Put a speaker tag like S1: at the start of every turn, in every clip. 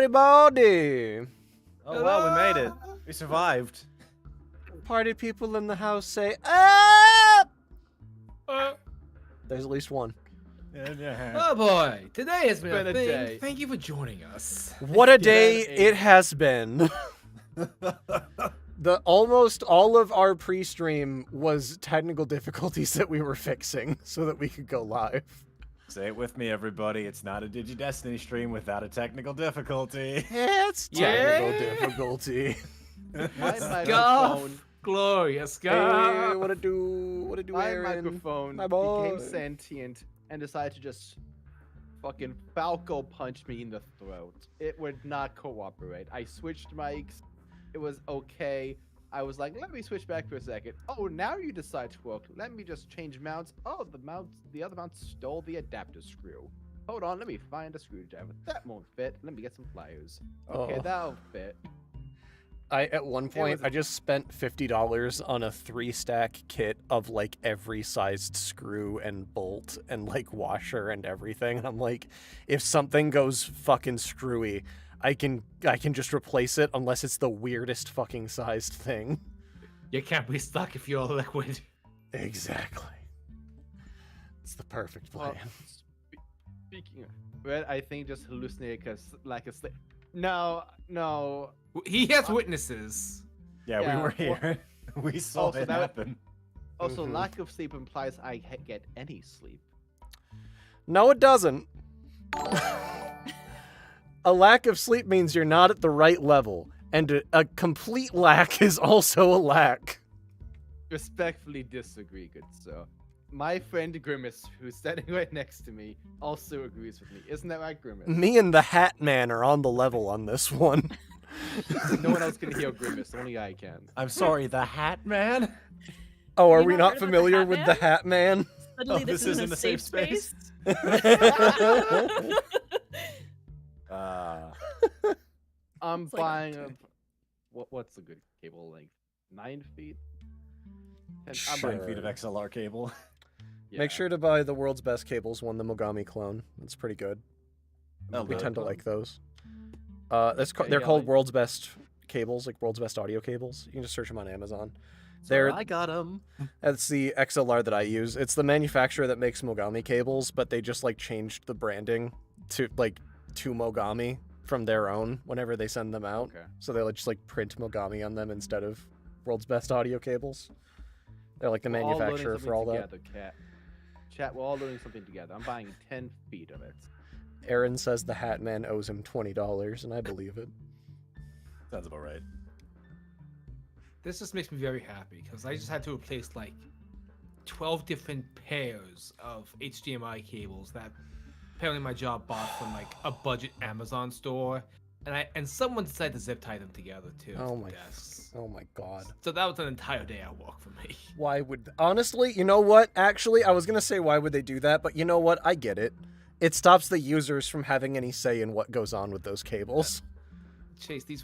S1: everybody!
S2: Oh, wow, we made it. We survived.
S1: Party people in the house say, ah! There's at least one.
S3: Oh boy, today has been a thing.
S4: day.
S3: Thank you for joining us.
S1: What a day it has been. Almost all of our pre-stream was technical difficulties that we were fixing so that we could go live.
S2: Say it with me, everybody. It's not a Digi-Destiny stream without a technical difficulty.
S1: It's technical difficulty.
S4: My microphone.
S3: Scuff. Glorious
S1: Hey,
S3: God.
S1: what it do,
S4: My
S1: Aaron?
S4: microphone
S1: My boy.
S4: became sentient and decided to just fucking Falco punch me in the throat. It would not cooperate. I switched mics. It was okay. I was like, let me switch back for a second. Oh, now you decide to work. Let me just change mounts. Oh, the other mount stole the adapter screw. Hold on, let me find a screwdriver. That won't fit. Let me get some pliers. Okay, that'll fit.
S1: At one point, I just spent $50 on a 3-stack kit of like every sized screw and bolt and like washer and everything. And I'm like, if something goes fucking screwy, I can just replace it unless it's the weirdest fucking sized thing.
S3: You can't be stuck if you're liquid.
S1: Exactly. It's the perfect plan.
S4: Well, speaking of Red, I think just hallucinated because like a slip. No.
S3: He has witnesses.
S2: Yeah,
S4: Yeah,
S2: we were here. We saw
S4: also
S2: it
S4: that-
S2: happen.
S4: Also, lack of sleep implies I get any sleep.
S1: No, it doesn't. A lack of sleep means you're not at the right level, and a complete lack is also a lack.
S4: Respectfully disagree, good sir. My friend Grimace, who's standing right next to me, also agrees with me. Isn't that right, Grimace?
S1: Me and the Hat Man are on the level on this one.
S4: No one else can hear Grimace, only I can.
S2: I'm sorry, the Hat Man?
S1: Oh, are
S5: You
S1: we
S5: not
S1: not
S5: heard about the
S1: familiar
S5: Hat
S1: with
S5: Man?
S1: the Hat Man?
S5: Suddenly
S2: Oh,
S5: this
S2: this
S5: isn't
S2: isn't
S5: a safe space.
S4: I'm
S5: It's like-
S4: buying a... What's a good cable length? 9 feet? I'm
S1: Sure.
S4: buying
S2: 9 feet of XLR cable.
S4: yeah.
S1: Make sure to buy the world's best cables one, the Mogami clone. That's pretty good.
S2: Oh,
S1: We
S2: really?
S1: tend to like those.
S4: Okay,
S1: They're
S4: yeah,
S1: called
S4: like-
S1: world's best cables, like world's best audio cables. You can just search them on Amazon.
S2: I got him.
S1: That's the XLR that I use. It's the manufacturer that makes Mogami cables, but they just like changed the branding to Mogami from their own whenever they send them out.
S4: Okay.
S1: So they just like print Mogami on them instead of world's best audio cables. They're like the
S4: We're all learning
S1: manufacturer for all
S4: something
S1: that.
S4: together, Cat. Chat, we're all learning something together. I'm buying 10 feet of it.
S1: Aaron says the Hat Man owes him $20, and I believe it.
S2: Sounds about right.
S3: This just makes me very happy because I just had to replace like 12 different pairs of HDMI cables that apparently my job bought from like a budget Amazon store, and someone decided to zip tie them together too.
S1: Oh
S3: to
S1: my,
S3: desks.
S1: oh my God.
S3: So that was an entire day at work for me.
S1: Why would, honestly, you know what? Actually, I was gonna say why would they do that, but you know what? I get it. It stops the users from having any say in what goes on with those cables.
S3: Chase, these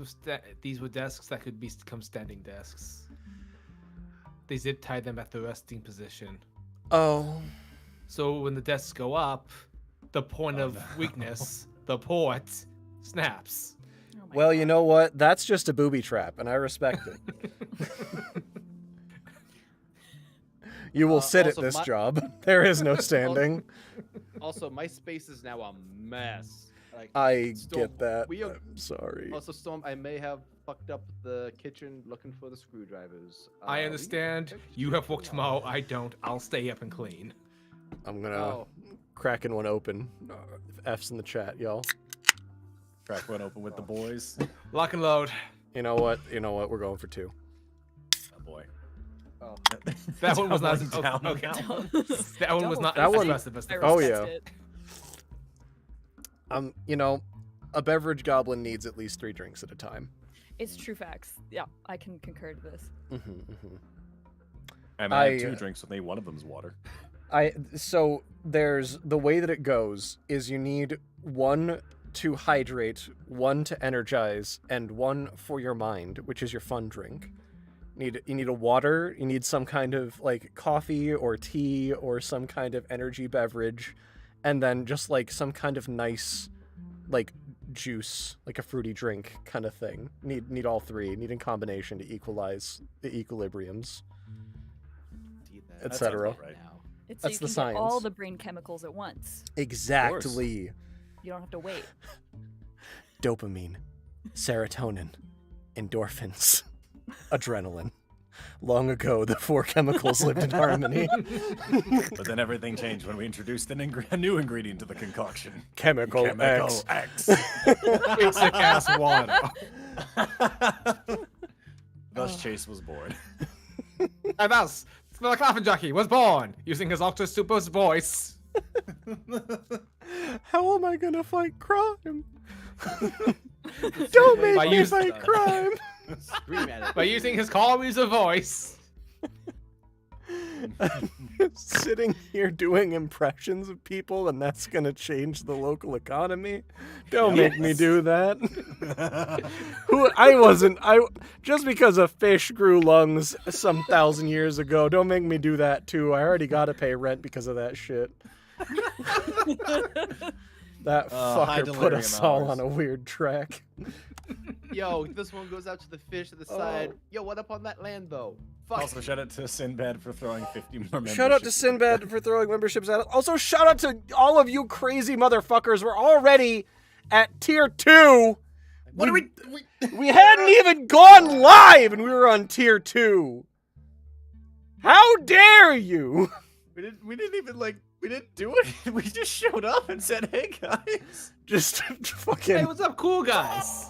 S3: were desks that could become standing desks. They zip tied them at the resting position.
S1: Oh.
S3: So when the desks go up, the point of weakness, the port, snaps.
S5: Oh my
S1: Well,
S5: God.
S1: you know what? That's just a booby trap, and I respect it. You will sit at
S4: also
S1: this
S4: my-
S1: job. There is no standing.
S4: Also, my space is now a mess. Like,
S1: I
S4: Storm,
S1: get that.
S4: we are-
S1: I'm sorry.
S4: Also, Storm, I may have fucked up the kitchen looking for the screwdrivers.
S3: I understand. You have work tomorrow. I don't. I'll stay up and clean.
S1: I'm gonna
S4: Oh,
S1: cracking one open. F's in the chat, y'all.
S2: Crack one open with the boys.
S3: Lock and load.
S1: You know what? You know what? We're going for 2.
S2: Oh boy.
S4: oh.
S3: That one was not.
S2: Doubling down on
S3: Okay.
S2: that one.
S3: That one was not
S1: That
S3: as
S1: one-
S3: aggressive as the
S5: I
S3: first.
S1: Oh,
S5: respect
S1: yeah.
S5: it.
S1: You know, a beverage goblin needs at least 3 drinks at a time.
S5: It's true facts. Yeah, I can concur to this.
S2: And I
S1: I,
S2: have 2 drinks with me. One of them's water.
S1: So there's the way that it goes is you need 1 to hydrate, 1 to energize, and 1 for your mind, which is your fun drink. You need a water, you need some kind of like coffee or tea or some kind of energy beverage, and then just like some kind of nice like juice, like a fruity drink kind of thing. Need all three. Need in combination to equalize the equilibriums,
S2: That sounds
S1: etc.
S2: about right.
S5: It's so
S1: That's
S5: you
S1: the
S5: can get all
S1: science.
S5: the brain chemicals at once.
S1: Exactly.
S5: You don't have to wait.
S1: Dopamine, serotonin, endorphins, adrenaline. Long ago, the four chemicals lived in harmony.
S2: But then everything changed when we introduced a new ingredient to the concoction.
S1: Chemical X.
S2: X.
S3: Basic ass water.
S2: Thus, Chase was born.
S3: And thus, the Coffinjockey was born using his Octo Super's voice.
S1: How am I gonna fight crime? Don't make
S3: By
S1: me
S3: use-
S1: fight crime.
S4: Scream at it.
S3: By using his call user voice.
S1: Sitting here doing impressions of people, and that's gonna change the local economy. Don't make me do that. Just because a fish grew lungs some 1,000 years ago, don't make me do that too. I already gotta pay rent because of that shit. That
S2: high
S1: fucker put
S2: delirium
S1: us all
S2: hours.
S1: on a weird track.
S4: Yo, this one goes out to the fish at the side. Yo, what up on that land though? Fuck.
S2: Also, shout out to Sinbad for throwing 50 more memberships.
S1: Shout out to Sinbad for throwing memberships at us. Also, shout out to all of you crazy motherfuckers. We're already at tier 2.
S2: What are we?
S1: We hadn't even gone live and we were on tier 2. How dare you?
S2: We didn't even we didn't do it. We just showed up and said, "Hey guys."
S1: Just
S3: Hey,
S1: fucking,
S3: what's up, cool guys?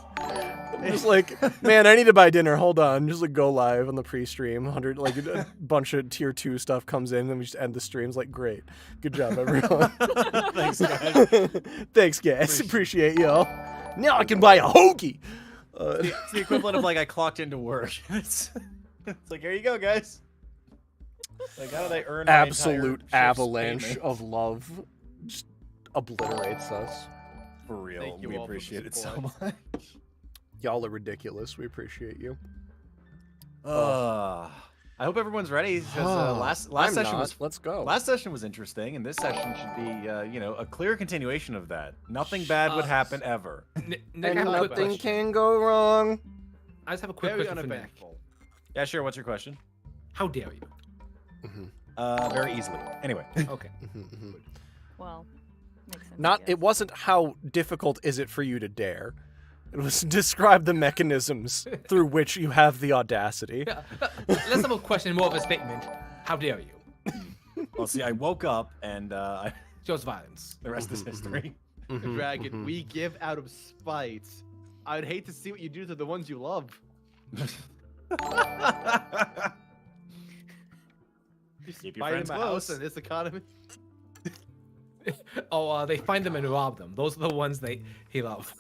S1: just like, man, I need to buy dinner. Hold on. Just like go live on the pre-stream. 100, like a bunch of tier 2 stuff comes in, and then we just end the streams. Like, great, good job, everyone.
S2: Thanks, guys.
S1: Thanks, guys. Appreciate y'all. Now I can buy a hoagie.
S2: It's the equivalent of I clocked into work. It's like, here you go, guys. Like, how do they earn my entire
S1: Absolute
S2: shift's
S1: avalanche
S2: payment?
S1: of love just obliterates us.
S2: For real,
S4: Thank you
S2: we
S4: all for the
S2: appreciate it so
S4: support.
S2: much.
S1: Y'all are ridiculous. We appreciate you.
S2: I hope everyone's ready because last
S1: I'm
S2: session
S1: not.
S2: was
S1: Let's go.
S2: last session was interesting, and this session should be a clear continuation of that. Nothing bad would happen ever.
S3: Nick,
S1: and
S3: I have a quick
S1: nothing
S3: question.
S1: can go wrong.
S3: I just have a quick
S4: Very
S3: question for Nick.
S4: uneventful.
S2: Yeah, sure. What's your question?
S3: How dare you?
S2: Very easily. Anyway.
S3: Okay.
S5: Well, makes sense. I
S1: Not.
S5: guess.
S1: It wasn't how difficult is it for you to dare. It was describe the mechanisms through which you have the audacity.
S3: Let's have a question, more of a statement. How dare you?
S2: Well, see, I woke up and
S3: Shows violence.
S2: the rest is history.
S4: Dragon, we give out of spite. I'd hate to see what you do to the ones you love.
S2: Keep your
S4: Buy
S2: friends
S4: him a house
S2: close.
S4: in this economy.
S3: Oh, they find them and rob them. Those are the ones he loves.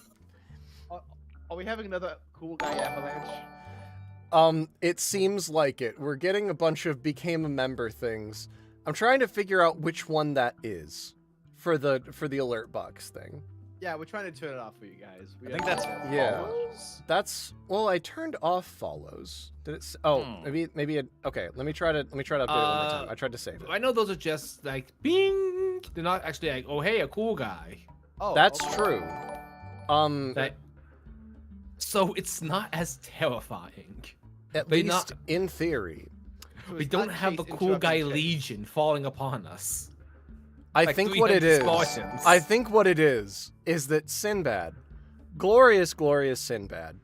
S4: Are we having another cool guy avalanche?
S1: It seems like it. We're getting a bunch of became a member things. I'm trying to figure out which one that is for the alert box thing.
S4: Yeah, we're trying to turn it off for you guys.
S2: I think that's
S1: Yeah.
S2: follows.
S1: That's well. I turned off follows. Did it? Oh, maybe. Okay. Let me try to update it one more time. I tried to save it.
S3: I know those are just like bing. They're not actually like, oh hey, a cool guy.
S4: Oh,
S1: That's
S4: okay.
S1: true.
S3: So it's not as terrifying.
S1: At
S3: they
S1: least
S3: not-
S1: in theory.
S4: So
S3: We
S4: it's
S3: don't
S4: not
S3: have the
S4: Chase
S3: cool guy
S4: interrupting Chase.
S3: legion falling upon us.
S1: I
S3: Like
S1: think what it
S3: 300
S1: is.
S3: Spartans.
S1: I think what it is that Sinbad, glorious Sinbad,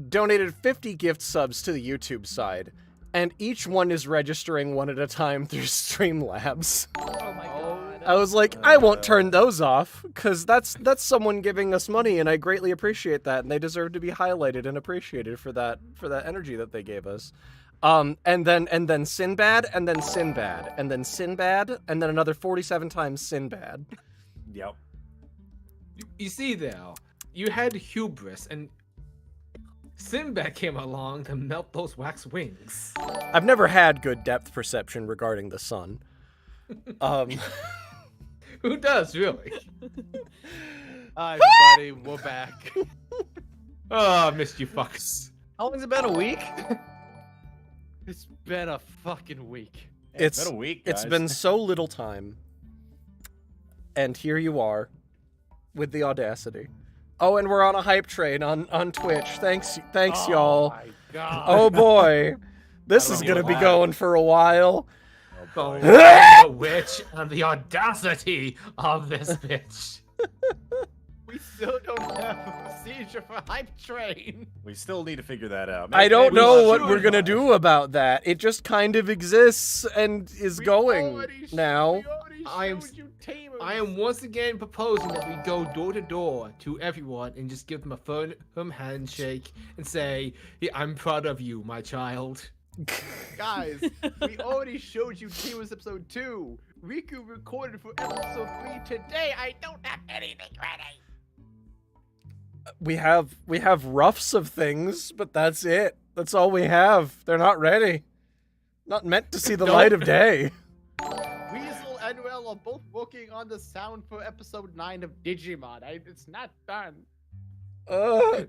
S1: donated 50 gift subs to the YouTube side, and each one is registering one at a time through Streamlabs.
S5: Oh my god.
S1: I was like, I won't turn those off, because that's someone giving us money, and I greatly appreciate that, and they deserve to be highlighted and appreciated for that energy that they gave us. And then Sinbad, and then Sinbad, and then Sinbad, and then another 47 times Sinbad.
S2: Yep.
S3: You see there, you had hubris, and Sinbad came along to melt those wax wings.
S1: I've never had good depth perception regarding the sun.
S3: Who does, really?
S4: Hi, everybody, we're back.
S3: Oh, I missed you fucks.
S2: How long's it been? A week?
S4: It's been a fucking week.
S2: It's been a week,
S1: It's
S2: guys.
S1: been so little time. And here you are with the audacity. Oh, and we're on a hype train on Twitch. Thanks,
S3: Oh
S1: y'all.
S3: my god.
S1: Oh boy, this
S2: I
S1: is
S2: don't
S1: gonna
S2: know
S1: be
S2: why.
S1: going for a while.
S2: Oh, boy.
S3: The witch and the audacity of this bitch.
S4: We still don't have a procedure for hype train.
S2: We still need to figure that out.
S1: I don't
S2: Maybe
S1: know
S2: we
S1: what
S2: should.
S1: we're gonna do about that. It just kind of exists and is
S4: We
S1: going
S4: already
S1: now.
S4: We already
S3: I am
S4: showed you tamers.
S3: I am once again proposing that we go door to door to everyone and just give them a firm handshake and say, yeah, I'm proud of you, my child.
S4: Guys, we already showed you Tamers episode 2. Riku recorded for episode 3 today. I don't have anything ready.
S1: We have roughs of things, but that's it. That's all we have. They're not ready. Not meant to see the light of day.
S4: Weasel and Rille are both working on the sound for episode 9 of Digimon. It's not done.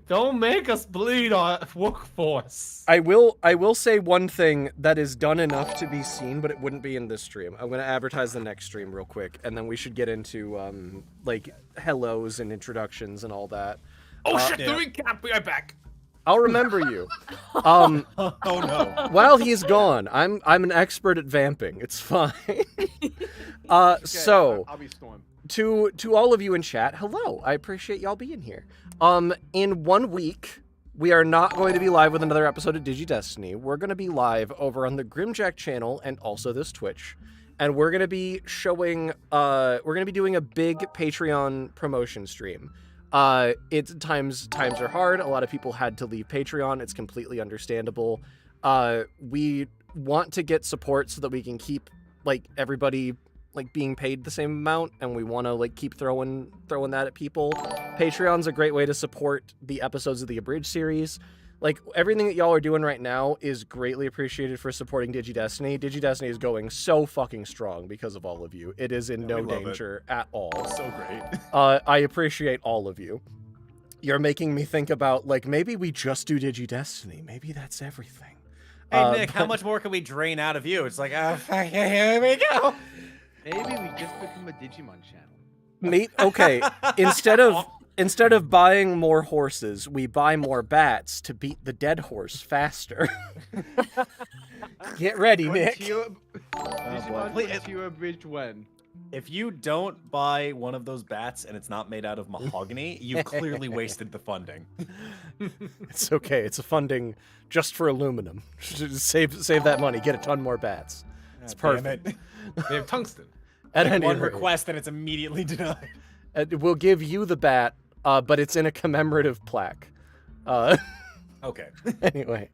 S3: Don't make us bleed our workforce.
S1: I will say one thing that is done enough to be seen, but it wouldn't be in this stream. I'm gonna advertise the next stream real quick, and then we should get into like hellos and introductions and all that.
S3: Oh shit,
S2: yeah.
S3: the recap, we are back.
S1: I'll remember you.
S2: Oh no.
S1: While he's gone, I'm an expert at vamping. It's fine.
S4: Okay,
S1: So
S4: I'll be Storm.
S1: to all of you in chat, hello. I appreciate y'all being here. In 1 week, we are not going to be live with another episode of Digi-Destiny. We're going to be live over on the Grimmjack channel and also this Twitch. And we're going to be showing, we're going to be doing a big Patreon promotion stream. It's times are hard. A lot of people had to leave Patreon. It's completely understandable. We want to get support so that we can keep like everybody like being paid the same amount, and we want to like keep throwing that at people. Patreon's a great way to support the episodes of the Abridged series. Like everything that y'all are doing right now is greatly appreciated for supporting Digi-Destiny. Digi-Destiny is going so fucking strong because of all of you. It is in
S2: Yeah,
S1: no
S2: we love it.
S1: danger at all.
S2: So great.
S1: I appreciate all of you. You're making me think about like maybe we just do Digi-Destiny. Maybe that's everything.
S2: Hey Nick, how
S1: but-
S2: much more can we drain out of you? It's like, fuck, here we go.
S4: Maybe we just become a Digimon channel.
S1: Mate, okay. Instead of buying more horses, we buy more bats to beat the dead horse faster. Get ready, Nick.
S4: Digimon Frontier Bridge when?
S2: If you don't buy one of those bats and it's not made out of mahogany, you've clearly wasted the funding.
S1: It's okay. It's a funding just for aluminum. Save that money. Get a ton more bats. It's
S2: God damn
S1: perfect.
S2: it.
S3: They have tungsten.
S1: At any
S2: One
S1: rate,
S2: request and it's immediately denied.
S1: we'll give you the bat, but it's in a commemorative plaque.
S2: Okay.
S1: Anyway,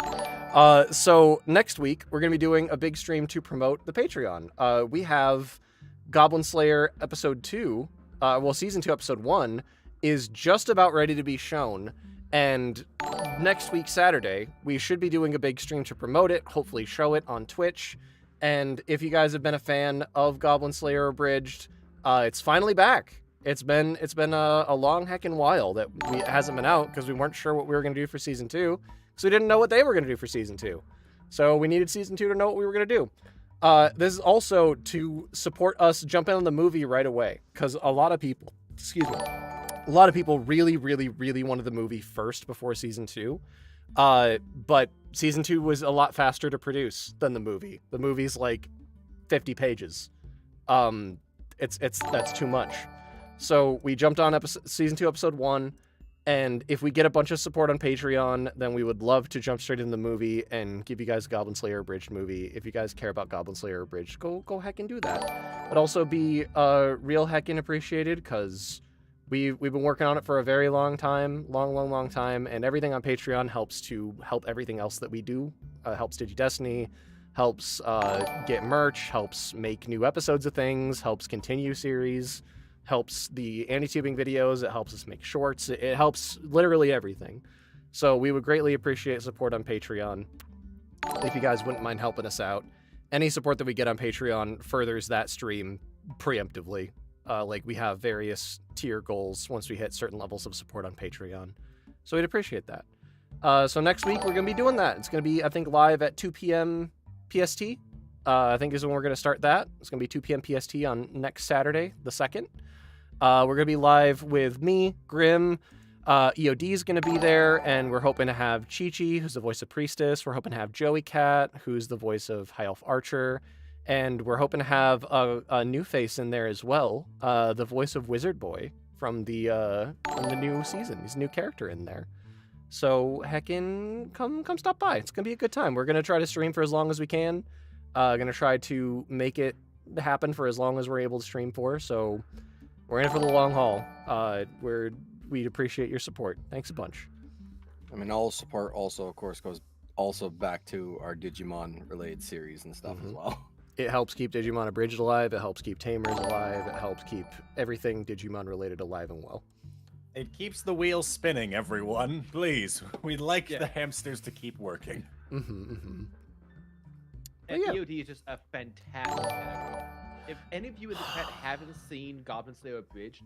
S1: so next week we're gonna be doing a big stream to promote the Patreon. We have Goblin Slayer episode 2, season 2 episode 1 is just about ready to be shown, and next week Saturday we should be doing a big stream to promote it, hopefully show it on Twitch. And if you guys have been a fan of Goblin Slayer Abridged, it's finally back. It's been a long heckin' while that it hasn't been out because we weren't sure what we were gonna do for season 2, because we didn't know what they were gonna do for season 2. So we needed season 2 to know what we were gonna do. This is also to support us jumping on the movie right away, because a lot of people really, really, really wanted the movie first before season 2. But season 2 was a lot faster to produce than the movie. The movie's like 50 pages. That's too much. So we jumped on season 2, episode 1, and if we get a bunch of support on Patreon, then we would love to jump straight into the movie and give you guys Goblin Slayer Abridged movie. If you guys care about Goblin Slayer Abridged, go heck and do that. But also be real heckin' appreciated, because we've been working on it for a very long time, long time, and everything on Patreon helps everything else that we do. Helps Digi-Destiny, helps get merch, helps make new episodes of things, helps continue series, helps the anti-tubing videos, it helps us make shorts, it helps literally everything. So we would greatly appreciate support on Patreon if you guys wouldn't mind helping us out. Any support that we get on Patreon furthers that stream preemptively. Like we have various tier goals once we hit certain levels of support on Patreon. So we'd appreciate that. So next week we're going to be doing that. It's going to be, I think, live at 2 p.m. PST. I think is when we're going to start that. It's going to be 2 p.m. PST on next Saturday, the 2nd. We're going to be live with me, Grimm, EOD is going to be there, and we're hoping to have Chi-Chi, who's the voice of Priestess. We're hoping to have Joey Cat, who's the voice of High Elf Archer. And we're hoping to have a new face in there as well, the voice of Wizard Boy from the new season. He's a new character in there. So heckin' come stop by. It's going to be a good time. We're going to try to stream for as long as we can. Going to try to make it happen for as long as we're able to stream for. So we're in it for the long haul. We'd appreciate your support. Thanks a bunch.
S6: I mean, all support also, of course, goes also back to our Digimon related series and stuff as well.
S1: It helps keep Digimon Abridged alive. It helps keep Tamers alive. It helps keep everything Digimon related alive and well.
S2: It keeps the wheels spinning, everyone. Please, we'd like the hamsters to keep working.
S4: And
S1: yeah.
S4: EOD is just a fantastic character. If any of you in the chat haven't seen Goblin Slayer Abridged,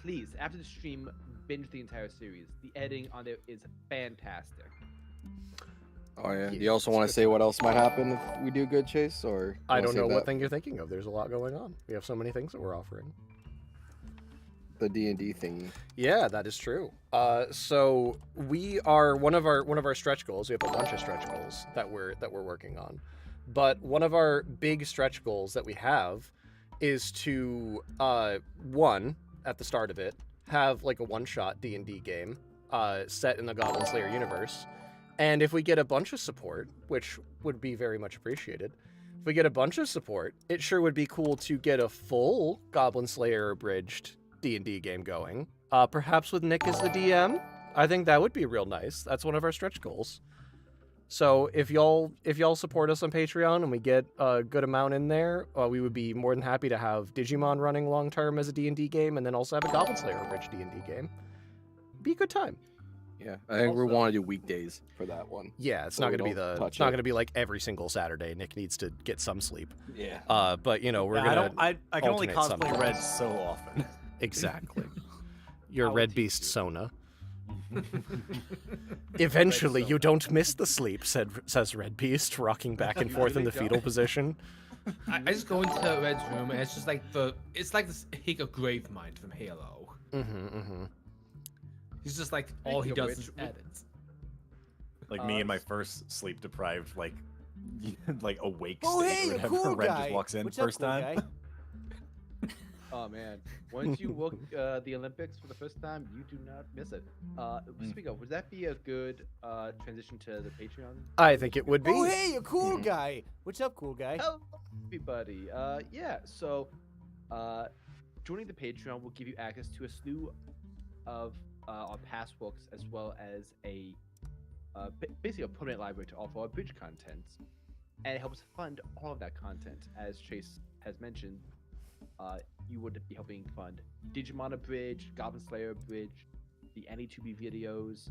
S4: please, after the stream, binge the entire series. The editing on there is fantastic.
S6: Oh yeah. Do you also want to say what else might happen if we do good, Chase? Or
S1: I don't know what thing you're thinking of. There's a lot going on. We have so many things that we're offering.
S6: The D&D thingy.
S1: Yeah, that is true. So we are one of our stretch goals. We have a bunch of stretch goals that we're working on, but one of our big stretch goals that we have is to one, at the start of it, have like a one-shot D&D game set in the Goblin Slayer universe. And if we get a bunch of support, which would be very much appreciated, if we get a bunch of support, it sure would be cool to get a full Goblin Slayer abridged D&D game going. Perhaps with Nick as the DM. I think that would be real nice. That's one of our stretch goals. So if y'all support us on Patreon and we get a good amount in there, we would be more than happy to have Digimon running long term as a D&D game, and then also have a Goblin Slayer abridged D&D game. Be a good time.
S6: Yeah, I think we want to do weekdays for that one.
S1: Yeah, it's
S6: So
S1: not
S6: we
S1: going to be
S6: don't touch
S1: it's not
S6: it.
S1: going to be like every single Saturday. Nick needs to get some sleep.
S6: Yeah.
S1: But you know, we're
S2: Yeah,
S1: gonna.
S2: I can only
S1: alternate
S2: cosplay Red
S1: sometimes.
S2: so often.
S1: Exactly. Your
S4: I will
S1: RedBeast
S4: teach you.
S1: Sona. Eventually, you don't miss the sleep, says RedBeast, rocking back and forth in the fetal position.
S3: I just go into Red's room and it's just like it's like this hick of Gravemind from Halo. He's just like all he
S4: Speaking of
S3: does
S4: which,
S3: is edits.
S2: Like me in my first sleep deprived, like awake
S7: Oh,
S2: state
S7: hey,
S2: or
S7: a
S2: whatever.
S7: cool
S2: Red
S7: guy.
S2: just walks in
S7: What's up,
S2: first
S7: cool
S2: time.
S7: guy?
S4: Oh man, once you look the Olympics for the first time, you do not miss it. Speaking of, would that be a good transition to the Patreon?
S1: I think it would be.
S7: Oh, hey, a cool guy. What's up, cool guy?
S4: Hello, everybody. Yeah. So, joining the Patreon will give you access to a slew of our past books, as well as a basically a permanent library to offer our bridge content, and it helps fund all of that content. As Chase has mentioned, you would be helping fund Digimon Abridged, Goblin Slayer Abridged, the Any2B videos.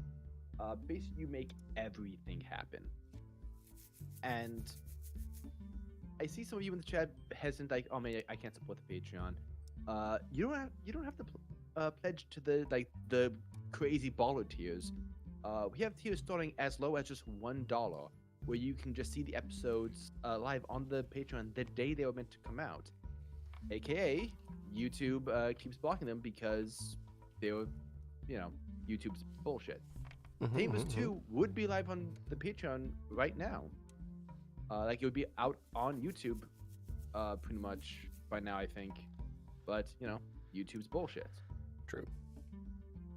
S4: Basically, you make everything happen. And I see some of you in the chat hesitant, like, "Oh man, I can't support the Patreon." You don't have to pledge to the crazy baller tiers. We have tiers starting as low as just $1, where you can just see the episodes live on the Patreon the day they were meant to come out. AKA, YouTube keeps blocking them because they were, YouTube's bullshit. Tamers 2 would be live on the Patreon right now. It would be out on YouTube pretty much by now, I think. But, YouTube's bullshit.
S1: True.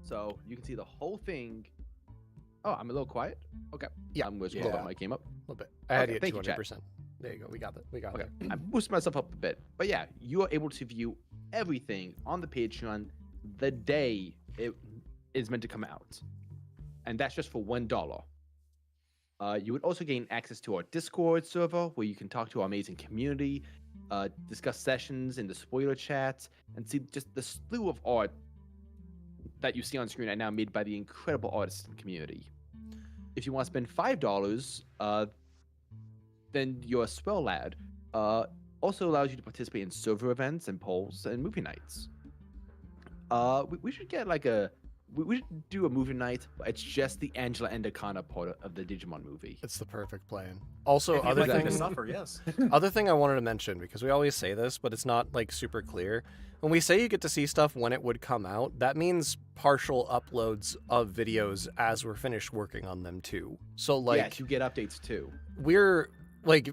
S4: So you can see the whole thing. Oh, I'm a little quiet? Okay.
S1: Yeah.
S4: I'm going to
S6: Yeah.
S4: pull up my game up.
S1: A little bit. I had
S4: Okay,
S1: you at
S4: thank you, chat.
S1: 200%. There you go. We got that. We got
S4: Okay,
S1: it.
S4: I boosted myself up a bit. But yeah, you are able to view everything on the Patreon the day it is meant to come out. And that's just for $1. You would also gain access to our Discord server, where you can talk to our amazing community, discuss sessions in the spoiler chats, and see just the slew of art that you see on screen right now made by the incredible artists in the community. If you want to spend $5, then your Swell Lad also allows you to participate in server events and polls and movie nights. We should get like a we should do a movie night. But it's just the Angela and Akana part of the Digimon movie.
S1: It's the perfect plan. Also,
S2: If you'd
S1: other
S2: like them
S1: thing,
S2: to suffer, yes.
S1: other thing I wanted to mention, because we always say this, but it's not like super clear. When we say you get to see stuff when it would come out, that means partial uploads of videos as we're finished working on them too. So like,
S4: yes, you get updates too.
S1: we're like,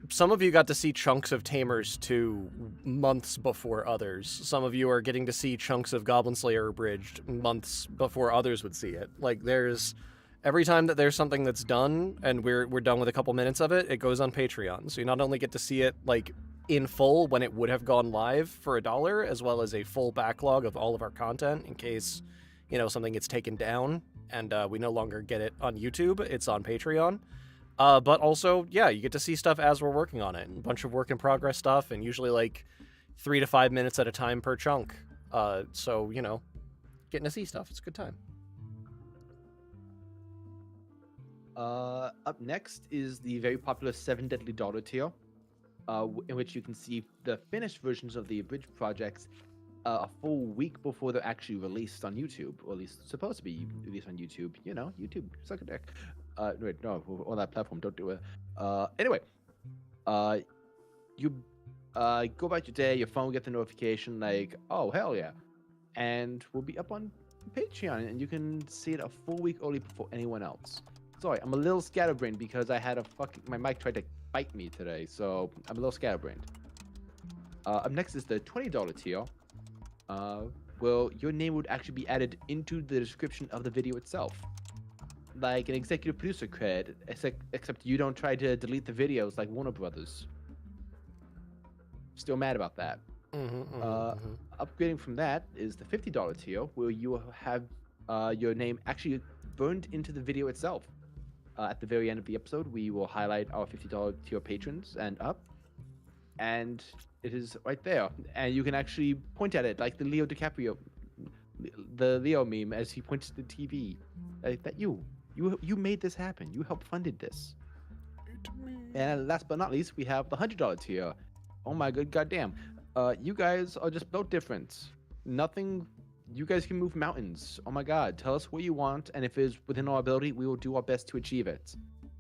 S1: some of you got to see chunks of Tamers 2 months before others. Some of you are getting to see chunks of Goblin Slayer Abridged months before others would see it. Like, there's every time that there's something that's done and we're done with a couple minutes of it, it goes on Patreon. So you not only get to see it like in full when it would have gone live for $1, as well as a full backlog of all of our content in case, you know, something gets taken down and we no longer get it on YouTube. It's on Patreon. But also, yeah, you get to see stuff as we're working on it. A bunch of work in progress stuff, and usually like 3 to 5 minutes at a time per chunk. So, you know, getting to see stuff. It's a good time.
S4: Up next is the very popular 7 Deadly Daughter tier, in which you can see the finished versions of the abridged projects a full week before they're actually released on YouTube, or at least supposed to be released on YouTube. You know, YouTube, suck a dick. Wait, no, on that platform, don't do it. Anyway, you go about your day, your phone get the notification like, oh, hell yeah. And we'll be up on Patreon, and you can see it a full week early before anyone else. Sorry, I'm a little scatterbrained because I had my mic tried to bite me today, so I'm a little scatterbrained. Up next is the $20 tier. Well, your name would actually be added into the description of the video itself. Like an executive producer cred, except you don't try to delete the videos like Warner Brothers. Still mad about that. Upgrading from that is the $50 tier, where you will have your name actually burned into the video itself. At the very end of the episode, we will highlight our $50 tier patrons and up, and it is right there. And you can actually point at it like the Leo meme as he points to the TV. That you made this happen. You helped funded this. And last but not least, we have the $100 tier. Oh my good goddamn. You guys are just built different. Nothing. You guys can move mountains. Oh my god. Tell us what you want, and if it is within our ability, we will do our best to achieve it.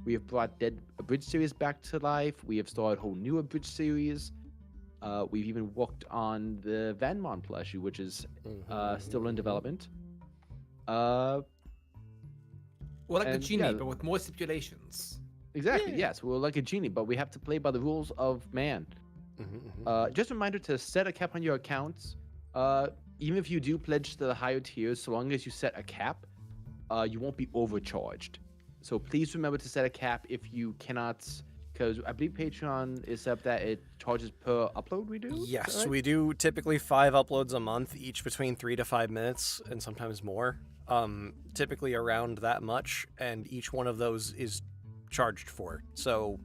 S4: We have brought Dead Abridged series back to life. We have started a whole new Abridged series. We've even worked on the Vanmon plushie, which is still in development.
S3: Well, like the
S4: And,
S3: genie,
S4: yeah.
S3: but with more stipulations.
S4: Exactly, yes. We're like a genie, but we have to play by the rules of man. Just a reminder to set a cap on your accounts. Even if you do pledge to the higher tiers, so long as you set a cap, you won't be overcharged. So please remember to set a cap if you cannot, because I believe Patreon is set up that it charges per upload we do? Is that
S1: Yes,
S4: right?
S1: we do typically 5 uploads a month, each between 3 to 5 minutes, and sometimes more. Typically around that much, and each one of those is charged for. So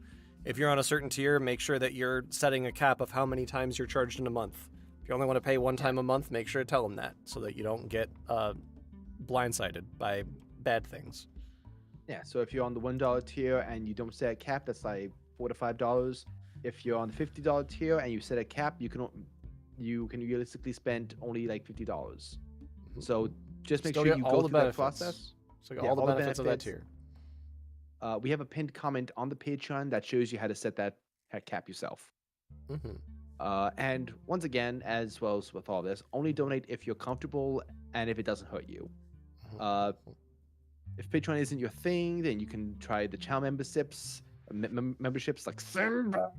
S1: if you're on a certain tier, make sure that you're setting a cap of how many times you're charged in a month. If you only want to pay one time a month, make sure to tell them that, so that you don't get blindsided by bad things.
S4: Yeah, so if you're on the $1 tier and you don't set a cap, that's like $4 to $5. If you're on the $50 tier and you set a cap, you can realistically spend only like $50. So just make
S1: Still
S4: sure
S1: get
S4: you
S1: all
S4: go
S1: the
S4: through that
S1: benefits.
S4: process.
S1: So you got
S4: Yeah,
S1: all the benefits of that tier.
S4: We have a pinned comment on the Patreon that shows you how to set that cap yourself. And once again, as well as with all this, only donate if you're comfortable and if it doesn't hurt you. If Patreon isn't your thing, then you can try the channel memberships, memberships like Simba.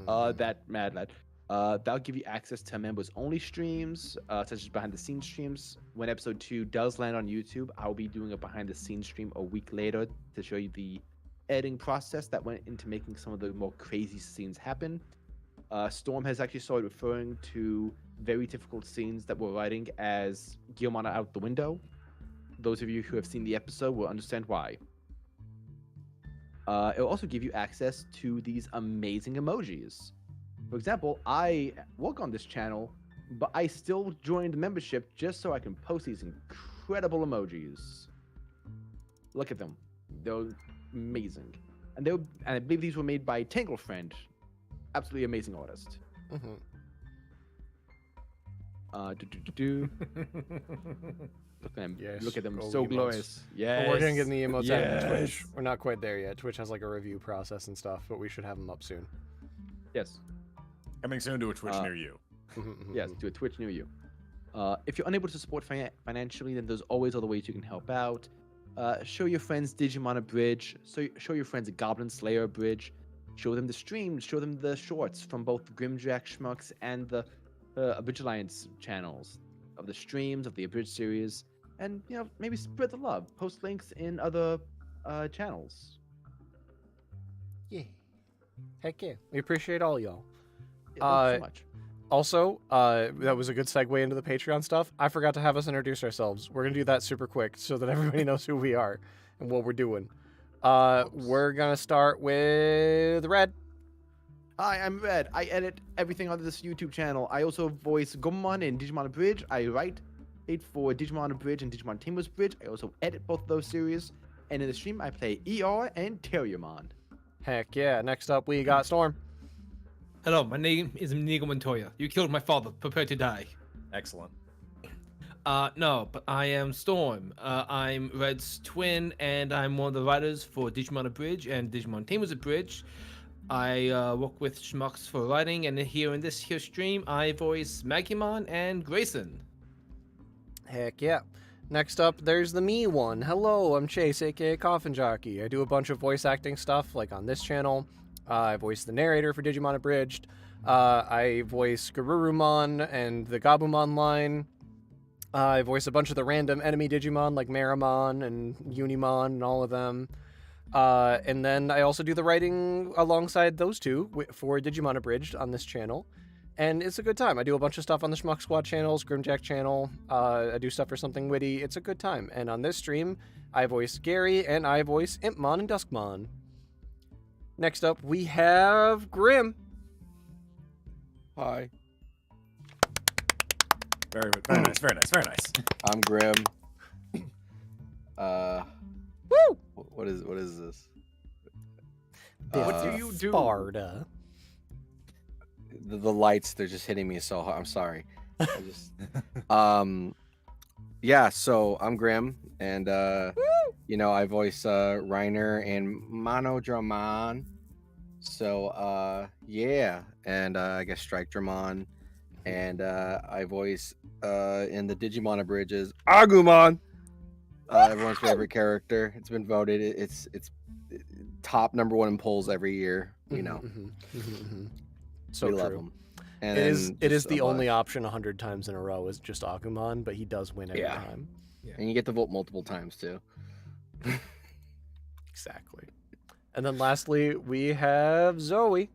S4: That mad lad. That'll give you access to members only streams, such as behind the scenes streams. When episode 2 does land on YouTube, I'll be doing a behind the scenes stream a week later to show you the editing process that went into making some of the more crazy scenes happen. Storm has actually started referring to very difficult scenes that we're writing as Guillermo out the window. Those of you who have seen the episode will understand why. It'll also give you access to these amazing emojis. For example, I work on this channel, but I still joined membership just so I can post these incredible emojis. Look at them. They're amazing. And I believe these were made by Tanglefriend. Absolutely amazing artist. Look at them.
S1: Yes,
S4: Look at them.
S1: go
S4: So
S1: emotes.
S4: glorious.
S1: But
S4: Yeah.
S1: we're gonna get in the emotes out to Twitch.
S2: Yes.
S1: We're not quite there yet. Twitch has like a review process and stuff, but we should have them up soon.
S4: Yes.
S2: Coming soon to a Twitch near you.
S4: Yes, to a Twitch near you. If you're unable to support financially, then there's always other ways you can help out. Show your friends Digimon Abridge. Show your friends Goblin Slayer Abridge. Show them the streams. Show them the shorts from both the Grimmjack Schmucks and the Abridge Alliance channels of the streams of the Abridge series. And maybe spread the love. Post links in other channels.
S1: Yeah. Heck yeah. We appreciate all y'all.
S4: Yeah, thanks so much.
S1: Also, that was a good segue into the Patreon stuff. I forgot to have us introduce ourselves. We're going to do that super quick so that everybody knows who we are and what we're doing. We're going to start with Red.
S4: Hi, I'm Red. I edit everything on this YouTube channel. I also voice Grimmon in Digimon Abridge. I write for Digimon Abridge and Digimon Tamers Bridge. I also edit both of those series. And in the stream, I play ER and Terriermon.
S1: Heck yeah. Next up, we got Storm.
S3: Hello, my name is Inigo Montoya. You killed my father. Prepare to die.
S2: Excellent.
S3: No, but I am Storm. I'm Red's twin, and I'm one of the writers for Digimon Abridge and Digimon Tamers Abridge. I work with Schmucks for writing, and here in this here stream, I voice Magimon and Grayson.
S1: Heck yeah. Next up, there's the me one. Hello, I'm Chase, aka Coffinjockey. I do a bunch of voice acting stuff, like on this channel. I voice the narrator for Digimon Abridged. I voice Garurumon and the Gabumon line. I voice a bunch of the random enemy Digimon, like Marimon and Unimon and all of them. And then I also do the writing alongside those two for Digimon Abridged on this channel. And it's a good time. I do a bunch of stuff on the Schmuck Squad channels, Grimmjack channel. I do stuff for Something Witty. It's a good time. And on this stream, I voice Gary and I voice Impmon and Duskmon. Next up, we have Grimm.
S6: Hi,
S2: Very nice. Very nice. Very nice.
S6: I'm Grimm.
S1: Woo!
S6: What is this?
S4: What do you do?
S1: Sparta.
S6: The lights, they're just hitting me so hard. I'm sorry. I just yeah, so I'm Grimm, and I voice Reiner and Monodramon. So yeah, and I guess Strike-Dramon, and I voice in the Digimon Abridges Agumon, everyone's favorite character. It's been voted. It's top #1 in polls every year.
S1: So
S6: we
S1: true.
S6: love him. And
S1: It is
S6: just
S1: the
S6: a
S1: only
S6: bunch.
S1: option 100 times in a row is just Agumon, but he does win every time.
S6: And you get to vote multiple times too.
S1: Exactly. And then lastly, we have Zoe.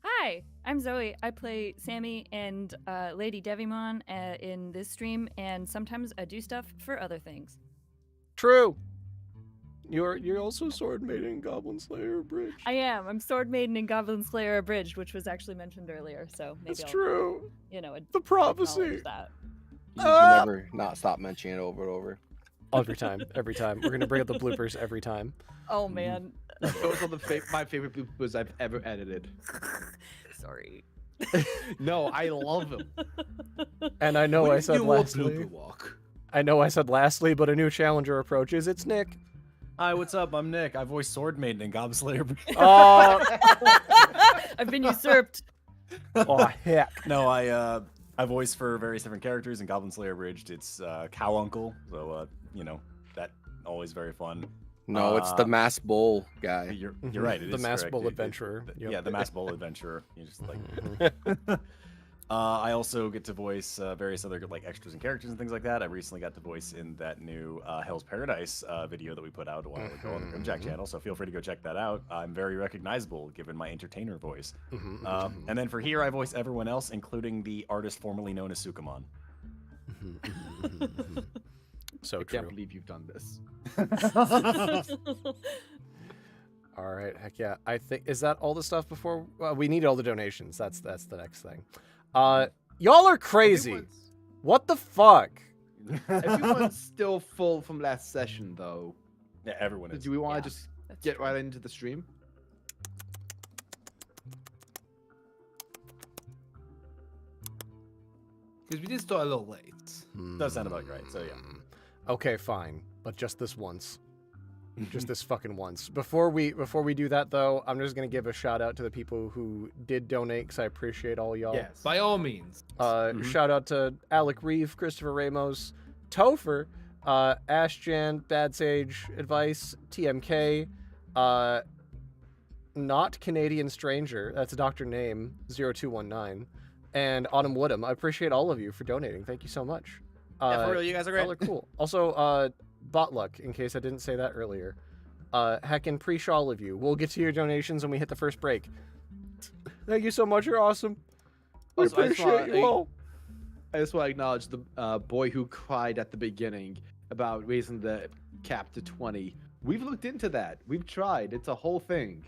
S5: Hi, I'm Zoe. I play Sammy and Lady Devimon in this stream, and sometimes I do stuff for other things.
S1: True. You're also Sword Maiden in Goblin Slayer Bridge.
S5: I am. I'm Sword Maiden and Goblin Slayer Abridged, which was actually mentioned earlier. So maybe
S1: It's
S5: I'll,
S1: true. The prophecy.
S5: acknowledge that.
S6: You can never not stop mentioning it over and over.
S1: Every time. We're gonna bring up the bloopers every time.
S5: Oh man.
S4: Those are my favorite bloopers I've ever edited.
S5: Sorry.
S4: No, I love them.
S1: And I know I said lastly.
S3: Blooper walk.
S1: I know I said lastly, but a new challenger approaches. It's Nick.
S2: Hi, what's up? I'm Nick. I voice Sword Maiden and Goblin Slayer.
S5: I've been usurped.
S1: Oh heck.
S2: No, I voice for various different characters in Goblin Slayer Bridged. It's Cow Uncle, so that always very fun.
S6: No, it's the Mass Bull guy.
S2: You're right. It
S1: The
S2: is
S1: Mass
S2: correct.
S1: Bull Adventurer.
S2: Yeah,
S1: Yep.
S2: the Mass Bull Adventurer. You just like. I also get to voice various other like extras and characters and things like that. I recently got to voice in that new Hell's Paradise video that we put out a while ago on the Grimmjack channel, so feel free to go check that out. I'm very recognizable given my entertainer voice. And then for here, I voice everyone else, including the artist formerly known as Sukamon.
S1: So
S4: I
S1: true.
S4: can't believe you've done this.
S1: All right, heck yeah. I think is that all the stuff before we need all the donations. That's the next thing. Y'all are crazy. What the fuck?
S4: Everyone's still full from last session, though.
S2: Yeah, everyone is.
S4: Do we want
S5: Yeah,
S4: to just
S5: that's
S4: get
S5: true.
S4: right into the stream?
S3: Because we did start a little late.
S2: Does sound about right, so yeah.
S1: Okay, fine, but just this once. Just this fucking once. Before we do that though, I'm just gonna give a shout out to the people who did donate because I appreciate all y'all.
S4: Yes.
S3: By all means.
S1: Shout out to Alec Reeve, Christopher Ramos, Topher, Ashjan, Bad Sage, Advice, TMK, Not Canadian Stranger, that's a doctor name, 0219, and Autumn Woodham. I appreciate all of you for donating. Thank you so much.
S2: Yeah, for real, you guys are great.
S1: Y'all are cool. Also, Botluck, in case I didn't say that earlier. Heckin' appreciate all of you. We'll get to your donations when we hit the first break. Thank you so much. You're awesome. We
S4: Also, I just
S1: appreciate
S4: wanna-
S1: you all.
S4: I just want to acknowledge the boy who cried at the beginning about raising the cap to 20. We've looked into that. We've tried. It's a whole thing.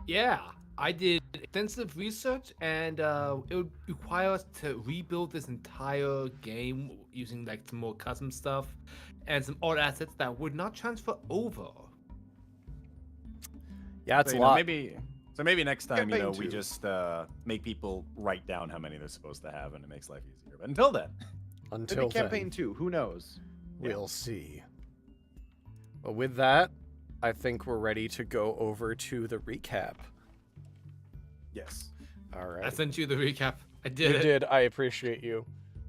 S3: Yeah, I did extensive research, and it would require us to rebuild this entire game using like some more custom stuff and some old assets that would not transfer over.
S1: Yeah, it's
S2: So,
S1: a
S2: you know,
S1: lot.
S2: maybe next time, you know,
S4: Campaign
S2: we
S4: 2.
S2: just make people write down how many they're supposed to have, and it makes life easier. But until then,
S1: Until
S4: Maybe campaign
S1: then,
S4: 2. Who knows?
S1: we'll see. But with that, I think we're ready to go over to the recap.
S2: yes.
S1: All
S3: I
S1: right.
S3: sent you the recap. I
S1: You
S3: did it.
S1: did. I appreciate you.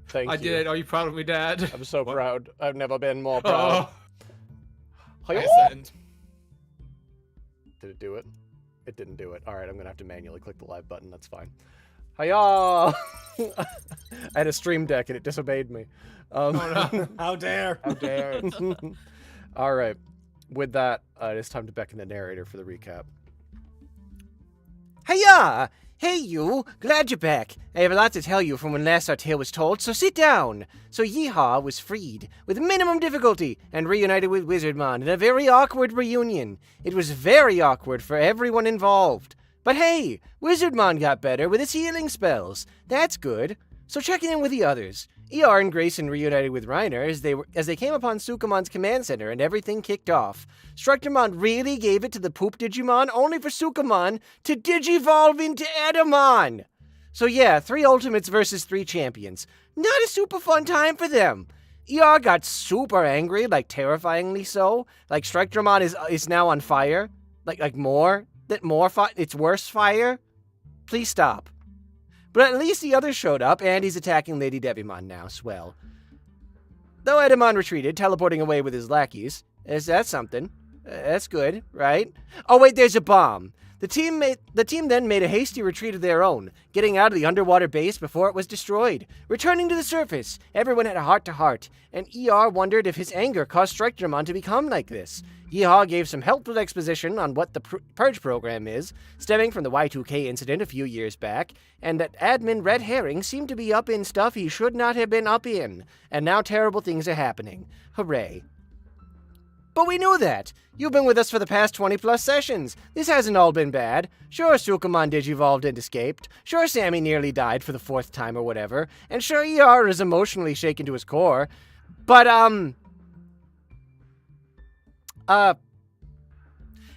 S1: Thank
S3: I
S1: you.
S3: did. Are you proud of me, Dad?
S1: I'm so proud. I've never been more proud.
S3: Oh, I
S1: Hi-ya!
S3: sent.
S1: Did it do it? It didn't do it. All right, I'm gonna have to manually click the live button. That's fine. Hiya! I had a stream deck and it disobeyed me.
S3: Oh, no.
S2: How dare!
S4: How dare it?
S1: All right. With that, it's time to beckon the narrator for the recap.
S7: Hiya! Hey, you! Glad you're back. I have a lot to tell you from when last our tale was told, so sit down. So Yeehaw was freed, with minimum difficulty, and reunited with Wizardmon in a very awkward reunion. It was very awkward for everyone involved. But hey, Wizardmon got better with his healing spells. That's good. So checking in with the others. ER and Grayson reunited with Reiner as they came upon Sukumon's command center and everything kicked off. Structuremon really gave it to the poop Digimon only for Sukumon to digivolve into Edamon. So yeah, 3 ultimates versus 3 champions. Not a super fun time for them. ER got super angry, like terrifyingly so. Like Structuremon is now on fire. Like more fire. It's worse fire. Please stop. But at least the others showed up, and he's attacking Lady Devimon now, swell. Though Edamon retreated, teleporting away with his lackeys. That's something. That's good, right? Oh wait, there's a bomb. The team then made a hasty retreat of their own, getting out of the underwater base before it was destroyed. Returning to the surface, everyone had a heart-to-heart, and ER wondered if his anger caused Structuremon to become like this. Yeehaw gave some helpful exposition on what the Purge program is, stemming from the Y2K incident a few years back, and that admin Red Herring seemed to be up in stuff he should not have been up in, and now terrible things are happening. Hooray. But we knew that. You've been with us for the past 20-plus sessions. This hasn't all been bad. Sure, Sukumon digivolved and escaped. Sure, Sammy nearly died for the 4th time or whatever. And sure, ER is emotionally shaken to his core. But,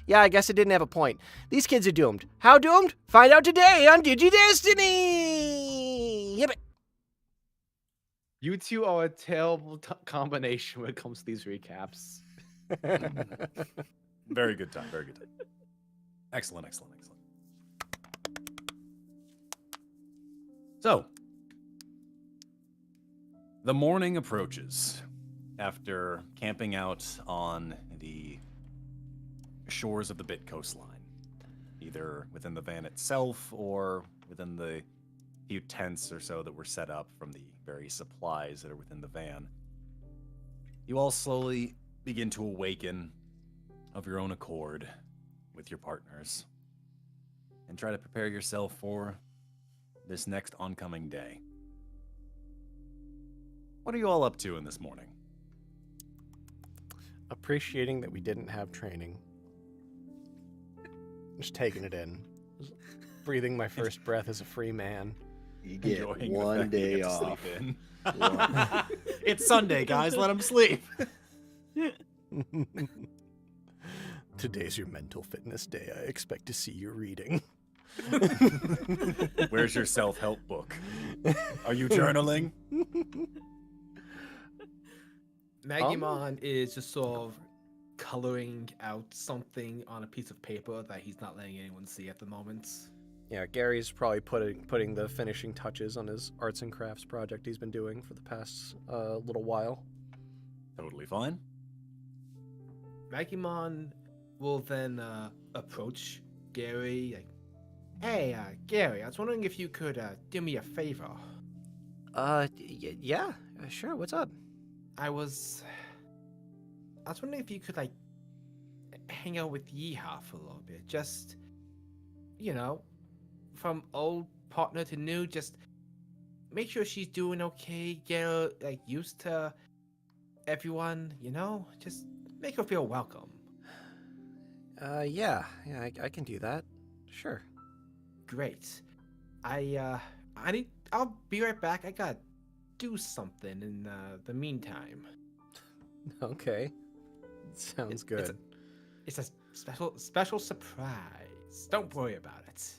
S7: yeah, I guess it didn't have a point. These kids are doomed. How doomed? Find out today on Digi-Destiny! Yep.
S4: You two are a terrible combination when it comes to these recaps.
S2: Very good time. Very good time. Excellent. So, the morning approaches after camping out on the shores of the Bit coastline, either within the van itself or within the few tents or so that were set up from the various supplies that are within the van. You all slowly begin to awaken of your own accord with your partners and try to prepare yourself for this next oncoming day. What are you all up to in this morning?
S1: Appreciating that we didn't have training. Just taking it in. Just breathing my first breath as a free man.
S6: You get
S2: Enjoying the
S6: one
S2: fact that you
S6: day
S2: get to sleep
S6: off.
S2: in.
S6: One.
S2: It's Sunday, guys. Let them sleep.
S1: Today's your mental fitness day. I expect to see you reading.
S2: Where's your self-help book? Are you journaling?
S3: Magimon is just sort of coloring out something on a piece of paper that he's not letting anyone see at the moment.
S1: Yeah, Gary's probably putting the finishing touches on his arts and crafts project he's been doing for the past little while.
S2: Totally fine.
S3: Magimon will then approach Gary. Like, hey, Gary, I was wondering if you could do me a favor.
S7: Yeah, sure. What's up?
S3: I was wondering if you could like hang out with Yeehaw for a little bit. Just, from old partner to new, just make sure she's doing okay. Get her like used to everyone. Just make her feel welcome.
S1: Yeah, I can do that. Sure.
S3: Great. I'll be right back. I gotta do something in the meantime.
S1: Okay. Sounds good.
S3: It's a special surprise. Don't worry about it.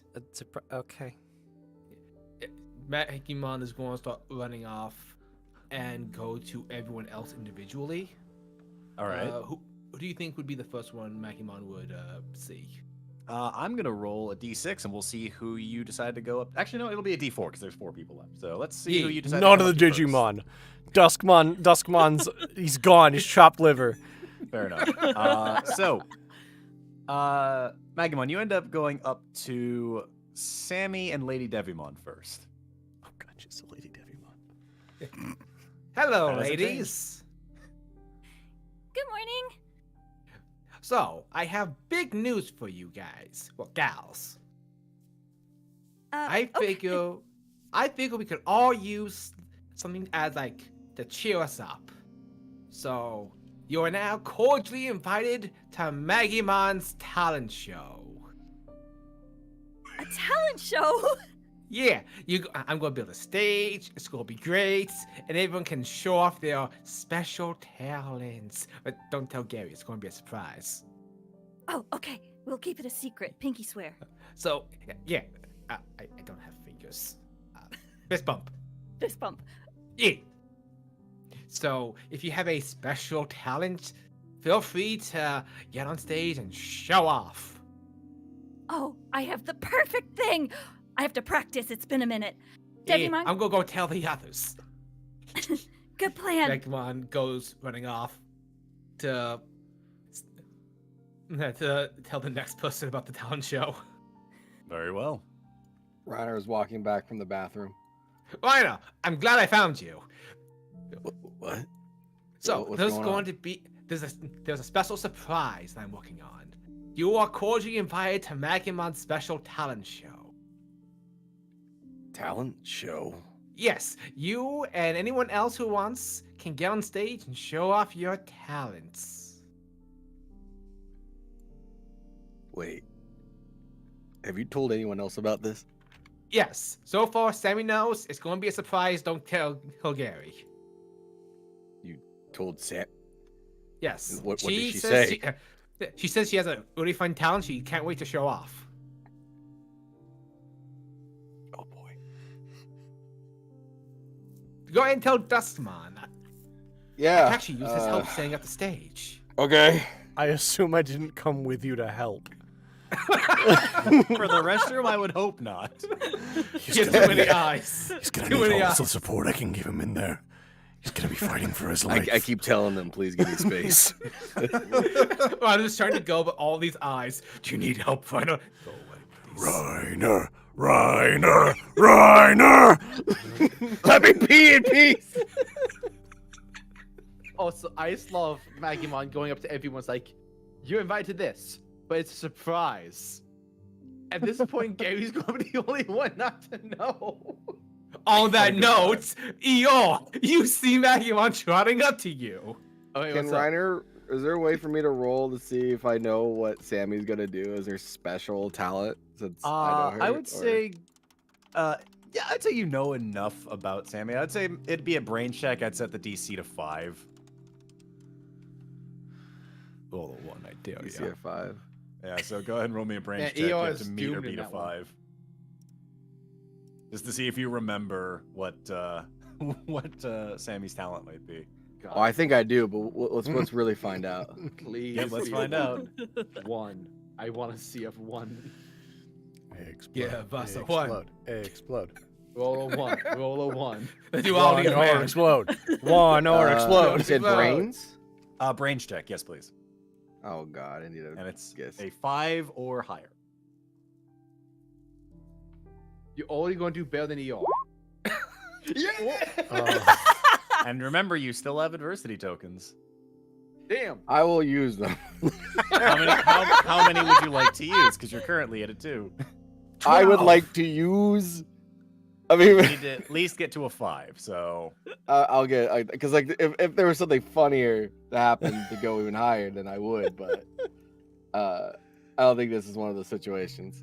S1: Okay.
S3: Magimon is going to start running off and go to everyone else individually.
S2: All right.
S3: Who do you think would be the first one Magimon would see?
S2: I'm going to roll a d6 and we'll see who you decide to go up. Actually, no, it'll be a d4 because there's 4 people left. So let's see who you decide
S1: None
S2: to
S1: of
S2: go
S1: the
S2: up to first.
S1: Digimon. Duskmon's he's gone. He's chopped liver.
S2: Fair enough. Magimon, you end up going up to Sammy and Lady Devimon first.
S1: Oh god, she's a Lady Devimon.
S3: Hello,
S2: That hasn't
S3: ladies.
S5: Good morning.
S3: So, I have big news for you guys. Well, gals. I
S5: Okay.
S3: figure we could all use something as like to cheer us up. So, you are now cordially invited to Magimon's talent show.
S5: A talent show.
S3: Yeah, I'm gonna build a stage. It's gonna be great, and everyone can show off their special talents. But don't tell Gary; it's gonna be a surprise.
S5: Oh, okay. We'll keep it a secret. Pinky swear.
S3: So, yeah, I don't have fingers. Fist bump.
S5: Fist bump.
S3: Yeah. So, if you have a special talent, feel free to get on stage and show off.
S5: Oh, I have the perfect thing. I have to practice. It's been a minute.
S3: Yeah,
S5: Devimon,
S3: I'm gonna go tell the others.
S5: good plan.
S3: Magimon goes running off to tell the next person about the talent show.
S2: Very well.
S6: Ryder is walking back from the bathroom.
S3: Ryder, I'm glad I found you.
S6: What?
S3: So
S6: What's
S3: there's
S6: going
S3: going
S6: on?
S3: to be there's a special surprise that I'm working on. You are cordially invited to Magimon's special talent show.
S6: Talent show.
S3: Yes, you and anyone else who wants can get on stage and show off your talents.
S6: Wait. Have you told anyone else about this?
S3: Yes, so far Sammy knows. It's going to be a surprise. Don't tell Gary.
S6: Told Sam.
S3: Yes.
S6: What did she
S3: says
S6: say?
S3: She says she has a really fun talent. She can't wait to show off.
S6: Oh boy.
S3: Go ahead and tell Duskmon. I
S6: Yeah.
S3: actually use his help setting up the stage.
S6: Okay.
S1: I assume I didn't come with you to help.
S2: For the restroom, I would hope not.
S3: He has too many eyes.
S1: He's gonna
S3: Too
S1: need
S3: many
S1: all
S3: eyes.
S1: the support I can give him in there. He's gonna be fighting for his life.
S6: I keep telling them, please give me space.
S3: Well, I'm just trying to go, but all these eyes. Do you need help, Reiner? Go away, please.
S1: Reiner!
S6: Let me pee in peace.
S4: Also, I just love Magimon going up to everyone's like, "You're invited to this, but it's a surprise." At this point, Gary's going to be the only one not to know.
S3: On that note, Eeyore, you see Magimon trotting up to you.
S4: Okay,
S6: Can
S4: what's up?
S6: Reiner, is there a way for me to roll to see if I know what Sammy's gonna do as her special talent? Since I know her,
S2: I would
S6: or-
S2: say, yeah, I'd say you know enough about Sammy. I'd say it'd be a brain check. I'd set the DC to 5.
S3: Roll a 1, I dare
S6: You see a 5.
S2: Yeah, so go ahead and roll me a brain
S4: Yeah,
S2: check. You
S4: Eeyore
S2: have
S4: is
S2: to meet or
S4: doomed in
S2: beat a
S4: that one.
S2: 5. Just to see if you remember what Sammy's talent might be.
S4: God,
S6: Oh, I think I do, but let's really find out.
S4: please.
S2: Yep, let's
S4: be
S2: find out.
S4: One. I want to see if one.
S1: Explode.
S3: Yeah, Vasa, one.
S1: Explode.
S4: Roll a one. Roll a one.
S3: The duality
S1: One
S3: of
S1: or
S3: man.
S1: explode. One or
S6: You
S1: explode.
S6: said brains?
S2: Brains check, yes, please.
S6: Oh God, I need to.
S2: And it's
S6: guess.
S2: a 5 or higher.
S4: You're only going to do better than ER.
S2: And remember, you still have adversity tokens.
S4: Damn.
S6: I will use them.
S2: How many would you like to use? Because you're currently at a 2.
S6: I would like to use. I mean,
S2: You need to at least get to a 5. So
S6: I'll get because like if there was something funnier that happened to go even higher, then I would. But I don't think this is one of those situations.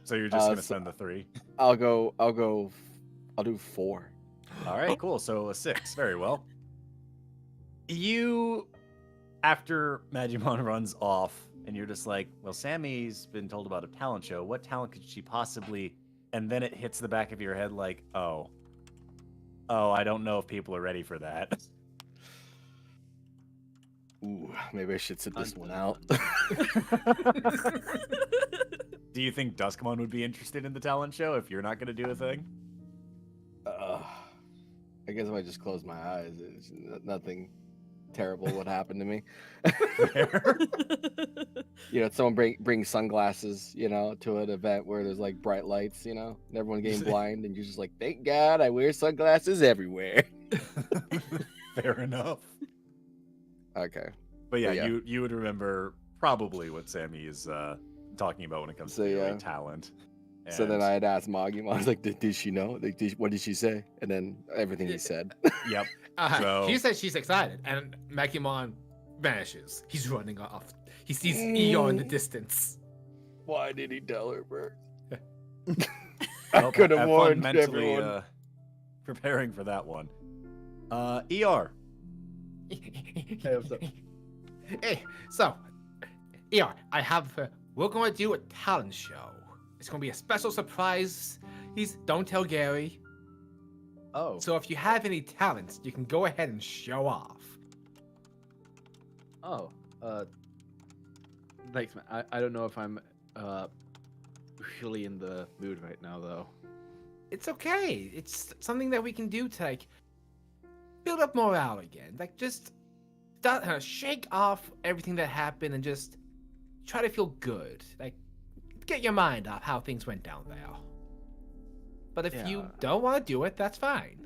S2: you're just gonna
S6: so-
S2: send the 3.
S6: I'll do 4.
S2: All right, cool. So a 6. Very well. You, after Magimon runs off, and you're just like, well, Sammy's been told about a talent show. What talent could she possibly? And then it hits the back of your head like, oh, I don't know if people are ready for that.
S6: Ooh, maybe I should sit this one out.
S2: Do you think Duskmon would be interested in the talent show if you're not going to do a thing?
S6: I guess if I just close my eyes, nothing terrible would happen to me. You know, someone bring sunglasses, you know, to an event where there's like bright lights, you know, and everyone getting blind, and you're just like, thank God I wear sunglasses everywhere.
S2: Fair enough.
S6: Okay.
S2: But yeah,
S6: Yeah.
S2: you would remember probably what Sammy is talking about when it comes
S6: So,
S2: to
S6: yeah.
S2: talent.
S6: So then
S2: And-
S6: I had asked Magimon, I was like, did she know? Like, what did she say? And then everything he said.
S2: Yep. So-
S3: She says she's excited, and Magimon vanishes. He's running off. He sees ER in the distance.
S6: Why did he tell her, Bert?
S2: Well,
S6: could have
S2: fun
S6: warned
S2: mentally,
S6: everyone.
S2: Preparing for that one. ER.
S3: Hey, so, ER, I have. We're going to do a talent show. It's going to be a special surprise. Don't tell Gary.
S4: Oh.
S3: So if you have any talents, you can go ahead and show off.
S4: Oh. Thanks, man. I don't know if I'm really in the mood right now, though.
S3: It's okay. It's something that we can do to like build up morale again. Like just shake off everything that happened and just try to feel good. Like get your mind off how things went down there. But if you
S4: Yeah.
S3: don't want to do it, that's fine.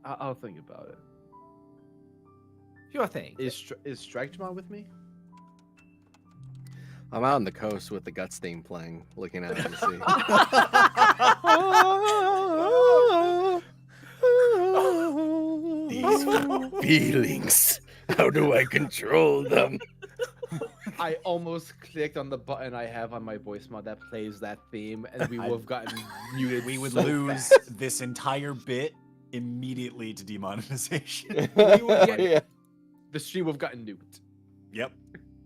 S4: I'll think about it.
S3: Your thing.
S4: Is Strikemon with me?
S6: I'm out on the coast with the Guts theme playing, looking out at the sea. These feelings. How do I control them?
S4: I almost clicked on the button I have on my voice mod that plays that theme, and we would have gotten muted.
S2: We would
S4: so
S2: lose
S4: fast.
S2: this entire bit immediately to demonetization.
S6: Yeah.
S4: The stream would have gotten nuked.
S2: Yep.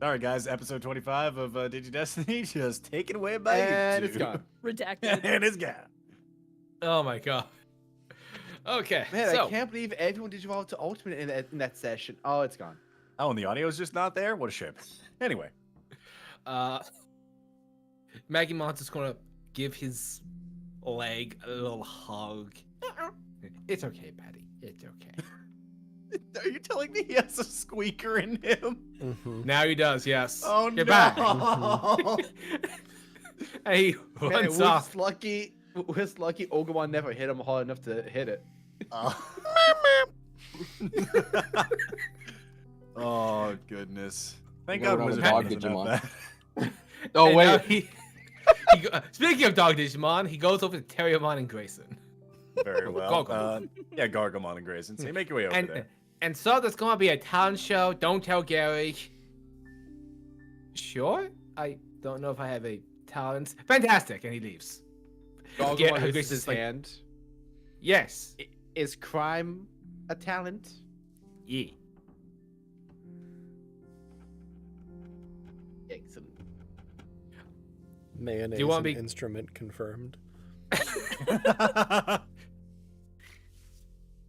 S2: All right, guys. Episode 25 of Digi-Destiny just taken away by
S4: And
S2: YouTube.
S4: it's gone.
S5: Redacted.
S2: And it's gone.
S3: Oh my god. Okay.
S4: Man,
S3: so
S4: I can't believe everyone did evolve to Ultimate in that session. Oh, it's gone.
S2: Oh, and the audio's just not there? What a shame. Anyway.
S3: Magimon's just gonna give his leg a little hug. It's okay, Patty. It's okay.
S2: Are you telling me he has a squeaker in him?
S1: Mhm.
S3: Now he does, yes.
S2: Oh,
S3: Get
S2: no.
S3: back. And he
S4: Man,
S3: runs off.
S4: lucky Ogamon never hit him hard enough to hit it.
S2: Oh, goodness. Thank
S6: Go
S2: God
S6: down
S2: Wizard
S6: the dog
S2: doesn't have
S6: Digimon.
S2: that.
S6: Oh,
S3: And now
S6: wait.
S3: speaking of dog Digimon, he goes over to Terriermon and Grayson.
S2: Very well.
S3: Gargamon.
S2: Yeah, Gargamon and Grayson. So you make your way over there.
S3: And so there's gonna be a talent show. Don't tell Gary. Sure? I don't know if I have a talent. Fantastic, and he leaves.
S4: Ogamon
S3: Yeah,
S4: hits
S3: Grayson's
S4: his
S3: like-
S4: hand.
S3: Yes.
S4: Is crime a talent?
S3: Yeah.
S4: Excellent.
S1: Mayonnaise
S3: want
S1: and
S3: me-
S1: instrument confirmed.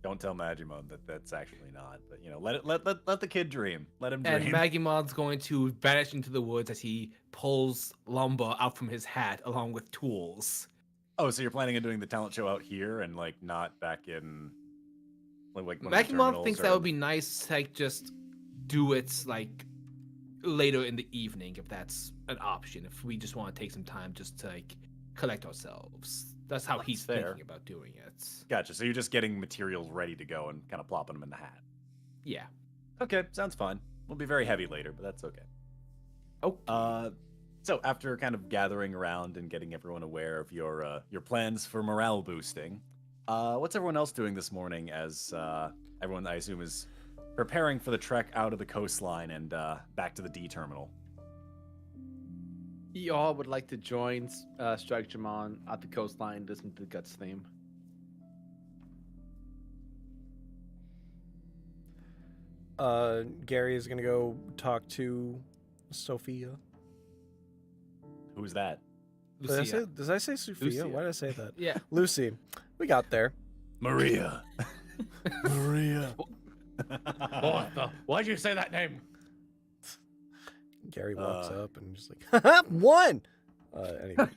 S2: Don't tell Magimon that that's actually not. But you know, let the kid dream. Let him
S3: And
S2: dream.
S3: Magimon's going to vanish into the woods as he pulls lumber out from his hat along with tools.
S2: Oh, so you're planning on doing the talent show out here and like not back in like one of the
S3: Magimon
S2: terminals
S3: thinks
S2: or
S3: that would
S2: in-
S3: be nice to like just do it like later in the evening if that's an option. If we just want to take some time just to like collect ourselves. That's how he's
S2: fair.
S3: thinking about doing it.
S2: Gotcha. So you're just getting materials ready to go and kind of plopping them in the hat.
S3: Yeah.
S2: Okay, sounds fun. We'll be very heavy later, but that's okay.
S3: Okay.
S2: So after kind of gathering around and getting everyone aware of your plans for morale boosting, what's everyone else doing this morning as everyone, I assume, is preparing for the trek out of the coastline and back to the D terminal?
S4: Y'all would like to join Strikejamon at the coastline, listen to the Guts theme.
S1: Gary is gonna go talk to Sophia.
S2: Who's that?
S3: Lucia.
S1: Did I say Sophia?
S2: Lucia.
S1: Why did I say that?
S3: Yeah.
S1: Lucy. We got there.
S2: Maria.
S1: Maria.
S3: Why'd you say that name?
S1: Gary walks up and just like, one! Anyway.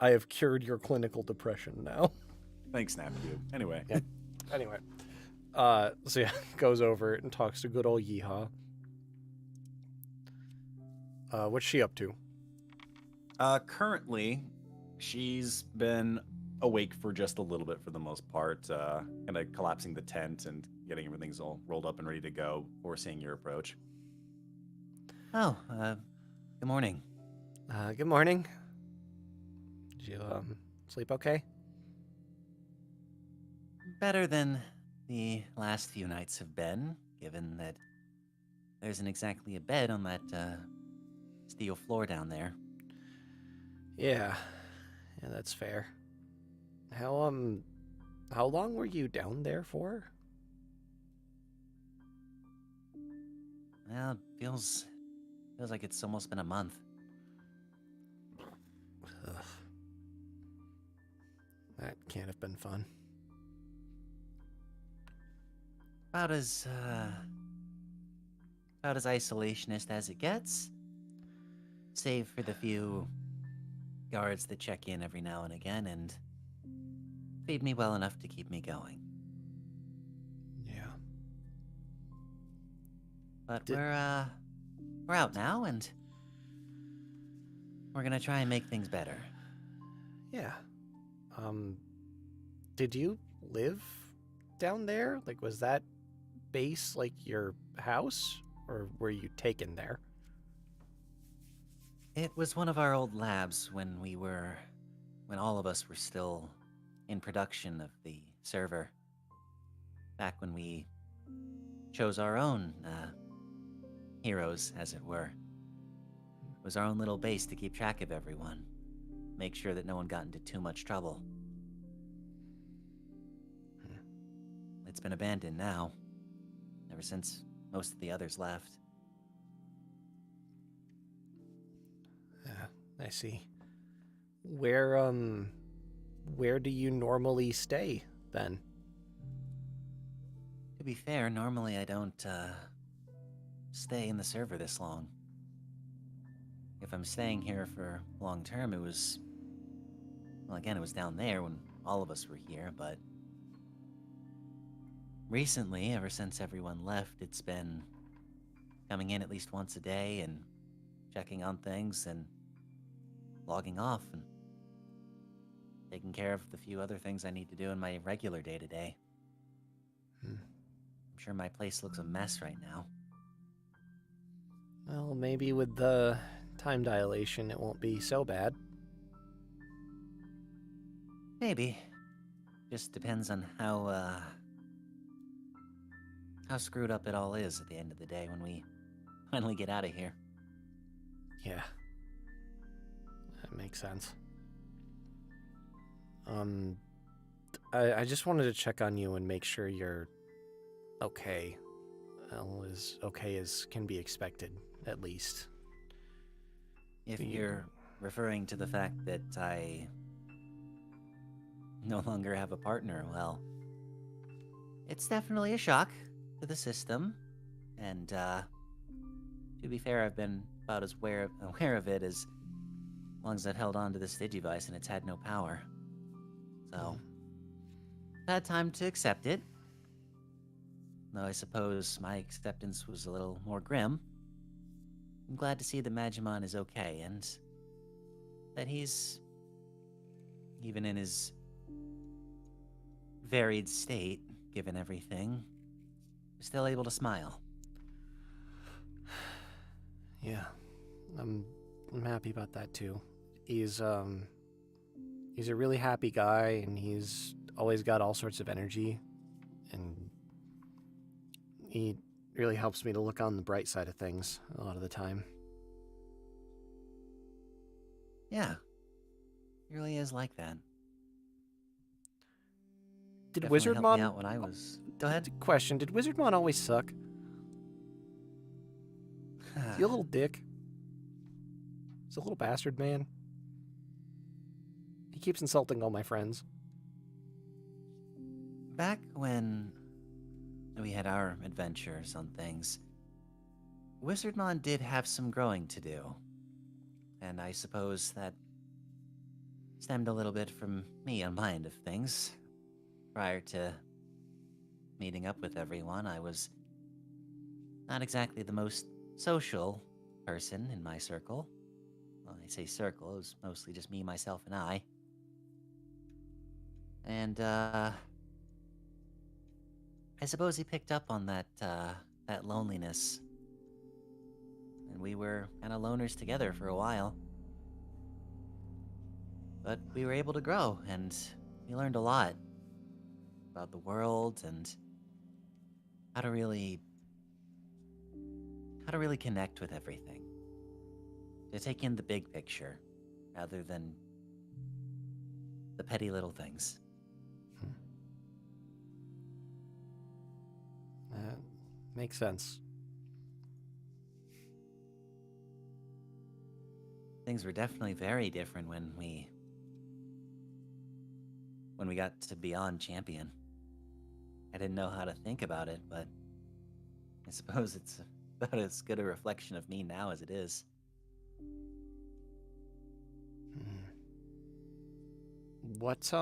S1: I have cured your clinical depression now.
S2: Thanks, Snapcube. Anyway.
S1: Yeah. Anyway. So yeah, goes over and talks to good old Yeehaw. What's she up to?
S2: Currently, she's been awake for just a little bit for the most part, kind of collapsing the tent and getting everything's all rolled up and ready to go before seeing your approach.
S8: Oh, good morning.
S7: Good morning. Did you sleep okay?
S8: Better than the last few nights have been, given that there isn't exactly a bed on that steel floor down there.
S7: Yeah, that's fair. How long were you down there for?
S8: Well, it feels like it's almost been a month.
S7: Ugh. That can't have been fun.
S8: About as isolationist as it gets, save for the few guards that check in every now and again and feed me well enough to keep me going.
S7: Yeah.
S8: But we're out now, and we're gonna try and make things better.
S7: Yeah. Did you live down there? Like, was that base like your house, or were you taken there?
S8: It was one of our old labs when all of us were still in production of the server. Back when we chose our own heroes, as it were. It was our own little base to keep track of everyone. Make sure that no one got into too much trouble. It's been abandoned now, ever since most of the others left.
S7: I see. Where do you normally stay then?
S8: To be fair, normally I don't stay in the server this long. If I'm staying here for long term, it was down there when all of us were here, but recently, ever since everyone left, it's been coming in at least once a day and checking on things and logging off and taking care of the few other things I need to do in my regular day-to-day. I'm sure my place looks a mess right now.
S7: Well, maybe with the time dilation, it won't be so bad.
S8: Maybe. Just depends on how screwed up it all is at the end of the day when we finally get out of here.
S7: Yeah. That makes sense. I just wanted to check on you and make sure you're okay. Well, as okay as can be expected, at least.
S8: If
S7: You-
S8: you're referring to the fact that I no longer have a partner, well, it's definitely a shock to the system. And, to be fair, I've been about as aware of it as long as I've held on to this Digivice and it's had no power. So, I've had time to accept it. Though I suppose my acceptance was a little more grim. I'm glad to see that Magimon is okay, and that he's, even in his varied state, given everything, still able to smile.
S1: Yeah, I'm happy about that too. He's a really happy guy, and he's always got all sorts of energy, and he really helps me to look on the bright side of things a lot of the time.
S8: Yeah, he really is like that.
S1: Did
S8: Definitely helped me
S1: Wizardmon
S8: out when I was... Go ahead.
S1: Question, did Wizardmon always suck? Is he a little dick? He's a little bastard man. He keeps insulting all my friends.
S8: Back when we had our adventures on things, Wizardmon did have some growing to do. And I suppose that stemmed a little bit from me on my end of things. Prior to meeting up with everyone, I was not exactly the most social person in my circle. Well, I say circle, it was mostly just me, myself, and I. And, I suppose he picked up on that loneliness. And we were kind of loners together for a while. But we were able to grow, and we learned a lot about the world and how to really connect with everything. To take in the big picture rather than the petty little things.
S1: That makes sense.
S8: Things were definitely very different when we got to Beyond Champion. I didn't know how to think about it, but I suppose it's about as good a reflection of me now as it is.
S1: What,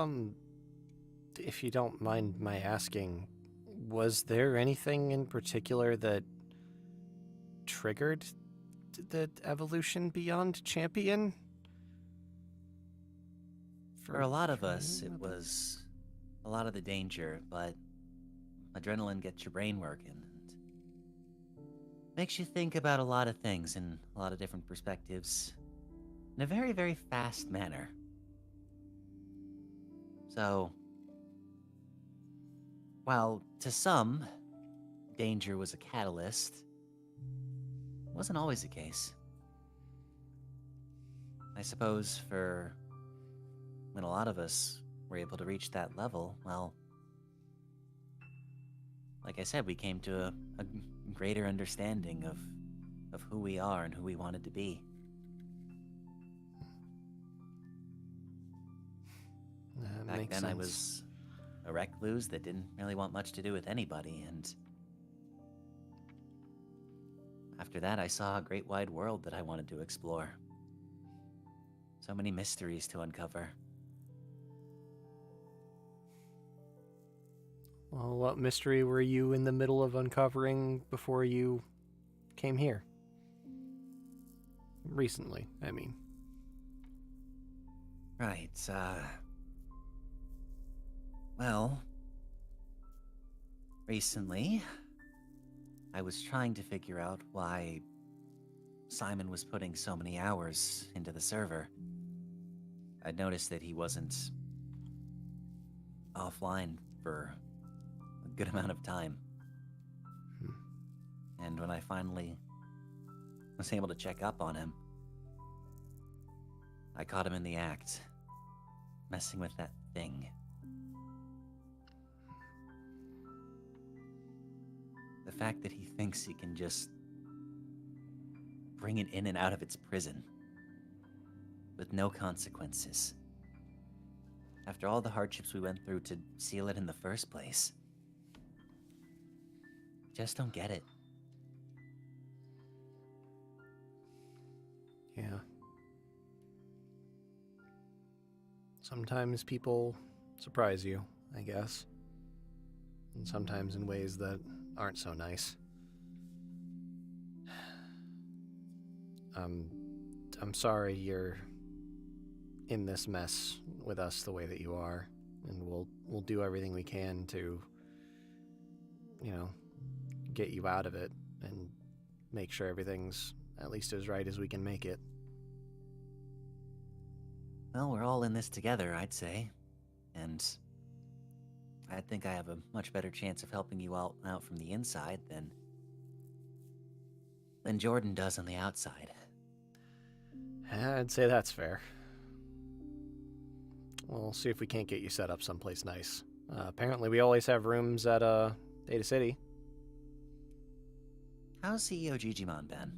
S1: if you don't mind my asking, was there anything in particular that triggered the evolution beyond Champion?
S8: For a lot of us, it was a lot of the danger, but adrenaline gets your brain working and makes you think about a lot of things in a lot of different perspectives in a very, very fast manner. So, while to some, danger was a catalyst, it wasn't always the case. I suppose for when a lot of us were able to reach that level, well, like I said, we came to a greater understanding of who we are and who we wanted to be. Back then, I was a recluse that didn't really want much to do with anybody, and after that, I saw a great wide world that I wanted to explore. So many mysteries to uncover.
S1: Well, what mystery were you in the middle of uncovering before you came here? Recently, I mean.
S8: Right, well, recently, I was trying to figure out why Simon was putting so many hours into the server. I'd noticed that he wasn't offline for a good amount of time. And when I finally was able to check up on him, I caught him in the act, messing with that thing. The fact that he thinks he can just bring it in and out of its prison. with no consequences. After all the hardships we went through to seal it in the first place. Just don't get it.
S1: Yeah. Sometimes people surprise you, I guess. And sometimes in ways that aren't so nice. I'm sorry you're in this mess with us the way that you are, and we'll do everything we can to, get you out of it and make sure everything's at least as right as we can make it.
S8: Well, we're all in this together, I'd say. And I think I have a much better chance of helping you out from the inside than Jordan does on the outside.
S1: I'd say that's fair. We'll see if we can't get you set up someplace nice. Apparently we always have rooms at Data City.
S8: How's CEO Digimon been?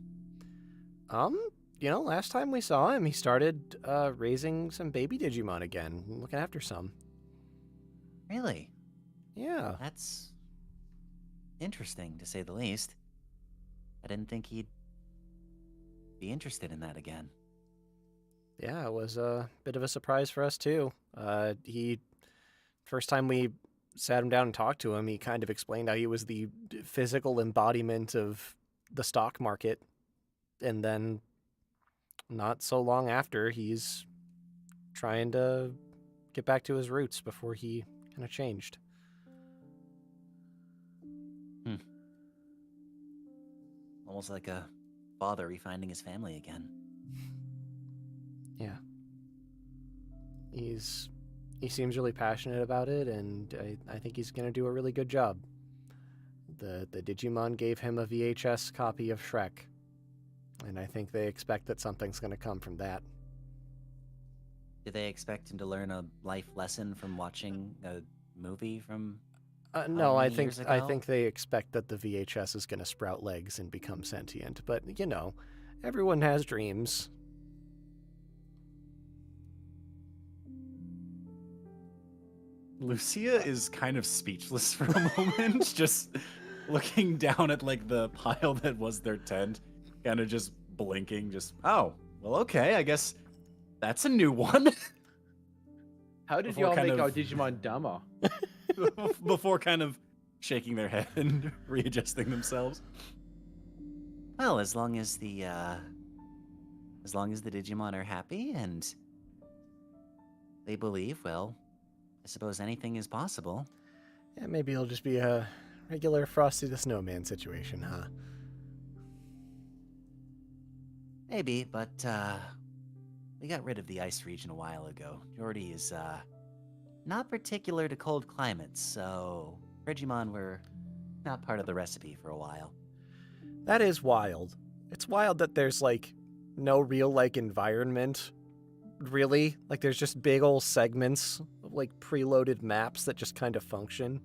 S1: Last time we saw him, he started raising some baby Digimon again, looking after some.
S8: Really?
S1: Yeah.
S8: That's interesting, to say the least. I didn't think he'd be interested in that again.
S1: Yeah, it was a bit of a surprise for us, too. First time we sat him down and talked to him, he kind of explained how he was the physical embodiment of the stock market. And then, not so long after, he's trying to get back to his roots before he kind of changed.
S8: Almost like a father refinding his family again.
S1: Yeah. He seems really passionate about it, and I think he's going to do a really good job. The Digimon gave him a VHS copy of Shrek, and I think they expect that something's going to come from that.
S8: Do they expect him to learn a life lesson from watching a movie from
S1: No, I
S8: many years
S1: I
S8: ago?
S1: think they expect that the VHS is going to sprout legs and become sentient, but, everyone has dreams.
S2: Lucia is kind of speechless for a moment, just looking down at like the pile that was their tent, kind of just blinking, oh, well, okay, I guess that's a new one.
S4: How did
S2: Before
S4: y'all
S2: kind
S4: make
S2: of-
S4: our Digimon dumber?
S2: Before kind of shaking their head and readjusting themselves.
S8: Well, as long as the Digimon are happy and they believe, well, I suppose anything is possible.
S1: Yeah, maybe it'll just be a regular Frosty the Snowman situation, huh?
S8: Maybe, but we got rid of the ice region a while ago. Jordy is not particular to cold climates, so Digimon were not part of the recipe for a while.
S1: That is wild. It's wild that there's, no real, environment, really. There's just big old segments of, preloaded maps that just kind of function.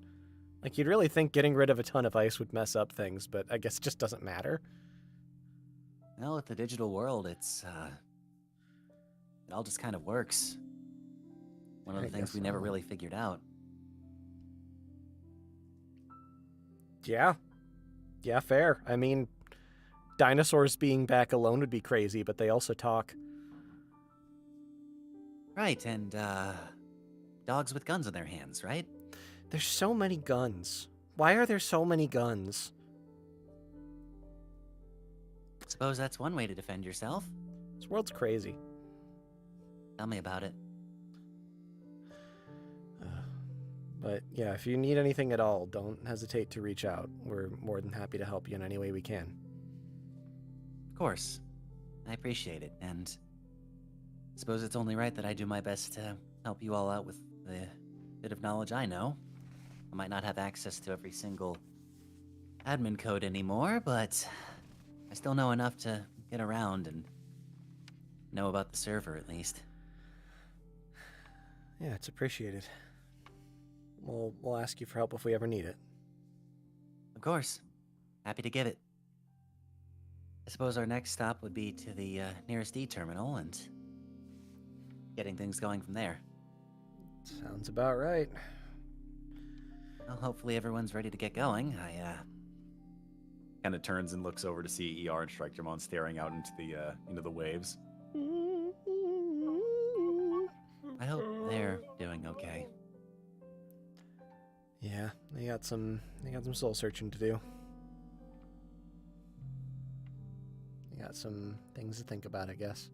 S1: You'd really think getting rid of a ton of ice would mess up things, but I guess it just doesn't matter.
S8: Well, with the digital world, it all just kind of works. One of
S1: I
S8: the things
S1: guess
S8: we never
S1: so.
S8: really figured out.
S1: Yeah. Yeah, fair. I mean, dinosaurs being back alone would be crazy, but they also talk.
S8: Right, and dogs with guns in their hands, right?
S1: There's so many guns. Why are there so many guns?
S8: Suppose that's one way to defend yourself.
S1: This world's crazy.
S8: Tell me about it.
S1: But yeah, if you need anything at all, don't hesitate to reach out. We're more than happy to help you in any way we can.
S8: Of course. I appreciate it, and suppose it's only right that I do my best to help you all out with the bit of knowledge I know. I might not have access to every single admin code anymore, but I still know enough to get around and know about the server at least.
S1: Yeah, it's appreciated. We'll ask you for help if we ever need it.
S8: Of course. Happy to give it. I suppose our next stop would be to the nearest D terminal, and getting things going from there.
S1: Sounds about right.
S8: Well, hopefully everyone's ready to get going. I
S2: Kind of turns and looks over to see ER and Strikemon staring out into the waves.
S8: I hope they're doing okay.
S1: Yeah, they got some soul searching to do. They got some things to think about, I guess.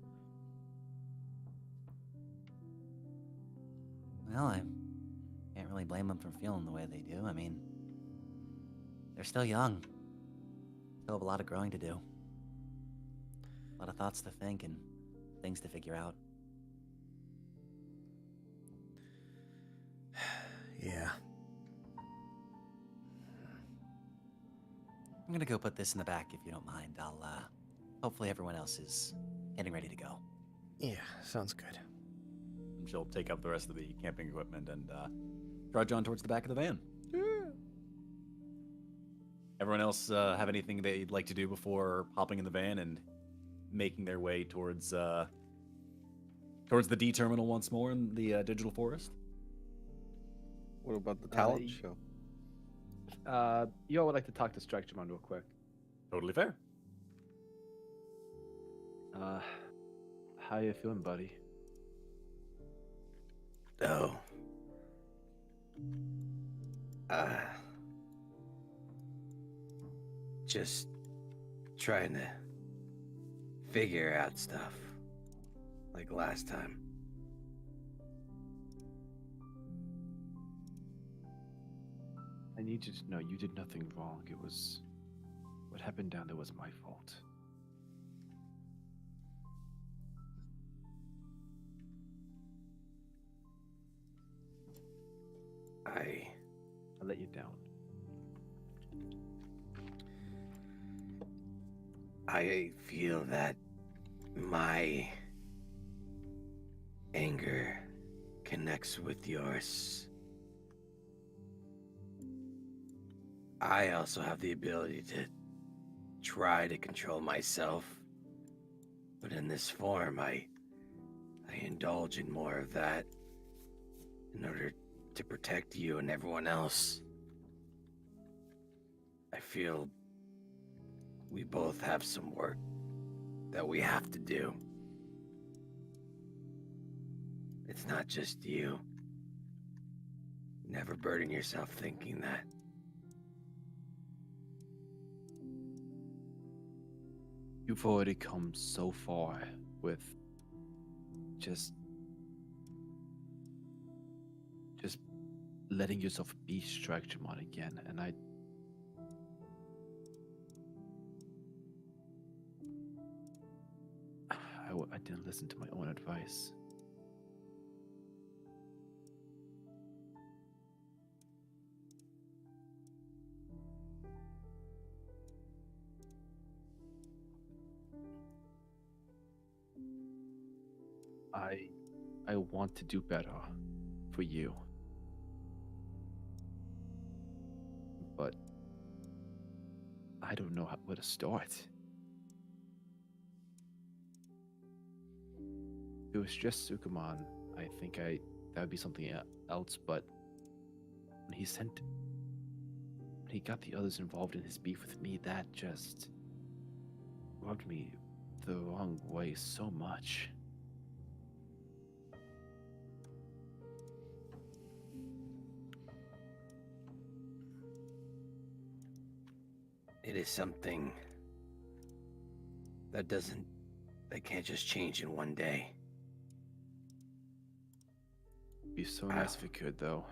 S8: Well, I can't really blame them for feeling the way they do. I mean, they're still young. Still have a lot of growing to do. A lot of thoughts to think and things to figure out.
S1: Yeah.
S8: I'm gonna go put this in the back if you don't mind. I'll, hopefully everyone else is getting ready to go.
S1: Yeah, sounds good.
S2: And she'll take up the rest of the camping equipment and trudge on towards the back of the van. Everyone else have anything they'd like to do before hopping in the van and making their way towards the D terminal once more in the digital forest?
S6: What about the talent show?
S4: Yo, would like to talk to Strikemon real quick.
S2: Totally fair.
S4: How you feeling, buddy?
S7: Oh. Just trying to figure out stuff like last time.
S4: I need you to know you did nothing wrong. It was... what happened down there was my fault.
S7: I
S4: let you down.
S7: I feel that my anger connects with yours. I also have the ability to try to control myself, but in this form, I indulge in more of that in order to protect you and everyone else. I feel we both have some work that we have to do. It's not just you. Never burden yourself thinking that.
S4: You've already come so far with just letting yourself be Strikemon again, and I didn't listen to my own advice. I want to do better for you. But I don't know where to start. If it was just Sukumon, I think that would be something else, but when he got the others involved in his beef with me, that just rubbed me the wrong way so much.
S7: It is something that can't just change in one day.
S4: It'd be so nice if it could, though.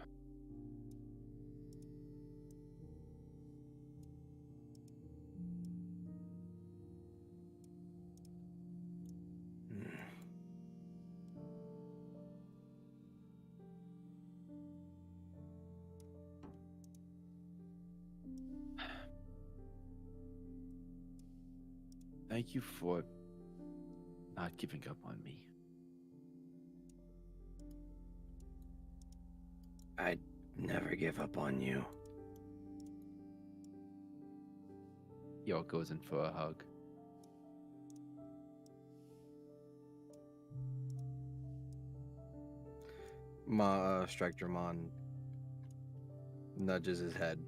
S4: Thank you for not giving up on me.
S7: I'd never give up on you.
S4: Yo goes in for a hug.
S6: Strikedramon nudges his head.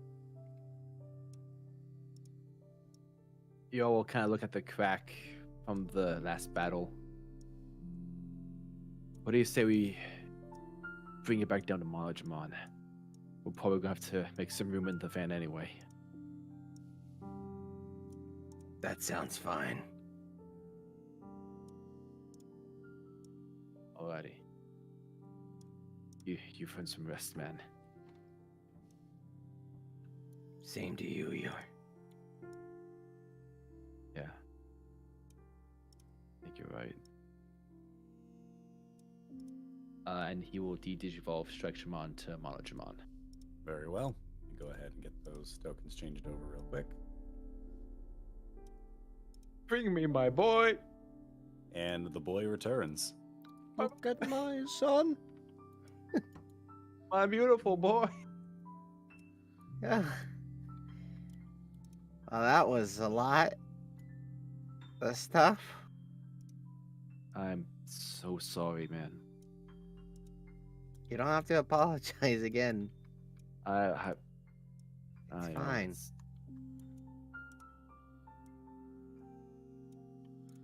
S4: You all will kind of look at the crack from the last battle. What do you say we bring it back down to Monodramon? We're probably gonna have to make some room in the van anyway.
S6: That sounds fine.
S4: Alrighty. You find some rest, man.
S6: Same to you, Yor.
S4: Yeah. I think you're right. And he will de-digivolve Strikedramon to Monodramon.
S2: Very well. Go ahead and get those tokens changed over real quick.
S4: Bring me my boy!
S2: And the boy returns.
S1: Look at my son.
S4: My beautiful boy!
S6: Yeah. Well, that was a lot of stuff.
S4: I'm so sorry, man.
S6: You don't have to apologize again.
S4: It's
S6: fine.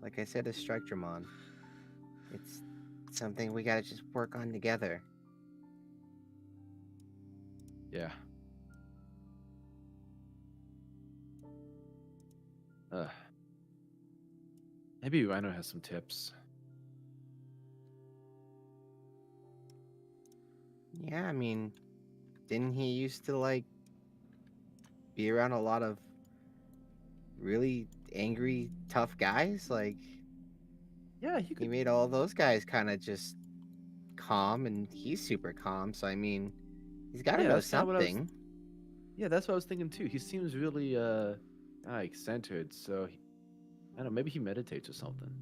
S6: Like I said to Strikedramon, it's something we gotta just work on together.
S4: Yeah. Maybe Reiner has some tips.
S6: Yeah, I mean, didn't he used to, like, be around a lot of really angry, tough guys? Like,
S4: Yeah,
S6: he made all those guys kind of just calm, and he's super calm, so I mean, he's got to know
S4: that's kinda what I was-
S6: something.
S4: Yeah, that's what I was thinking too. He seems really like centered, so I don't know, maybe he meditates or something.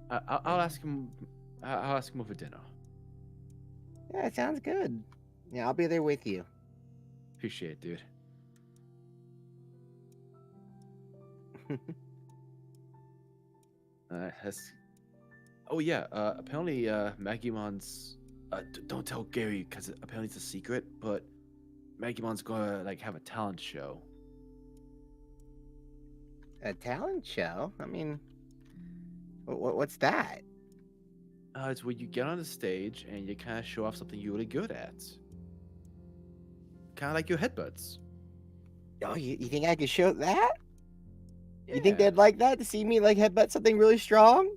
S4: I'll ask him. I'll ask him over dinner.
S6: Yeah, it sounds good. Yeah, I'll be there with you.
S4: Appreciate it, dude. Oh yeah. Apparently, Magimon's. Don't tell Gary because apparently it's a secret. But Magimon's gonna like have a talent show.
S6: A talent show? I mean, what's that?
S4: It's where you get on the stage and you kind of show off something you're really good at. Kind of like your headbutts.
S6: Oh, you think I could show that?
S4: Yeah.
S6: You think they'd like that to see me like headbutt something really strong?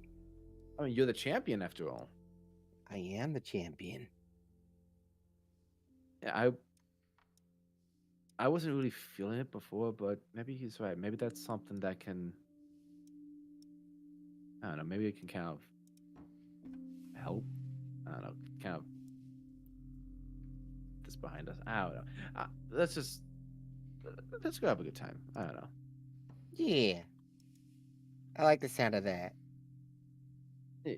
S4: I mean, you're the champion after all.
S6: I am the champion.
S4: Yeah, I wasn't really feeling it before, but maybe he's right. Maybe that's something that can. I don't know. Maybe it can kind of help. I don't know. Kind of this behind us. I don't know. Let's go have a good time. I don't know.
S6: Yeah. I like the sound of that.
S4: Yeah.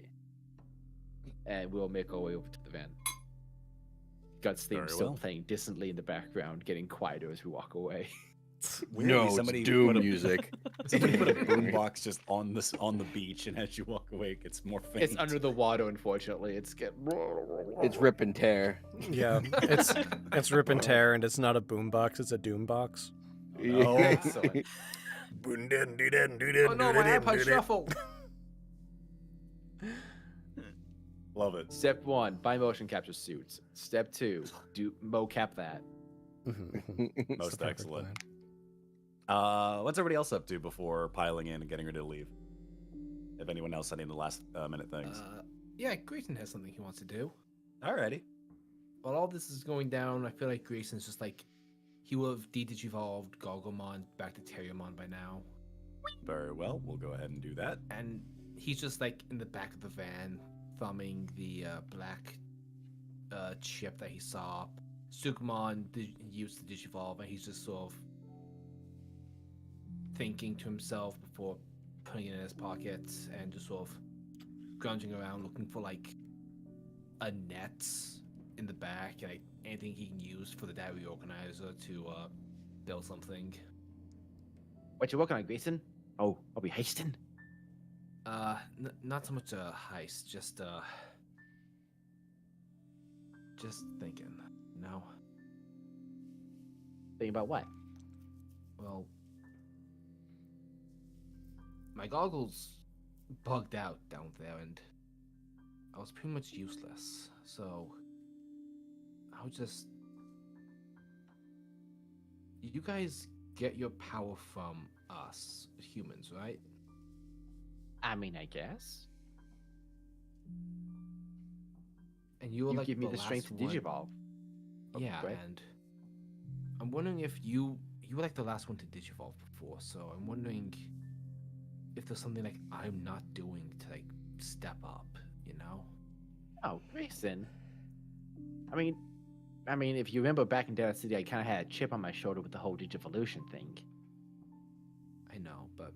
S4: And we'll make our way over to the van. Guts theme
S2: Very
S4: still
S2: well.
S4: playing distantly in the background, getting quieter as we walk away.
S2: Weirdly, somebody put a-
S6: music.
S2: Somebody put a boombox just on the beach, and as you walk away, it gets more faint.
S4: It's under the water, unfortunately. It's
S6: Rip and tear.
S1: Yeah, it's rip and tear, and it's not a boombox; it's a doombox.
S2: Oh,
S4: excellent.
S1: Oh
S3: Oh no, my iPod shuffle.
S2: Love it.
S4: Step 1, buy motion capture suits. Step 2, do mocap that.
S2: Most excellent. What's everybody else up to before piling in and getting ready to leave? If anyone else had any last minute things.
S3: Yeah, Grayson has something he wants to do.
S2: Alrighty.
S3: While all this is going down, I feel like Grayson's just like, he will have de-digivolved Gargomon back to Terriermon by now.
S2: Very well. We'll go ahead and do that.
S3: And he's just like in the back of the van, thumbing the black chip that he saw. Sukumon used to digivolve, and he's just sort of thinking to himself before putting it in his pocket and just sort of grunging around looking for like a net in the back, like anything he can use for the diary organizer to build something.
S4: What you working on, Grayson? Oh, are we hasting?
S3: Not so much a heist, just thinking, you know?
S4: Think about what?
S3: Well, my goggles bugged out down there, and I was pretty much useless. So I was just... You guys get your power from us humans, right?
S4: I mean, I guess.
S3: And you were
S4: You
S3: like
S4: give me the strength to
S3: last one-
S4: digivolve.
S3: Yeah,
S4: Okay.
S3: and I'm wondering if you were like the last one to digivolve before, so I'm wondering if there's something like I'm not doing to like step up, you know?
S4: Oh, Grayson. I mean, if you remember back in Dallas City, I kind of had a chip on my shoulder with the whole Digivolution thing.
S3: I know, but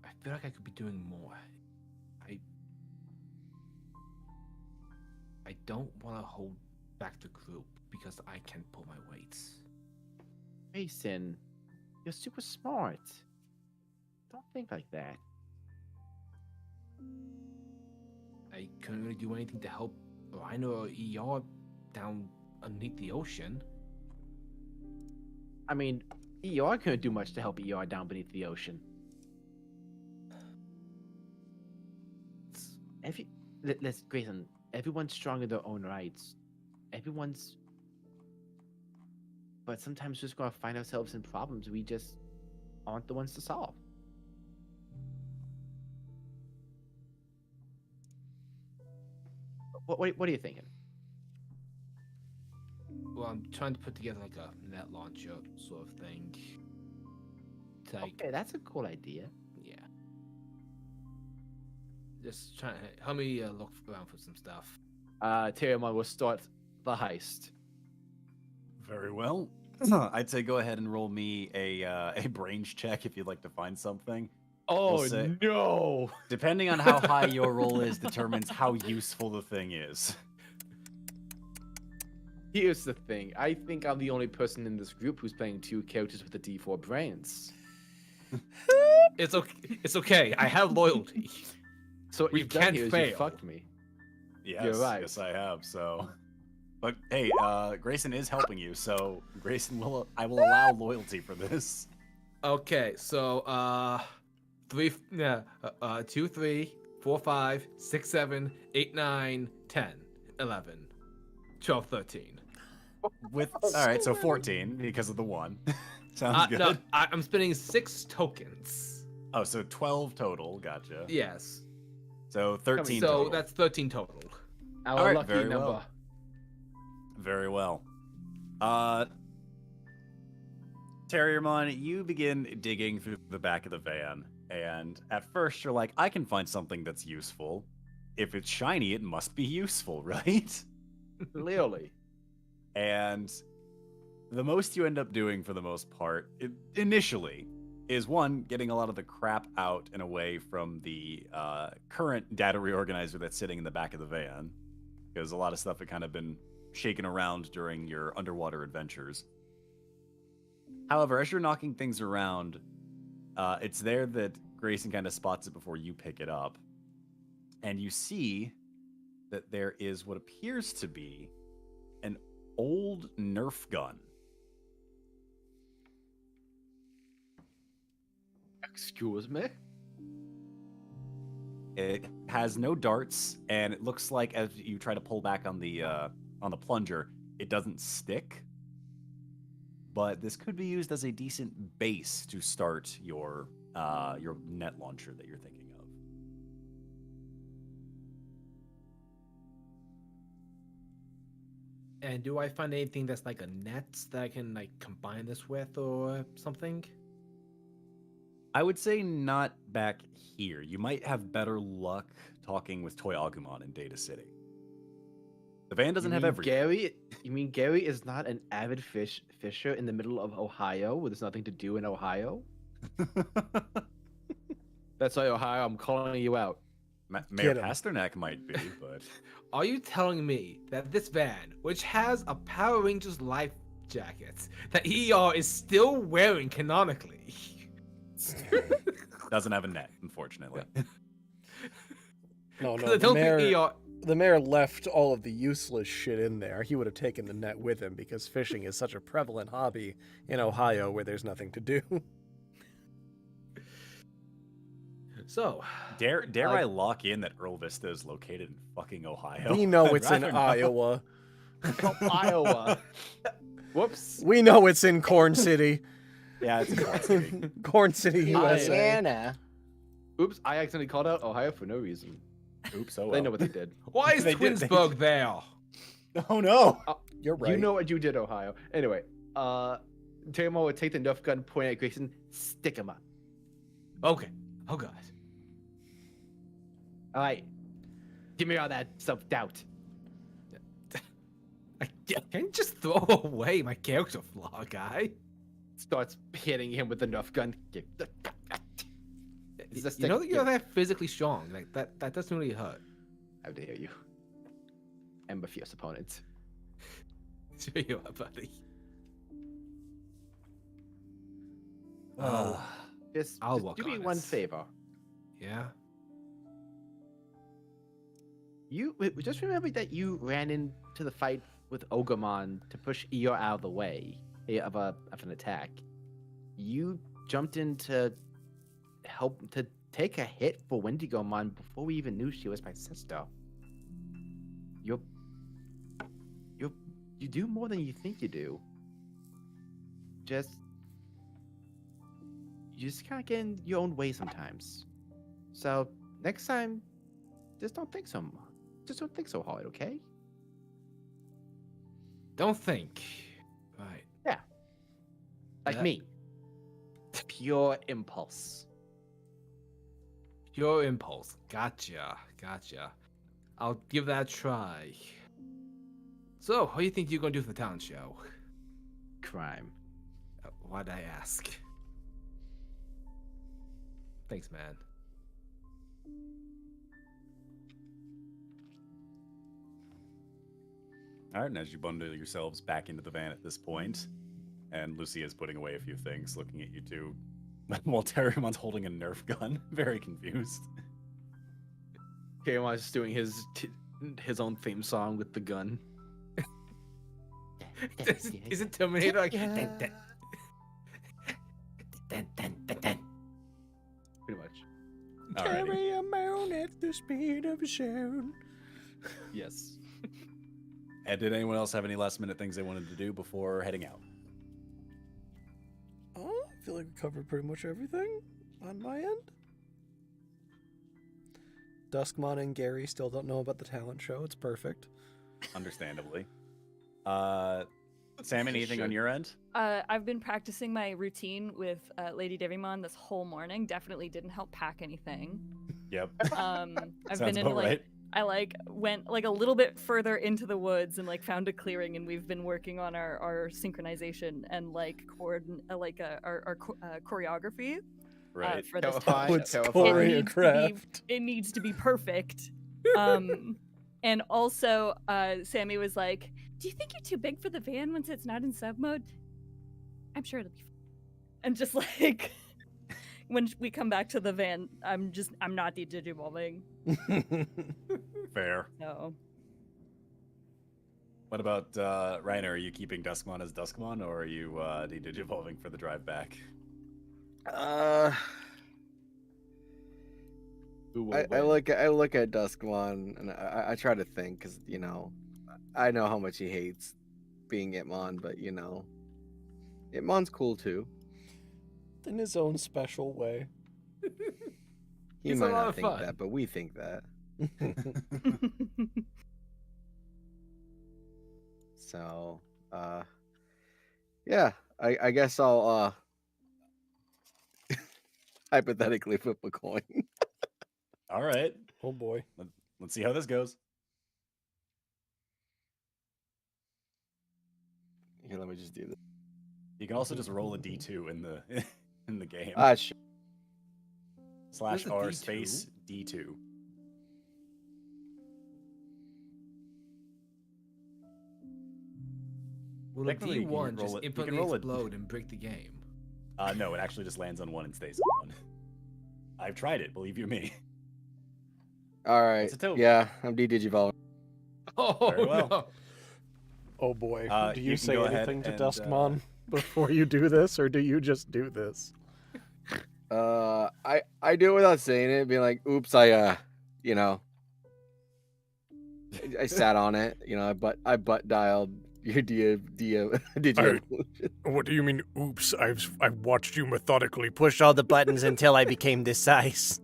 S3: I feel like I could be doing more. I don't want to hold back the group because I can pull my weights.
S4: Grayson, you're super smart. Don't think like that.
S3: I couldn't really do anything to help Reiner or ER down underneath the ocean.
S4: I mean, ER couldn't do much to help ER down beneath the ocean. Let's Grayson, everyone's strong in their own rights. But sometimes we're just gonna find ourselves in problems we just aren't the ones to solve. What are you thinking?
S3: Well, I'm trying to put together like a net launcher sort of thing. To, like,
S4: Okay, that's a cool idea.
S3: yeah. Just trying to help me look around for some stuff.
S4: Terriermon will start the heist.
S2: Very well. I'd say go ahead and roll me a brains check if you'd like to find something.
S4: Oh
S2: say-
S4: no!
S2: Depending on how high your roll is, determines how useful the thing is.
S4: Here's the thing. I think I'm the only person in this group who's playing 2 characters with the D4 brains.
S3: It's okay. It's okay. I have loyalty.
S4: So what
S3: We
S4: you've done
S3: can't
S4: here is
S3: fail.
S4: you fucked me.
S2: Yes,
S4: right.
S2: yes, I have. So, but hey, Grayson is helping you, so Grayson I will allow loyalty for this.
S3: Okay, so 2, 3, 4, 5, 6, 7, 8, 9, 10, 11, 12, 13.
S2: With all right, so 14 because of the one. Sounds good.
S3: No, I'm spending 6 tokens.
S2: Oh, so 12 total. Gotcha.
S3: Yes.
S2: So 13
S3: So
S2: total.
S3: that's 13 total.
S4: Our
S2: All right,
S4: lucky
S2: very
S4: number.
S2: well. Very well. Terriermon, you begin digging through the back of the van, and at first you're like, I can find something that's useful. If it's shiny, it must be useful, right?
S4: Clearly.
S2: And the most you end up doing for the most part, initially, is one, getting a lot of the crap out and away from the current data reorganizer that's sitting in the back of the van, because a lot of stuff had kind of been shaken around during your underwater adventures. However, as you're knocking things around, it's there that Grayson kind of spots it before you pick it up. And you see that there is what appears to be an old Nerf gun.
S4: Excuse me?
S2: It has no darts, and it looks like as you try to pull back on the plunger, it doesn't stick. But this could be used as a decent base to start your net launcher that you're thinking of.
S3: And do I find anything that's like a net that I can like combine this with or something?
S2: I would say not back here. You might have better luck talking with Toy Agumon in Data City. The van doesn't have everything.
S4: You mean Gary is not an avid fisher in the middle of Ohio where there's nothing to do in Ohio? That's why, Ohio, I'm calling you out.
S2: Mayor
S1: Get 'em.
S2: Pasternak might be, but
S3: Are you telling me that this van, which has a Power Rangers life jacket, that ER is still wearing canonically?
S2: Doesn't have a net, unfortunately.
S1: No,
S3: 'Cause
S1: no.
S3: I don't think ER.
S1: The mayor left all of the useless shit in there. He would have taken the net with him because fishing is such a prevalent hobby in Ohio where there's nothing to do.
S3: So,
S2: Dare I lock in that Earl Vista is located in fucking Ohio?
S1: We know
S2: I'd
S1: it's in
S2: rather not.
S1: Iowa.
S4: Iowa. Whoops.
S1: We know it's in Corn City.
S2: Yeah, it's in Corn City.
S1: Corn City, USA.
S6: Indiana.
S4: Oops, I accidentally called out Ohio for no reason.
S2: Oops, oh well.
S4: They know what they did.
S3: why is
S2: They did- they
S3: Twinsburg
S2: did.
S3: there?
S2: Oh no!
S1: You're right.
S4: You know what you did, Ohio. Anyway, Terriermon would take the Nerf gun, point at Grayson, stick him up.
S3: Okay. Oh god.
S4: All right, give me all that self-doubt.
S3: I can't just throw away my character flaw, guy.
S4: Starts hitting him with the Nerf gun.
S3: You know that you're that physically strong. Like that doesn't really hurt.
S4: How dare you? I'm a fierce opponent.
S3: Sure you are, buddy.
S2: Oh.
S4: Just
S3: I'll
S4: just
S3: work
S4: do me
S3: on
S4: one
S3: it.
S4: favor.
S3: Yeah.
S4: Just remember that you ran into the fight with Ogremon to push Eeyore out of the way of an attack. You jumped in to help to take a hit for Wendigomon before we even knew she was my sister. You do more than you think you do. You just kind of get in your own way sometimes. So next time, just don't think so much. Just don't think so hard, okay?
S3: Don't think. Right.
S4: Like
S3: Yeah.
S4: me. Pure impulse.
S3: Pure impulse. Gotcha. I'll give that a try. So, what do you think you're gonna do for the talent show?
S4: Crime.
S3: Why'd I ask? Thanks, man.
S2: All right, and as you bundle yourselves back into the van at this point, and Lucy is putting away a few things, looking at you two, while Terriermon's holding a Nerf gun, very confused.
S4: Terriermon's just doing his own theme song with the gun.
S3: Is it Terminator? Like,
S4: Pretty much.
S2: Alrighty.
S1: Terriermon at the speed of sound.
S4: Yes.
S2: And did anyone else have any last minute things they wanted to do before heading out?
S1: Oh, I feel like we covered pretty much everything on my end. Duskmon and Gary still don't know about the talent show. It's perfect.
S2: Understandably. Sam, anything on your end?
S5: I've been practicing my routine with Lady Digimon this whole morning. Definitely didn't help pack anything.
S2: Yep.
S5: I've
S2: Sounds
S5: been in
S2: about
S5: like
S2: right.
S5: I went a little bit further into the woods and found a clearing, and we've been working on our synchronization and our choreography
S2: Right.
S5: for this
S4: Terrifying.
S5: time.
S1: It's
S4: Terrifying.
S1: choreographed.
S5: It needs to be perfect. And also, Sammy was like, "Do you think you're too big for the van once it's not in sub mode?" I'm sure it'll be fine. And just when we come back to the van, I'm not de-digivolving.
S2: Fair.
S5: No.
S2: What about Reiner? Are you keeping Duskmon as Duskmon, or are you de-digivolving for the drive back?
S6: I look at Duskmon and I try to think because I know how much he hates being Impmon, but Impmon's cool too.
S1: In his own special way.
S6: He
S3: He's a
S6: might
S3: lot
S6: not
S3: of
S6: think
S3: fun.
S6: that, but we think that. So, yeah, I guess I'll hypothetically flip a coin.
S2: All right.
S1: Oh boy.
S2: Let's see how this goes.
S6: Here, let me just do this.
S2: You can also just roll a d2 in the in the game.
S6: What's
S2: /
S3: a
S2: r
S3: D2?
S2: space d2.
S3: Will a
S2: Technically, you can
S3: D1
S2: roll
S3: just
S2: it- you can
S3: infinitely
S2: roll it-
S3: explode and break the game?
S2: No, it actually just lands on one and stays on one. I've tried it. Believe you me.
S6: All right.
S2: It's a token.
S6: Yeah, I'm D-Digivolving.
S3: Oh
S2: Very well.
S3: no.
S1: Oh boy. Do
S2: you
S1: you
S2: can
S1: say
S2: go ahead
S1: anything to
S2: and,
S1: Duskmon before you do this, or do you just do this?
S6: I do it without saying it, being like, "Oops, I sat on it, I butt dialed your Digimon.
S1: What do you mean, oops? I've watched you methodically push all the buttons until I became this size.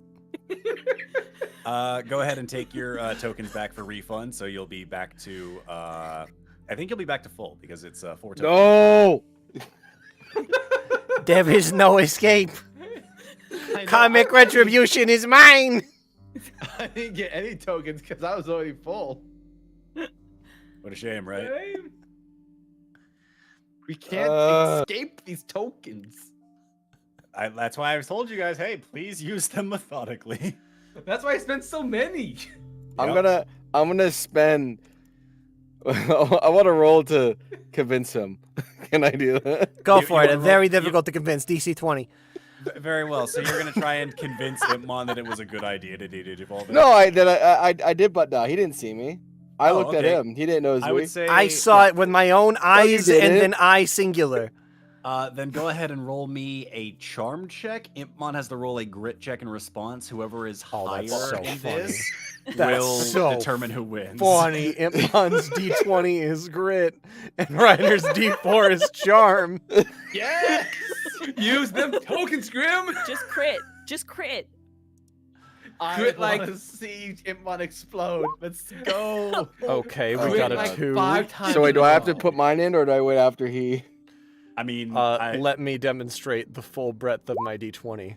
S2: Go ahead and take your tokens back for refund. So you'll be back to. I think you'll be back to full because it's 4 tokens.
S6: No.
S7: There is no escape.
S4: I know,
S7: Comic
S4: I-
S7: retribution is mine.
S4: I didn't get any tokens because I was already full.
S2: What a shame, right?
S4: We can't escape these tokens.
S2: That's why I told you guys, hey, please use them methodically.
S3: That's why I spent so many.
S6: I'm gonna spend. I want to roll to convince him. Can I do that?
S7: Go
S2: You-
S7: for
S2: you
S7: it.
S2: wanna
S7: Very
S2: roll-
S7: difficult to convince. DC 20.
S2: Very well. So you're gonna try and convince Impmon that it was a good idea to digivolve it?
S6: No, I did butt dial. He didn't see me. I
S2: Oh,
S6: looked
S2: okay.
S6: at him. He didn't know it was
S2: I
S6: me.
S2: would say
S7: I saw it with my own eyes and
S6: didn't.
S7: then I singular.
S2: Then go ahead and roll me a charm check. Impmon has to roll a grit check in response. Whoever is
S1: Oh,
S2: higher
S1: that's so
S2: in
S1: funny.
S2: this
S1: That's
S2: will
S1: so
S2: determine who wins.
S1: Funny. Impmon's D20 is grit, and Ryder's D4 is charm.
S4: Yes!
S3: Use them tokens, Grimm.
S5: Just crit. Just crit.
S4: I
S3: Crit,
S4: want
S3: like-
S4: to see Impmon explode. Let's go.
S1: Okay, we
S6: Oh,
S1: got
S6: yeah.
S1: a
S3: like
S1: 2.
S3: 5 times.
S6: So wait,
S3: in
S6: do
S3: a
S6: I have to
S3: row.
S6: put mine in, or do I wait after he?
S2: I mean,
S1: Let me demonstrate the full breadth of my D20.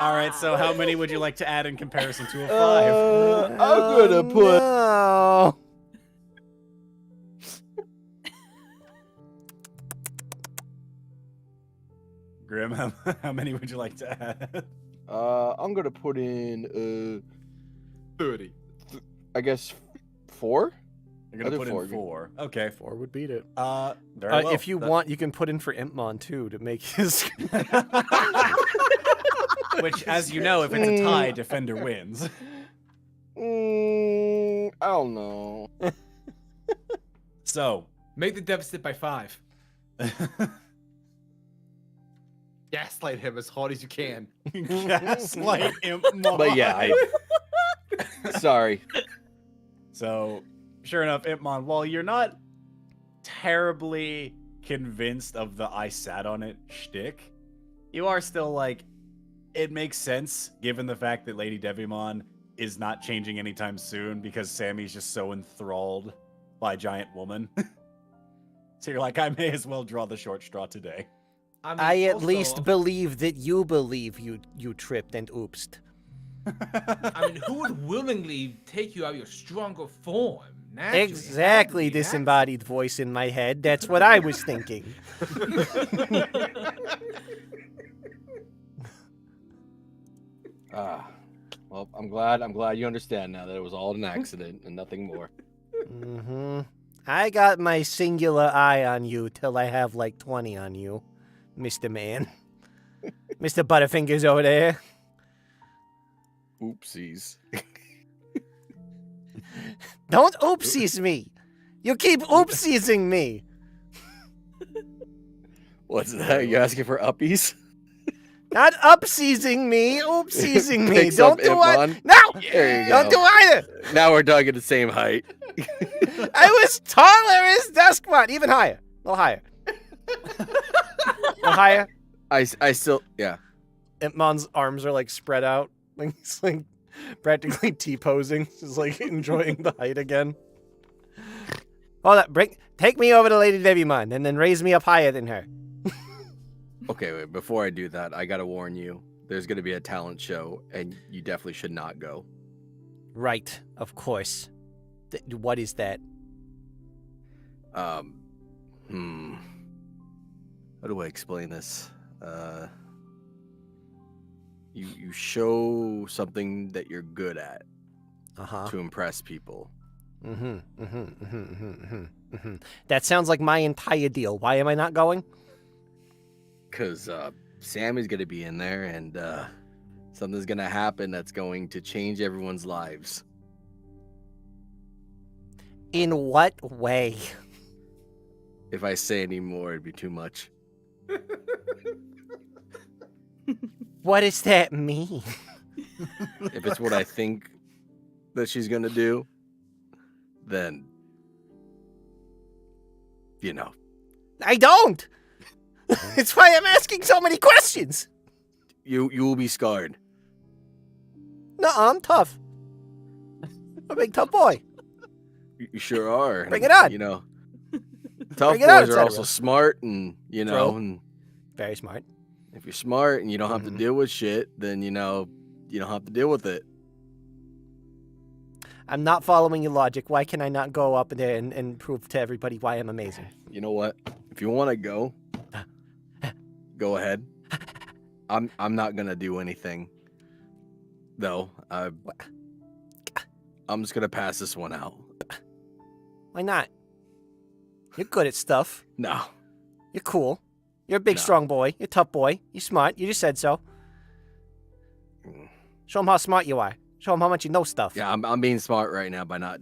S2: all right. So how many would you like to add in comparison to a 5?
S6: I'm gonna put.
S7: No.
S2: Grimm, how many would you like to add?
S6: I'm gonna put in
S4: 30.
S6: I guess 4.
S2: You're gonna
S6: I'll
S2: put
S6: do
S2: in
S6: 4.
S2: 4. Okay.
S1: 4 would beat it.
S2: Very well.
S1: If you want, you can put in for Impmon too to make his.
S2: Which, as you know, if it's a tie, defender wins.
S6: I don't know.
S2: So,
S3: Make the deficit by 5.
S4: Gaslight him as hard as you can.
S2: gaslight Impmon.
S6: But yeah, sorry.
S2: So, sure enough, Impmon, while you're not terribly convinced of the I sat on it shtick, you are still like, it makes sense given the fact that Lady Devimon is not changing anytime soon because Sammy's just so enthralled by Giant Woman. So you're like, I may as well draw the short straw today.
S3: mean,
S7: I at
S3: also,
S7: least believe that you believe you tripped and oopsed.
S3: I mean, who would willingly take you out of your stronger form? Naturally, it had to
S7: Exactly,
S3: be that.
S7: disembodied voice in my head. That's what I was thinking.
S6: Well, I'm glad you understand now that it was all an accident and nothing more.
S7: Mm-hmm. I got my singular eye on you till I have like 20 on you, Mr. Man. Mr. Butterfingers over there.
S6: Oopsies.
S7: Don't oopsies me. You keep oopsiesing me.
S6: What's that? You asking for uppies?
S7: Not upsiesing me, oopsiesing me.
S6: Picks up
S7: Don't do it.
S6: Impmon.
S7: No!
S6: There you
S7: Don't do
S6: go.
S7: either.
S6: Now we're talking the same height.
S7: I was taller as Duskmon. Even higher. A little higher. A little higher.
S6: I still, yeah.
S7: Impmon's arms are like spread out. Like he's like practically T-posing. Just like enjoying the height again. Hold up. Take me over to Lady Devimon and then raise me up higher than her.
S6: Okay, wait, before I do that, I gotta warn you. There's gonna be a talent show, and you definitely should not go.
S7: Right. Of course. What is that?
S6: How do I explain this? You show something that you're good at
S7: Uh-huh.
S6: to impress people.
S7: That sounds like my entire deal. Why am I not going?
S6: because Sammy's gonna be in there, and something's gonna happen that's going to change everyone's lives.
S7: In what way?
S6: If I say any more, it'd be too much.
S7: What does that mean?
S6: If it's what I think that she's gonna do, then you know.
S7: I don't. It's why I'm asking so many questions.
S6: You will be scarred.
S7: No, I'm tough. I'm a big tough boy.
S6: You sure are.
S7: Bring it on.
S6: You know, tough
S7: Bring it on,
S6: boys are also
S7: etc.
S6: smart, and you know,
S7: True.
S6: and
S7: Very smart.
S6: if you're smart and you don't have
S7: Mhm.
S6: to deal with shit, then you know you don't have to deal with it.
S7: I'm not following your logic. Why can I not go up there and prove to everybody why I'm amazing?
S6: You know what? If you want to go ahead. I'm not gonna do anything, though. I'm just gonna pass this one out.
S7: Why not? You're good at stuff.
S6: No.
S7: You're cool. You're a big,
S6: No.
S7: strong boy. You're a tough boy. You're smart. You just said so. Show them how smart you are. Show them how much you know stuff.
S6: Yeah, I'm being smart right now by not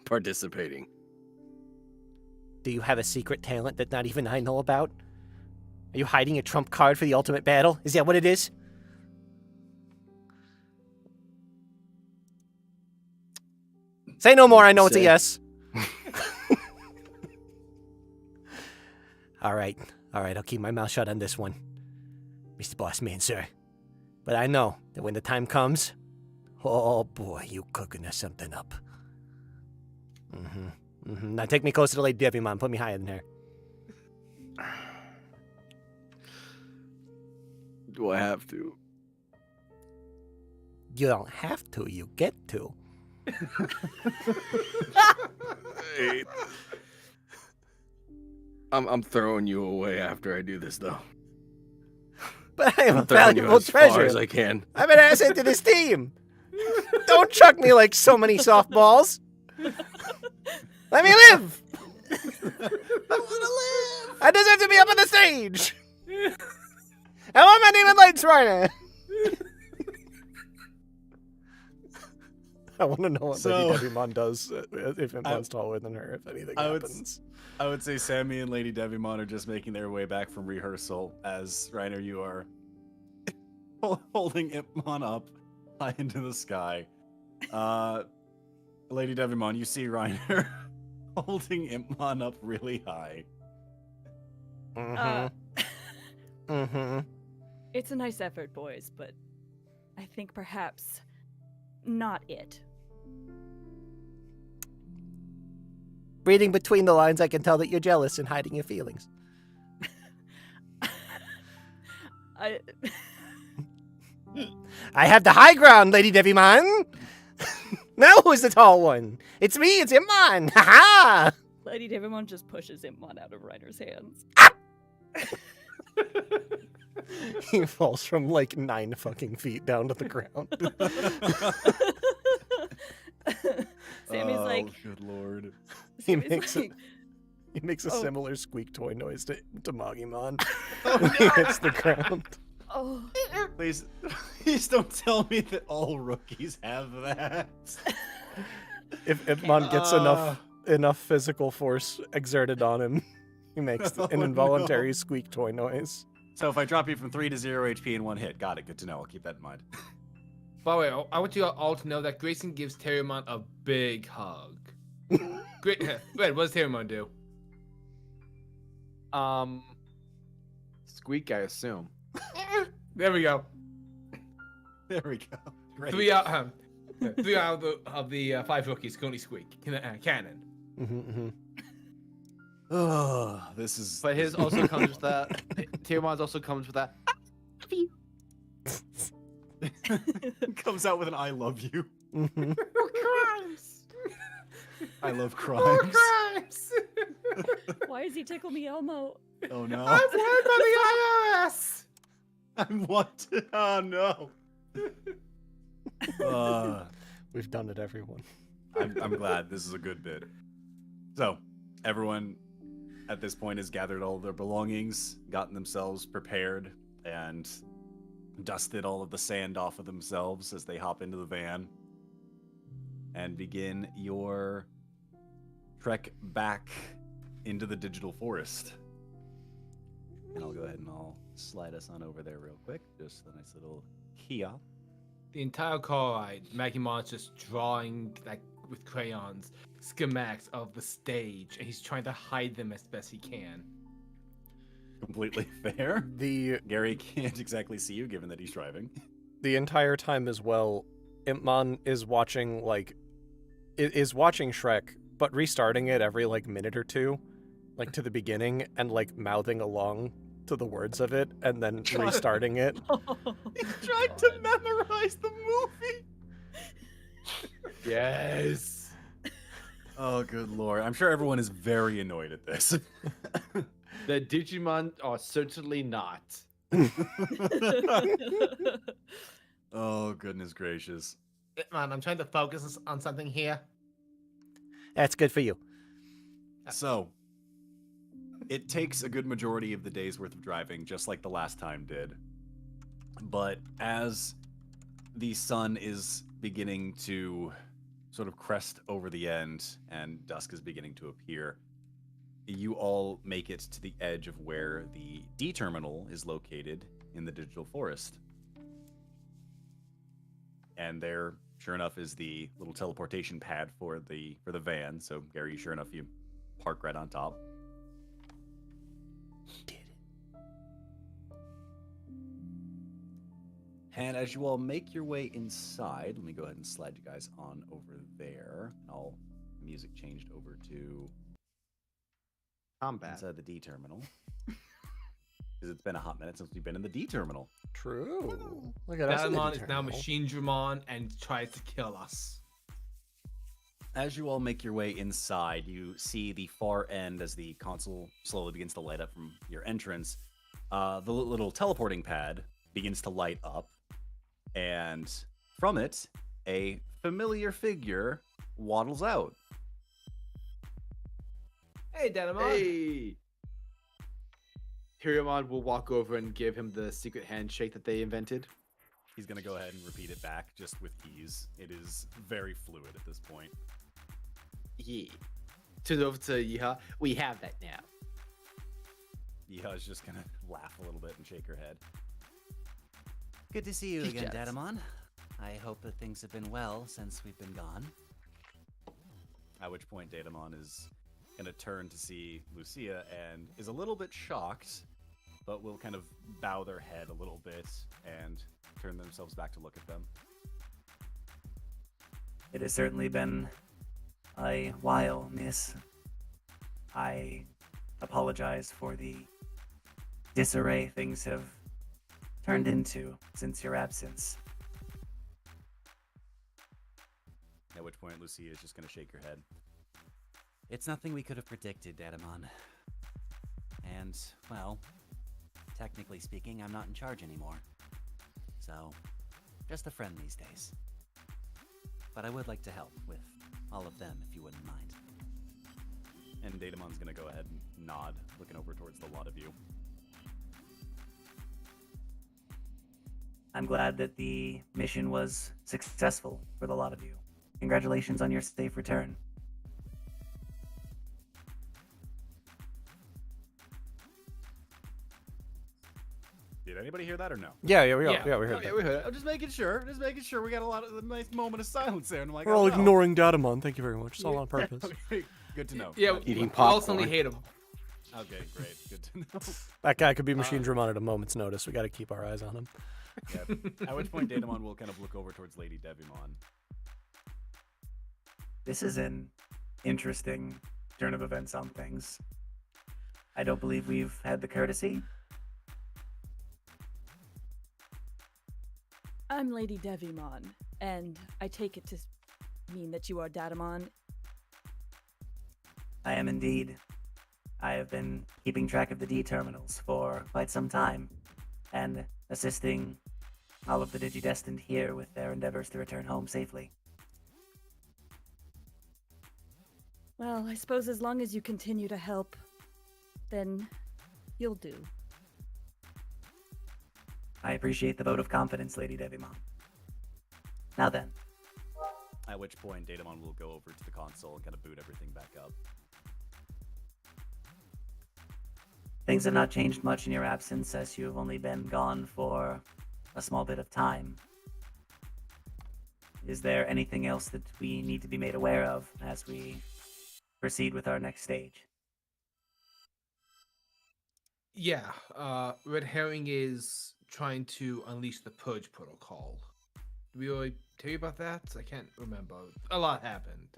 S6: participating.
S7: Do you have a secret talent that not even I know about? Are you hiding a trump card for the ultimate battle? Is that what it is? Say no more. I know it's a
S6: Say.
S7: yes. All right. I'll keep my mouth shut on this one, Mr. Boss Man, sir. But I know that when the time comes, oh boy, you cooking us something up. Now take me closer to Lady Digimon. Put me higher than her.
S6: Do I have to?
S7: You don't have to. You get to.
S6: Hey. I'm throwing you away after I do this, though.
S7: But I am a
S6: I'm throwing you
S7: valuable
S6: as far
S7: treasure.
S6: as I can.
S7: I'm an asset to this team. Don't chuck me like so many softballs. Let me live.
S2: I want to live.
S7: I deserve to be up on the stage. I want my name in lights, Reiner. I want to know what
S2: So-
S7: Lady Digimon does if Impmon's taller than her, if anything happens.
S2: I would say Sammy and Lady Digimon are just making their way back from rehearsal as Reiner, you are holding Impmon up high into the sky. Lady Digimon, you see Reiner holding Impmon up really high.
S5: It's a nice effort, boys, but I think perhaps not it.
S7: Reading between the lines, I can tell that you're jealous and hiding your feelings.
S5: I
S7: I have the high ground, Lady Digimon. Now who's the tall one? It's me, it's Impmon. Ha ha!
S5: Lady Digimon just pushes Impmon out of Ryder's hands.
S7: He falls from like 9 fucking feet down to the ground.
S5: Sammy's like,
S2: good lord.
S7: He
S5: Sammy's
S7: makes
S5: like,
S7: He makes a
S5: Oh.
S7: similar squeak toy noise to Magimon when he hits the ground.
S5: oh,
S2: Please don't tell me that all rookies have that.
S7: If Impmon gets enough physical force exerted on him, he makes an involuntary squeak toy noise.
S2: So if I drop you from 3 to 0 HP in one hit, got it. Good to know. I'll keep that in mind.
S3: By the way, I want you all to know that Grayson gives Terriermon a big hug. Great. Red, what does Terriermon do?
S4: Squeak, I assume.
S3: There we go.
S2: There we go. Great.
S3: 3 out of the 5 rookies can only squeak. Canon.
S2: Oh, this is.
S4: But his also comes with that. Terriermon's also comes with that.
S2: comes out with an "I love you."
S7: Mhm.
S4: Crimes!
S2: I love
S3: More
S2: crimes.
S3: crimes!
S5: why is he tickle me Elmo?
S2: Oh no.
S3: I'm wanted by the IRS!
S2: I'm what? Oh no.
S7: We've done it, everyone.
S2: I'm glad this is a good bit. So, everyone, at this point has gathered all their belongings, gotten themselves prepared, and dusted all of the sand off of themselves as they hop into the van and begin your trek back into the digital forest. And I'll go ahead and I'll slide us on over there real quick. Just a nice little kiosk.
S3: The entire car ride, Magimon's just drawing like with crayons schematics of the stage, and he's trying to hide them as best he can.
S2: Completely fair.
S1: The
S2: Gary can't exactly see you given that he's driving.
S1: the entire time as well, Impmon is watching watching Shrek, but restarting it every like minute or two, like to the beginning, and like mouthing along to the words of it, and then restarting it.
S2: He's trying to memorize the movie.
S4: Yes.
S2: Oh, good lord. I'm sure everyone is very annoyed at this.
S4: The Digimon are certainly not.
S2: Oh, goodness gracious.
S3: Man, I'm trying to focus on something here.
S7: That's good for you.
S2: So, it takes a good majority of the day's worth of driving, just like the last time did. But as the sun is beginning to sort of crest over the end and dusk is beginning to appear, you all make it to the edge of where the D terminal is located in the digital forest. And there, sure enough, is the little teleportation pad for the van. So Gary, sure enough, you park right on top. And as you all make your way inside, let me go ahead and slide you guys on over there. And I'll music changed over to
S4: Combat.
S2: inside the D terminal. Because it's been a hot minute since we've been in the D terminal.
S1: True. Look at us. in the
S3: Datamon is now
S1: terminal.
S3: Machine Dramon and tries to kill us.
S2: As you all make your way inside, you see the far end as the console slowly begins to light up from your entrance. The little teleporting pad begins to light up, and from it, a familiar figure waddles out.
S3: Hey, Datamon.
S4: Hey. Terriermon will walk over and give him the secret handshake that they invented.
S2: He's going to go ahead and repeat it back just with ease. It is very fluid at this point.
S4: Yeah. Turns over to Yeehaw. We have that now.
S2: Yeehaw is just going to laugh a little bit and shake her head.
S8: Good to see you
S4: He's
S8: again,
S4: jealous.
S8: Datamon. I hope that things have been well since we've been gone.
S2: At which point Datamon is going to turn to see Lucia and is a little bit shocked, but will kind of bow their head a little bit and turn themselves back to look at them.
S9: It has certainly been a while, miss. I apologize for the disarray things have turned into since your absence.
S2: At which point Lucia is just going to shake her head.
S8: It's nothing we could have predicted, Datamon. And, well, technically speaking, I'm not in charge anymore. So, just a friend these days. But I would like to help with all of them, if you wouldn't mind.
S2: And Datamon's going to go ahead and nod, looking over towards the lot of you.
S9: I'm glad that the mission was successful for the lot of you. Congratulations on your safe return.
S2: Did anybody hear that or no?
S1: Yeah, we
S3: Yeah.
S1: we heard
S2: Okay,
S1: that.
S2: we heard it. I'm just making sure. We got a nice moment of silence there. And I'm like,
S1: We're all
S2: oh, no.
S1: ignoring Datamon. Thank you very much. It's all on purpose.
S2: Okay, good to know.
S3: Yeah,
S6: Eating
S3: we constantly
S6: popcorn.
S3: hate him.
S2: Okay, great. Good to know.
S1: That guy could be Machine Dramon at a moment's notice. We got to keep our eyes on him.
S2: Yeah. At which point Datamon will kind of look over towards Lady Devimon.
S9: This is an interesting turn of events on things. I don't believe we've had the courtesy.
S5: I'm Lady Devimon, and I take it to mean that you are Datamon.
S9: I am indeed. I have been keeping track of the D terminals for quite some time, and assisting all of the Digi-Destined here with their endeavors to return home safely.
S5: Well, I suppose as long as you continue to help, then you'll do.
S9: I appreciate the vote of confidence, Lady Devimon. Now then,
S2: At which point, Datamon will go over to the console and kind of boot everything back up.
S9: things have not changed much in your absence as you have only been gone for a small bit of time. Is there anything else that we need to be made aware of as we proceed with our next stage?
S3: Yeah, Red Herring is trying to unleash the Purge Protocol. Did we already tell you about that? I can't remember. A lot happened.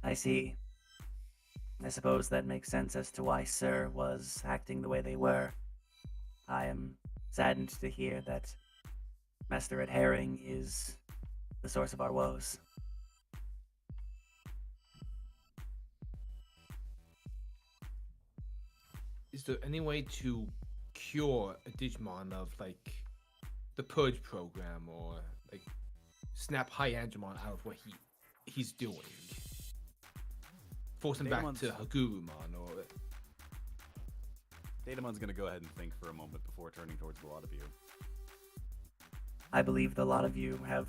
S9: I see. I suppose that makes sense as to why Sir was acting the way they were. I am saddened to hear that Master Red Herring is the source of our woes.
S3: Is there any way to cure a Digimon of like the Purge program or like snap Hyandramon out of what he's doing? Force him back to Hagurumon or
S2: Datamon's going to go ahead and think for a moment before turning towards the lot of you.
S9: I believe the lot of you have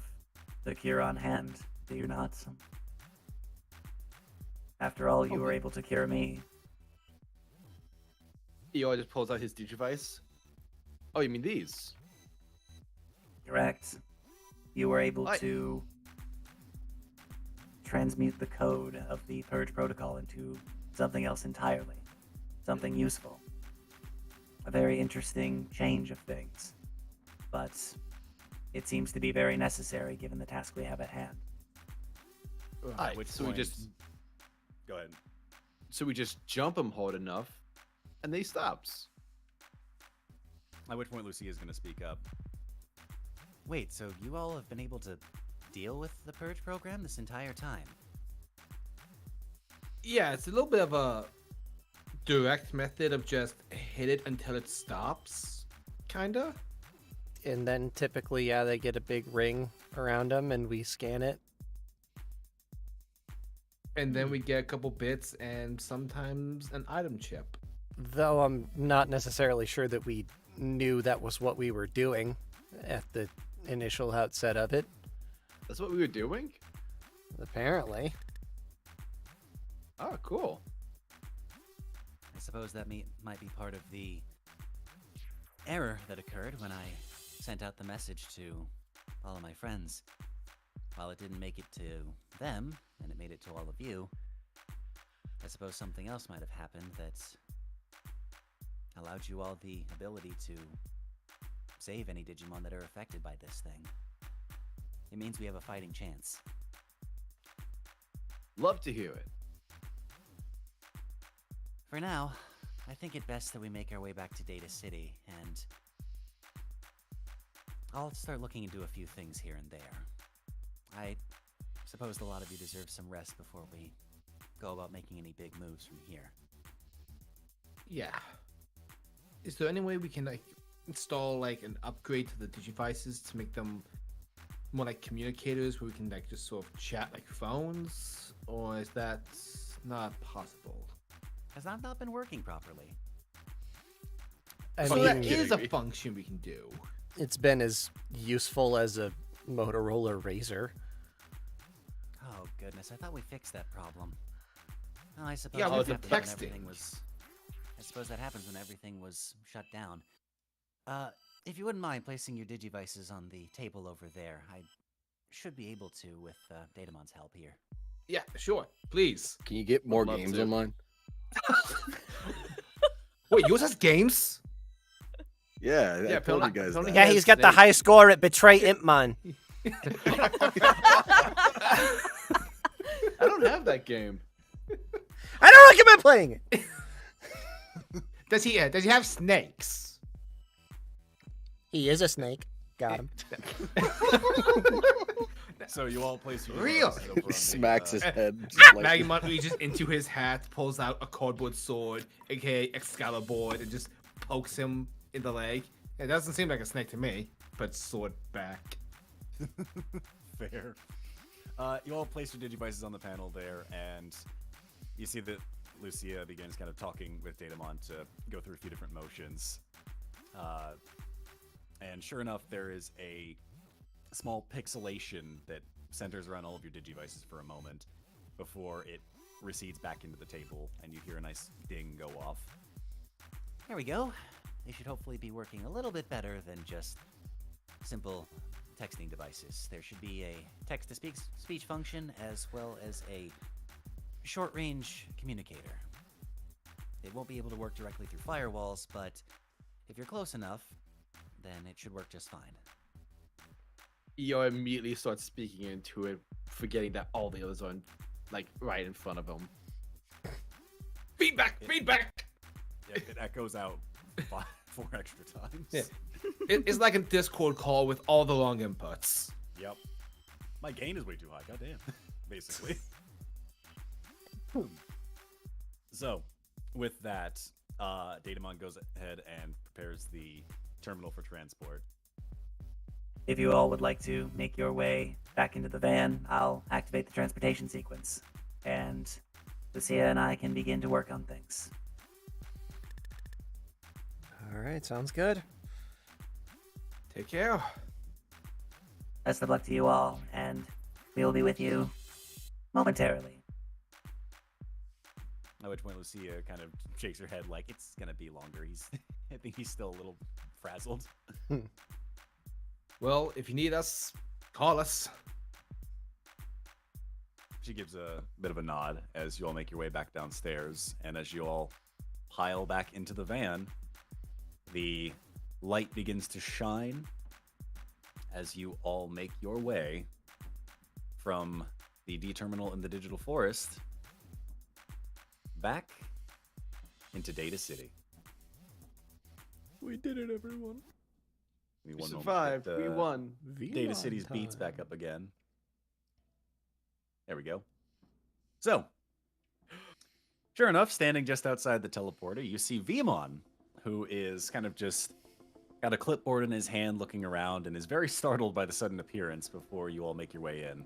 S9: the cure on hand, do you not? After all, you were able to cure me.
S4: Eeyore just pulls out his Digivice. Oh, you mean these?
S9: Correct. You were able to transmute the code of the Purge Protocol into something else entirely. Something useful. A very interesting change of things. But it seems to be very necessary given the task we have at hand.
S2: Which
S4: So we just
S2: go ahead.
S4: So we just jump him hard enough, and then he stops.
S2: At which point Lucy is going to speak up.
S8: Wait, so you all have been able to deal with the Purge program this entire time?
S3: yeah, it's a little bit of a direct method of just hit it until it stops, kinda.
S1: And then typically, yeah, they get a big ring around them and we scan it.
S3: And then we get a couple bits and sometimes an item chip.
S1: Though I'm not necessarily sure that we knew that was what we were doing at the initial outset of it.
S4: That's what we were doing?
S1: Apparently.
S4: Oh, cool.
S8: I suppose that might be part of the error that occurred when I sent out the message to all of my friends. While it didn't make it to them, and it made it to all of you, I suppose something else might have happened that allowed you all the ability to save any Digimon that are affected by this thing. It means we have a fighting chance.
S4: Love to hear it.
S8: For now, I think it best that we make our way back to Data City, and I'll start looking into a few things here and there. I suppose a lot of you deserve some rest before we go about making any big moves from here.
S3: Yeah. Is there any way we can like install like an upgrade to the Digivices to make them more like communicators where we can like just sort of chat like phones? Or is that not possible?
S8: Has that not been working properly?
S1: I
S3: So
S1: mean,
S3: that is a function we can do.
S1: it's been as useful as a Motorola Razr.
S8: Oh goodness, I thought we fixed that problem. Oh, I suppose
S3: Yeah,
S8: that
S3: with the
S8: happened when
S3: texting.
S8: everything was. I suppose that happens when everything was shut down. If you wouldn't mind placing your Digivices on the table over there, I should be able to with Datamon's help here.
S3: Yeah, sure. Please.
S6: Can you get more
S4: love
S6: games
S4: to.
S6: on mine?
S3: Wait, yours has games?
S6: Yeah, I
S4: Yeah,
S6: told you
S4: Pilna-
S6: guys
S4: Pilna
S6: that.
S7: Yeah, he's got the high score at Betray Impmon.
S4: I don't have that game.
S7: I don't recommend playing it.
S3: Does he have snakes?
S7: He is a snake. Got him.
S2: So you all place your
S3: Real.
S2: devices over on the,
S6: Smacks his head.
S3: Magimon reaches into his hat, pulls out a cardboard sword, aka Excalibur, and just pokes him in the leg. It doesn't seem like a snake to me, but sword back.
S2: Fair. You all place your Digivices on the panel there, and you see that Lucia begins kind of talking with Datamon to go through a few different motions. And sure enough, there is a small pixelation that centers around all of your Digivices for a moment before it recedes back into the table, and you hear a nice ding go off.
S8: There we go. They should hopefully be working a little bit better than just simple texting devices. There should be a text-to-speech function as well as a short-range communicator. It won't be able to work directly through firewalls, but if you're close enough, then it should work just fine.
S4: Eo immediately starts speaking into it, forgetting that all the others are like right in front of him.
S3: Feedback! Feedback!
S2: Yeah, it echoes out 4 extra times.
S3: Yeah. It's like a Discord call with all the long inputs.
S2: Yep. My gain is way too high, goddamn. Basically. So, with that, Datamon goes ahead and prepares the terminal for transport.
S9: If you all would like to make your way back into the van, I'll activate the transportation sequence. And Lucia and I can begin to work on things.
S1: All right, sounds good.
S3: Take care.
S9: Best of luck to you all, and we'll be with you momentarily.
S2: At which point Lucia kind of shakes her head like it's gonna be longer. I think he's still a little frazzled.
S3: Well, if you need us, call us.
S2: She gives a bit of a nod as you all make your way back downstairs, and as you all pile back into the van, the light begins to shine as you all make your way from the D terminal in the digital forest back into Data City.
S1: We did it, everyone.
S2: Give me
S4: We
S2: one moment
S4: survived.
S2: to get,
S4: We won.
S2: Data City's beats back up again. There we go. So, sure enough, standing just outside the teleporter, you see Vimon, who is kind of just got a clipboard in his hand looking around and is very startled by the sudden appearance before you all make your way in.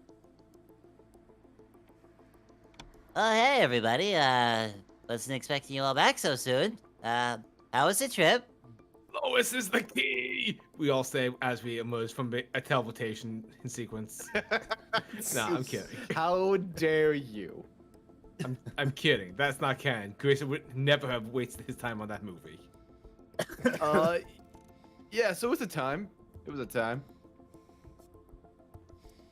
S10: Oh, hey, everybody. Wasn't expecting you all back so soon. How was the trip?
S3: Lois is the key! We all say as we emerge from a teleportation sequence. Nah, I'm kidding.
S4: How dare you?
S3: I'm kidding. That's not canon. Grayson would never have wasted his time on that movie.
S4: Yeah, so it was a time. It was a time.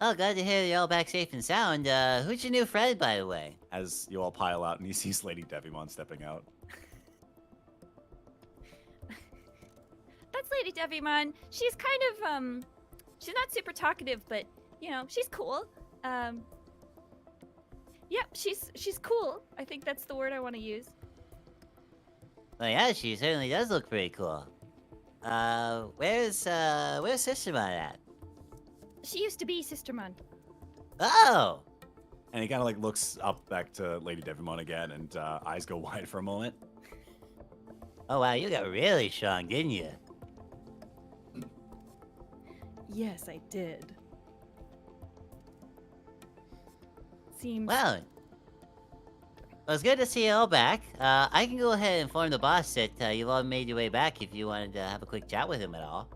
S10: Oh, glad to hear you're all back safe and sound. Who's your new friend, by the way?
S2: As you all pile out and you see Lady Devimon stepping out.
S5: That's Lady Devimon. She's kind of, she's not super talkative, but, you know, she's cool. Yep, she's cool. I think that's the word I want to use.
S10: Well, yeah, she certainly does look pretty cool. Where's Sistermon at?
S5: She used to be Sistermon.
S10: Oh!
S2: And he kind of like looks up back to Lady Devimon again, and eyes go wide for a moment.
S10: Oh, wow, you got really strong, didn't you?
S5: Yes, I did. Seems...
S10: Well, it was good to see you all back. I can go ahead and inform the boss that you've all made your way back if you wanted to have a quick chat with him at all.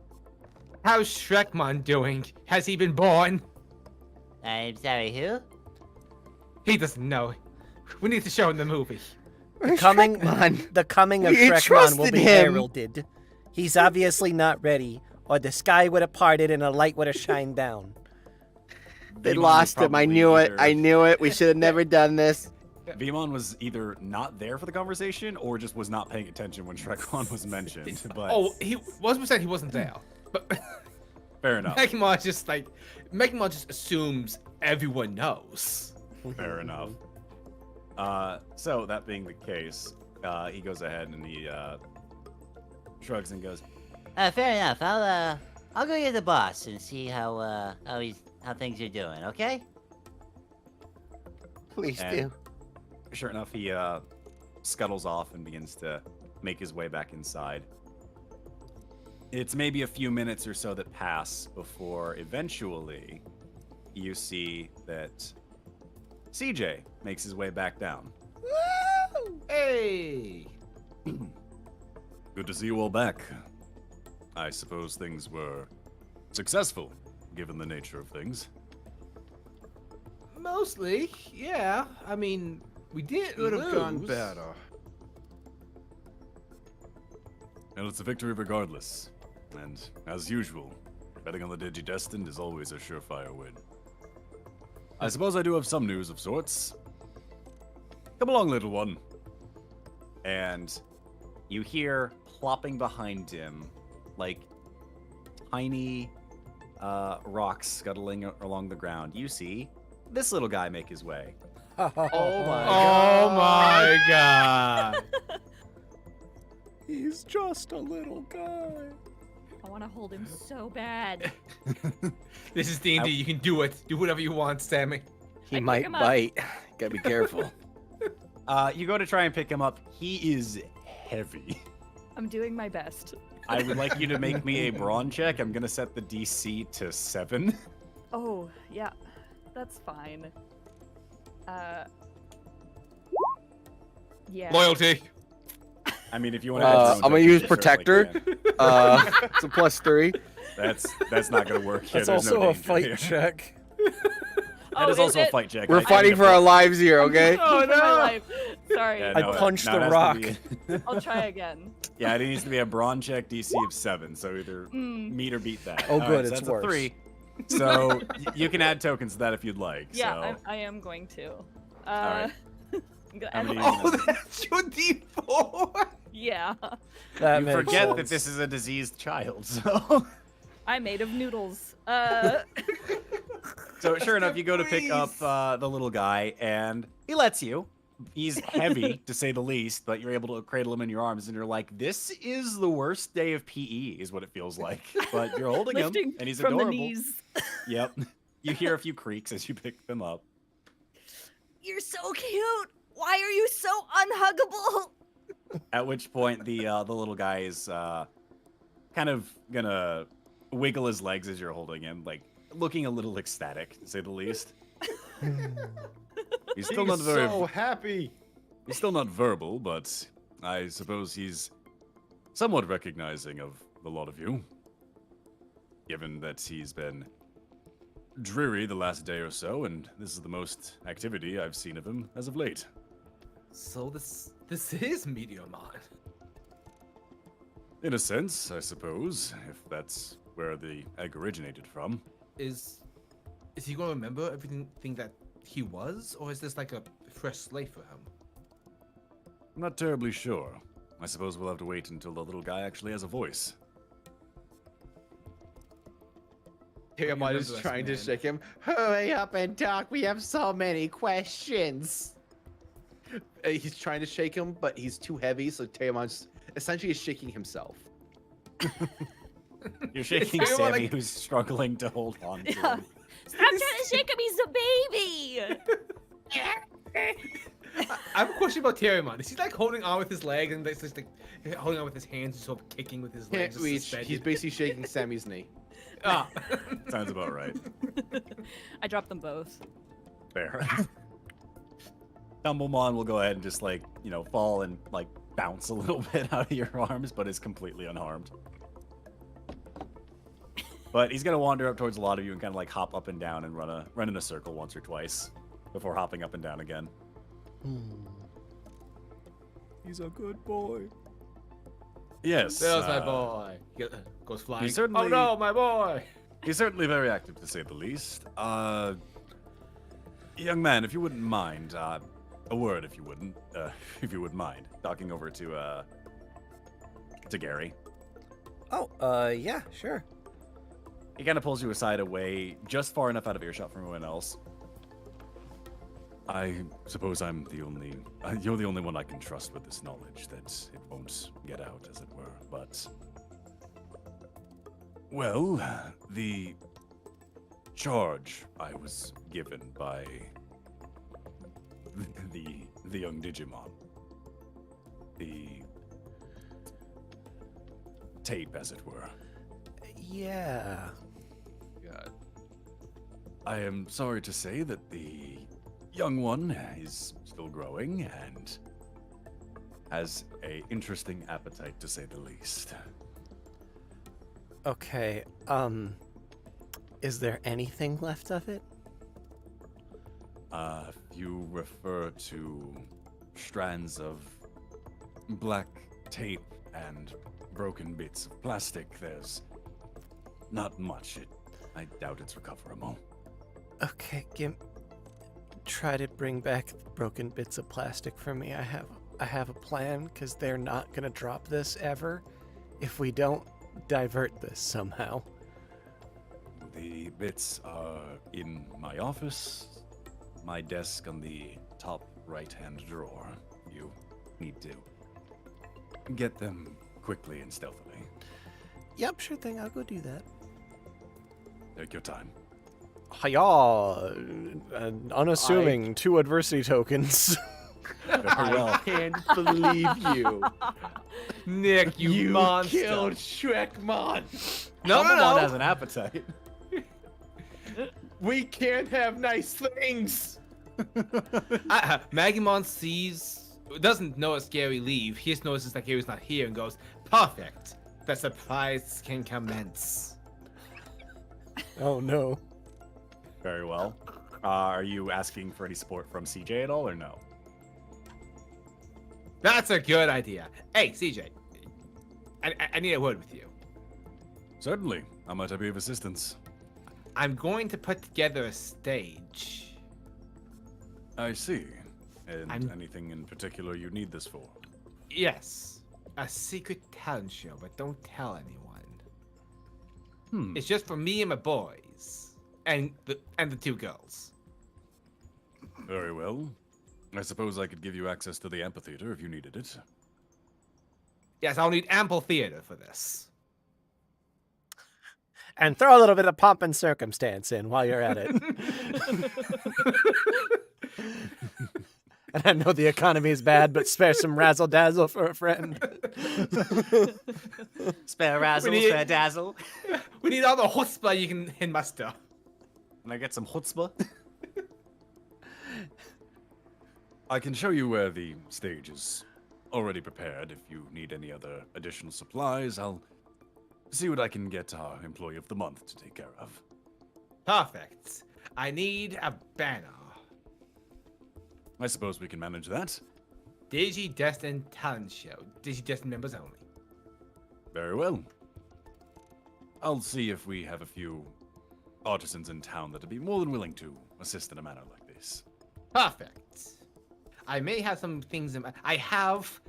S3: How's Shrekmon doing? Has he been born?
S10: I'm sorry, who?
S3: He doesn't know. We need to show him the movie.
S1: The coming of
S6: We
S1: Shrekmon will
S6: trusted
S1: be
S6: him.
S1: heralded. He's obviously not ready, or the sky would have parted and a light would have shined down.
S6: They
S2: Vimon was
S6: lost him. I
S2: probably
S6: knew it.
S2: either-
S6: I knew it. We should have never done this.
S2: Vimon was either not there for the conversation or just was not paying attention when Shrekmon was mentioned. But
S3: Oh, he wasn't saying he wasn't there. But
S2: fair enough.
S3: Magimon just assumes everyone knows.
S2: Fair enough. So that being the case, he goes ahead and he shrugs and goes,
S10: Fair enough. I'll go get the boss and see how things are doing, okay?
S6: Please
S2: And-
S6: do.
S2: sure enough, he scuttles off and begins to make his way back inside. It's maybe a few minutes or so that pass before eventually you see that CJ makes his way back down.
S3: Hey!
S2: Good to see you all back. I suppose things were successful, given the nature of things.
S3: Mostly, yeah. I mean, we didn't
S4: Could have gone
S3: lose.
S4: better.
S2: And it's a victory regardless. And, as usual, betting on the Digi-Destined is always a surefire win. I suppose I do have some news of sorts. Come along, little one. And you hear plopping behind him, like, tiny rocks scuttling along the ground. You see this little guy make his way.
S4: Oh my
S3: Oh my god!
S1: He's just a little guy.
S5: I want to hold him so bad.
S3: This is D&D. You can do it. Do whatever you want, Sammy.
S6: He
S5: I pick
S6: might
S5: him up.
S6: bite. Gotta be careful.
S2: You go to try and pick him up. He is heavy.
S5: I'm doing my best.
S2: I would like you to make me a brawn check. I'm gonna set the DC to 7.
S5: Oh, yeah. That's fine. Yeah.
S3: Loyalty.
S2: I mean, if you want to,
S6: I'm gonna use Protector. It's a +3.
S2: That's not gonna work here.
S1: That's
S2: There's
S1: also
S2: no
S1: a
S2: danger
S1: fight
S2: here.
S1: check.
S2: That is also a fight check.
S6: We're
S2: I
S6: fighting
S2: need
S6: for
S2: to
S6: our
S2: put-
S6: lives here, okay?
S5: Oh
S3: Oh,
S5: no!
S3: no.
S5: Life. Sorry.
S2: Yeah,
S1: I
S2: no,
S1: punched
S2: no,
S1: the
S2: it has to
S1: rock.
S2: be-
S5: I'll try again.
S2: Yeah, it needs to be a brawn check DC of 7, so either meet or beat that.
S1: Oh,
S2: All
S1: good,
S2: so
S1: it's
S2: that's
S1: worse.
S2: a 3. So you can add tokens to that if you'd like.
S5: Yeah,
S2: so.
S5: I am going to.
S2: right.
S5: I'm gonna
S2: How
S5: add
S2: many-
S3: Oh, that's your D4.
S5: Yeah.
S1: That
S2: You
S1: makes
S2: forget
S1: sense.
S2: that this is a diseased child, so.
S5: I'm made of noodles.
S2: So sure enough, you go to pick up the little guy, and he lets you. He's heavy, to say the least, but you're able to cradle him in your arms, and you're like, this is the worst day of PE, is what it feels like. But you're holding him,
S5: Lifting
S2: and he's
S5: from
S2: adorable.
S5: the knees.
S2: Yep. You hear a few creaks as you pick them up.
S5: You're so cute. Why are you so unhuggable?
S2: At which point, the little guy is kind of gonna wiggle his legs as you're holding him, like looking a little ecstatic, to say the least. He's still not very.
S4: so happy.
S2: He's still not verbal, but I suppose he's somewhat recognizing of a lot of you, given that he's been dreary the last day or so, and this is the most activity I've seen of him as of late.
S3: So this is Meteormon.
S2: In a sense, I suppose, if that's where the egg originated from.
S3: Is he gonna remember everything that he was, or is this like a fresh slate for him?
S2: I'm not terribly sure. I suppose we'll have to wait until the little guy actually has a voice.
S4: Terriermon is
S3: remember us,
S4: trying to
S3: man.
S4: shake him. Hurry up and talk. We have so many questions. He's trying to shake him, but he's too heavy, so Terriermon's essentially shaking himself.
S2: You're shaking
S3: Everyone,
S2: Sammy,
S3: like-
S2: who's struggling to hold on to
S5: Yeah.
S2: him.
S5: Stop trying to shake him. He's a baby.
S3: I have a question about Terriermon. Is he like holding on with his leg and just like holding on with his hands, and sort of kicking with his
S4: Can't
S3: legs? just
S4: reach.
S3: suspended?
S4: He's basically shaking Sammy's knee.
S3: Ah.
S2: Sounds about right.
S5: I dropped them both.
S2: Fair. Tumblemon will go ahead and just like, fall and like bounce a little bit out of your arms, but is completely unharmed. But he's gonna wander up towards a lot of you and kind of like hop up and down and run in a circle once or twice before hopping up and down again.
S1: He's a good boy.
S2: Yes.
S3: There's my boy. He goes flying.
S2: certainly-
S3: Oh no, my boy!
S2: He's certainly very active, to say the least. Young man, if you wouldn't mind, a word, if you wouldn't mind, talking over to Gary.
S1: Oh, yeah, sure.
S2: He kind of pulls you aside away, just far enough out of earshot from everyone else. I suppose you're the only one I can trust with this knowledge, that it won't get out, as it were, but... Well, the charge I was given by the young Digimon, the tape, as it were.
S1: Yeah.
S4: God.
S2: I am sorry to say that the young one is still growing, and has a interesting appetite to say the least.
S1: Okay, is there anything left of it?
S2: If you refer to strands of black tape and broken bits of plastic, there's not much. I doubt it's recoverable.
S1: Okay, try to bring back the broken bits of plastic for me. I have a plan, because they're not gonna drop this ever if we don't divert this somehow.
S2: The bits are in my office, my desk on the top right-hand drawer. You need to get them quickly and stealthily.
S1: Yep, sure thing. I'll go do that.
S2: Take your time.
S1: Hiya! Unassuming, 2 adversity tokens.
S4: I can't believe you.
S3: Nick, you monster.
S4: killed Shrekmon.
S3: No,
S2: Magimon has an appetite.
S4: We can't have nice things.
S3: Magimon doesn't notice Gary leave. He just notices that Gary's not here and goes, perfect. The surprise can commence.
S1: Oh no.
S2: Very well. Are you asking for any support from CJ at all, or no?
S3: That's a good idea. Hey, CJ. I need a word with you.
S2: Certainly. How might I be of assistance?
S3: I'm going to put together a stage.
S2: I see. And anything in particular you need this for?
S3: Yes. A secret talent show, but don't tell anyone.
S2: Hmm.
S3: It's just for me and my boys. And the 2 girls.
S2: Very well. I suppose I could give you access to the amphitheater if you needed it.
S3: Yes, I'll need ample theater for this.
S1: And throw a little bit of pomp and circumstance in while you're at it. And I know the economy is bad, but spare some razzle dazzle for a friend.
S8: Spare razzle,
S3: We need-
S8: spare dazzle.
S3: We need all the chutzpah you can muster.
S2: Can I get some chutzpah? I can show you where the stage is already prepared. If you need any other additional supplies, I'll see what I can get our employee of the month to take care of.
S3: Perfect. I need a banner.
S2: I suppose we can manage that.
S3: Digi-Destiny talent show. Digi-Destiny members only.
S2: Very well. I'll see if we have a few artisans in town that'd be more than willing to assist in a manner like this.
S3: Perfect. I may have some things I have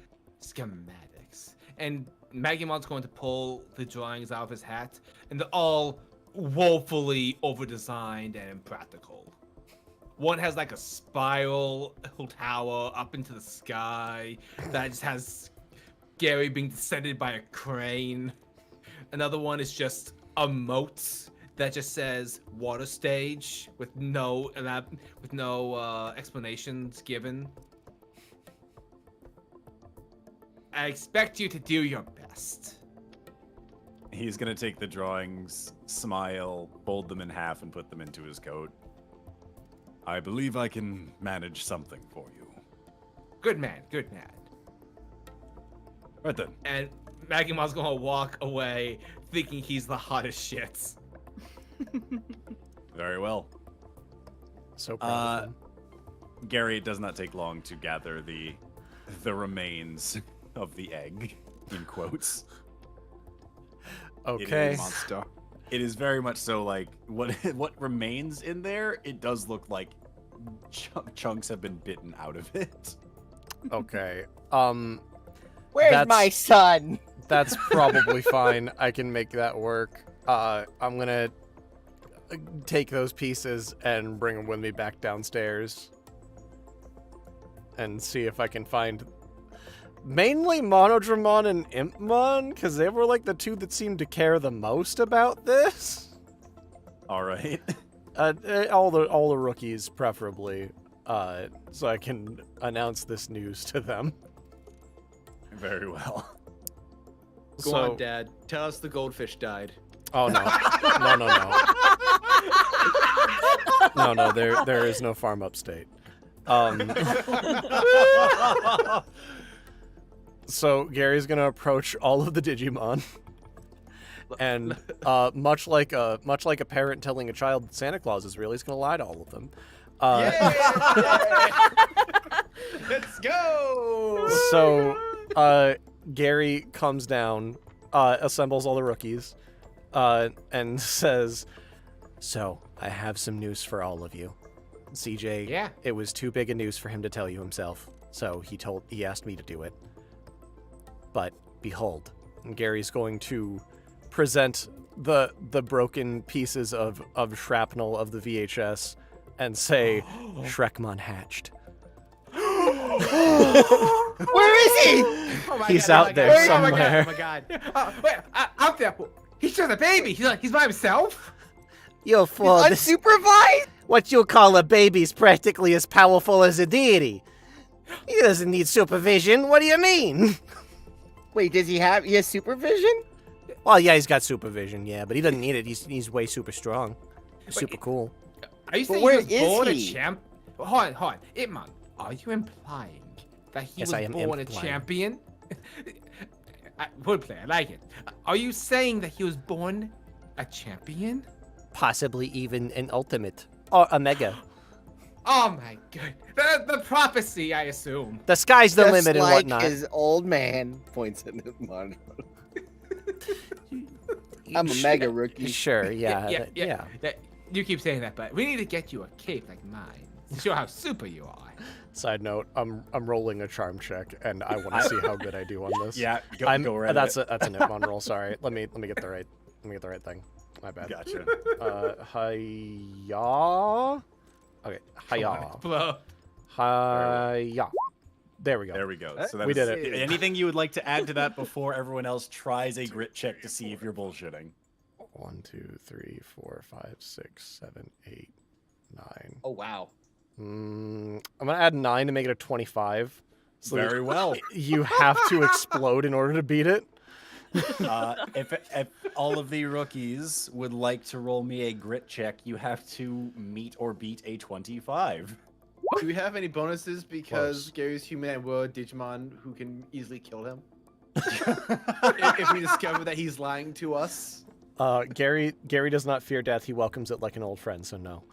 S3: schematics. And Magimon's going to pull the drawings out of his hat, and they're all woefully over-designed and impractical. One has like a spiral tower up into the sky that just has Gary being descended by a crane. Another one is just a moat that just says water stage with no explanations given. I expect you to do your best.
S2: He's gonna take the drawings, smile, fold them in half, and put them into his coat. I believe I can manage something for you.
S3: Good man, good man.
S2: Right then.
S3: And Magimon's gonna walk away thinking he's the hottest shit.
S2: Very well.
S1: So proud of him.
S2: Gary, it does not take long to gather the remains of the egg, in quotes.
S1: Okay.
S4: Monster.
S2: It is very much so like what remains in there. It does look like chunks have been bitten out of it.
S1: Okay.
S6: Where's
S1: That's-
S6: my son?
S1: That's probably fine. I can make that work. I'm gonna take those pieces and bring them with me back downstairs and see if I can find mainly Monodramon and Impmon, because they were like the 2 that seemed to care the most about this.
S2: All right.
S1: All the rookies, preferably, so I can announce this news to them.
S2: Very well.
S4: Go on, Dad. Tell us the goldfish died.
S1: Oh no, no. There is no farm upstate. So Gary's gonna approach all of the Digimon, and much like a parent telling a child that Santa Claus is real, he's gonna lie to all of them.
S4: Let's go!
S1: So Gary comes down, assembles all the rookies, and says, "So I have some news for all of you. CJ,
S3: Yeah.
S1: it was too big a news for him to tell you himself, so he asked me to do it. But behold," and Gary's going to present the broken pieces of shrapnel of the VHS and say, "Shrekmon hatched."
S6: Where is he?
S4: Oh my
S1: He's
S4: God,
S1: out
S4: oh my
S1: there
S4: God,
S1: somewhere.
S4: Oh my God!
S3: Wait, out there. He's just a baby. He's by himself.
S7: You fool.
S6: Unsupervised?
S7: What you call a baby's practically as powerful as a deity. He doesn't need supervision. What do you mean?
S6: Wait, he has supervision?
S7: Well, yeah, he's got supervision, yeah, but he doesn't need it. He's way super strong. Super cool.
S3: Are you
S6: But
S3: saying
S6: where
S3: he was born
S6: is he?
S3: a champ? Hold on. Impmon, are you implying that he
S7: Yes,
S3: was
S7: I am
S3: born a
S7: implying.
S3: champion? Wordplay, I like it. Are you saying that he was born a champion?
S7: Possibly even an ultimate. Or a mega.
S3: Oh my god. The prophecy, I assume.
S7: The sky's the
S6: Just
S7: limit and
S6: like
S7: whatnot.
S6: his old man points at his monitor. I'm a mega rookie.
S7: Sure, yeah.
S3: Yeah. You keep saying that, but we need to get you a cape like mine to show how super you are.
S1: Side note: I'm rolling a charm check, and I want to see how good I do on this.
S2: Yeah, go right
S1: That's
S2: at it.
S1: that's an Impmon roll. Sorry, let me get the right thing. My bad.
S2: Gotcha.
S1: Hiya. Okay, hiya.
S3: Blow.
S1: Hiya. There we go.
S2: There we go. So
S1: We did
S2: it. Anything you would like to add to that before everyone else tries a grit check to see if you're bullshitting?
S1: 1, 2, 3, 4, 5, 6, 7, 8, 9.
S4: Oh wow!
S1: I'm gonna add 9 to make it a 25. So
S2: Very well.
S1: You have to explode in order to beat it.
S2: If all of the rookies would like to roll me a grit check, you have to meet or beat a 25.
S4: Do we have any bonuses because
S1: Close.
S4: Gary's human and we're a Digimon who can easily kill him? if we discover that he's lying to us.
S1: Gary does not fear death. He welcomes it like an old friend. So no.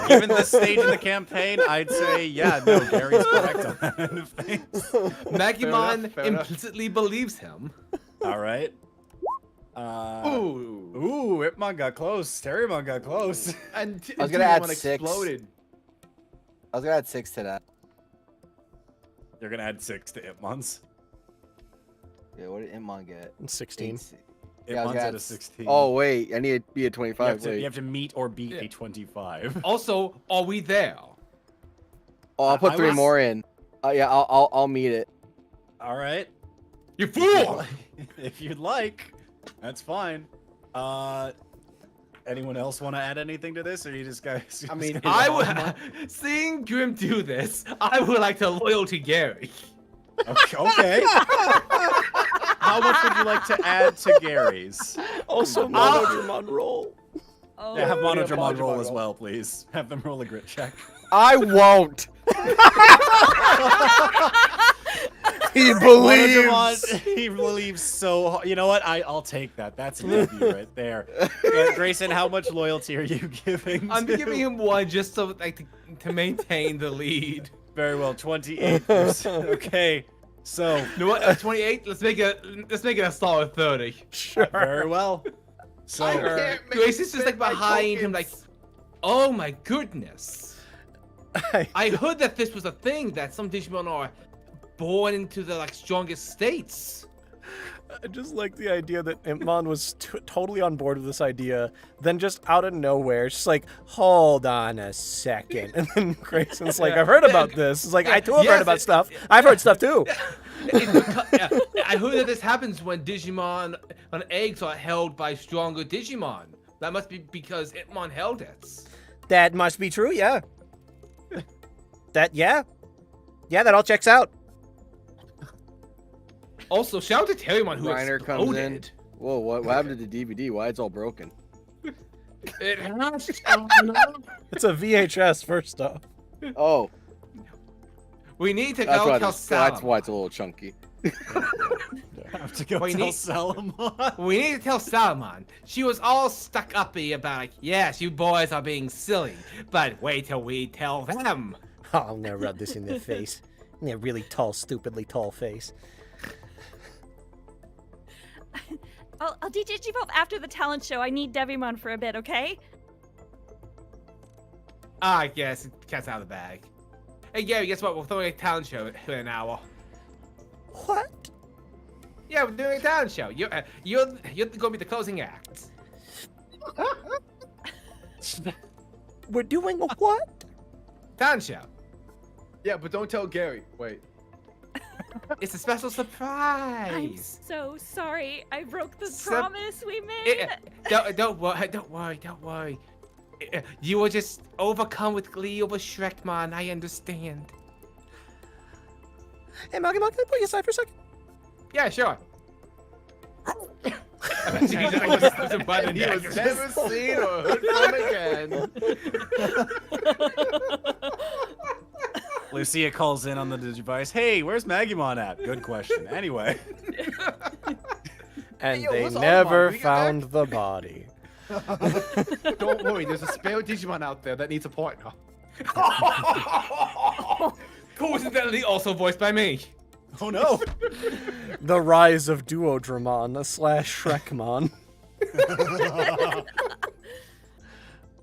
S2: Given this stage in the campaign, I'd say, yeah, no, Gary's correct on that end of things.
S3: Magimon
S4: fair enough.
S3: implicitly believes him.
S2: All right. Ooh, Impmon got close. Terriermon got close.
S4: And
S6: I was gonna add
S4: Digimon
S6: 6.
S4: exploded.
S6: I was gonna add 6 to that.
S2: You're gonna add 6 to Impmon's.
S6: Yeah, what did Impmon get?
S1: 16.
S6: Yeah, I was
S2: Impmon's
S6: gonna
S2: at
S6: add
S2: a 16.
S6: Oh wait, I need to be at 25.
S2: you
S6: Wait.
S2: have to meet or beat a 25.
S3: Also, are we there?
S6: Oh, I'll put
S2: I
S6: 3
S2: was-
S6: more in. Yeah, I'll meet it.
S2: All right.
S3: You fool!
S2: If you'd like, that's fine. Anyone else want to add anything to this, or you just guys?
S4: I mean,
S3: I would, seeing Grimm do this, I would like to loyal to Gary.
S2: Okay. How much would you like to add to Gary's?
S1: Also, Monodramon roll.
S5: Oh.
S2: Yeah, have
S4: Monodramon
S2: Monodramon roll as
S4: roll.
S2: well, please. Have them roll a grit check.
S6: I won't. He believes.
S2: Monodramon, he believes so hard. You know what? I'll take that. That's a W right there. Grayson, how much loyalty are you giving?
S3: I'm
S2: to-
S3: giving him 1 just so like to maintain the lead.
S2: Very well, 28%. Okay, so
S3: You know what? 28. Let's make it a solid 30.
S1: Sure.
S2: very well. So
S4: I can't make
S3: Grayson's just like
S4: spend my
S3: behind him, like,
S4: tokens.
S3: oh my goodness. I heard that this was a thing that some Digimon are born into the like strongest states.
S1: I just like the idea that Impmon was totally on board with this idea, then just out of nowhere, just like, hold on a second. And then Grayson's like, I've heard about this. It's like, I too have heard about stuff. I've heard stuff too.
S3: I heard that this happens when Digimon on eggs are held by stronger Digimon. That must be because Impmon held it.
S7: That must be true, yeah. Yeah, that all checks out.
S3: Also, shout out to Terriermon who
S6: Reiner comes in.
S3: exploded.
S6: Whoa, what happened to the DVD? Why it's all broken?
S3: It has
S1: It's a VHS, first off.
S6: Oh,
S3: We need to
S6: That's
S3: go
S6: why,
S3: tell
S6: that's
S3: Salamon.
S6: why it's a little chunky.
S2: Have to go
S3: We
S2: tell
S3: need-
S2: Salamon.
S3: We need to tell Salamon. She was all stuck uppy about like, yes, you boys are being silly, but wait till we tell them.
S7: Oh, I'm gonna rub this in their face. In their really tall, stupidly tall face.
S5: I'll de-digivolve after the talent show. I need Devimon for a bit, okay?
S3: I guess cat's out of the bag. Hey Gary, guess what? We're throwing a talent show in an hour.
S7: What?
S3: Yeah, we're doing a talent show. You're gonna be the closing act.
S7: We're doing a what?
S3: Talent show.
S4: Yeah, but don't tell Gary. Wait.
S3: It's a special
S5: I'm
S3: surprise.
S5: so sorry. I broke the
S3: Sup-
S5: promise we made.
S3: Don't worry. You were just overcome with glee over Shrekmon. I understand.
S7: Hey, Magimon, can I put you aside for a second?
S3: Yeah, sure. I bet you just like was a button.
S4: He was never seen or heard from again.
S2: Lucia calls in on the device. Hey, where's Magimon at? Good question. Anyway.
S7: And
S4: yo,
S7: they
S4: what's all
S7: never
S4: about? We get
S7: found the body.
S4: Don't worry, there's a spare Digimon out there that needs a partner.
S3: Coincidentally, also voiced by me.
S2: Oh no.
S1: The rise of Duodramon / Shrekmon.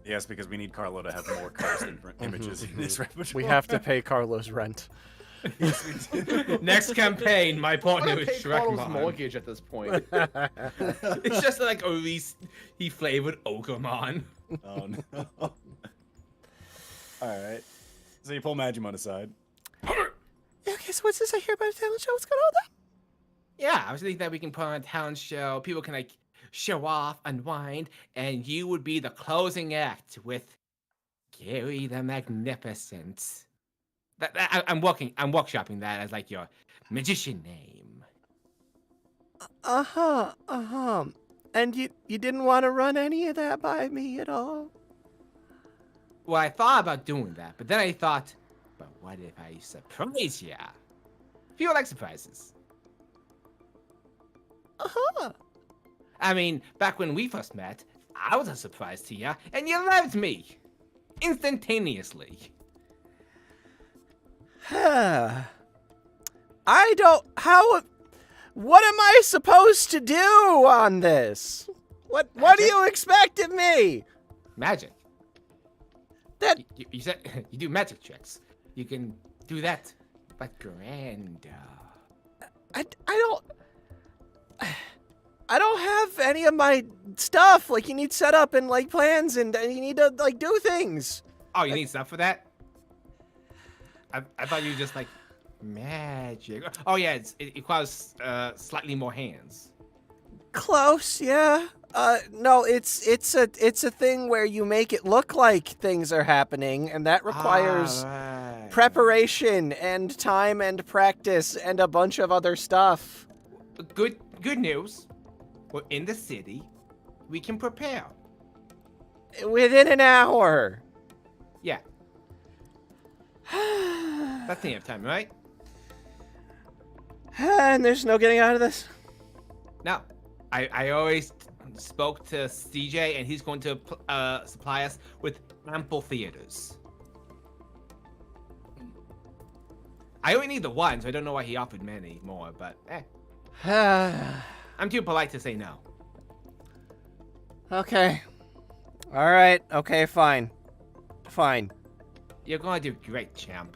S2: Yes, because we need Carlo to have more custom images in his repertoire.
S1: We have to pay Carlos rent.
S3: Next campaign, my partner
S4: I'm
S3: is
S4: gonna pay Carlos'
S3: Shrekmon.
S4: mortgage at this point.
S3: It's just like he flavored Ogremon.
S2: Oh no. All right. So you pull Magimon aside.
S7: Okay, so what's this I hear about a talent show? What's going on there?
S3: Yeah, I was thinking that we can put on a talent show. People can like show off, unwind, and you would be the closing act with Gary the Magnificent. I'm workshopping that as like your magician name.
S7: And you didn't want to run any of that by me at all?
S3: Well, I thought about doing that, but then I thought, but what if I surprise ya? People like surprises. I mean, back when we first met, I was a surprise to ya, and you loved me. Instantaneously.
S7: What am I supposed to do on this? What do you expect of me?
S3: Magic.
S7: That
S3: You said you do magic tricks. You can do that, but grander.
S7: I don't have any of my stuff. Like, you need setup and like plans, and you need to like do things.
S3: Oh, you need stuff for that? I thought you were just like magic. Oh yeah, it requires slightly more hands.
S7: Close, yeah. No, it's a thing where you make it look like things are happening, and that requires
S3: Alright.
S7: preparation and time and practice and a bunch of other stuff.
S3: Good news. We're in the city. We can prepare.
S7: Within an hour.
S3: Yeah. That's plenty of time, right?
S7: And there's no getting out of this.
S3: No. I always spoke to CJ, and he's going to supply us with ample theaters. I only need the one, so I don't know why he offered many more, but I'm too polite to say no.
S7: Okay. All right. Okay, fine. Fine.
S3: You're gonna do great, champ.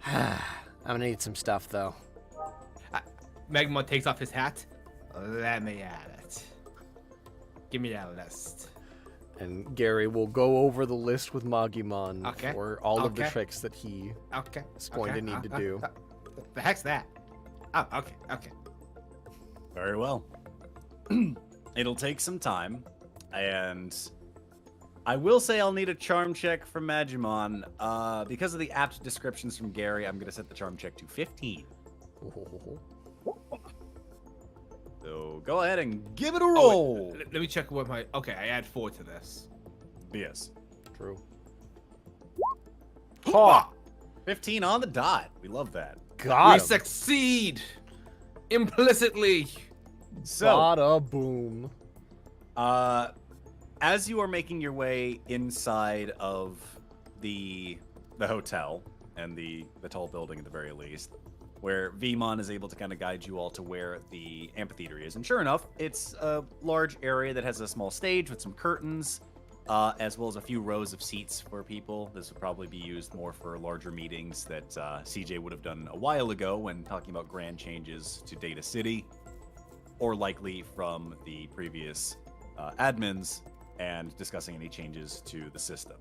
S7: I'm gonna need some stuff, though.
S3: Magimon takes off his hat. Let me at it. Give me that list.
S1: And Gary will go over the list with Magimon
S3: Okay.
S1: for all of the
S3: Okay.
S1: tricks that he
S3: Okay.
S1: is going to need to do.
S3: The heck's that? Oh, okay.
S2: Very well. It'll take some time, and I will say I'll need a charm check from Magimon. Because of the apt descriptions from Gary, I'm going to set the charm check to 15. So go ahead and give it a
S3: Oh,
S2: roll.
S3: wait, let me check what my. Okay, I add 4 to this.
S2: Yes.
S1: True.
S3: Ha!
S2: 15 on the dot. We love that.
S3: We
S1: Got him.
S3: succeed implicitly.
S2: So,
S1: Bada boom.
S2: as you are making your way inside of the hotel and the tall building at the very least, where Vmon is able to kind of guide you all to where the amphitheater is. And sure enough, it's a large area that has a small stage with some curtains, as well as a few rows of seats for people. This would probably be used more for larger meetings that CJ would have done a while ago when talking about grand changes to Data City, or likely from the previous admins and discussing any changes to the system.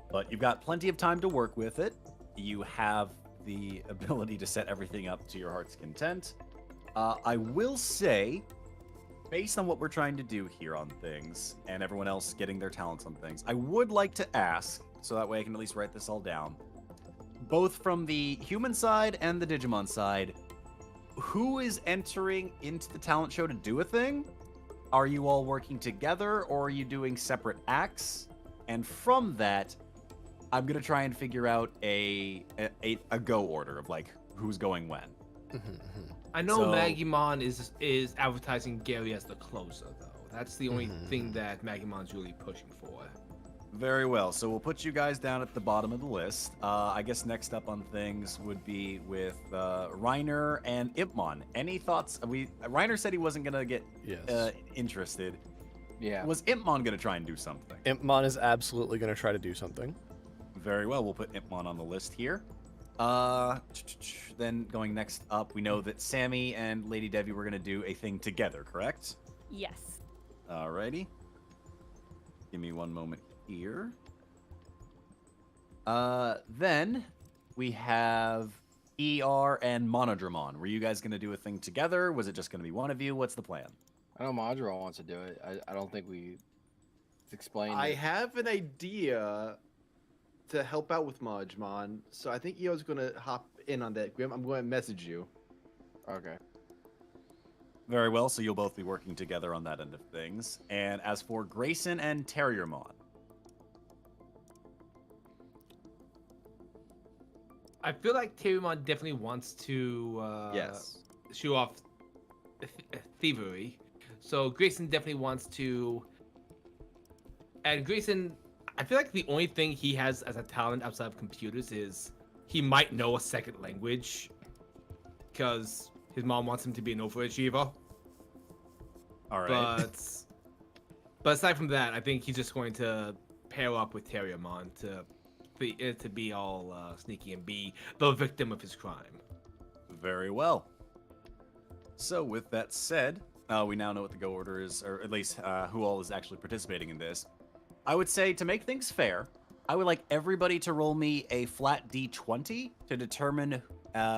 S2: But you've got plenty of time to work with it. You have the ability to set everything up to your heart's content. I will say, based on what we're trying to do here on things, and everyone else getting their talents on things, I would like to ask, so that way I can at least write this all down, both from the human side and the Digimon side, who is entering into the talent show to do a thing? Are you all working together, or are you doing separate acts? And from that, I'm gonna try and figure out a go order of like who's going when.
S3: I know
S2: So-
S3: Magimon is advertising Gary as the closer, though. That's the only thing that Magimon's really pushing for.
S2: Very well. So we'll put you guys down at the bottom of the list. I guess next up on things would be with Reiner and Impmon. Any thoughts? Reiner said he wasn't gonna get
S1: Yes.
S2: interested.
S6: Yeah.
S2: Was Impmon gonna try and do something?
S1: Impmon is absolutely going to try to do something.
S2: Very well. We'll put Impmon on the list here. Then going next up, we know that Sammy and Lady Devi were gonna do a thing together, correct?
S5: Yes.
S2: Alrighty. Give me one moment here. Then we have ER and Monodramon. Were you guys gonna do a thing together? Was it just gonna be one of you? What's the plan?
S6: I know Modro wants to do it. I don't think we explained
S4: I
S6: it.
S4: have an idea to help out with Magimon, so I think Eo's gonna hop in on that. Grimm, I'm going to message you.
S6: Okay.
S2: Very well, so you'll both be working together on that end of things. And as for Grayson and Terriermon,
S3: I feel like Terriermon definitely wants to
S4: Yes.
S3: show off thievery. So Grayson definitely wants to. And Grayson, I feel like the only thing he has as a talent outside of computers is he might know a second language because his mom wants him to be an overachiever.
S2: all right.
S3: But aside from that, I think he's just going to pair up with Terriermon to be all sneaky and be the victim of his crime.
S2: Very well. So with that said, we now know what the go order is, or at least who all is actually participating in this. I would say, to make things fair, I would like everybody to roll me a flat D20 to determine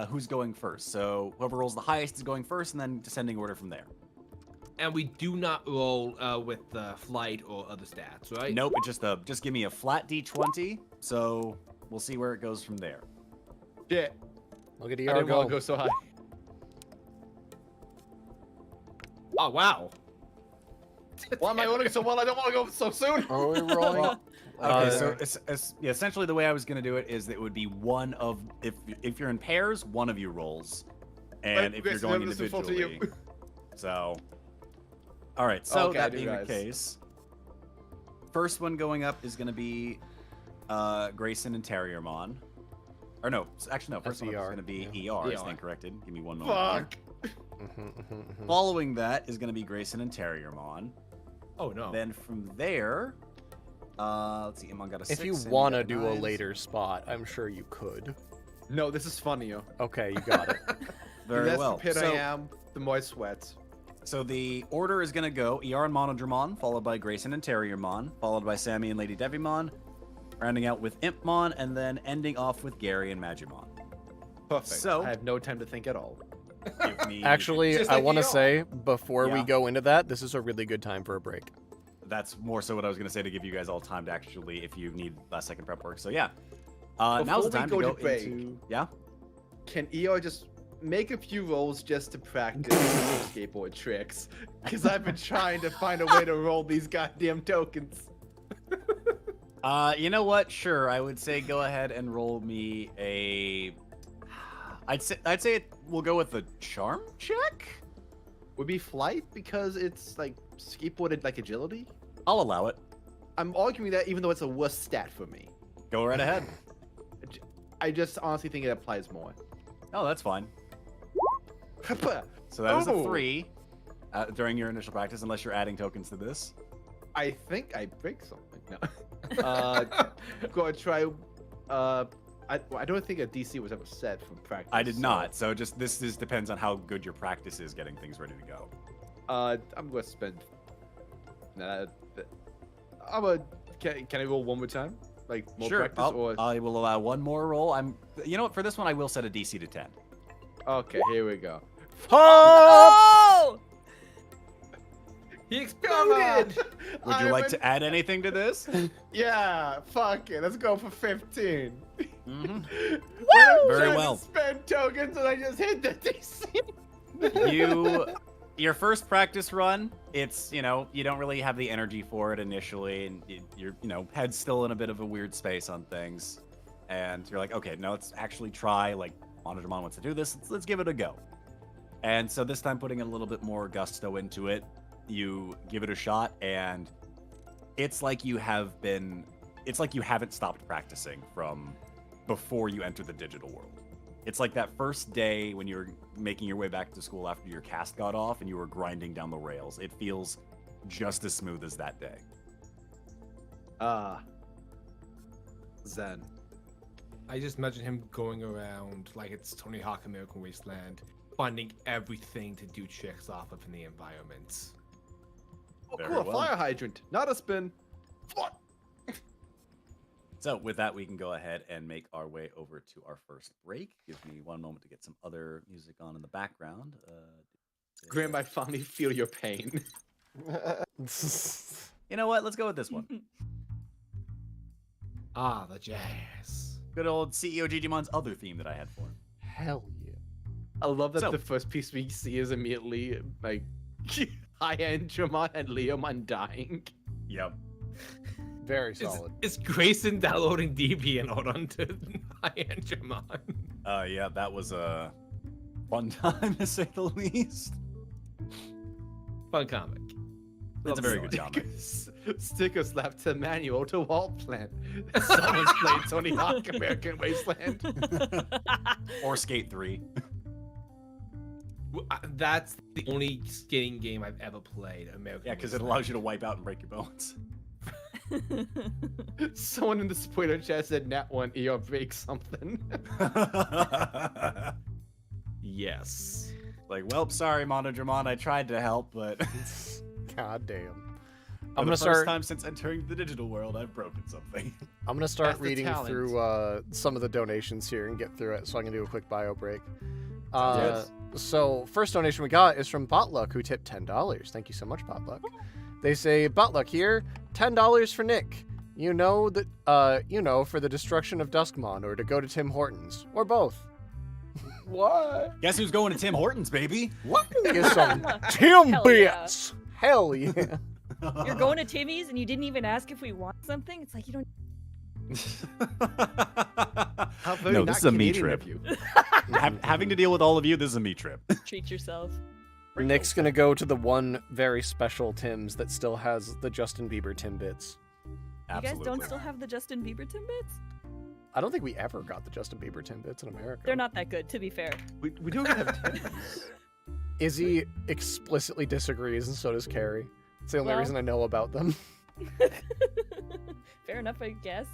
S2: who's going first. So whoever rolls the highest is going first, and then descending order from there.
S3: And we do not roll with flight or other stats, right?
S2: Nope, it's just give me a flat D20. So we'll see where it goes from there.
S4: Shit.
S1: Look at
S4: I
S1: ER
S4: didn't want
S1: go.
S4: to go so high.
S3: Oh, wow.
S4: Why am I ordering so well? I don't want to go so soon.
S6: Are we rolling?
S2: Okay, so it's yeah, essentially the way I was gonna do it is that it would be one of if you're in pairs, one of you rolls, and if you're
S4: Grayson,
S2: going
S4: I'm listening full to you.
S2: individually. So, all right. So
S4: Okay,
S2: that
S4: do
S2: being the
S4: guys.
S2: case, first one going up is gonna be Grayson and Terriermon. Or no, actually no. First
S1: That's
S2: one up is
S1: ER,
S2: gonna be
S1: yeah.
S2: ER. I
S4: ER.
S2: stand corrected. Give me one moment. here.
S4: Fuck.
S2: Following that is gonna be Grayson and Terriermon.
S3: Oh, no.
S2: Then from there, let's see, Impmon got a 6.
S1: If you
S2: and
S1: want to
S2: got
S1: do a
S2: 9s.
S1: later spot, I'm sure you could.
S4: No, this is funnier.
S1: Okay, you got it.
S4: The
S2: Very
S4: less
S2: well.
S4: prepared
S2: So,
S4: I am, the more I sweat.
S2: so the order is going to go ER and Monodramon, followed by Grayson and Terriermon, followed by Sammy and Lady Devimon, rounding out with Impmon, and then ending off with Gary and Magimon.
S4: Perfect.
S2: So-
S4: I have no time to think at all.
S2: Give me,
S1: Actually,
S3: Just
S1: I
S3: like
S1: want to
S3: ER.
S1: say, before we
S2: Yeah.
S1: go into that, this is a really good time for a break.
S2: that's more so what I was going to say to give you guys all time to actually, if you need last second prep work. So yeah, now's the
S4: Before we
S2: time
S4: go
S2: to
S4: to
S2: go
S4: break,
S2: into yeah.
S4: Can EO just make a few rolls just to practice skateboard tricks? Because I've been trying to find a way to roll these goddamn tokens.
S2: You know what? Sure, I would say go ahead and roll me a. I'd say we'll go with the charm check.
S4: Would be flight because it's like skateboarded like agility.
S2: I'll allow it.
S4: I'm arguing that even though it's a worse stat for me.
S2: Go right ahead.
S4: I just honestly think it applies more.
S2: Oh, that's fine. So that was a 3 during your initial practice, unless you're adding tokens to this.
S4: I think I break something. No. Go try. I don't think a DC was ever set from practice.
S2: I did not. So just this depends on how good your practice is getting things ready to go.
S4: I'm gonna spend. Can I roll one more time? Like more
S2: Sure.
S4: practice or?
S2: I will allow one more roll. You know what? For this one, I will set a DC to 10.
S4: Okay, here we go.
S5: Oh!
S3: He exploded!
S2: Would you like to add anything to this?
S4: Yeah, fuck it. Let's go for 15.
S2: Mm-hmm.
S4: Very
S2: well.
S4: Spend tokens and I just hit the DC.
S2: Your first practice run, it's, you don't really have the energy for it initially, and your head's still in a bit of a weird space on things, and you're like, okay, no, let's actually try, like, Monodramon wants to do this, let's give it a go. And so this time, putting a little bit more gusto into it, you give it a shot, and it's like you haven't stopped practicing from before you enter the digital world. It's like that first day when you're making your way back to school after your cast got off and you were grinding down the rails. It feels just as smooth as that day.
S4: Zen.
S3: I just imagine him going around like it's Tony Hawk American Wasteland, finding everything to do tricks off of in the environment.
S4: Oh,
S2: Very
S4: cool.
S2: well.
S4: Fire hydrant. Not a spin.
S2: So with that, we can go ahead and make our way over to our first break. Give me one moment to get some other music on in the background.
S4: Grimm, I finally feel your pain.
S2: You know what? Let's go with this one.
S3: Ah, the jazz.
S2: Good old CEO Digimon's other theme that I had for him.
S1: Hell yeah.
S4: I love that
S2: So-
S4: the first piece we see is immediately like high-end Dramon and Leomon dying.
S2: Yep.
S1: Very solid.
S3: Is Grayson downloading DeviantArt onto high-end Dramon?
S2: Yeah, that was a fun time to say the least.
S3: Fun comic.
S2: It's a very good comic.
S4: Sticker slap to manual to wall plan. Someone's played Tony Hawk American Wasteland.
S2: Or Skate 3.
S3: That's the only skating game I've ever played. American.
S2: Yeah, because it allows you to wipe out and break your bones.
S4: Someone in the spoiler chat said Nat 1 ER break something.
S3: Yes.
S2: Like, well, sorry, Monodramon, I tried to help, but
S1: God damn.
S2: for the first time since entering the digital world, I've broken something.
S1: I'm gonna start
S4: That's the
S1: reading
S4: talent.
S1: through some of the donations here and get through it, so I can do a quick bio break.
S2: Yes.
S1: So first donation we got is from Potluck, who tipped $10. Thank you so much, Potluck. They say, Potluck here, $10 for Nick. You know that, for the destruction of Duskmon, or to go to Tim Hortons, or both.
S4: What?
S2: Guess who's going to Tim Hortons, baby?
S1: What? Get some Tim
S5: Hell yeah.
S1: bits. Hell yeah.
S5: You're going to Timmy's and you didn't even ask if we want something? It's like you don't.
S4: How very
S2: No,
S4: not
S2: this is a me
S4: Canadian
S2: trip.
S4: of you.
S2: Having to deal with all of you, this is a me trip.
S5: Treat yourself.
S1: Nick's gonna go to the one very special Tim's that still has the Justin Bieber Timbits.
S5: You guys don't still have the Justin Bieber Timbits?
S1: I don't think we ever got the Justin Bieber Timbits in America.
S5: They're not that good, to be fair.
S4: We don't have Timbits.
S1: Izzy explicitly disagrees, and so does Carrie. It's the only
S5: Well-
S1: reason I know about them.
S5: Fair enough, I guess.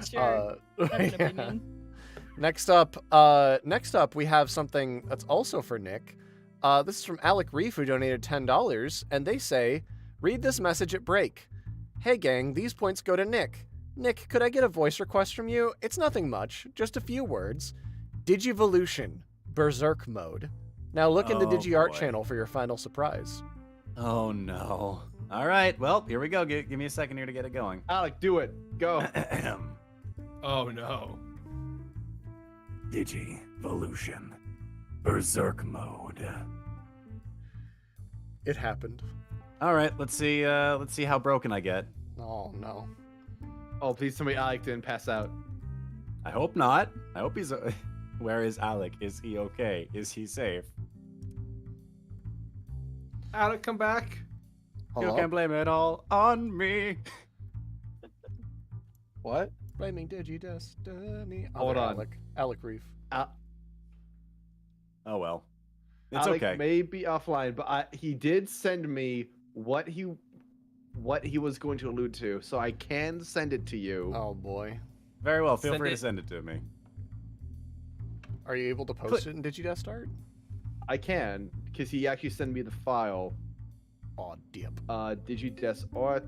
S5: Sure. That's an
S1: yeah.
S5: opinion.
S1: Next up, we have something that's also for Nick. This is from Alec Reef, who donated $10, and they say, read this message at break. Hey gang, these points go to Nick. Nick, could I get a voice request from you? It's nothing much, just a few words. Digivolution, Berserk mode. Now look in the
S2: Oh,
S1: DigiArt
S2: boy.
S1: channel for your final surprise.
S2: Oh, no. All right, well, here we go. Give me a second here to get it going.
S4: Alec, do it. Go.
S3: Oh no.
S9: Digivolution. Berserk mode.
S1: It happened.
S2: All right, let's see how broken I get.
S1: Oh no.
S4: Oh, please tell me Alec didn't pass out.
S2: I hope not. I hope he's. Where is Alec? Is he okay? Is he safe?
S3: Alec, come back.
S2: You
S6: Hello?
S2: can blame it all on me.
S6: What?
S1: Blaming Digi-Destiny.
S4: Hold on.
S1: Alec Reef.
S2: Oh well. It's
S4: Alec
S2: okay.
S4: may be offline, but he did send me what he was going to allude to, so I can send it to you.
S1: Oh boy.
S2: Very well. Feel
S3: Send
S2: free
S3: it-
S2: to send it to me.
S1: Are you able to post it in Digi-Dest art?
S4: I can, because he actually sent me the file.
S1: Aw, dip.
S4: Digi-Des art.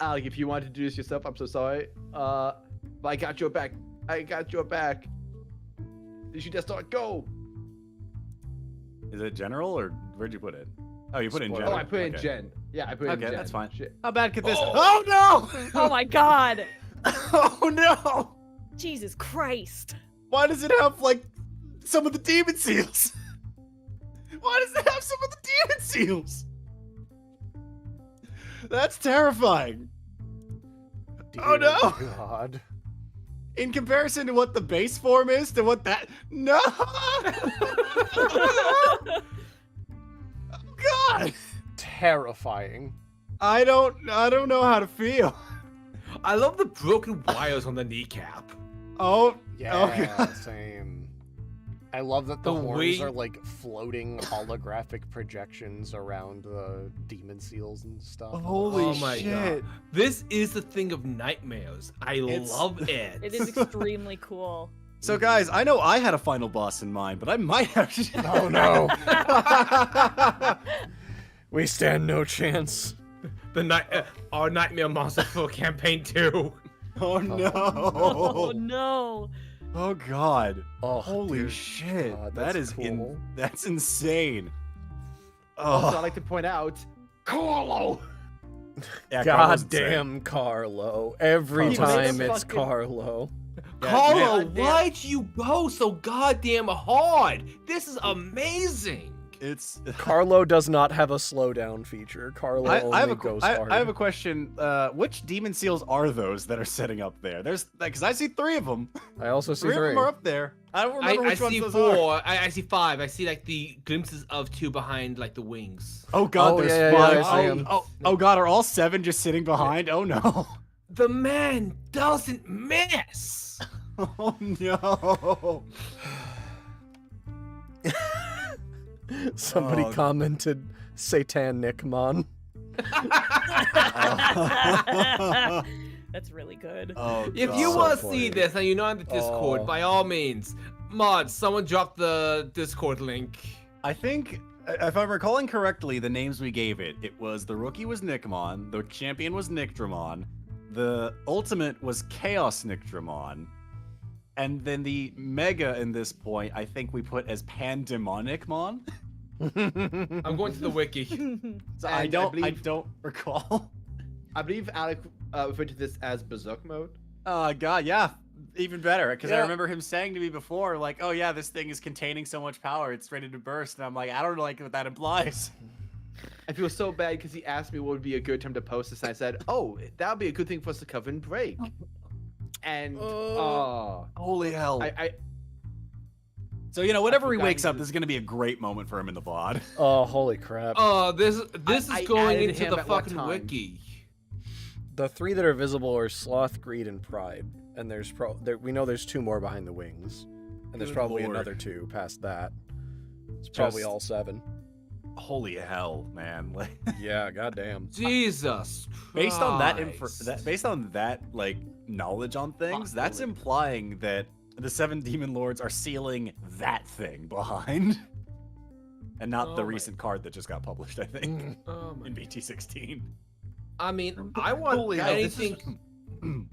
S4: Alec, if you want to do this yourself, I'm so sorry. But I got your back. I got your back. Digi-Des art, go!
S2: Is it general or where'd you put it? Oh, you put it in
S1: Spoiler.
S2: general.
S4: Oh, I put it in
S2: Okay.
S4: Gen. Yeah, I put it in
S2: Okay,
S4: Gen.
S2: that's fine.
S4: Shit.
S2: How bad could this?
S3: Oh.
S2: Oh no!
S5: Oh my god!
S2: Oh no!
S5: Jesus Christ!
S2: Why does it have like some of the demon seals? Why does it have some of the demon seals? That's terrifying. Oh,
S1: Dear
S2: no.
S1: God.
S2: In comparison to what the base form is to what that no. Oh God.
S1: Terrifying.
S2: I don't know how to feel.
S3: I love the broken wires on the kneecap.
S2: Oh
S1: Yeah,
S2: Oh God.
S1: same. I love that the
S3: The
S1: horns
S3: way-
S1: are like floating holographic projections around the demon seals and stuff.
S2: Holy
S3: Oh my
S2: shit.
S3: God. This is the thing of nightmares. I
S2: It's-
S3: love it.
S5: It is extremely cool.
S2: So guys, I know I had a final boss in mind, but I might have to.
S1: Oh no. We stand no chance.
S3: Our Nightmare Monster Full Campaign 2.
S2: Oh no.
S5: Oh no!
S2: Oh God.
S1: Oh,
S2: Holy
S1: dear
S2: shit.
S1: God,
S2: That
S1: that's
S2: is
S1: cool.
S2: that's insane.
S4: Also, I'd
S2: Oh,
S4: like to point out, Carlo!
S2: yeah, Carlos
S1: God
S2: is insane.
S1: damn Carlo. Every
S2: Carlos is
S1: time it's
S4: fucking-
S1: Carlo.
S2: Yeah,
S3: Carlo,
S4: man,
S3: why'd you go so goddamn hard? This is amazing.
S2: It's
S1: Carlo does not have a slowdown feature. Carlo only
S2: I have
S1: goes hard.
S2: I have a question. Which demon seals are those that are setting up there? There's because I see 3 of them.
S1: I also see
S2: 3 of
S1: three.
S2: them are up there. I don't remember
S3: I
S2: which ones
S3: see
S2: those are.
S3: 4. I see 5. I see like the glimpses of 2 behind like the wings.
S2: Oh God,
S1: Oh,
S2: there's
S1: yeah, yeah,
S2: 5.
S1: yeah, I see 'em.
S2: Oh God, are all 7 just sitting behind? Oh no.
S3: The man doesn't miss.
S2: Oh no.
S1: Somebody
S2: Oh.
S1: commented Satanic Mon.
S5: That's really good.
S2: Oh,
S3: If
S2: God.
S3: you
S1: So
S3: want to
S1: funny.
S3: see this and you're not on the Discord,
S1: Oh.
S3: by all means, mods, someone drop the Discord link.
S2: I think, if I'm recalling correctly, the names we gave it, it was the rookie was Nickmon, the champion was Nickdramon, the ultimate was Chaos Nickdramon, and then the mega in this point, I think we put as Pandemonicmon.
S3: I'm going to the wiki.
S2: So
S4: And
S2: I
S4: I
S2: don't
S4: believe-
S2: recall.
S4: I believe Alec referred to this as Berserk mode.
S2: Oh God, yeah, even better. Because I
S1: Yeah.
S2: remember him saying to me before, like, "Oh yeah, this thing is containing so much power, it's ready to burst." And I'm like, I don't like what that implies.
S4: I feel so bad because he asked me what would be a good time to post this, and I said, "Oh, that would be a good thing for us to cover and break." And
S2: Holy hell!
S4: I
S2: So whenever he
S4: forgot
S2: wakes
S4: he
S2: up,
S4: was-
S2: this is gonna be a great moment for him in the VOD.
S1: Oh, holy crap.
S3: Oh, this
S4: I
S3: is going
S4: added
S3: into
S4: him
S3: the
S4: at what
S3: fucking
S4: time?
S3: wiki.
S1: The 3 that are visible are Sloth, Greed, and Pride. And there's we know there's 2 more behind the wings. And there's
S2: Good
S1: probably
S2: lord.
S1: another 2 past that. It's probably
S2: Just-
S1: all 7.
S2: Holy hell, man! Like,
S1: Yeah, goddamn.
S3: Jesus.
S2: based on that
S3: Christ.
S2: based on that like knowledge on things, that's implying that the 7 demon lords are sealing that thing behind, and not the
S3: Oh my-
S2: recent card that just got published. I think
S1: Mm.
S3: Oh my-
S2: in BT16.
S3: I mean, I want
S2: Holy hell, this is-
S3: anything.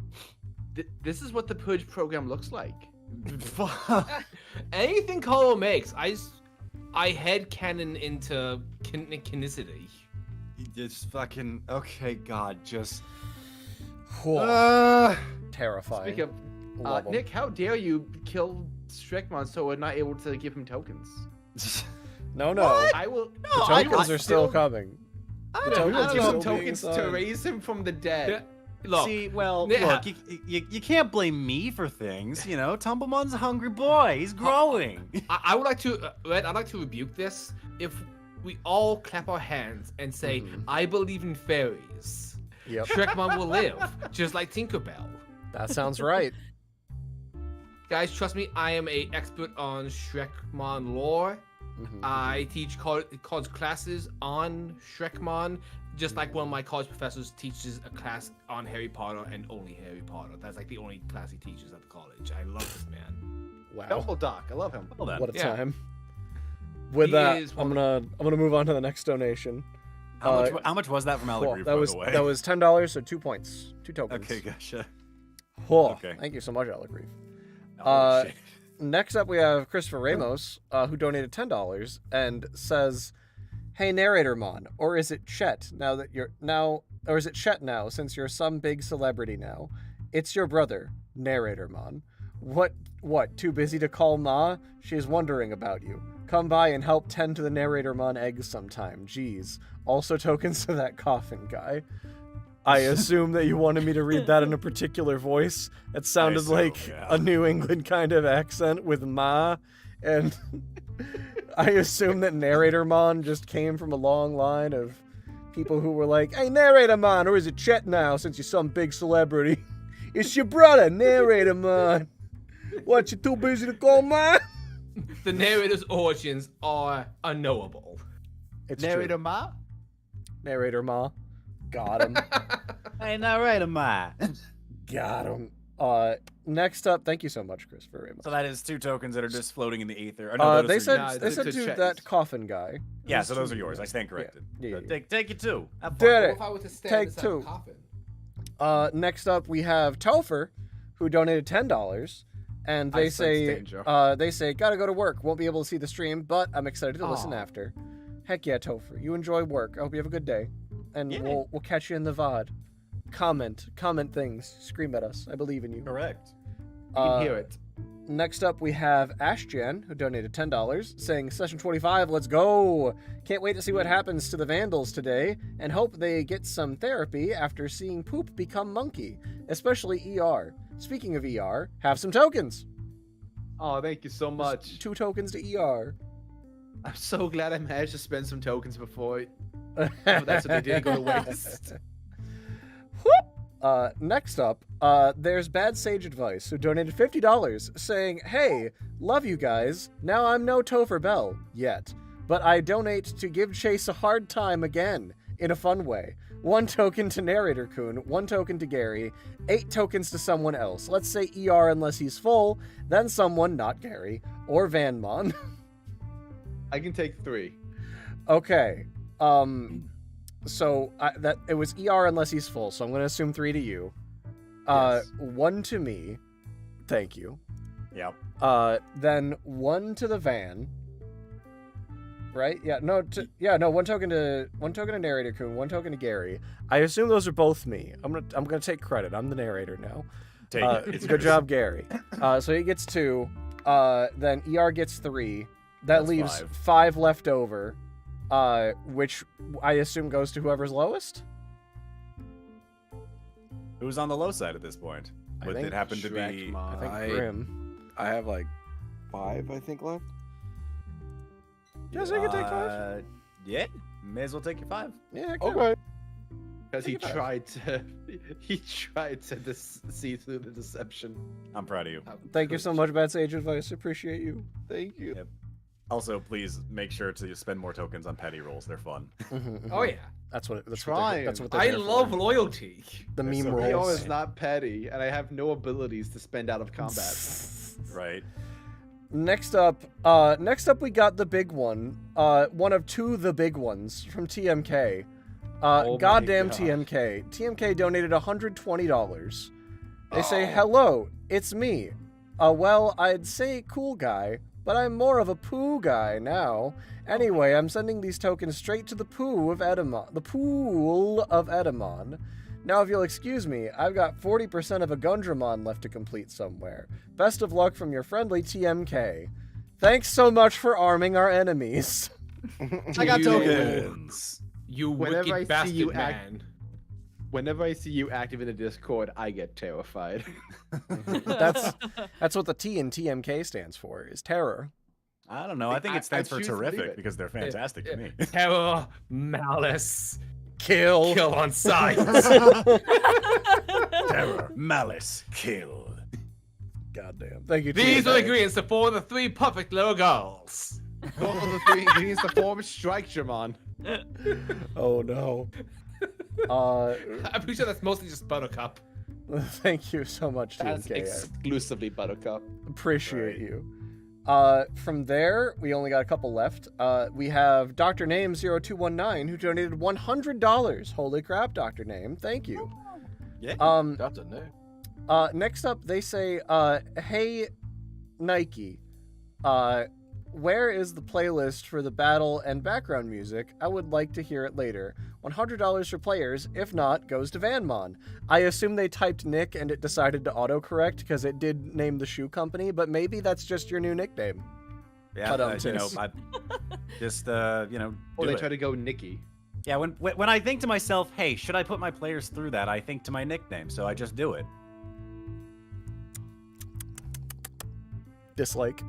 S4: this is what the purge program looks like.
S3: Anything Colo makes, I head canon into canicity.
S2: Just fucking okay, God, just
S1: Whoa. Terrifying.
S4: Speak of
S1: Love 'em.
S4: Nick, how dare you kill Strickmon so we're not able to give him tokens?
S1: No, no.
S2: What?
S4: I will.
S1: The tokens are still coming.
S4: I
S1: The
S4: don't
S1: tokens
S4: give
S1: are
S4: him
S1: still being
S4: tokens to
S1: assigned.
S4: raise him from the dead.
S3: Yeah. Look,
S2: See, well,
S3: yeah.
S2: look, you can't blame me for things. You know, Tumblemon's a hungry boy. He's growing.
S3: I would like to, Red, I'd like to rebuke this. If we all clap our hands and say, I believe in fairies,
S1: Yep.
S3: Shrekmon will live, just like Tinkerbell.
S1: That sounds right.
S3: Guys, trust me, I am an expert on Shrekmon lore. I teach college classes on Shrekmon, just like one of my college professors teaches a class on Harry Potter and only Harry Potter. That's like the only class he teaches at the college. I love this man.
S1: Wow.
S4: Helpful Doc. I love him.
S2: Well then.
S1: What a
S3: Yeah.
S1: time. With
S3: He
S1: that,
S3: is
S1: I'm
S3: one
S1: gonna move on to the next donation.
S2: How much was that from
S1: Cool.
S2: Allegory,
S1: That
S2: by
S1: was
S2: the way?
S1: that was $10, so 2 points, 2 tokens.
S2: Okay, gotcha.
S1: Oh,
S2: Okay.
S1: Thank you so much, Alec.
S2: Oh, shit.
S1: Next up, we have Christopher Ramos, who donated $10 and says, "Hey, Narratormon, or is it Chet? Or is it Chet now? Since you're some big celebrity now, it's your brother, Narratormon. What? Too busy to call Ma? She's wondering about you. Come by and help tend to the Narratormon eggs sometime. Jeez. Also tokens to that Coffin guy." I assume that you wanted me to read that in a particular voice. It sounded
S2: assume,
S1: like
S2: yeah.
S1: a New England kind of accent with Ma, and I assume that Narratormon just came from a long line of people who were like, "Hey, Narratormon, or is it Chet now, since you're some big celebrity? It's your brother, Narratormon. What, you too busy to call Ma?"
S3: The narrator's origins are unknowable.
S1: It's
S4: Narrator
S1: true.
S4: Ma?
S1: Narrator Ma. Got him.
S2: Hey, not right, am I?
S1: Got him. Next up, thank you so much, Christopher Ramos.
S2: So that is 2 tokens that are just floating in the ether. Oh, no, those
S1: They
S2: are
S1: said
S2: yours.
S1: they said
S4: to
S1: to
S4: Chet.
S1: that Coffin guy.
S2: Yeah, so those are yours. I stand corrected.
S1: Yeah,
S2: So
S1: yeah.
S2: take it 2. Have fun.
S1: Did
S3: What
S1: it.
S3: if I were to stand
S1: Take
S3: inside
S1: 2.
S3: a coffin?
S1: Next up, we have Topher, who donated $10, and
S4: I
S1: they
S4: sense
S1: say,
S4: danger.
S1: gotta go to work. Won't be able to see the stream, but I'm excited to listen
S4: Aw.
S1: after. Heck yeah, Topher. You enjoy work. I hope you have a good day, and
S2: Yeah.
S1: we'll catch you in the VOD. Comment things. Scream at us. I believe in you.
S2: Correct.
S4: You can hear it.
S1: Next up, we have Ashjan, who donated $10, saying, "Session 25, let's go! Can't wait to see what happens to the Vandals today, and hope they get some therapy after seeing Poop become Monkey, especially ER. Speaking of ER, have some tokens.
S4: Oh, thank you so much.
S1: 2 tokens to ER.
S4: I'm so glad I managed to spend some tokens before. That's what they didn't go to waste.
S1: Next up, there's Bad Sage Advice, who donated $50, saying, "Hey, love you guys. Now I'm no Topher Bell, yet. But I donate to give Chase a hard time again, in a fun way. 1 token to Narrator Kun, 1 token to Gary, 8 tokens to someone else. Let's say ER unless he's full, then someone not Gary, or Vanmon."
S4: I can take 3.
S1: Okay, so that it was ER unless he's full, so I'm going to assume 3 to you.
S4: Yes.
S1: 1 to me. Thank you.
S2: Yep.
S1: Then 1 to the van. Right? Yeah, no, 1 token to Narrator Kun, 1 token to Gary. I assume those are both me. I'm gonna take credit. I'm the narrator now.
S2: Take it. It's
S1: Good
S2: yours.
S1: job, Gary. So he gets 2. Then ER gets 3. That
S2: That's
S1: leaves
S2: 5.
S1: 5 left over. Which I assume goes to whoever's lowest.
S2: Who's on the low side at this point?
S1: I
S2: Would
S1: think
S2: it happen to be?
S1: I think
S6: I-
S1: Grimm.
S6: I have like 5, I think, left.
S1: Yes, I can take 5.
S2: Yeah, may as well take your 5.
S1: Yeah, I can.
S6: Okay.
S4: Because he
S1: Think about
S4: tried to see through the deception.
S2: I'm proud of you.
S1: Thank you so much, Bad Sage Advice. Appreciate you.
S6: Thank you.
S2: Yep. Also, please make sure to spend more tokens on petty rolls. They're fun.
S3: Oh yeah,
S1: That's what. That's
S4: Trying.
S1: what they're
S3: I
S1: there
S3: love
S1: for.
S3: loyalty.
S1: the
S2: They're
S1: meme
S2: so
S1: rolls.
S4: Leo is not petty, and I have no abilities to spend out of combat.
S2: Right.
S1: Next up, we got the big one. One of 2 the big ones from TMK.
S4: Oh my
S1: Goddamn
S4: gosh.
S1: TMK. TMK donated $120. They say,
S4: Oh.
S1: "Hello, it's me. Well, I'd say cool guy, but I'm more of a poo guy now. Anyway, I'm sending these tokens straight to the pool of Edamon. Now, if you'll excuse me, I've got 40% of a Gundramon left to complete somewhere. Best of luck from your friendly TMK. Thanks so much for arming our enemies."
S2: I got
S3: You-
S2: tokens.
S3: You
S4: Whenever I
S3: wicked
S4: see
S3: bastard
S4: you
S3: man.
S4: Whenever I see you active in the Discord, I get terrified.
S1: That's what the T in TMK stands for, is terror.
S2: I don't know. I think it stands for
S4: choose to believe
S2: terrific
S4: it.
S2: because they're fantastic to me.
S3: Terror, malice,
S1: Kill.
S3: kill on sight.
S2: Terror, malice, kill.
S1: Goddamn. Thank you.
S3: These are the
S1: TMK.
S3: ingredients to form the 3 perfect little girls.
S4: Those are the 3 ingredients to form Strikejamon.
S1: Oh no.
S3: I'm pretty sure that's mostly just Buttercup.
S1: Thank you so much,
S4: That's
S1: TMK. I
S4: exclusively Buttercup.
S1: appreciate you. From there, we only got a couple left. We have Dr. Name 0219 who donated $100. Holy crap, Dr. Name. Thank you.
S2: Yeah.
S6: That's a name.
S1: Next up, they say, hey, Nike, where is the playlist for the battle and background music? I would like to hear it later. $100 for players. If not, goes to Vanmon. I assume they typed Nick and it decided to autocorrect because it did name the shoe company, but maybe that's just your new nickname.
S2: Yeah,
S1: But,
S2: you know, I just you know,
S4: Or
S2: do
S4: they
S2: it.
S4: try to go Nikki.
S2: Yeah, when I think to myself, hey, should I put my players through that? I think to my nickname, so I just do it.
S1: Dislike.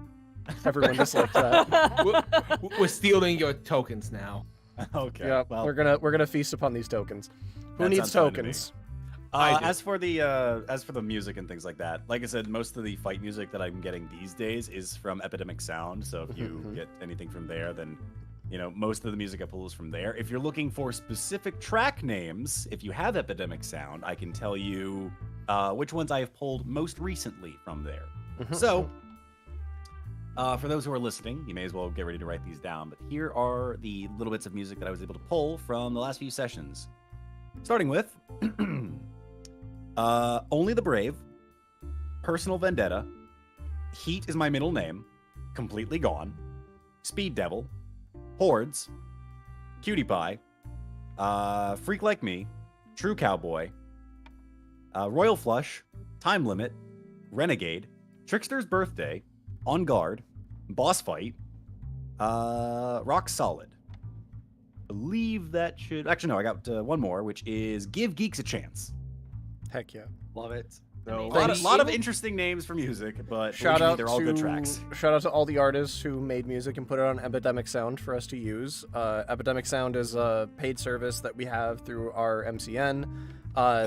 S1: Everyone dislikes that.
S3: We're stealing your tokens now.
S2: Okay.
S1: Yeah,
S2: well,
S1: we're gonna feast upon these tokens. Who
S2: That
S1: needs
S2: sounds fine to me.
S1: tokens?
S3: I do.
S2: as for the music and things like that, like I said, most of the fight music that I'm getting these days is from Epidemic Sound. So if you
S1: Mhm.
S2: get anything from there, then you know most of the music I pull is from there. If you're looking for specific track names, if you have Epidemic Sound, I can tell you which ones I have pulled most recently from there.
S1: Mhm.
S2: So, for those who are listening, you may as well get ready to write these down. But here are the little bits of music that I was able to pull from the last few sessions. Starting with Only the Brave, Personal Vendetta, Heat is my middle name, Completely Gone, Speed Devil, Hordes, Cutie Pie, Freak Like Me, True Cowboy, Royal Flush, Time Limit, Renegade, Trickster's Birthday, On Guard, Boss Fight, Rock Solid. Believe that should... Actually, no, I got one more, which is Give Geeks a Chance.
S1: Heck yeah.
S4: Love it.
S2: So,
S1: Thanks.
S2: a lot of interesting names for music, but
S1: Shout
S2: believe me,
S1: out
S2: they're all
S1: to
S2: good tracks.
S1: shout out to all the artists who made music and put it on Epidemic Sound for us to use. Epidemic Sound is a paid service that we have through our MCN.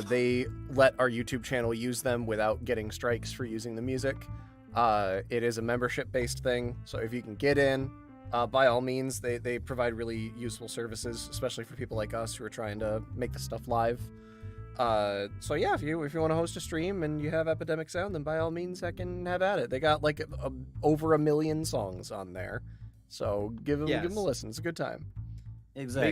S1: They let our YouTube channel use them without getting strikes for using the music. It is a membership-based thing, so if you can get in, by all means, they provide really useful services, especially for people like us who are trying to make this stuff live. So yeah, if you want to host a stream and you have Epidemic Sound, then by all means, heck and have at it. They got like over 1 million songs on there, so give them a listen. It's a good time.
S2: Exactly.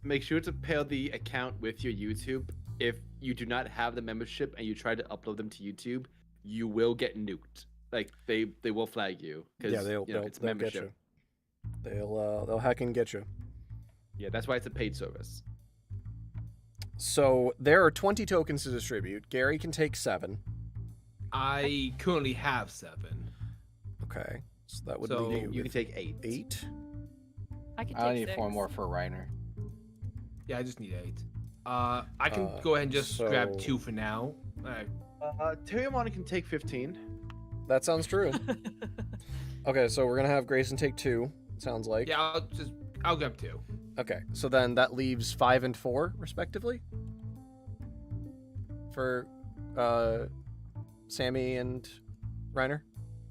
S4: Make sure to pair the account with your YouTube. If you do not have the membership and you try to upload them to YouTube, you will get nuked. Like they will flag you because
S1: Yeah, they'll
S4: it's
S1: get
S4: membership.
S1: you. They'll hack and get you.
S4: Yeah, that's why it's a paid service.
S1: So there are 20 tokens to distribute. Gary can take 7.
S3: I currently have 7.
S1: Okay, so that would
S3: So
S1: leave
S4: You
S1: you
S4: can take 8.
S1: 8.
S5: I can take
S6: I need
S5: 6.
S6: 4 more for Reiner.
S3: Yeah, I just need 8. I can go ahead and just grab 2 for now. Alright.
S4: Terriermon can take 15.
S1: That sounds true. Okay, so we're gonna have Grayson take 2. Sounds like.
S3: Yeah, I'll grab 2.
S1: Okay, so then that leaves 5 and 4, respectively, for Sammy and Reiner.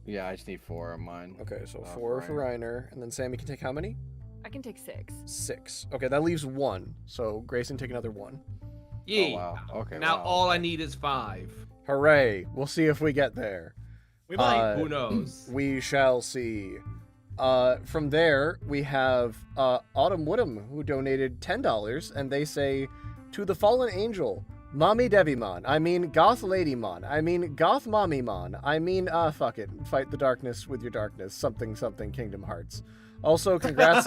S6: Yeah, I just need 4 of mine.
S1: Okay, so 4
S6: for
S1: for Reiner, and then Sammy can take how many?
S5: I can take 6.
S1: 6. Okay, that leaves 1. So Grayson take another 1.
S3: Yeah.
S6: wow. Okay,
S3: Now
S6: wow,
S3: all I
S6: okay.
S3: need is 5.
S1: Hooray! We'll see if we get there.
S2: We might.
S3: Who knows?
S1: We shall see. From there, we have Autumn Woodham, who donated $10, and they say, to the fallen angel, Mommy Devimon, I mean Goth Ladymon, I mean Goth Mommymon, I mean, fuck it, fight the darkness with your darkness, something something Kingdom Hearts. Also, congrats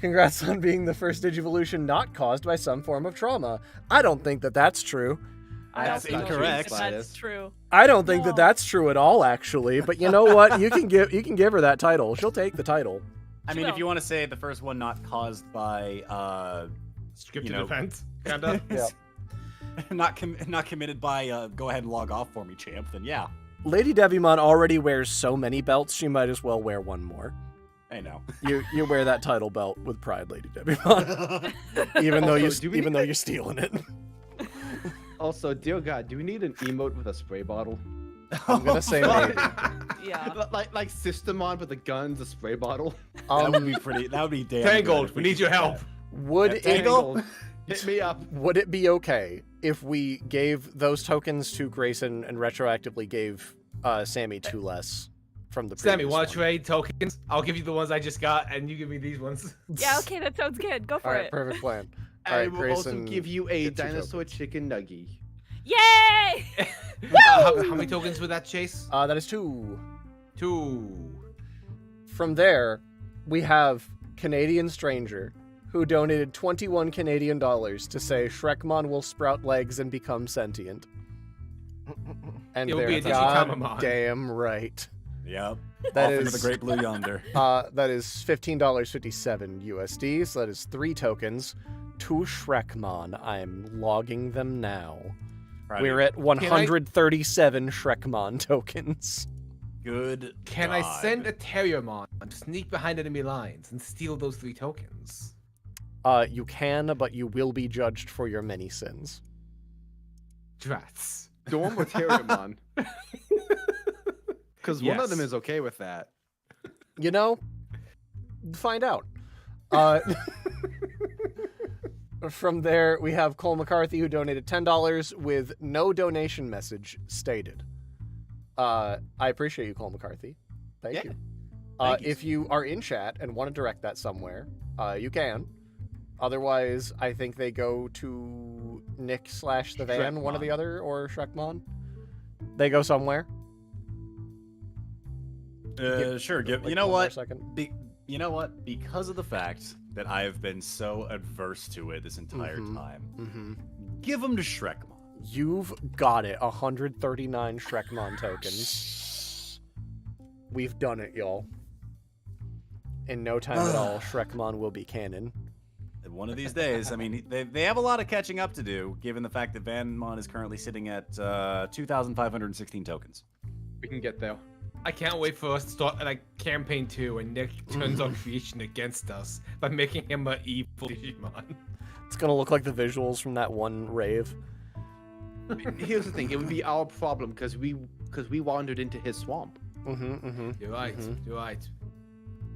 S1: congrats on being the first Digivolution not caused by some form of trauma. I don't think that that's true.
S5: I
S2: That's
S5: don't think
S2: incorrect.
S5: that's true.
S1: I don't think that
S5: No.
S1: that's true at all, actually. But you know what? You can give her that title. She'll take the title.
S2: I
S5: She
S2: mean, if
S5: will.
S2: you want to say the first one not caused by,
S3: Scripted
S2: you know,
S3: event, kinda.
S1: Yeah.
S2: not committed by, go ahead and log off for me, champ, then yeah.
S1: Lady Devimon already wears so many belts, she might as well wear one more.
S2: I know.
S1: You wear that title belt with pride, Lady Devimon. even though
S4: Also, do we need
S1: you're stealing it.
S4: Also, dear God, do we need an emote with a spray bottle?
S1: I'm gonna say maybe.
S5: Yeah.
S4: Like Systemon with the guns, a spray bottle.
S2: That would be pretty. That would be damn.
S3: Tangled,
S2: good if
S3: we need your
S2: did
S3: help.
S2: that.
S1: Would
S2: Yeah,
S1: it
S2: Tangled?
S4: Hit me up.
S1: would it be okay if we gave those tokens to Grayson and retroactively gave Sammy 2 less from the
S3: Sammy,
S1: previous
S3: want
S1: one?
S3: to trade tokens? I'll give you the ones I just got, and you give me these ones.
S5: Yeah, okay, that sounds good. Go for
S1: All right,
S5: it.
S1: perfect plan. All
S4: I
S1: right,
S4: will
S1: Grayson,
S4: also give you a
S1: get 2
S4: dinosaur
S1: tokens.
S4: chicken nugget.
S5: Yay!
S3: How many tokens with that, Chase?
S1: That is 2.
S3: 2.
S1: From there, we have Canadian Stranger, who donated 21 Canadian dollars to say Shrekmon will sprout legs and become sentient. And
S3: It will
S1: they're
S3: be a Digitamon.
S1: goddamn right.
S2: Yep.
S1: That
S2: Off into
S1: is-
S2: the great blue yonder.
S1: That is $15.57 USD, so that is 3 tokens to Shrekmon. I'm logging them now. We're at 137 Shrekmon tokens.
S2: Good.
S3: Can I
S2: God.
S3: send a Terriermon to sneak behind enemy lines and steal those 3 tokens?
S1: You can, but you will be judged for your many sins.
S3: Drats.
S4: Storm or Terriermon? Because one of them
S3: Yes.
S4: is okay with that.
S1: You know, find out. From there, we have Cole McCarthy, who donated $10 with no donation message stated. I appreciate you, Cole McCarthy. Thank
S2: Yeah.
S1: you.
S2: Thank you.
S1: If you are in chat and want to direct that somewhere, you can. Otherwise, I think they go to Nick / the van, one or the
S2: Shrekmon.
S1: other, or Shrekmon. They go somewhere.
S2: Sure. Give.
S1: Like,
S2: You know
S1: one more
S2: what?
S1: second.
S2: You know what? Because of the fact that I have been so adverse to it this entire
S1: Mhm.
S2: time,
S1: Mm-hmm.
S2: give them to Shrekmon.
S1: You've got it. 139 Shrekmon tokens. We've done it, y'all. In no time at all, Shrekmon will be canon.
S2: And one of these days, I mean, they have a lot of catching up to do, given the fact that Vanmon is currently sitting at 2,516 tokens.
S4: We can get there.
S3: I can't wait for us to start like campaign 2 and Nick turns on creation against us by making him an evil Digimon.
S1: It's gonna look like the visuals from that one rave.
S4: Here's the thing: it would be our problem because we wandered into his swamp.
S1: Mm-hmm, mm-hmm.
S3: You're right.
S1: Mhm.
S3: You're right.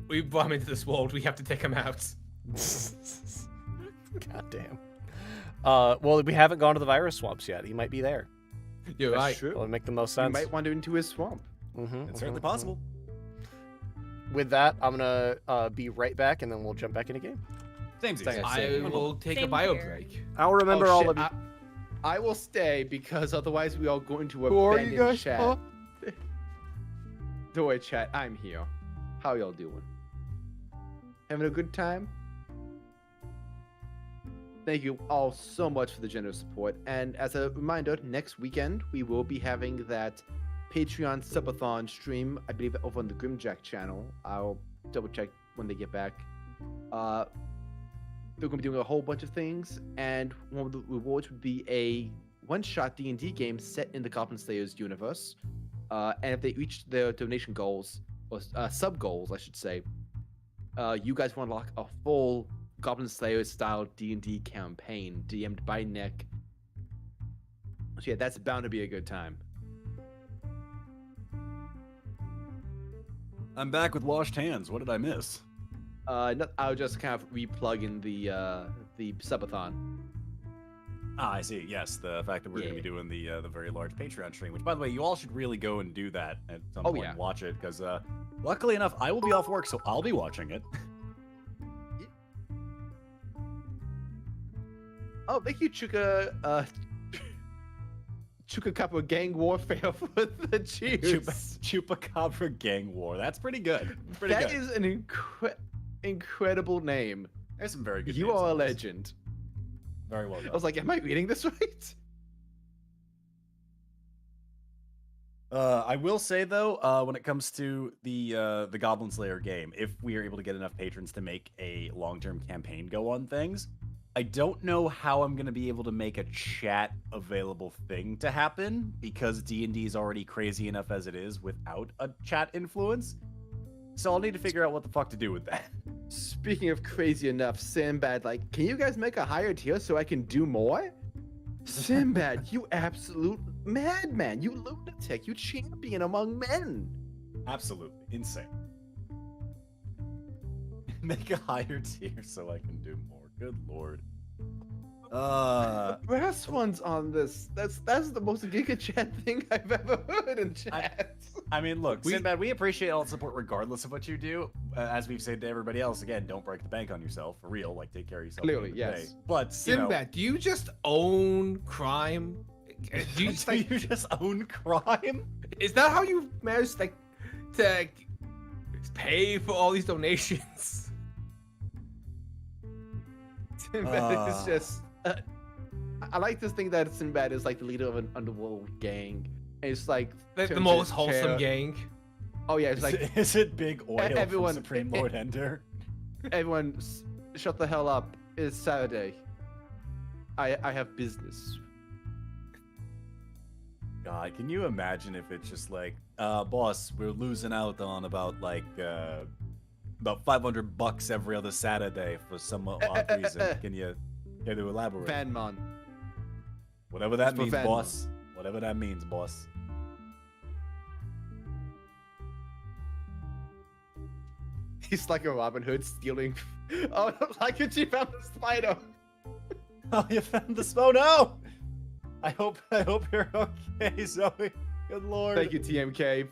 S3: We brought him into this world. We have to take him out.
S1: God damn. Well, we haven't gone to the virus swamps yet. He might be there.
S3: You're
S4: That's
S3: right.
S4: true.
S1: It'll make the most
S4: We
S1: sense.
S4: might wander into his swamp.
S1: Mm-hmm,
S2: It's certainly possible.
S1: With that, I'm gonna be right back, and then we'll jump back in a game.
S2: Same
S1: Thanks.
S3: I will take a
S5: Same
S3: bio
S5: here.
S3: break.
S1: I'll remember
S4: Oh,
S1: all
S4: shit,
S1: of you.
S4: I will stay because otherwise we are going to
S1: Who are you
S4: abandon
S1: guys?
S4: chat.
S1: Huh?
S4: Don't worry, chat. I'm here. How y'all doing? Having a good time? Thank you all so much for the generous support. And as a reminder, next weekend we will be having that Patreon subathon stream, I believe over on the Grimmjack channel. I'll double check when they get back. They're going to be doing a whole bunch of things, and one of the rewards would be a one-shot D&D game set in the Goblin Slayers universe. And if they reach their donation goals, or sub-goals, I should say, you guys will unlock a full Goblin Slayer-style D&D campaign, DM'd by Nick. So yeah, that's bound to be a good time.
S2: I'm back with washed hands. What did I miss?
S4: I'll just kind of re-plug in the subathon.
S2: Ah, I see. Yes, the fact that we're going to
S4: Yeah.
S2: be doing the very large Patreon stream, which, by the way, you all should really go and do that at some
S4: Oh,
S2: point
S4: yeah.
S2: and watch it, because luckily enough, I will be off work, so I'll be watching it.
S4: Oh, thank you, Chupacabra gang warfare for the cheers.
S2: Chupacabra Gang War. That's pretty good. Pretty
S4: That
S2: good.
S4: is an incredible name.
S2: There's some very good
S4: You
S2: names
S4: are a
S2: in this.
S4: legend.
S2: Very well
S4: I
S2: done.
S4: was like, am I reading this right?
S2: I will say though, when it comes to the Goblin Slayer game, if we are able to get enough patrons to make a long-term campaign go on things, I don't know how I'm gonna be able to make a chat available thing to happen because D&D is already crazy enough as it is without a chat influence. So I'll need to figure out what the fuck to do with that.
S4: Speaking of crazy enough, Sinbad, like, can you guys make a higher tier so I can do more? Sinbad, you absolute madman, you lunatic, you champion among men.
S2: Absolutely insane. Make a higher tier so I can do more. Good lord.
S4: The brass one's on this. That's the most Giga Chat thing I've ever heard in chat.
S2: I mean, look, Sinbad, we appreciate all the support regardless of what you do. As we've said to everybody else, again, don't break the bank on yourself. For real, like, take care of yourself.
S4: Clearly,
S2: at the end of the
S4: yes.
S2: day. But,
S3: Sinbad, do you just own crime? Do you just, like,
S2: you just own crime?
S3: Is that how you managed to pay for all these donations?
S4: Sinbad is just. I like this thing that Sinbad is like the leader of an underworld gang. And it's like
S3: The most wholesome gang.
S4: Oh yeah, it's like
S2: is it Big Oil
S4: everyone,
S2: from Supreme Lord Ender?
S4: Everyone, shut the hell up! It's Saturday. I have business.
S2: God, can you imagine if it's just like, boss, we're losing out on about about $500 every other Saturday for some odd reason. Can you elaborate?
S4: Vanmon.
S2: Whatever that
S4: It's for
S2: means,
S4: Vanmon.
S2: boss. Whatever that means, boss.
S4: He's like a Robin Hood stealing. Oh, Laikachi found the spider.
S2: Oh, you found the smoke. No! I hope you're okay, Zoe. Good lord.
S4: Thank you, TMK.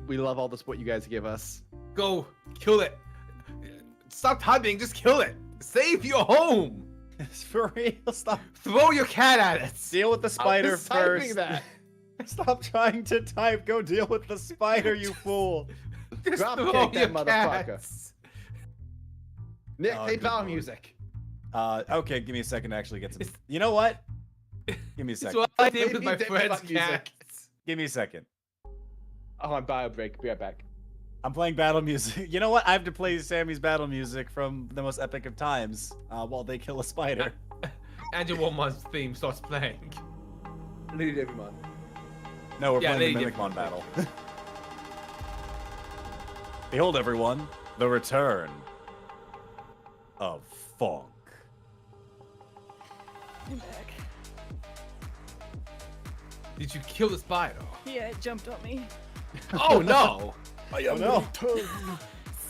S4: We love all the support you guys give us.
S3: Go kill it. Stop typing. Just kill it. Save your home.
S2: It's for real. Stop.
S3: Throw your cat at it.
S2: Deal with the spider
S4: was typing
S2: first.
S4: that.
S2: Stop trying to type. Go deal with the spider, you fool.
S3: Just
S4: Drop
S3: throw
S4: kick
S3: your
S4: that motherfucker.
S3: cats.
S4: Nick,
S2: Oh,
S4: play
S2: good
S4: power
S2: lord.
S4: music.
S2: Okay, give me a second to actually get some. You know what? Give me a
S3: It's
S2: second.
S3: what I did with my
S4: Maybe
S3: friend's
S4: Digimon music.
S3: cats.
S2: Give me a second.
S4: Oh, on bio break. Be right back.
S2: I'm playing battle music. You know what? I have to play Sammy's battle music from the most epic of times while they kill a spider.
S3: And your Woman's theme starts playing.
S4: Lady Digimon.
S2: No, we're
S3: Yeah,
S2: playing the
S3: they
S2: Mimicmon
S3: different.
S2: battle. Behold, everyone, the return of Funk.
S5: I'm back.
S3: Did you kill the spider?
S5: Yeah, it jumped on me.
S3: Oh no!
S2: Oh no!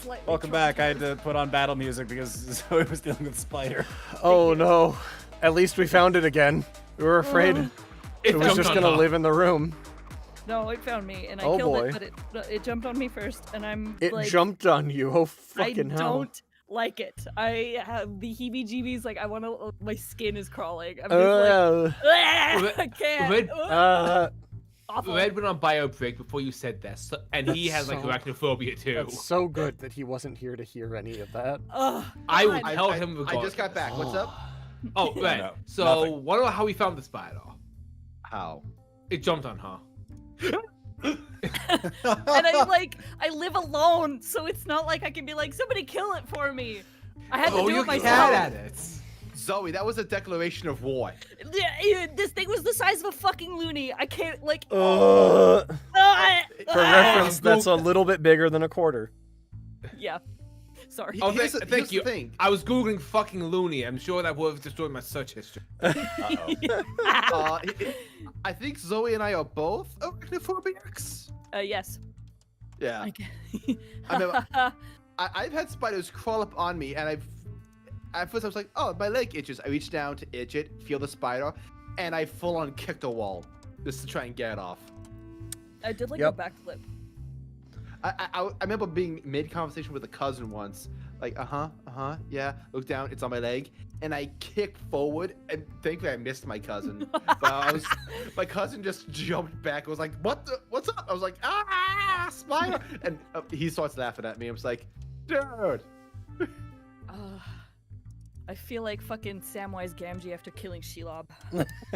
S5: Slightly
S2: Welcome back. I had
S5: traumatized.
S2: to put on battle music because Zoe was dealing with spider.
S1: Oh no. At least we found it again. We were afraid it was
S3: jumped
S1: just
S3: on
S1: gonna
S3: her.
S1: live in the room.
S5: No, it found me, and I
S1: Oh,
S5: killed
S1: boy.
S5: it, but it jumped on me first, and I'm
S1: It
S5: like,
S1: jumped on you. Oh
S5: I
S1: fucking hell.
S5: don't like it. I have the heebie-jeebies. Like I want to. My skin is crawling. I'm just like, I can't.
S3: Red-
S5: Awful.
S3: Red went on bio break before you said this, and he has like
S1: So-
S3: arachnophobia too.
S1: That's so good that he wasn't here to hear any of that.
S5: Ugh,
S3: I
S5: God.
S3: would tell him
S4: I
S3: regardless.
S4: just got back. What's up?
S3: Oh, Red.
S2: No,
S3: so,
S2: nothing.
S3: what about how we found the spider?
S4: How?
S3: It jumped on her.
S5: And I live alone, so it's not like I can be like, somebody kill it for me. I had to
S3: Oh,
S5: do
S3: you
S5: it myself.
S3: cat at it.
S4: Zoe, that was a declaration of war.
S5: Yeah, this thing was the size of a fucking loony. I can't like.
S1: For
S5: For
S1: reference, that's a little bit bigger than a quarter.
S5: Yeah. Sorry.
S3: Oh,
S4: Here's
S3: thank
S4: here's
S3: you.
S4: the thing.
S3: I was googling fucking loony. I'm sure that would have destroyed my search history.
S4: I think Zoe and I are both arachnophobics.
S5: Yes.
S4: Yeah.
S5: I can-
S4: I mean, I've had spiders crawl up on me, and at first I was like, oh, my leg itches. I reach down to itch it, feel the spider, and I full on kicked a wall just to try and get it off.
S5: I did like
S1: Yep.
S5: a backflip.
S4: I remember being mid conversation with a cousin once, like, yeah, look down, it's on my leg, and I kicked forward, and thankfully I missed my cousin. But my cousin just jumped back. I was like, what's up? I was like, spider, and he starts laughing at me. I was like, dude.
S5: I feel like fucking Samwise Gamgee after killing Shelob.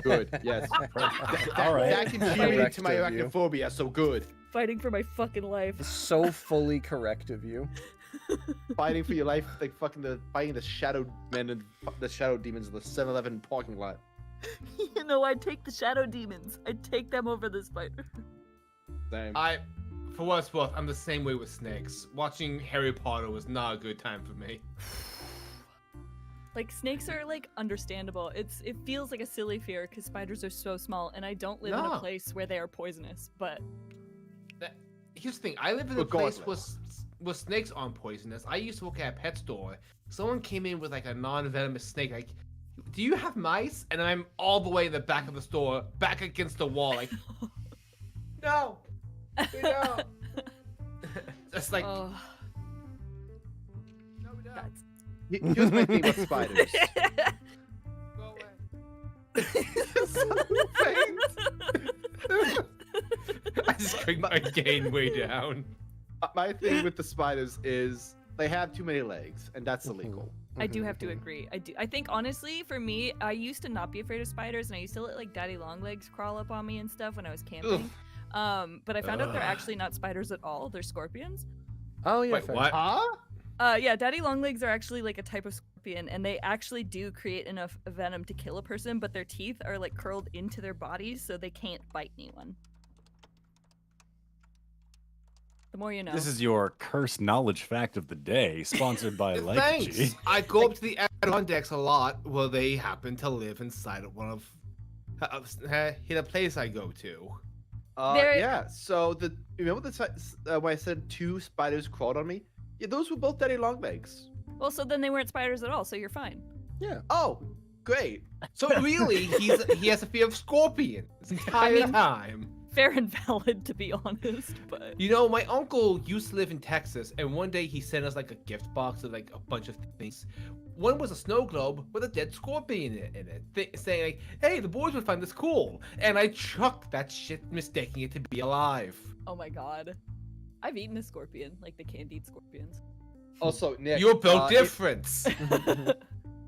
S4: Good. Yes.
S1: All right.
S4: That contributed to my
S1: Correct of you.
S4: arachnophobia. So good.
S5: Fighting for my fucking life.
S1: So fully correct of you.
S4: Fighting for your life, like fighting the shadow men and the shadow demons in the 7-Eleven parking lot.
S5: You know, I'd take the shadow demons. I'd take them over the spider.
S4: Same.
S3: For what it's worth, I'm the same way with snakes. Watching Harry Potter was not a good time for me.
S5: Like, snakes are, like, understandable. It feels like a silly fear because spiders are so small, and I don't live in a place where they are poisonous, but...
S3: Here's the thing, I live in a place
S4: Regardless.
S3: where snakes aren't poisonous. I used to work at a pet store. Someone came in with, like, a non-venomous snake, like, do you have mice? And I'm all the way in the back of the store, back against the wall, like, no! No! It's like...
S5: Oh.
S3: No, we don't.
S5: That's...
S4: Here's my thing about spiders.
S3: Go away. I just cranked my gain way down.
S4: My thing with the spiders is they have too many legs, and that's illegal.
S5: I do have to agree. I think, honestly, for me, I used to not be afraid of spiders, and I used to let, like, daddy longlegs crawl up on me and stuff when I was camping. But I found out they're actually not spiders at all. They're scorpions.
S1: Oh, yeah.
S3: Wait,
S1: fair.
S3: what?
S4: Huh?
S5: Yeah, daddy longlegs are actually like a type of scorpion, and they actually do create enough venom to kill a person, but their teeth are like curled into their bodies, so they can't bite anyone. The more you know.
S2: This is your cursed knowledge fact of the day, sponsored by
S3: Thanks.
S2: Laikachi.
S3: I go up to the Adirondacks a lot where they happen to live inside of one of the place I go to.
S5: There-
S4: Yeah. So remember when I said 2 spiders crawled on me? Yeah, those were both daddy longlegs.
S5: Well, so then they weren't spiders at all, so you're fine.
S4: Oh, great.
S3: So really, he has a fear of scorpions the entire time.
S5: Fair and valid, to be honest, but...
S3: You know, my uncle used to live in Texas, and one day he sent us like a gift box with like a bunch of things. One was a snow globe with a dead scorpion in it, saying like, "Hey, the boys would find this cool." And I chucked that shit, mistaking it to be alive.
S5: Oh my god. I've eaten a scorpion, like the candied scorpions.
S4: Also, Nick.
S3: You're built different.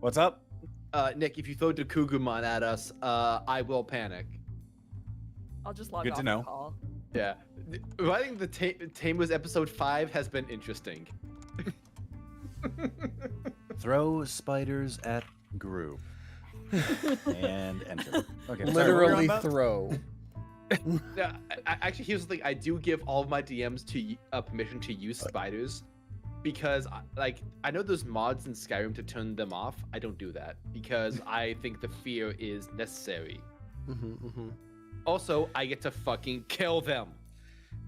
S2: What's up?
S4: Nick, if you throw Dakugumon at us, I will panic.
S5: I'll just log
S2: Good
S5: off
S2: to
S5: the
S2: know.
S5: call.
S4: Yeah. Writing the Tamers episode 5 has been interesting.
S2: Throw spiders at group. And enter. Okay.
S1: Literally
S2: sorry,
S1: throw.
S4: Yeah, actually, here's the thing. I do give all of my DMs to permission to use spiders, because I know there's mods in Skyrim to turn them off. I don't do that because I think the fear is necessary. Also, I get to fucking kill them.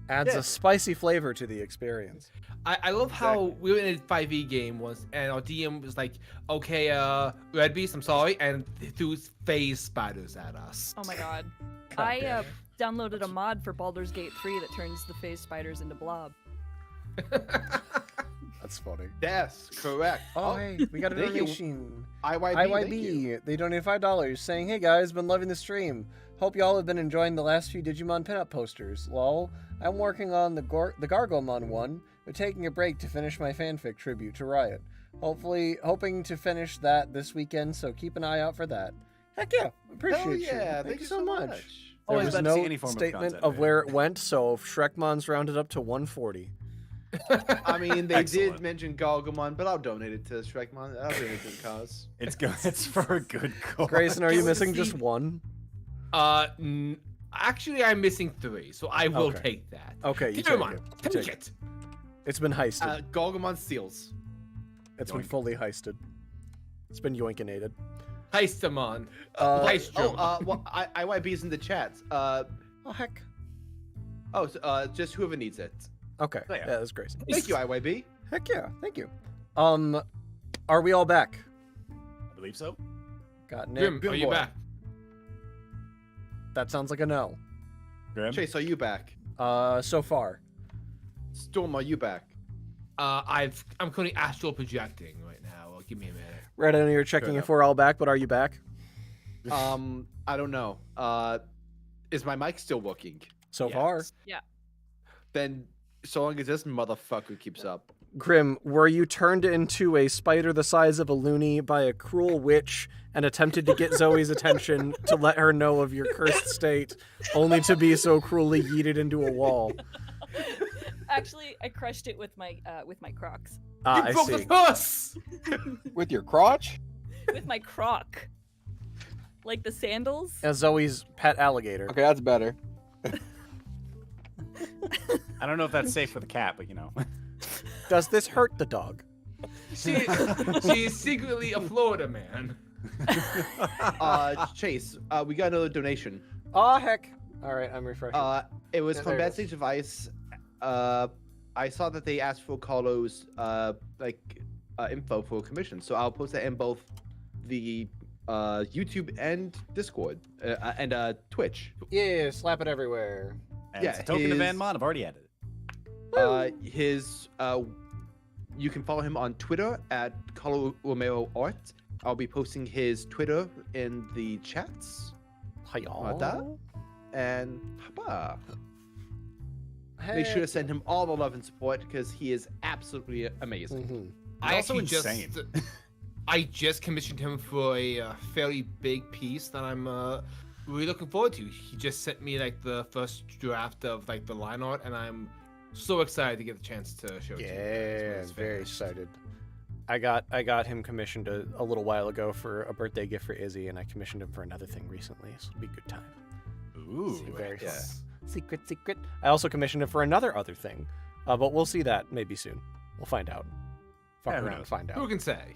S1: Adds
S4: Yeah.
S1: a spicy flavor to the experience.
S3: I love how we were in a 5e game once, and our DM was like, "Okay, RedBeast, I'm sorry," and threw phase spiders at us.
S5: Oh my god. I downloaded a mod for Baldur's Gate 3 that turns the phase spiders into blob.
S1: That's funny.
S4: Yes, correct.
S1: Oh, hey, we got a
S4: thank you.
S1: donation.
S4: IYB, thank you.
S1: IYB, they donated $5 saying, "Hey guys, been loving the stream. Hope y'all have been enjoying the last few Digimon pinup posters. Lol. I'm working on the Gargomon one, but taking a break to finish my fanfic tribute to Riot. Hoping to finish that this weekend, so keep an eye out for that." Heck yeah, appreciate
S4: Hell
S1: you.
S4: yeah,
S1: Thank you so much. There
S2: Always
S1: was
S2: glad to see
S1: no
S2: any form of
S1: statement
S2: content,
S1: of
S2: man.
S1: where it went, so Shrekmon's rounded up to 140.
S4: I mean, they
S2: Excellent.
S4: did mention Gargomon, but I'll donate it to Shrekmon. I'll donate it to the cause.
S2: It's good. It's for a good cause.
S1: Grayson, are you
S3: Can't wait to
S1: missing just
S3: see-
S1: one?
S3: Actually, I'm missing 3, so I will
S1: Okay.
S3: take that.
S1: Okay, you
S3: Come
S1: take
S3: on,
S1: it.
S3: take
S1: Take
S3: it.
S1: It's been heisted.
S4: Gargomon seals.
S1: It's been
S2: yoink.
S1: fully heisted. It's been yoinkinated.
S3: Heistamon.
S1: Heist
S4: Well, IYB's in the chat.
S1: Oh, heck.
S4: Just whoever needs it.
S1: Okay,
S2: Yeah.
S1: yeah, that's Grayson.
S4: Thank you, IYB.
S1: Heck yeah, thank you. Are we all back?
S2: I believe so.
S1: Got Nick.
S3: Grim, are you
S4: boy.
S3: back?
S1: That sounds like a no.
S2: Grim?
S4: Chase, are you back?
S1: So far.
S4: Storm, are you back?
S3: I'm currently astral projecting right now. Well, give me a minute.
S1: Red, I know you're checking if we're all back, but are you back?
S4: I don't know. Is my mic still working?
S1: So
S3: Yes.
S1: far.
S5: Yeah.
S4: Then, so long as this motherfucker keeps up.
S1: Grimm, were you turned into a spider the size of a loony by a cruel witch and attempted to get Zoe's attention to let her know of your cursed state, only to be so cruelly yeeted into a wall?
S5: Actually, I crushed it with my Crocs.
S1: I
S3: broke
S1: see.
S3: the curse!
S6: With your crotch?
S5: With my Croc. Like the sandals.
S1: As Zoe's pet alligator.
S6: Okay, that's better.
S2: I don't know if that's safe for the cat, but you know.
S1: Does this hurt the dog?
S3: She is secretly a Florida man.
S4: Chase, we got another donation.
S1: Oh heck! All right, I'm refreshing.
S4: It was
S1: Yeah,
S4: from
S1: there it
S4: Bad Stage Device. I saw that they asked for Carlo's info for a commission, so I'll post that in both the YouTube and Discord and Twitch.
S1: Yeah, slap it everywhere.
S2: And
S4: Yeah,
S2: it's a token of
S4: his-
S2: Anmon. I've already added it.
S4: You can follow him on Twitter at Carlo Romero Art. I'll be posting his Twitter in the chats.
S1: Hiya.
S4: And Papa. Make sure to send him all the love and support because he is absolutely amazing.
S1: Mhm.
S3: I
S2: also
S3: actually
S2: insane.
S3: I just commissioned him for a fairly big piece that I'm really looking forward to. He just sent me like the first draft of like the line art, and I'm so excited to get the chance to show it to you guys when
S1: Yeah,
S3: it's
S1: very
S3: finished.
S1: excited. I got him commissioned a little while ago for a birthday gift for Izzy, and I commissioned him for another thing recently, so it'll be a good time.
S2: Ooh.
S1: Very
S4: Yeah.
S1: secret. I also commissioned him for another thing, but we'll see that maybe soon. We'll find out. Fuck
S2: Yeah, who
S1: around and
S2: knows?
S1: find
S3: Who
S1: out.
S3: can say?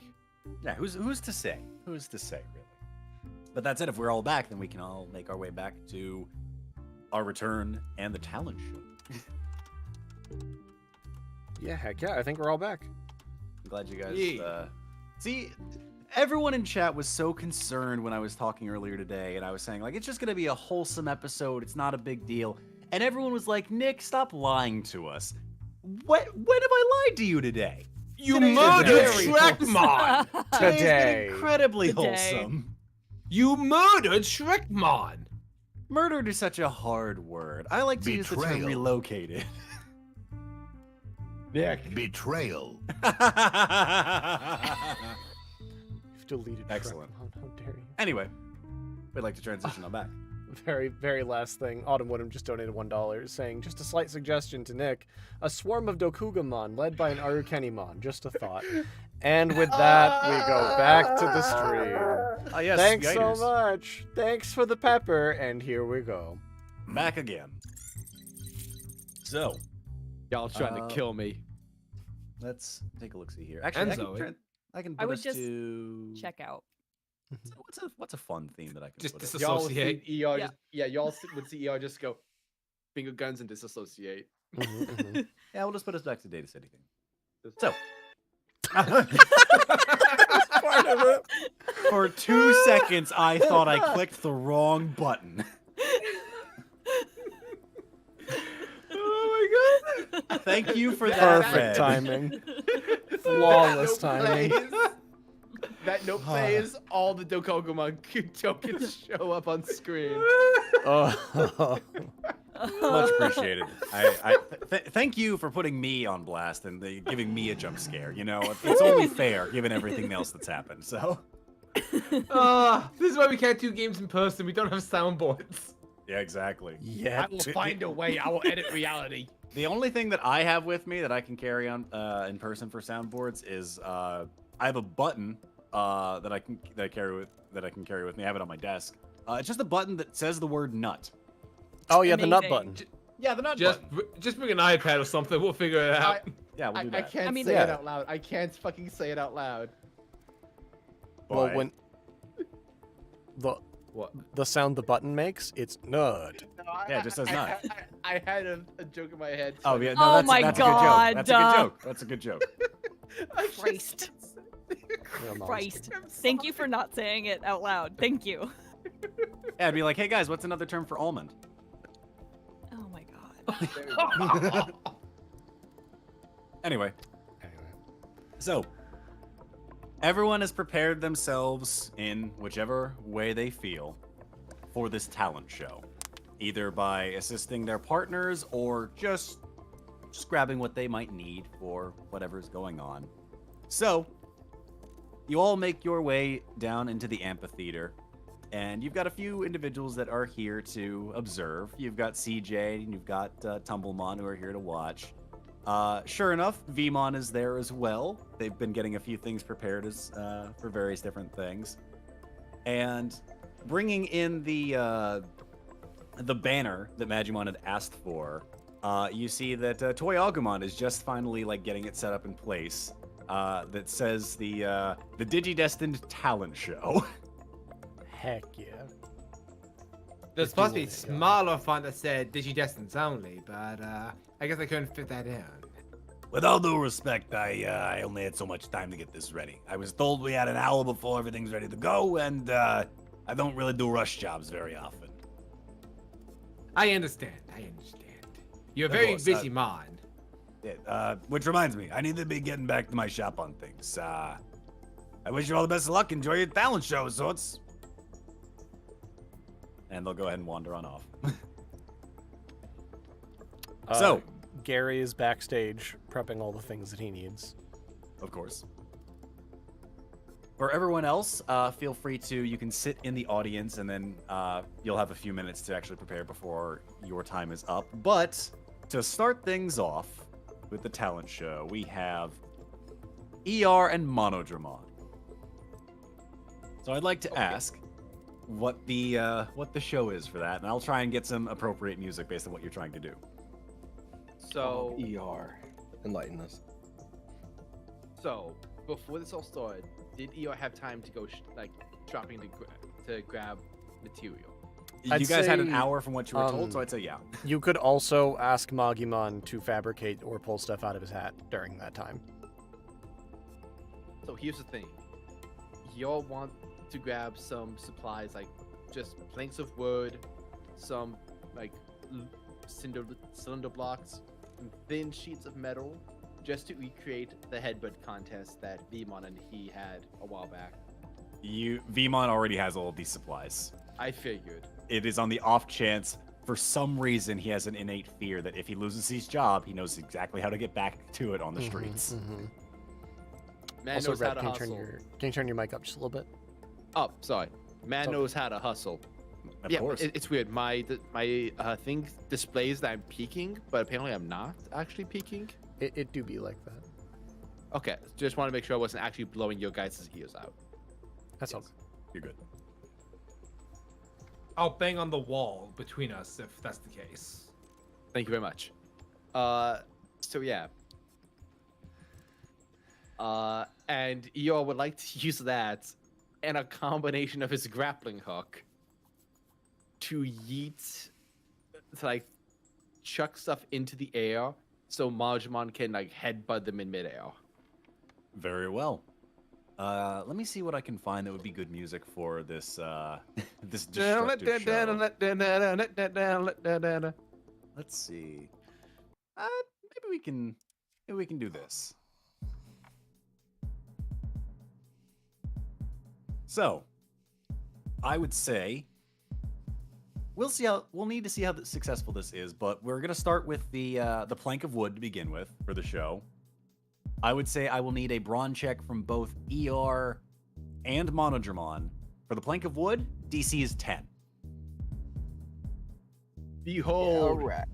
S2: Yeah, who's to say? Who's to say, really? But that's it. If we're all back, then we can all make our way back to our return and the talent show.
S1: Yeah, heck yeah, I think we're all back.
S2: I'm glad you guys.
S3: Yeah.
S2: See, everyone in chat was so concerned when I was talking earlier today, and I was saying like it's just gonna be a wholesome episode. It's not a big deal, and everyone was like, "Nick, stop lying to us." When have I lied to you today?
S3: You
S2: Today's
S3: murdered
S2: very
S3: Shrekmon!
S2: Today's been
S1: Today.
S2: incredibly
S5: Today.
S2: wholesome.
S3: You murdered Shrekmon!
S2: Murdered is such a hard word. I like to use the term
S11: Betrayal.
S2: relocated.
S11: Betrayal.
S1: You've deleted
S2: Excellent.
S1: Shrek. How dare you?
S2: Anyway, we'd like to transition on back.
S1: Very last thing. Autumn Woodham just donated $1, saying, just a slight suggestion to Nick. A swarm of Dokugamon led by an Arukenimon. Just a thought. And with that, we go back to the stream.
S2: Yes,
S1: Thanks so
S2: Yiders.
S1: much. Thanks for the pepper, and here we go.
S2: Back again. So,
S4: Y'all trying to kill me.
S2: let's take a look. See here. Actually,
S3: Zoe.
S2: I can
S5: I
S2: put
S5: would
S2: us
S5: just
S2: to
S5: check out.
S2: So what's a fun theme that I can
S3: Just
S2: put us?
S4: Y'all would
S3: Disassociate.
S4: see ER
S5: Yeah.
S4: y'all would see ER just go finger guns and disassociate.
S2: Yeah, we'll just put us back to Data City theme. So, for 2 seconds, I thought I clicked the wrong button.
S3: Oh my god!
S2: Thank you for that.
S1: Perfect
S2: Red.
S1: timing. Flawless timing.
S4: That note plays, all the Dokogumon tokens show up on screen.
S1: Oh.
S2: Much appreciated. Thank you for putting me on blast and giving me a jump scare. You know, it's only fair given everything else that's happened. So,
S3: This is why we can't do games in person. We don't have soundboards.
S2: yeah, exactly.
S1: Yeah.
S4: I will find a way. I will edit reality.
S2: The only thing that I have with me that I can carry on in person for soundboards is I have a button that I can carry with me. I have it on my desk. It's just a button that says the word nut.
S1: Oh yeah, the nut
S5: Amazing.
S1: button.
S2: Yeah, the nut
S3: Just
S2: button.
S3: just bring an iPad or something. We'll figure it out.
S2: Yeah, we'll do
S4: I
S2: that.
S4: can't
S5: I mean-
S4: say it
S1: Yeah.
S4: out loud. I can't fucking say it out loud.
S1: Well,
S2: But-
S1: when the sound the button makes, it's nud.
S4: No,
S2: Yeah, it just says nut.
S4: I had a joke in my head.
S2: Oh
S4: so
S2: yeah,
S5: Oh
S2: no, that's,
S5: my
S2: that's
S5: God,
S2: a good joke. That's a good joke.
S4: I just-
S5: Christ.
S1: Real monster.
S5: Christ. Thank you for not saying it out loud. Thank you.
S2: Yeah, I'd be like, hey guys, what's another term for almond?
S5: Oh my god.
S2: Anyway, so everyone has prepared themselves in whichever way they feel for this talent show, either by assisting their partners or just just grabbing what they might need for whatever's going on. So, you all make your way down into the amphitheater, and you've got a few individuals that are here to observe. You've got CJ, and you've got Tumblemon who are here to watch. Sure enough, Vmon is there as well. They've been getting a few things prepared as for various different things. And bringing in the banner that Magimon had asked for, you see that Toy Agumon is just finally like getting it set up in place. That says the Digi-Destiny talent show.
S1: Heck yeah.
S3: There's supposed to be a
S1: doing it,
S3: smaller font that said Digi-Destiny only, but I guess I couldn't fit that in.
S2: With all due respect, I only had so much time to get this ready. I was told we had an hour before everything's ready to go, and I don't really do rush jobs very often.
S3: I understand. You're a
S2: Of
S3: very
S2: course,
S3: busy man.
S2: Yeah, which reminds me, I need to be getting back to my shop on things. I wish you all the best of luck. Enjoy your talent show of sorts. And they'll go ahead and wander on off. So,
S1: Gary is backstage prepping all the things that he needs.
S2: of course. For everyone else, feel free to, you can sit in the audience and then you'll have a few minutes to actually prepare before your time is up. But to start things off with the talent show, we have ER and Monodramon. So I'd like to ask what the show is for that, and I'll try and get some appropriate music based on what you're trying to do.
S4: So,
S6: ER. Enlighten us.
S4: so before this all started, did ER have time to go shopping to grab material?
S2: You
S1: I'd
S2: guys had an
S1: say,
S2: hour from what you were told, so I'd say yeah.
S1: You could also ask Magimon to fabricate or pull stuff out of his hat during that time.
S4: So here's the thing. Y'all want to grab some supplies, like just planks of wood, some like cylinder blocks, and thin sheets of metal, just to recreate the headbutt contest that Vmon and he had a while back.
S2: Vmon already has all of these supplies.
S4: I figured.
S2: It is on the off chance, for some reason, he has an innate fear that if he loses his job, he knows exactly how to get back to it on the streets.
S4: Man
S1: Also,
S4: knows how
S1: Red,
S4: to
S1: can you,
S4: hustle.
S1: can you turn your mic up just a little bit?
S4: Oh, sorry. Man
S1: okay.
S4: knows how to hustle.
S2: Of
S4: yeah,
S2: course.
S4: it's weird. My thing displays that I'm peeking, but apparently I'm not actually peeking.
S1: It do be like that.
S4: Okay, just want to make sure I wasn't actually blowing your guys' ears out.
S1: That's all.
S2: You're good.
S3: I'll bang on the wall between us if that's the case.
S4: Thank you very much. So yeah. And ER would like to use that and a combination of his grappling hook to yeet, to like chuck stuff into the air so Magimon can like headbutt them in midair.
S2: Very well. Let me see what I can find that would be good music for this this destructive show. Let's see. Maybe we can do this. So, I would say we'll need to see how successful this is, but we're gonna start with the plank of wood to begin with for the show. I would say I will need a brawn check from both ER and Monodramon. For the plank of wood, DC is 10.
S4: Behold,
S6: Alright.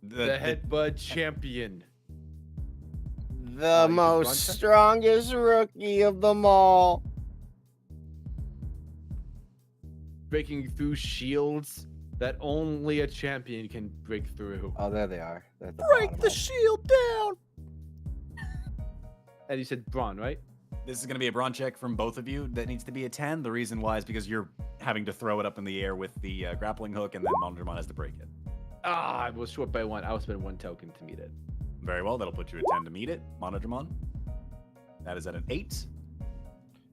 S4: the headbutt champion.
S6: The
S4: you
S6: most
S4: want that?
S6: strongest rookie of them all.
S4: Breaking through shields that only a champion can break through.
S6: Oh, there they are. They're at the
S1: Break
S6: bottom.
S1: the shield down!
S4: And you said brawn, right?
S2: This is going to be a brawn check from both of you that needs to be a 10. The reason why is because you're having to throw it up in the air with the grappling hook, and then Monodramon has to break it.
S4: Ah, I was short by one. I will spend one token to meet it.
S2: Very well, that'll put you at 10 to meet it, Monodramon. That is at an 8.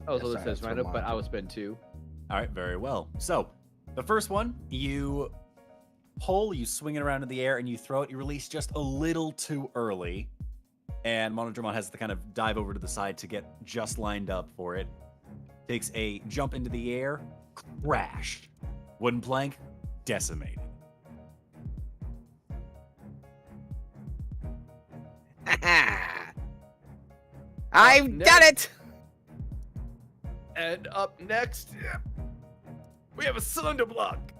S4: Oh, so
S6: Yes,
S4: it
S6: I
S4: says
S6: had
S4: right
S6: some
S4: up, but I
S6: on.
S4: will spend 2.
S2: All right, very well. So, the first one, you pull, you swing it around in the air, and you throw it. You release just a little too early, and Monodramon has to kind of dive over to the side to get just lined up for it. Takes a jump into the air, crash. Wooden plank, decimated.
S6: I've done it!
S4: And up next, we have a cylinder block.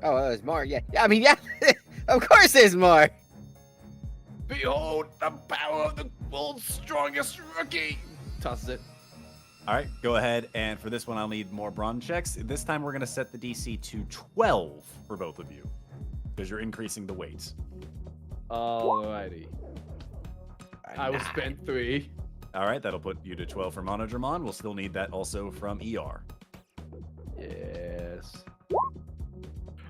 S6: Oh, there's more. Yeah. I mean, yeah. Of course there's more.
S4: Behold the power of the world's strongest rookie. Tosses it.
S2: All right, go ahead. And for this one, I'll need more brawn checks. This time, we're going to set the DC to 12 for both of you because you're increasing the weight.
S4: Alrighty. I will spend 3.
S2: All right, that'll put you to 12 for Monodramon. We'll still need that also from ER.
S4: Yes.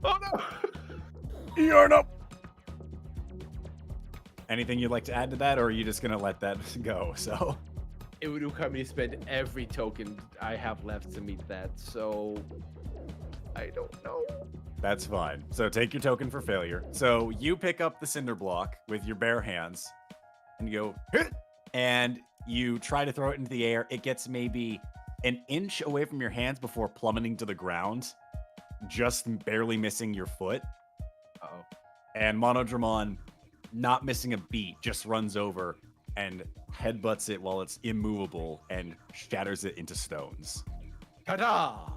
S4: Oh no!
S2: ER, no! Anything you'd like to add to that, or are you just going to let that go? So
S4: It would require me to spend every token I have left to meet that, so I don't know.
S2: that's fine. So take your token for failure. So you pick up the cinder block with your bare hands and you go, hit, and you try to throw it into the air. It gets maybe an inch away from your hands before plummeting to the ground, just barely missing your foot.
S4: Uh-oh.
S2: And Monodramon, not missing a beat, just runs over and headbutts it while it's immovable and shatters it into stones.
S4: Ta-da!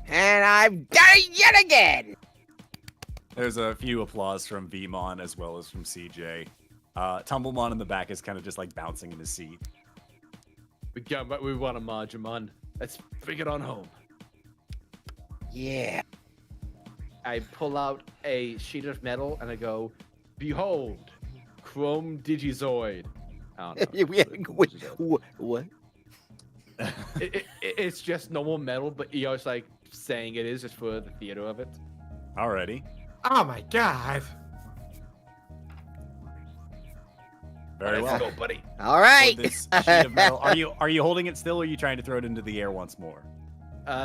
S6: And I've done it yet again!
S2: There's a few applause from Vmon as well as from CJ. Tumblemon in the back is kind of just like bouncing in his seat.
S4: We want a Magimon. Let's bring it on home.
S6: Yeah.
S4: I pull out a sheet of metal and I go, behold, Chrome Digizoid. I don't know.
S6: What?
S4: It's just normal metal, but ER's like saying it is just for the theater of it.
S2: Alrighty.
S3: Oh my god.
S2: Very
S4: Let's
S2: well.
S4: go, buddy.
S6: All right.
S2: For this sheet of metal, are you holding it still, or are you trying to throw it into the air once more?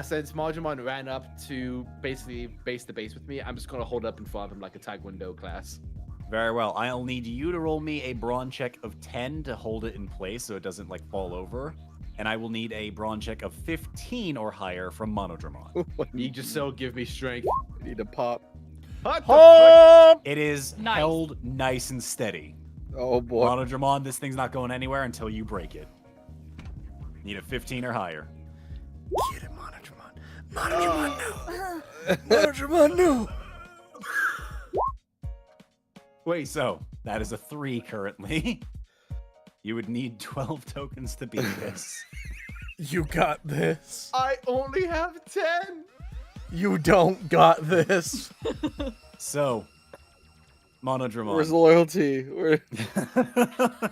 S4: Since Magimon ran up to basically base the base with me, I'm just gonna hold up in front of him like a Taekwondo class.
S2: Very well. I'll need you to roll me a brawn check of 10 to hold it in place so it doesn't like fall over. And I will need a brawn check of 15 or higher from Monodramon.
S4: You just so give me strength.
S6: I need to pop.
S4: What the fuck?
S2: It is
S5: Nice.
S2: held nice and steady.
S6: Oh boy.
S2: Monodramon, this thing's not going anywhere until you break it. Need a 15 or higher.
S1: Get it, Monodramon. Monodramon, no. Monodramon, no.
S2: Wait, so that is a 3 currently. You would need 12 tokens to beat this.
S1: You got this.
S4: I only have 10.
S1: You don't got this.
S2: So, Monodramon.
S6: Where's the loyalty?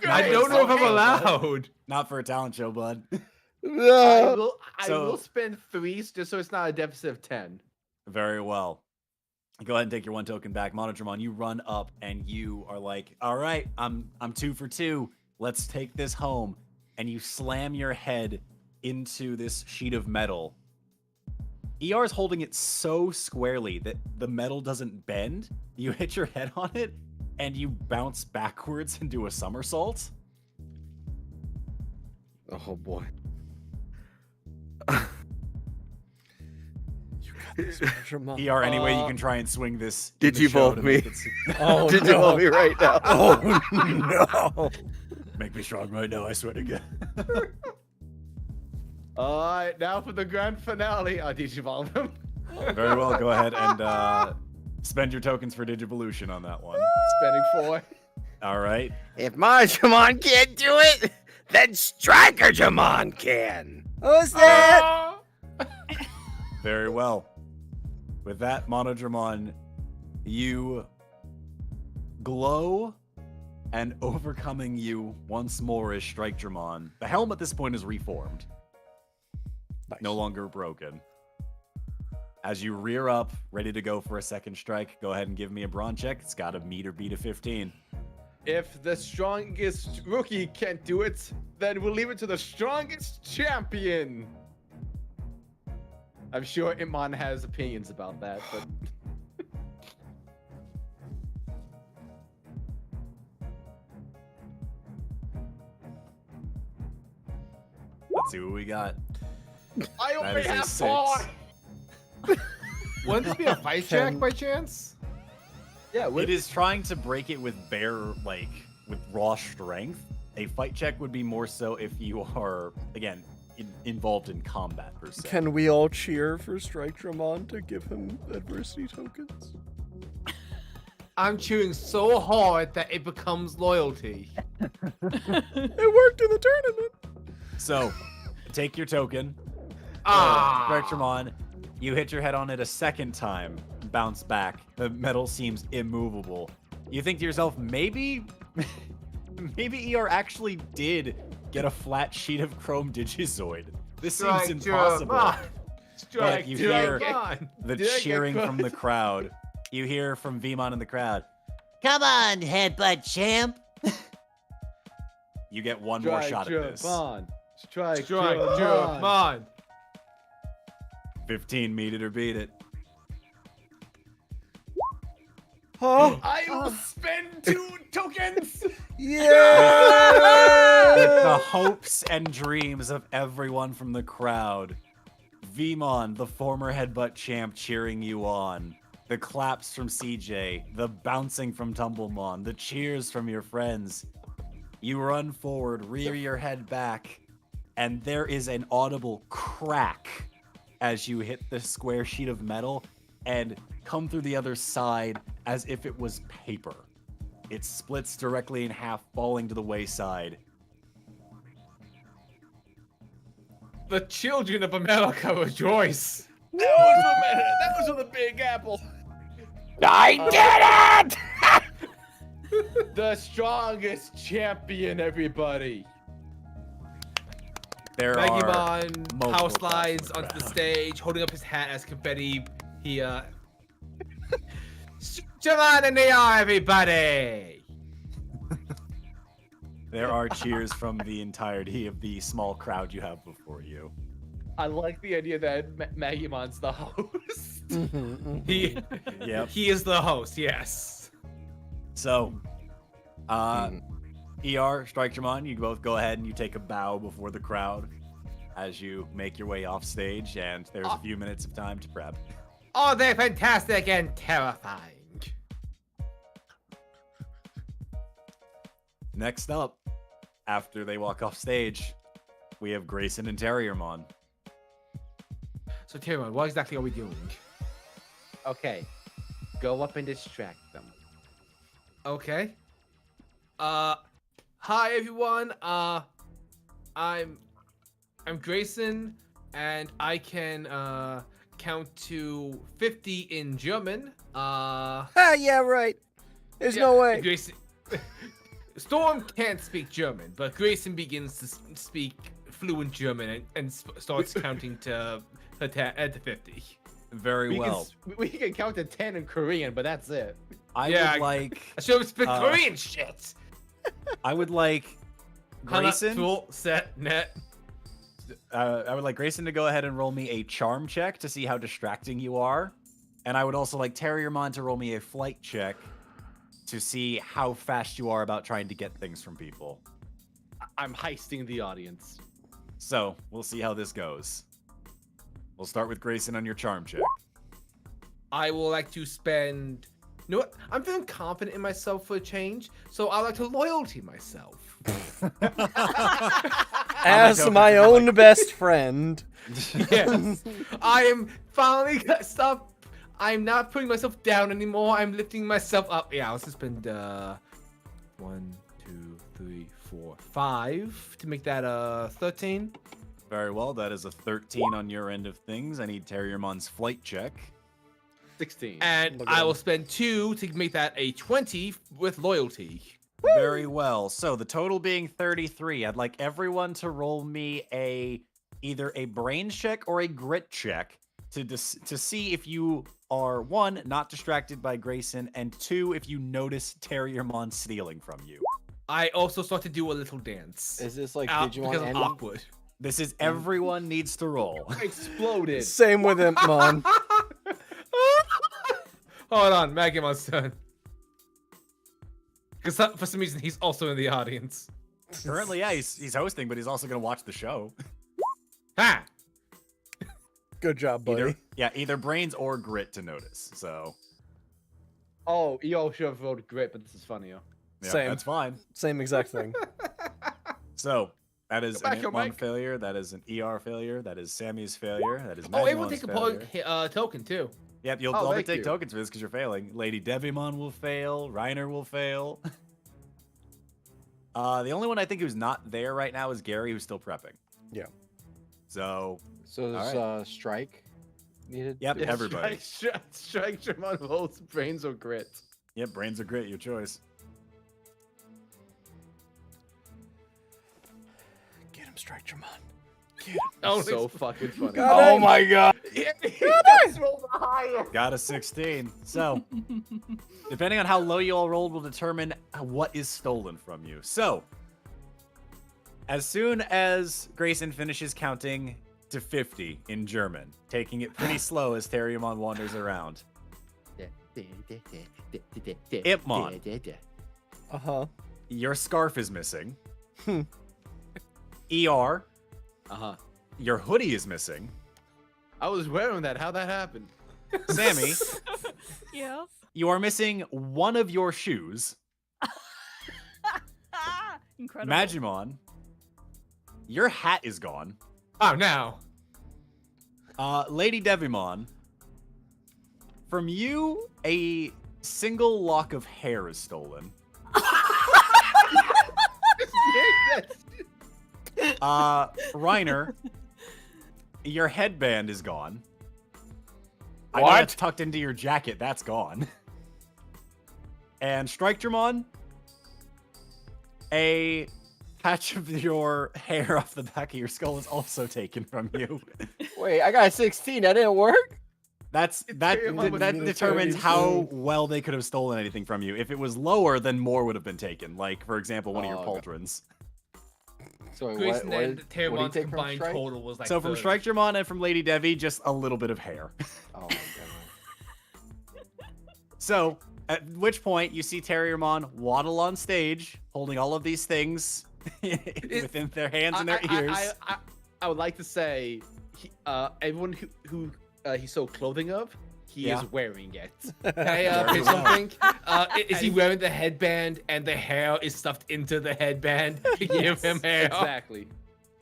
S3: I don't know if I'm allowed.
S2: Not for a talent show, bud.
S6: No.
S4: I
S2: So-
S4: will spend 3 just so it's not a deficit of 10.
S2: Very well. Go ahead and take your 1 token back. Monodramon, you run up and you are like, all right, I'm 2 for 2. Let's take this home. And you slam your head into this sheet of metal. ER is holding it so squarely that the metal doesn't bend. You hit your head on it and you bounce backwards and do a somersault.
S6: Oh boy.
S1: This Monodramon.
S2: ER, any way you can try and swing this. in
S6: Did
S2: the
S6: you
S2: show
S6: vote
S2: to
S6: me?
S2: make it
S1: Oh,
S6: Did you
S1: no.
S6: hold me right now?
S1: Oh, no.
S2: Make me strong right now, I swear to God.
S4: Alright, now for the grand finale. I'll Digivolve him.
S2: Very well, go ahead and spend your tokens for Digivolution on that one.
S4: Spending 4.
S2: All right.
S6: If Magimon can't do it, then Strikerjamon can.
S7: Who's that?
S2: Very well. With that, Monodramon, you glow, and overcoming you once more is Strike-Dramon. The helm at this point is reformed.
S1: Nice.
S2: No longer broken. As you rear up, ready to go for a second strike, go ahead and give me a brawn check. It's got to meet or beat a 15.
S4: If the strongest rookie can't do it, then we'll leave it to the strongest champion. I'm sure Impmon has opinions about that, but
S2: Let's see what we got.
S4: I
S2: That
S4: only
S2: is a
S4: have
S2: 6.
S4: 4.
S3: Wouldn't this be a fight check by chance?
S4: Yeah,
S2: It is trying to break it with with raw strength. A fight check would be more so if you are, again, involved in combat per se.
S1: Can we all cheer for Strike-Dramon to give him adversity tokens?
S3: I'm cheering so hard that it becomes loyalty.
S1: It worked in the tournament.
S2: So, take your token. Strike-Dramon, you hit your head on it a second time, bounce back. The metal seems immovable. You think to yourself, maybe ER actually did get a flat sheet of chrome Digizoid. This seems impossible. But you hear the cheering from the crowd. You hear from Vemon in the crowd.
S10: Come on, headbutt champ.
S2: You get one more shot at this.
S4: Strike,
S3: Come on.
S2: 15, meet it or beat it.
S1: Huh?
S2: I will spend 2 tokens!
S1: Yeah!
S2: With the hopes and dreams of everyone from the crowd. Vemon, the former headbutt champ, cheering you on. The claps from CJ, the bouncing from Tumblemon, the cheers from your friends. You run forward, rear your head back, and there is an audible crack as you hit the square sheet of metal and come through the other side as if it was paper. It splits directly in half, falling to the wayside.
S3: The children of America rejoice.
S4: That was from the Big Apple.
S7: I did it!
S4: The strongest champion, everybody.
S2: There are
S3: Magimon
S2: multiple
S3: power
S2: claps
S3: slides
S2: from the
S3: onto the
S2: crowd.
S3: stage, holding up his hat as confetti. He Jamon and they are everybody.
S2: There are cheers from the entirety of the small crowd you have before you.
S4: I like the idea that Magimon's the host.
S3: He
S2: Yep.
S3: he is the host. Yes.
S2: So, Strike-Dramon, you both go ahead and you take a bow before the crowd as you make your way off stage, and there's a few minutes of time to prep.
S3: Oh, they're fantastic and terrifying.
S2: Next up, after they walk off stage, we have Grayson and Terriermon.
S3: So Terriermon, what exactly are we doing?
S4: Okay, go up and distract them.
S3: Okay. Hi everyone. I'm Grayson, and I can count to 50 in German.
S7: Yeah, right. There's no way.
S3: Grayson. Storm can't speak German, but Grayson begins to speak fluent German and starts counting to 50.
S2: Very well.
S4: We can count to 10 in Korean, but that's it.
S2: I would like
S3: I should have speak Korean shit.
S2: I would like Grayson.
S3: Tool, set, net.
S2: I would like Grayson to go ahead and roll me a charm check to see how distracting you are, and I would also like Terriermon to roll me a flight check to see how fast you are about trying to get things from people.
S4: I'm heisting the audience.
S2: So we'll see how this goes. We'll start with Grayson on your charm check.
S3: I will like to spend. You know what? I'm feeling confident in myself for a change, so I like to loyalty myself.
S1: As my own best friend.
S3: Yes, I am finally gonna stop. I'm not putting myself down anymore. I'm lifting myself up. Yeah, let's just spend 1, 2, 3, 4, 5 to make that 13.
S2: Very well, that is a 13 on your end of things. I need Terriermon's flight check.
S4: 16.
S3: And
S1: Look at
S3: I
S1: him.
S3: will spend 2 to make that a 20 with loyalty.
S2: Very well. So the total being 33. I'd like everyone to roll me either a brains check or a grit check to see if you are, 1, not distracted by Grayson, and 2, if you notice Terriermon stealing from you.
S3: I also start to do a little dance.
S6: Is this like
S3: Out
S6: Digimon
S3: because I'm
S6: Ending?
S3: awkward.
S2: This is everyone needs to roll.
S4: Exploded.
S1: Same with Impmon.
S3: Hold on, Magimon's turn. Because for some reason he's also in the audience.
S2: Currently, yeah, he's hosting, but he's also going to watch the show.
S3: Ha!
S1: Good job, buddy.
S2: Either brains or grit to notice. So.
S4: Oh, you should have rolled grit, but this is funnier.
S2: Yeah,
S1: Same.
S2: That's fine.
S1: Same exact thing.
S2: So that is
S4: Go back,
S2: an
S4: yo,
S2: Impmon
S4: Mike.
S2: failure. That is an ER failure. That is Sammy's failure. That is
S3: Oh, everyone
S2: Magimon's
S3: take
S2: failure.
S3: a token too.
S2: Yep, you'll
S4: Oh,
S2: all
S4: thank
S2: take
S4: you.
S2: tokens for this because you're failing. Lady Digimon will fail. Reiner will fail. The only one I think who's not there right now is Gary, who's still prepping.
S1: Yeah.
S2: So,
S6: So there's strike needed.
S2: yep,
S4: Yeah,
S2: everybody.
S4: Strike Dramon rolls brains or grit.
S2: Yep, brains are grit, your choice.
S1: Get him, Strike Dramon.
S4: Oh, so fucking funny.
S6: Oh my god.
S2: Got a 16. So, depending on how low you all rolled will determine what is stolen from you. So, as soon as Grayson finishes counting to 50 in German, taking it pretty slow as Terriermon wanders around. Impmon,
S1: Uh-huh.
S2: your scarf is missing. ER,
S4: Uh-huh.
S2: your hoodie is missing.
S4: I was wearing that. How'd that happen?
S2: Sammy,
S5: Yeah.
S2: you are missing one of your shoes.
S5: Incredible.
S2: Magimon, your hat is gone.
S3: Oh, now.
S2: Lady Digimon, from you, a single lock of hair is stolen. Reiner, your headband is gone. I know
S6: What?
S2: that's tucked into your jacket. That's gone. And Strikedramon, a patch of your hair off the back of your skull is also taken from you.
S6: Wait, I got a 16. That didn't work.
S2: That determines how well they could have stolen anything from you. If it was lower, then more would have been taken. Like, for example, one of your
S6: Oh, okay.
S2: pauldrons.
S6: So wait,
S3: Grayson
S6: what
S3: and
S6: did he
S3: Terriermon's
S6: take from
S3: combined
S6: Strike?
S3: total was like.
S2: So from
S3: 30.
S2: Strikedramon and from Lady Devi, just a little bit of hair.
S6: Oh my god.
S2: So, at which point you see Terriermon waddle on stage, holding all of these things within their hands and their ears.
S4: I would like to say, everyone who he sold clothing of, he
S2: Yeah.
S4: is wearing it.
S3: Can I pitch something? Is he wearing the headband and the hair is stuffed into the headband to give him hair?
S4: Exactly.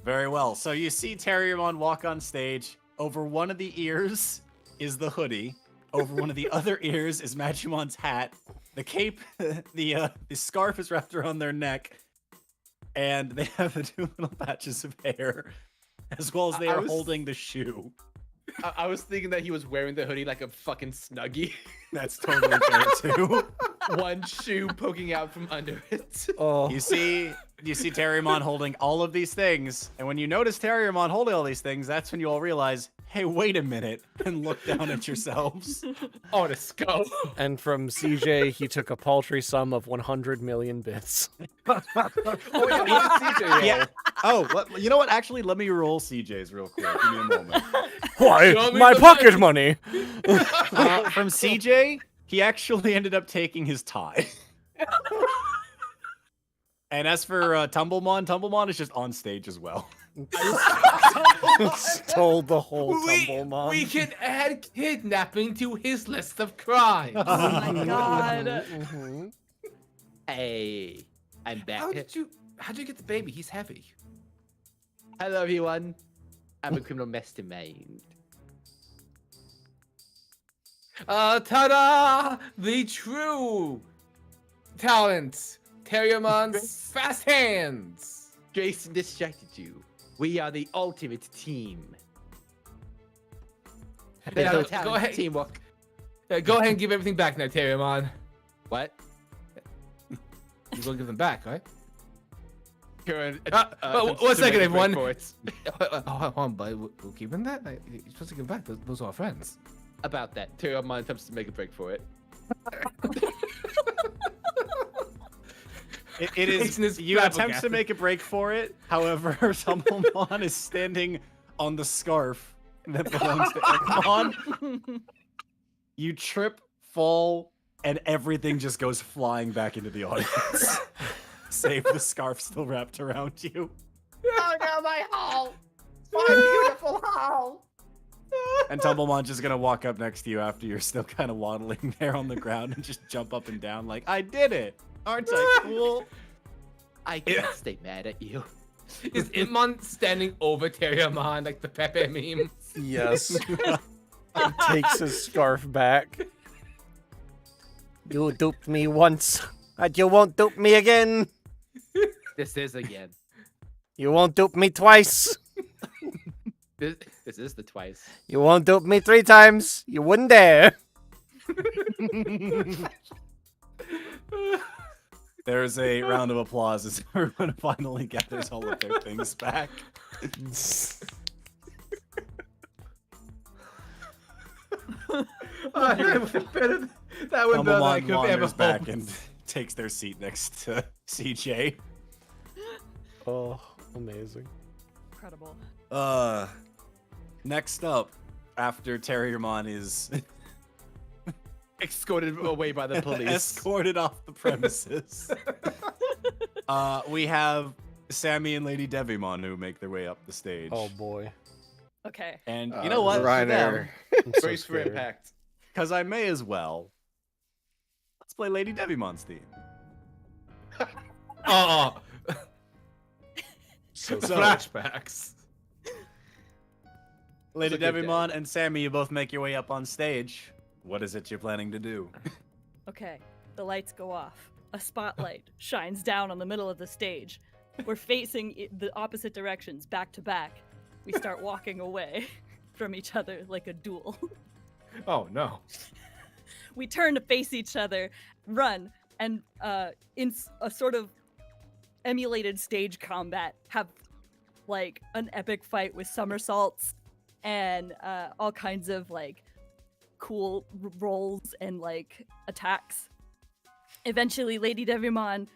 S2: Very well. So you see Terriermon walk on stage. Over one of the ears is the hoodie. Over one of the other ears is Magimon's hat. The cape, the scarf is wrapped around their neck, and they have the two little patches of hair, as well as they are holding the shoe.
S4: I was thinking that he was wearing the hoodie like a fucking Snuggie.
S2: That's totally fair too.
S4: One shoe poking out from under it.
S1: Oh.
S2: You see Terriermon holding all of these things, and when you notice Terriermon holding all these things, that's when you all realize, hey, wait a minute, and look down at yourselves.
S4: Oh, the skull.
S1: And from CJ, he took a paltry sum of 100 million bits.
S4: Oh, yeah, we have CJ roll.
S2: Yeah. Oh, you know what? Actually, let me roll CJ's real quick. Give me a moment.
S1: Why?
S3: Show me
S1: My
S3: the
S1: pocket money!
S2: From CJ, he actually ended up taking his tie. And as for Tumblemon is just on stage as well.
S1: Stole the whole Tumblemon.
S3: We can add kidnapping to his list of crimes.
S5: Oh my god.
S1: Mhm.
S4: Hey, I'm back.
S3: How'd you get the baby? He's heavy.
S4: Hello, everyone. I'm a criminal mastermind.
S3: Ta-da! The true talent. Terriermon's fast hands.
S4: Jason distracted you. We are the ultimate team. There's
S3: Yeah,
S4: no
S3: go
S4: talent,
S3: ahead.
S4: teamwork.
S3: Go ahead and give everything back now, Terriermon.
S4: What?
S3: You're gonna give them back, right?
S4: Current,
S3: one second,
S4: consumer
S3: everyone.
S4: reports
S3: Hold on, bud. We're keeping that? You're supposed to give them back. Those are our friends.
S4: about that. Terriermon attempts to make a break for it.
S2: It is.
S3: Grayson is
S2: You attempt to
S3: flabbergasted.
S2: make a break for it. However, Tumblemon is standing on the scarf that belongs to Impmon. You trip, fall, and everything just goes flying back into the audience. Save the scarf still wrapped around you.
S4: Oh no, my hall! My beautiful hall!
S2: And Tumblemon's just gonna walk up next to you after you're still kind of waddling there on the ground and just jump up and down like, I did it! Aren't I cool?
S4: I can't stay mad at you.
S3: Is Impmon standing over Terriermon like the Pepe meme?
S1: Yes. He takes his scarf back.
S7: You duped me once, but you won't dupe me again.
S4: This is again.
S7: You won't dupe me twice.
S4: This is the twice.
S7: You won't dupe me 3 times. You wouldn't dare.
S2: There's a round of applause as everyone finally gathers all of their things back.
S4: That would be better than I could ever
S2: wanders back
S4: hoped.
S2: and takes their seat next to CJ.
S1: Oh, amazing.
S5: Incredible.
S2: Next up, after Terriermon is
S4: Escorted away by the police.
S2: escorted off the premises, we have Sammy and Lady Devimon who make their way up the stage.
S1: Oh boy.
S5: Okay.
S2: And you know what?
S6: Reiner.
S1: I'm so
S4: Brace for
S1: scared.
S4: impact.
S2: Because I may as well. Let's play Lady Devimon's theme.
S3: Oh,
S1: So
S3: flashbacks.
S2: Lady
S4: a good day.
S2: Devimon and Sammy, you both make your way up on stage. What is it you're planning to do?
S5: Okay. The lights go off. A spotlight shines down on the middle of the stage. We're facing the opposite directions, back to back. We start walking away from each other like a duel.
S3: Oh no.
S5: We turn to face each other, run, and in a sort of emulated stage combat, have like an epic fight with somersaults and all kinds of like cool rolls and like attacks. Eventually, Lady Devimon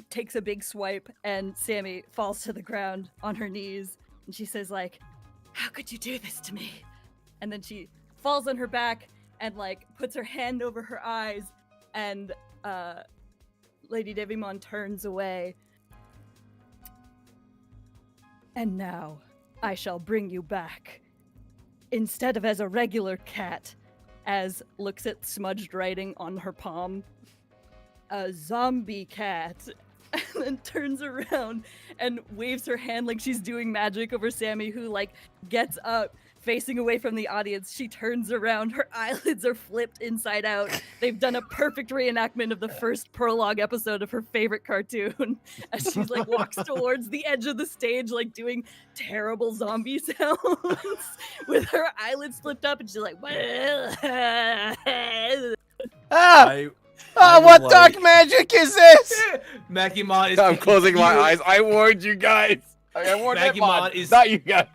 S5: takes a big swipe, and Sammy falls to the ground on her knees, and she says like, "How could you do this to me?" And then she falls on her back and like puts her hand over her eyes, and Lady Devimon turns away. "And now I shall bring you back, instead of as a regular cat," as looks at smudged writing on her palm, "a zombie cat." And then turns around and waves her hand like she's doing magic over Sammy, who like gets up, facing away from the audience. She turns around, her eyelids are flipped inside out. They've done a perfect reenactment of the first prologue episode of her favorite cartoon, as she's like walks towards the edge of the stage, like doing terrible zombie sounds with her eyelids flipped up, and she's like,
S7: Ah!
S2: I
S7: Oh, what
S2: would
S7: dark
S2: like-
S7: magic is this?
S3: Magimon is
S6: I'm
S3: taking
S6: closing my
S3: huge-
S6: eyes. I warned you guys. I warned
S3: Magimon
S6: Impmon,
S3: is-
S6: not you guys.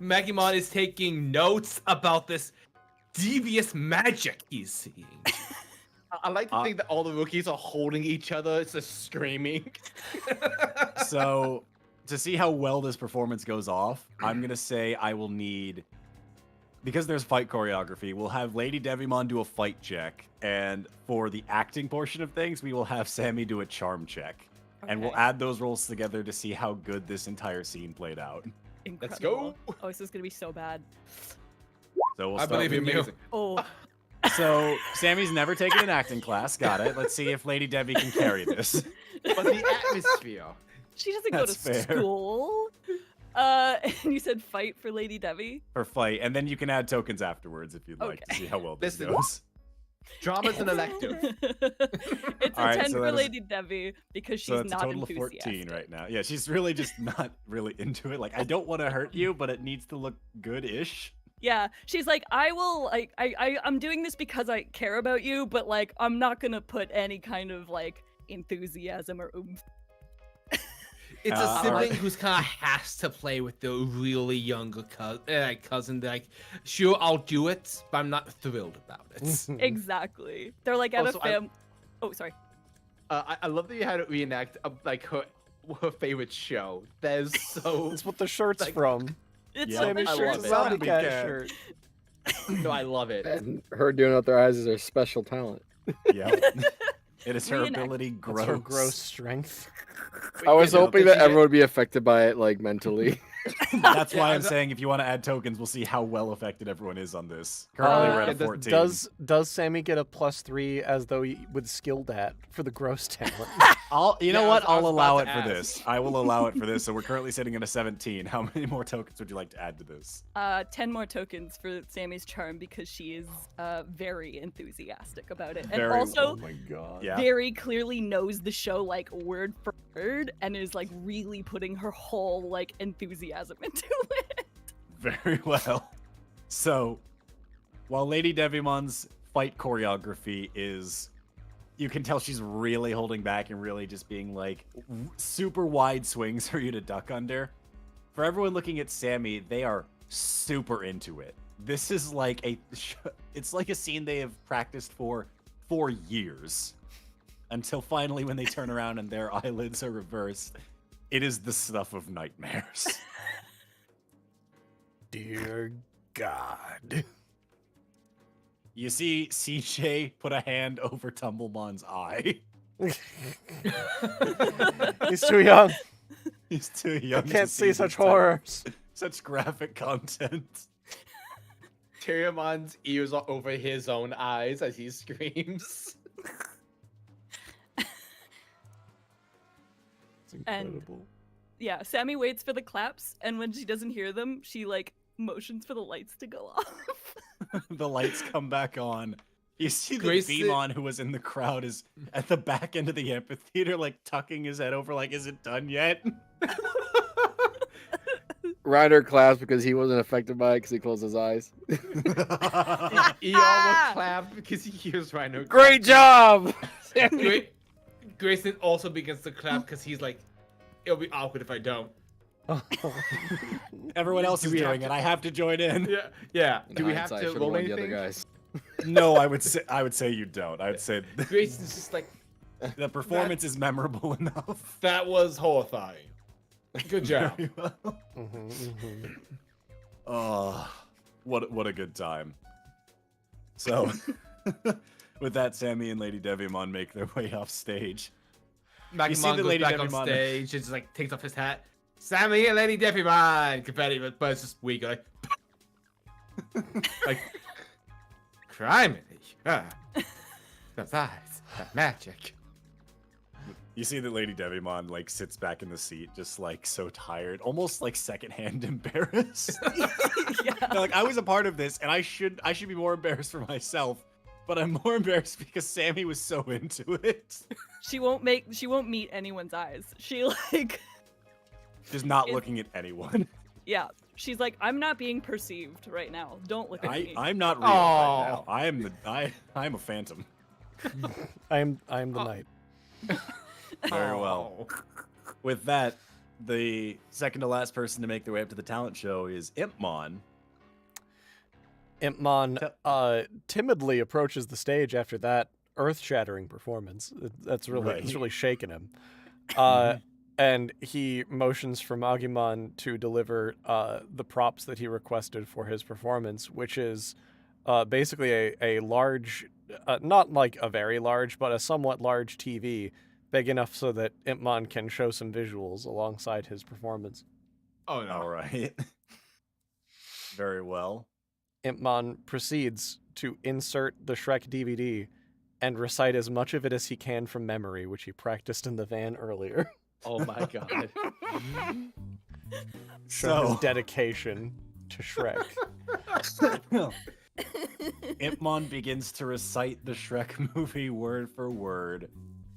S3: Magimon is taking notes about this devious magic he's seeing.
S4: I like to think that all the rookies are holding each other, it's just screaming.
S2: So, to see how well this performance goes off, I'm going to say I will need... Because there's fight choreography, we'll have Lady Devimon do a fight check, and for the acting portion of things, we will have Sammy do a charm check. And we'll
S5: Okay.
S2: add those rolls together to see how good this entire scene played out.
S4: Let's
S5: Incredible.
S4: go.
S5: Oh, this is gonna be so bad.
S2: So we'll
S3: I
S2: start
S3: believe in
S2: with
S3: you.
S2: you.
S5: Oh,
S2: So Sammy's never taken an acting class. Got it. Let's see if Lady Debbie can carry this.
S4: But the atmosphere.
S5: she doesn't go to
S2: That's fair.
S5: school. And you said fight for Lady Debbie?
S2: Or fight, and then you can add tokens afterwards if you'd like to
S5: Okay.
S2: see how well this
S4: Listen.
S2: goes.
S4: Drama's an elective.
S5: It's
S2: All
S5: a
S2: right,
S5: 10
S2: so
S5: for
S2: that is-
S5: Lady Debbie because she's
S2: So it's a
S5: not
S2: total of 14
S5: enthusiastic.
S2: right now. Yeah, she's really just not really into it. Like, I don't want to hurt you, but it needs to look good-ish.
S5: Yeah, she's like, I will, like, I'm doing this because I care about you, but, like, I'm not gonna put any kind of, like, enthusiasm or oomph.
S3: It's a
S2: Alright.
S3: sibling who's kind of has to play with the really younger cousin. They're like, sure, I'll do it, but I'm not thrilled about it.
S5: Exactly. They're, like, at
S4: Also,
S5: a fam... Oh, sorry.
S4: I love that you had to reenact like her favorite show. That is so.
S1: That's what the shirt's
S4: Like-
S1: from.
S5: It's
S2: Yeah,
S5: so
S1: Sammy's
S4: I
S1: shirt's
S4: love
S1: a
S4: it.
S1: zombie
S2: Zombie
S1: cat
S2: cat.
S1: shirt.
S4: No, I love it.
S6: And her doing it with her eyes is her special talent.
S2: Yeah. It is her
S5: Reenact.
S2: ability
S1: That's her
S2: gross.
S1: gross strength.
S6: I was
S2: you know,
S6: hoping
S2: did
S6: that
S2: you get-
S6: everyone would be affected by it, like mentally.
S2: That's why
S3: Yeah,
S2: I'm saying if you want to add tokens, we'll see how well affected everyone is on this. Currently, we're at a 14.
S1: Does Sammy get a +3 as though he would skilled at for the gross talent?
S2: You know
S3: Yeah,
S2: what?
S3: I
S2: I'll
S3: was
S2: allow it
S3: about
S2: for
S3: to
S2: this. I will allow it for this. So we're currently sitting at a 17. How many more tokens would you like to add to this?
S5: 10 more tokens for Sammy's charm because she is very enthusiastic about it. And
S2: Very-
S5: also
S1: Oh my god.
S2: Yeah.
S5: very clearly knows the show like word for word and is like really putting her whole like enthusiasm into it.
S2: Very well. So, while Lady Devimon's fight choreography is, you can tell she's really holding back and really just being like super wide swings for you to duck under. For everyone looking at Sammy, they are super into it. This is like it's like a scene they have practiced for years. Until finally when they turn around and their eyelids are reversed, it is the stuff of nightmares.
S1: Dear God.
S2: You see CJ put a hand over Tumblemon's eye.
S1: He's too young.
S2: He's too young.
S1: I can't
S2: to
S1: see
S2: this
S1: such
S2: type-
S1: horrors.
S2: Such graphic content.
S4: Terriermon's ears are over his own eyes as he screams.
S1: It's incredible.
S5: Yeah, Sammy waits for the claps and when she doesn't hear them, she like motions for the lights to go off.
S2: The lights come back on. You see the
S3: Grayson-
S2: Digimon who was in the crowd is at the back end of the amphitheater, like tucking his head over, like, is it done yet?
S6: Ryder claps because he wasn't affected by it because he closed his eyes.
S4: He almost clapped because he hears Reiner.
S6: Great job!
S3: Grayson also begins to clap because he's like, it'll be awkward if I don't.
S2: Everyone else
S4: Do
S2: is
S4: we have
S2: doing it. I have to join in.
S4: Yeah, yeah.
S6: In
S4: Do we have
S6: hindsight, I
S4: to
S6: should've
S4: roll
S6: warned the
S4: anything?
S6: other guys.
S2: No, I would say you don't. I would say
S3: Grayson's just like,
S2: the performance is memorable enough.
S3: that was horrifying. Good job.
S2: Very well. Oh, what a good time. So, with that, Sammy and Lady Devimon make their way off stage.
S3: Magimon
S2: You see the
S3: goes
S2: Lady
S3: back on
S2: Devimon-
S3: stage and just like takes off his hat. Sammy and Lady Devimon, confetti, but it's just weak. Like crime. That's eyes. That magic.
S2: You see that Lady Devimon like sits back in the seat, just like so tired, almost like secondhand embarrassed.
S5: Yeah.
S2: They're like, I was a part of this, and I should be more embarrassed for myself, but I'm more embarrassed because Sammy was so into it.
S5: She won't meet anyone's eyes. She like
S2: Just not
S5: Is-
S2: looking at anyone.
S5: yeah. She's like, I'm not being perceived right now. Don't look at me.
S2: I'm not real right now. I am a phantom.
S1: I am the knight.
S2: Very well. With that, the second to last person to make their way up to the talent show is Impmon.
S1: Impmon timidly approaches the stage after that earth-shattering performance. That's really
S2: Right.
S1: it's really shaken him. And he motions for Magimon to deliver the props that he requested for his performance, which is basically a large, not like a very large, but a somewhat large TV, big enough so that Impmon can show some visuals alongside his performance.
S3: Oh no.
S2: All right. Very well.
S1: Impmon proceeds to insert the Shrek DVD and recite as much of it as he can from memory, which he practiced in the van earlier.
S4: Oh my god.
S1: Show his
S2: So,
S1: dedication to Shrek.
S2: Impmon begins to recite the Shrek movie word for word.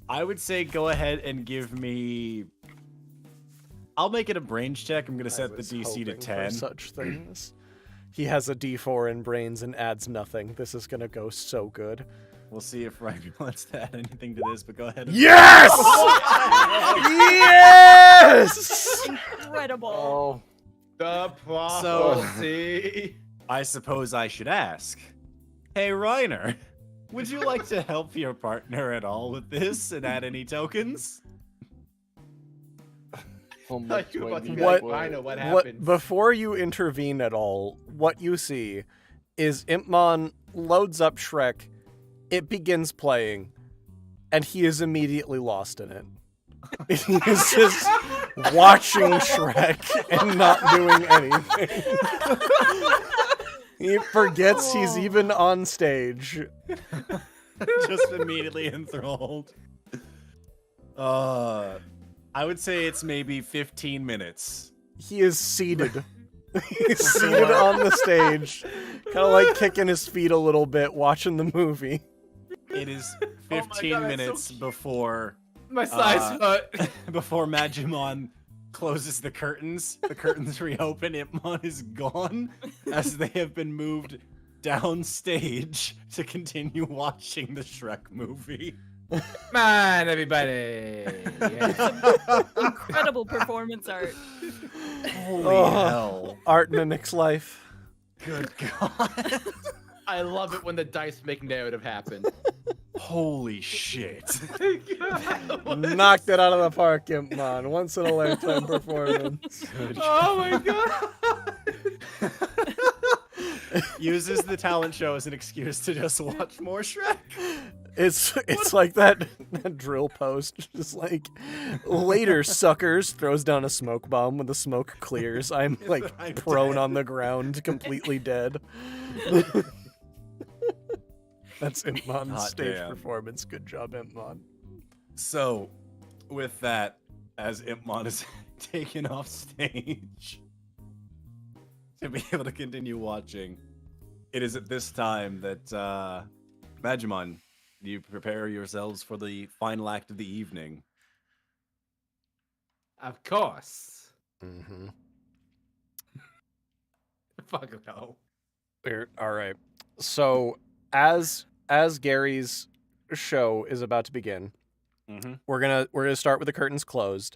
S2: I would say go ahead and give me. I'll make it a brains check. I'm going to set the
S1: was
S2: DC to
S1: hoping for
S2: 10.
S1: Such things. He has a D4 in brains and adds nothing. This is gonna go so good.
S2: We'll see if Ryder wants to add anything to this, but go ahead.
S1: Yes! Yes!
S5: Incredible.
S1: Oh,
S4: The prophecy.
S2: I suppose I should ask. Hey, Reiner, would you like to help your partner at all with this and add any tokens?
S4: Thought you were about to be
S1: What-
S4: like, Reiner, what
S1: what?
S4: happened?
S1: Before you intervene at all, what you see is Impmon loads up Shrek. It begins playing, and he is immediately lost in it. He is just watching Shrek and not doing anything. He forgets he's even on stage.
S2: Just immediately enthralled. I would say it's maybe 15 minutes.
S1: He is seated. He's seated on the stage, kind of like kicking his feet a little bit, watching the movie.
S2: It is 15
S3: God, that's
S2: minutes
S3: so cute.
S2: before
S3: My size hurt.
S2: before Magimon closes the curtains reopen. Impmon is gone as they have been moved downstage to continue watching the Shrek movie.
S3: Man, everybody. Yeah.
S5: Incredible performance art.
S2: Holy hell.
S1: Art mimics life.
S2: Good God.
S4: I love it when the dice make narrative happen.
S2: Holy shit.
S1: Knocked it out of the park, Impmon. Once in a lifetime performance.
S3: Oh my god.
S2: Uses the talent show as an excuse to just watch more Shrek.
S1: It's like that drill post, just like later suckers throws down a smoke bomb when the smoke clears. I'm like
S2: I'm
S1: prone
S2: dead.
S1: on the ground, completely dead. That's Impmon's
S2: Hot
S1: stage
S2: damn.
S1: performance. Good job, Impmon.
S2: So, with that, as Impmon is taken off stage to be able to continue watching, it is at this time that Magimon, you prepare yourselves for the final act of the evening.
S3: Of course.
S1: Mm-hmm.
S3: Fuck no.
S1: Weird. All right. So as Gary's show is about to begin,
S2: Mm-hmm.
S1: we're gonna start with the curtains closed,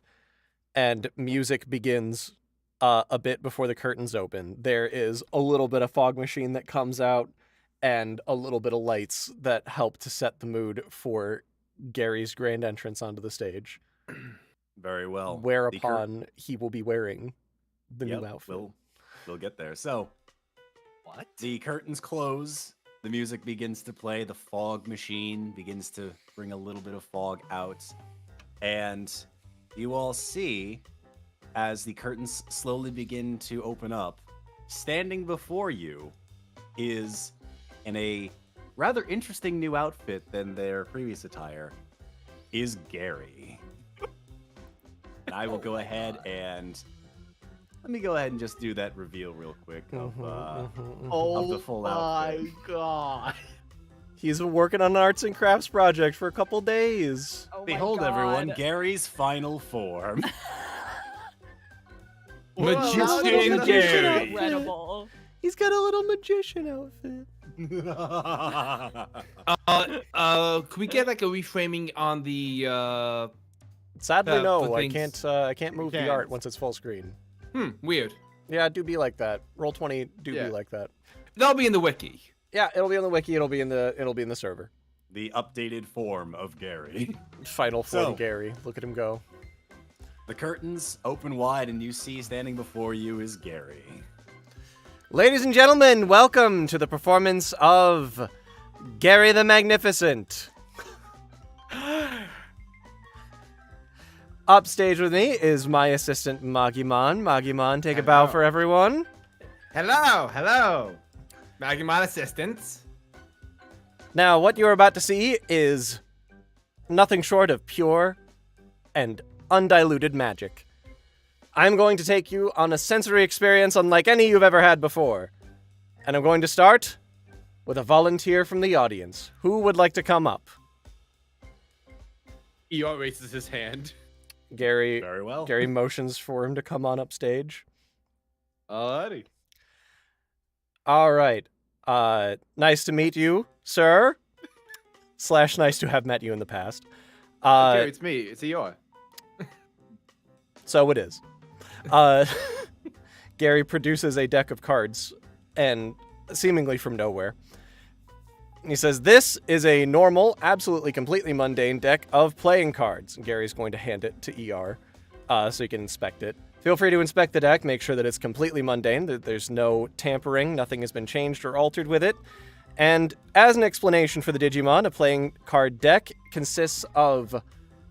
S1: and music begins a bit before the curtains open. There is a little bit of fog machine that comes out, and a little bit of lights that help to set the mood for Gary's grand entrance onto the stage.
S2: Very well.
S1: Whereupon he will be wearing the new outfit.
S2: We'll get there. So, what? The curtains close. The music begins to play. The fog machine begins to bring a little bit of fog out. And you all see, as the curtains slowly begin to open up, standing before you is, in a rather interesting new outfit than their previous attire, is Gary. And I will go ahead and... Let me go ahead and just do that reveal real quick of the full outfit.
S4: God.
S1: He's been working on an arts and crafts project for a couple days.
S4: Oh my
S2: Behold, everyone,
S4: God.
S2: Gary's final form.
S3: Magician Gary.
S5: Incredible.
S1: He's got a little magician outfit.
S3: Could we get like a reframing on the
S1: Sadly,
S3: the
S1: no.
S3: things-
S1: I can't move the
S4: Can't.
S1: art once it's full screen.
S3: weird.
S1: Yeah, do be like that. Roll20 do
S4: Yeah.
S1: be like that.
S3: That'll be in the wiki.
S1: Yeah, it'll be on the wiki. It'll be in the server.
S2: The updated form of Gary.
S1: Final form
S2: So-
S1: Gary. Look at him go.
S2: The curtains open wide, and you see standing before you is Gary.
S7: Ladies and gentlemen, welcome to the performance of Gary the Magnificent. Upstage with me is my assistant Magimon. Magimon, take a bow
S3: Hello.
S7: for everyone.
S3: Hello. Magimon assistants.
S7: Now, what you're about to see is nothing short of pure and undiluted magic. I'm going to take you on a sensory experience unlike any you've ever had before. And I'm going to start with a volunteer from the audience. Who would like to come up?
S4: Eeyore raises his hand.
S1: Gary
S2: Very well.
S1: Gary motions for him to come on up stage.
S4: Alrighty.
S1: All right. Nice to meet you, sir. / nice to have met you in the past.
S4: Okay, it's me. It's Eeyore.
S1: So it is. Gary produces a deck of cards, and seemingly from nowhere. He says, "This is a normal, absolutely completely mundane deck of playing cards." And Gary's going to hand it to ER so you can inspect it. Feel free to inspect the deck, make sure that it's completely mundane, that there's no tampering, nothing has been changed or altered with it. And as an explanation for the Digimon, a playing card deck consists of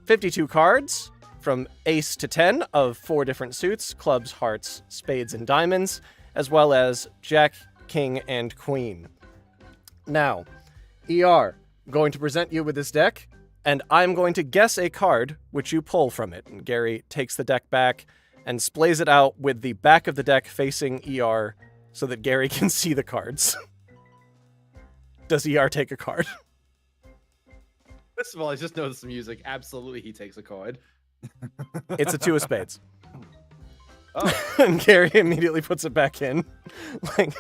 S1: 52 cards, from ace to 10 of 4 different suits, clubs, hearts, spades, and diamonds, as well as jack, king, and queen. Now, ER, going to present you with this deck, and I'm going to guess a card, which you pull from it. And Gary takes the deck back and splays it out with the back of the deck facing ER so that Gary can see the cards. Does ER take a card?
S4: First of all, I just noticed the music. Absolutely, he takes a card.
S1: It's a 2 of spades.
S4: Oh.
S1: And Gary immediately puts it back in, like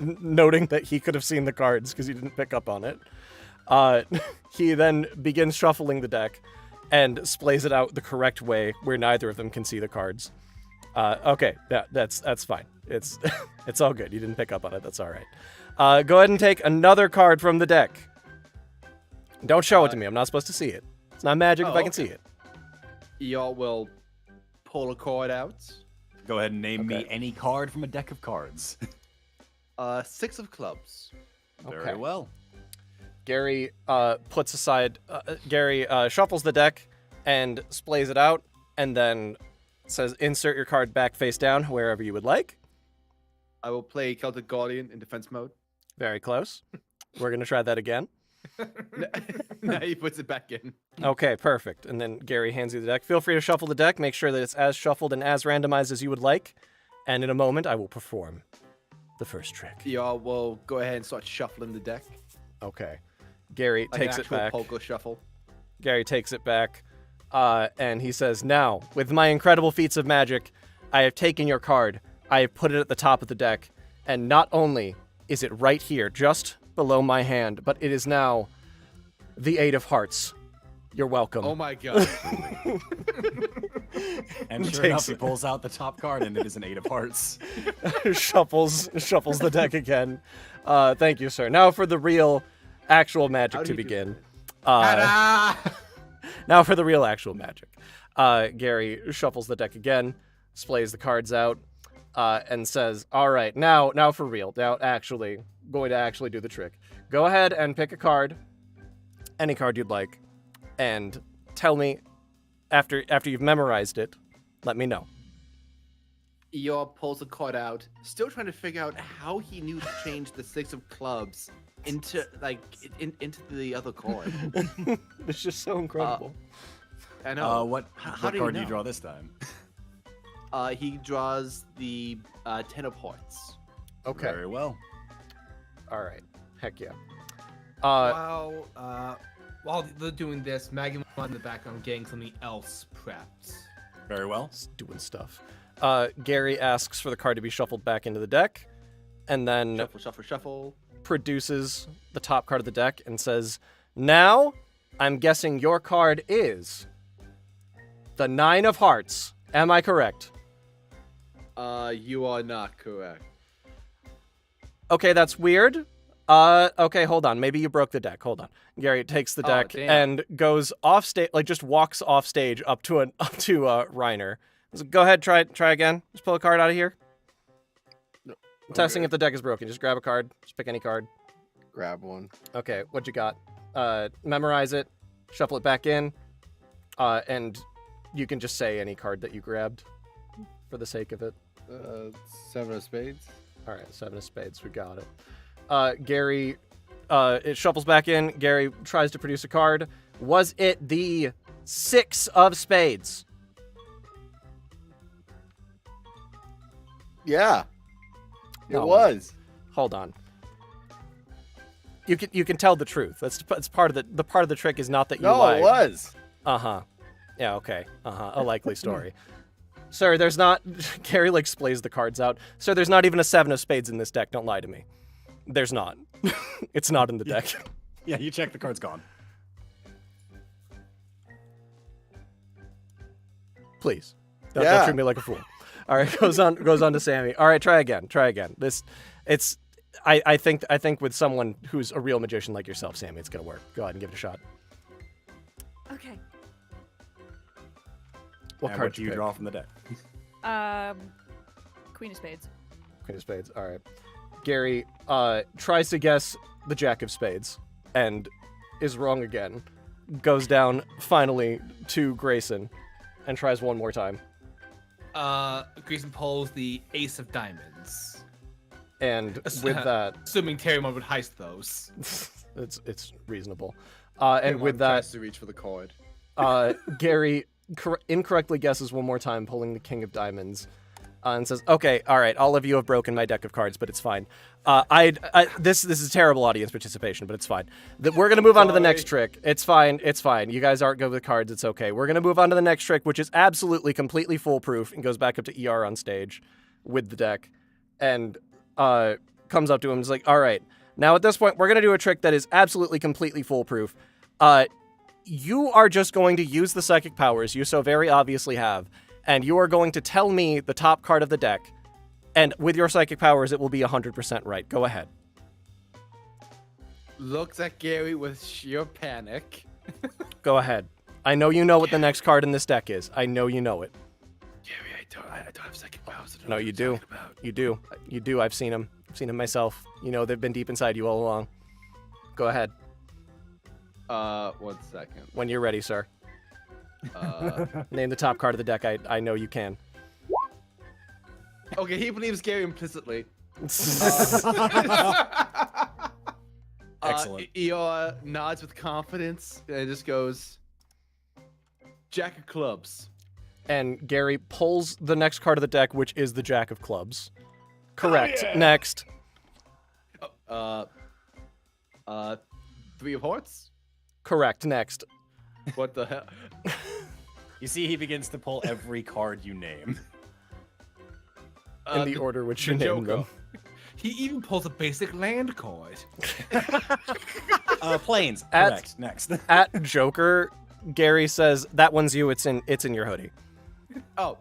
S1: noting that he could have seen the cards because he didn't pick up on it. He then begins shuffling the deck and splays it out the correct way where neither of them can see the cards. Okay, that's fine. It's it's all good. You didn't pick up on it. That's all right. Go ahead and take another card from the deck. Don't show it to me. I'm not supposed to see it. It's not magic if I can see it.
S4: Y'all will pull a card out.
S2: Go ahead and name me any card from a deck of cards.
S4: 6 of clubs.
S2: Very well.
S1: Gary puts aside. Gary shuffles the deck and splays it out, and then says, "Insert your card back face down wherever you would like."
S4: I will play Celtic Guardian in defense mode.
S1: Very close. We're gonna try that again.
S4: Now he puts it back in.
S1: Okay, perfect. And then Gary hands you the deck. Feel free to shuffle the deck. Make sure that it's as shuffled and as randomized as you would like. And in a moment, I will perform the first trick.
S4: Y'all will go ahead and start shuffling the deck.
S1: Okay. Gary
S4: Like
S1: takes
S4: an
S1: it
S4: actual
S1: back.
S4: polka shuffle.
S1: Gary takes it back. And he says, "Now, with my incredible feats of magic, I have taken your card. I have put it at the top of the deck. And not only is it right here, just below my hand, but it is now the 8 of hearts. You're welcome."
S4: Oh my god.
S2: And sure enough, he pulls out the top card, and it is an 8 of hearts.
S1: shuffles the deck again. Thank you, sir. Now for the real, actual magic to begin. Now for the real, actual magic. Gary shuffles the deck again, splays the cards out, and says, "All right, now for real. Now going to actually do the trick. Go ahead and pick a card, any card you'd like, and tell me after you've memorized it. Let me know."
S4: Eeyore pulls the card out, still trying to figure out how he knew to change the 6 of clubs into into the other card.
S1: It's just so incredible.
S4: I know.
S2: What
S4: How do
S2: card
S4: you
S2: do you
S4: know?
S2: draw this time?
S4: He draws the 10 of hearts.
S1: Okay.
S2: Very well.
S1: All right. Heck yeah.
S3: While they're doing this, Magimon in the background getting something else prepped.
S2: Very well.
S1: It's doing stuff. Gary asks for the card to be shuffled back into the deck, and then
S4: Shuffle.
S1: produces the top card of the deck and says, "Now, I'm guessing your card is the 9 of hearts. Am I correct?"
S4: You are not correct.
S1: Okay, that's weird. Okay, hold on. Maybe you broke the deck. Hold on. Gary takes the deck
S4: damn.
S1: and goes off stage, like just walks off stage up to Reiner. He's like, "Go ahead, try again. Just pull a card out of here." Testing if the deck is broken. Just grab a card. Just pick any card.
S6: Grab one.
S1: Okay, what you got? Memorize it, shuffle it back in, and you can just say any card that you grabbed for the sake of it.
S6: 7 of spades.
S1: All right, 7 of spades. We got it. Gary, it shuffles back in. Gary tries to produce a card. Was it the 6 of spades?
S6: Yeah. It
S1: No, it
S6: was.
S1: Hold on. You can tell the truth. That's part of the part of the trick is not that you
S6: No,
S1: lied.
S6: it was.
S1: Uh-huh. Yeah, okay. Uh-huh. A likely story. Sir, there's not... Gary, splays the cards out. Sir, there's not even a 7 of spades in this deck. Don't lie to me. There's not. It's not in the deck.
S2: Yeah, you check, the card's gone.
S1: Please. Don't treat me like a fool. All right, goes on to Sammy. All right, try again. I think with someone who's a real magician like yourself, Sammy, it's going to work. Go ahead and give it a shot.
S5: Okay.
S1: What
S2: And
S1: card
S2: what do you draw from the deck?
S5: Queen of Spades.
S1: Queen of spades. All right. Gary tries to guess the Jack of spades and is wrong again. Goes down finally to Grayson and tries one more time.
S3: Grayson pulls the Ace of Diamonds.
S1: And with that,
S3: Assuming Terriermon would heist those.
S1: it's reasonable. And with that,
S6: tries to reach for the card.
S1: Gary incorrectly guesses one more time, pulling the King of Diamonds, and says, "Okay, all right, all of you have broken my deck of cards, but it's fine. This is terrible audience participation, but it's fine. We're gonna move on to the next trick. It's fine. It's fine. You guys aren't good with cards. It's okay. We're gonna move on to the next trick, which is absolutely completely foolproof, and goes back up to ER on stage with the deck, and comes up to him and is like, all right, now at this point, we're gonna do a trick that is absolutely completely foolproof. You are just going to use the psychic powers you so very obviously have, and you are going to tell me the top card of the deck, and with your psychic powers, it will be 100% right. Go ahead."
S4: Looks at Gary with sheer panic.
S1: Go ahead. I know you know what the next card in this deck is. I know you know it.
S4: Gary, I don't have psychic powers.
S1: No, you do. You do. You do. I've seen them. I've seen them myself. You know, they've been deep inside you all along. Go ahead.
S4: 1 second.
S1: When you're ready, sir. Name the top card of the deck. I know you can.
S4: Okay, he believes Gary implicitly.
S2: Excellent.
S4: ER nods with confidence and just goes, Jack of Clubs.
S1: And Gary pulls the next card of the deck, which is the Jack of Clubs. Correct. Next.
S4: Three of Hearts?
S1: Correct. Next.
S4: What the hell?
S2: You see, he begins to pull every card you name.
S1: In the order which you name them.
S3: He even pulls a basic land card.
S2: Planes. Correct. Next.
S1: At Joker, Gary says, "That one's you. It's in your hoodie."
S4: Oh.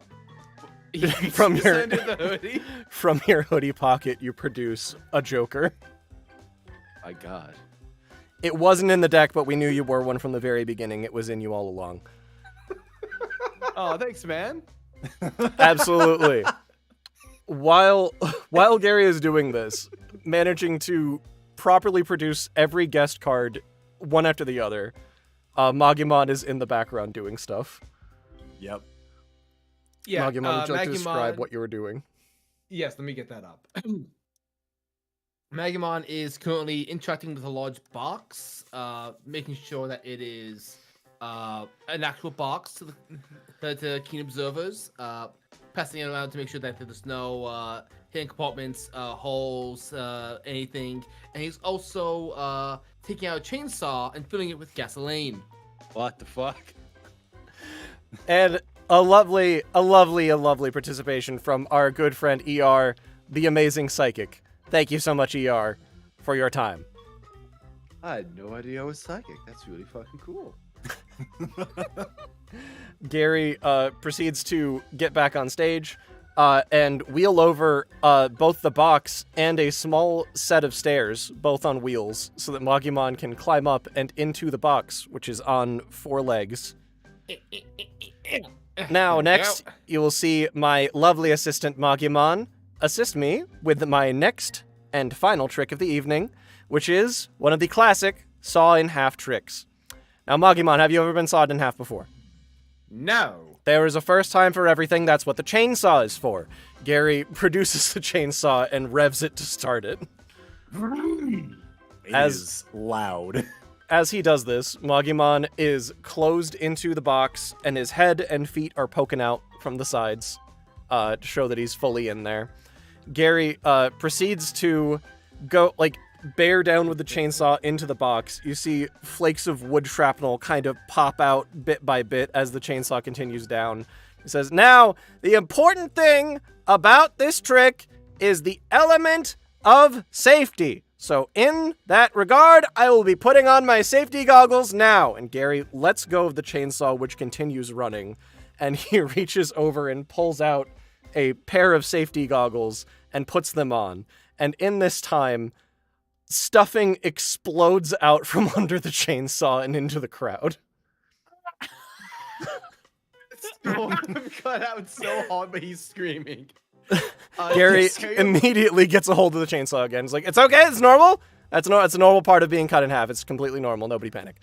S1: From your
S4: Under the hoodie?
S1: from your hoodie pocket, you produce a Joker.
S4: My God.
S1: It wasn't in the deck, but we knew you were one from the very beginning. It was in you all along.
S4: Oh, thanks, man.
S1: Absolutely. While Gary is doing this, managing to properly produce every guest card one after the other, Magimon is in the background doing stuff.
S2: Yep.
S3: Yeah,
S1: Magimon, would you like to describe
S3: Magimon-
S1: what you were doing?
S3: Yes, let me get that up. Magimon is currently interacting with a large box, making sure that it is an actual box to the keen observers, passing it around to make sure that there's no hidden compartments, holes, anything. And he's also taking out a chainsaw and filling it with gasoline.
S4: What the fuck?
S1: And a lovely participation from our good friend ER, the amazing psychic. Thank you so much, ER, for your time.
S4: I had no idea I was psychic. That's really fucking cool.
S1: Gary proceeds to get back on stage and wheel over both the box and a small set of stairs, both on wheels, so that Magimon can climb up and into the box, which is on 4 legs. Now, next, you will see my lovely assistant Magimon assist me with my next and final trick of the evening, which is one of the classic saw-in-half tricks. Now, Magimon, have you ever been sawed in half before?
S3: No.
S1: There is a first time for everything. That's what the chainsaw is for. Gary produces the chainsaw and revs it to start it.
S2: It is loud.
S1: As he does this, Magimon is closed into the box, and his head and feet are poking out from the sides to show that he's fully in there. Gary proceeds to go, bear down with the chainsaw into the box. You see flakes of wood shrapnel kind of pop out bit by bit as the chainsaw continues down. He says, "Now, the important thing about this trick is the element of safety. So in that regard, I will be putting on my safety goggles now." And Gary lets go of the chainsaw, which continues running, and he reaches over and pulls out a pair of safety goggles and puts them on. And in this time, stuffing explodes out from under the chainsaw and into the crowd.
S4: Cut out so hard, but he's screaming.
S1: Gary immediately gets a hold of the chainsaw again. He's like, "It's okay, it's normal. That's a normal part of being cut in half. It's completely normal. Nobody panic."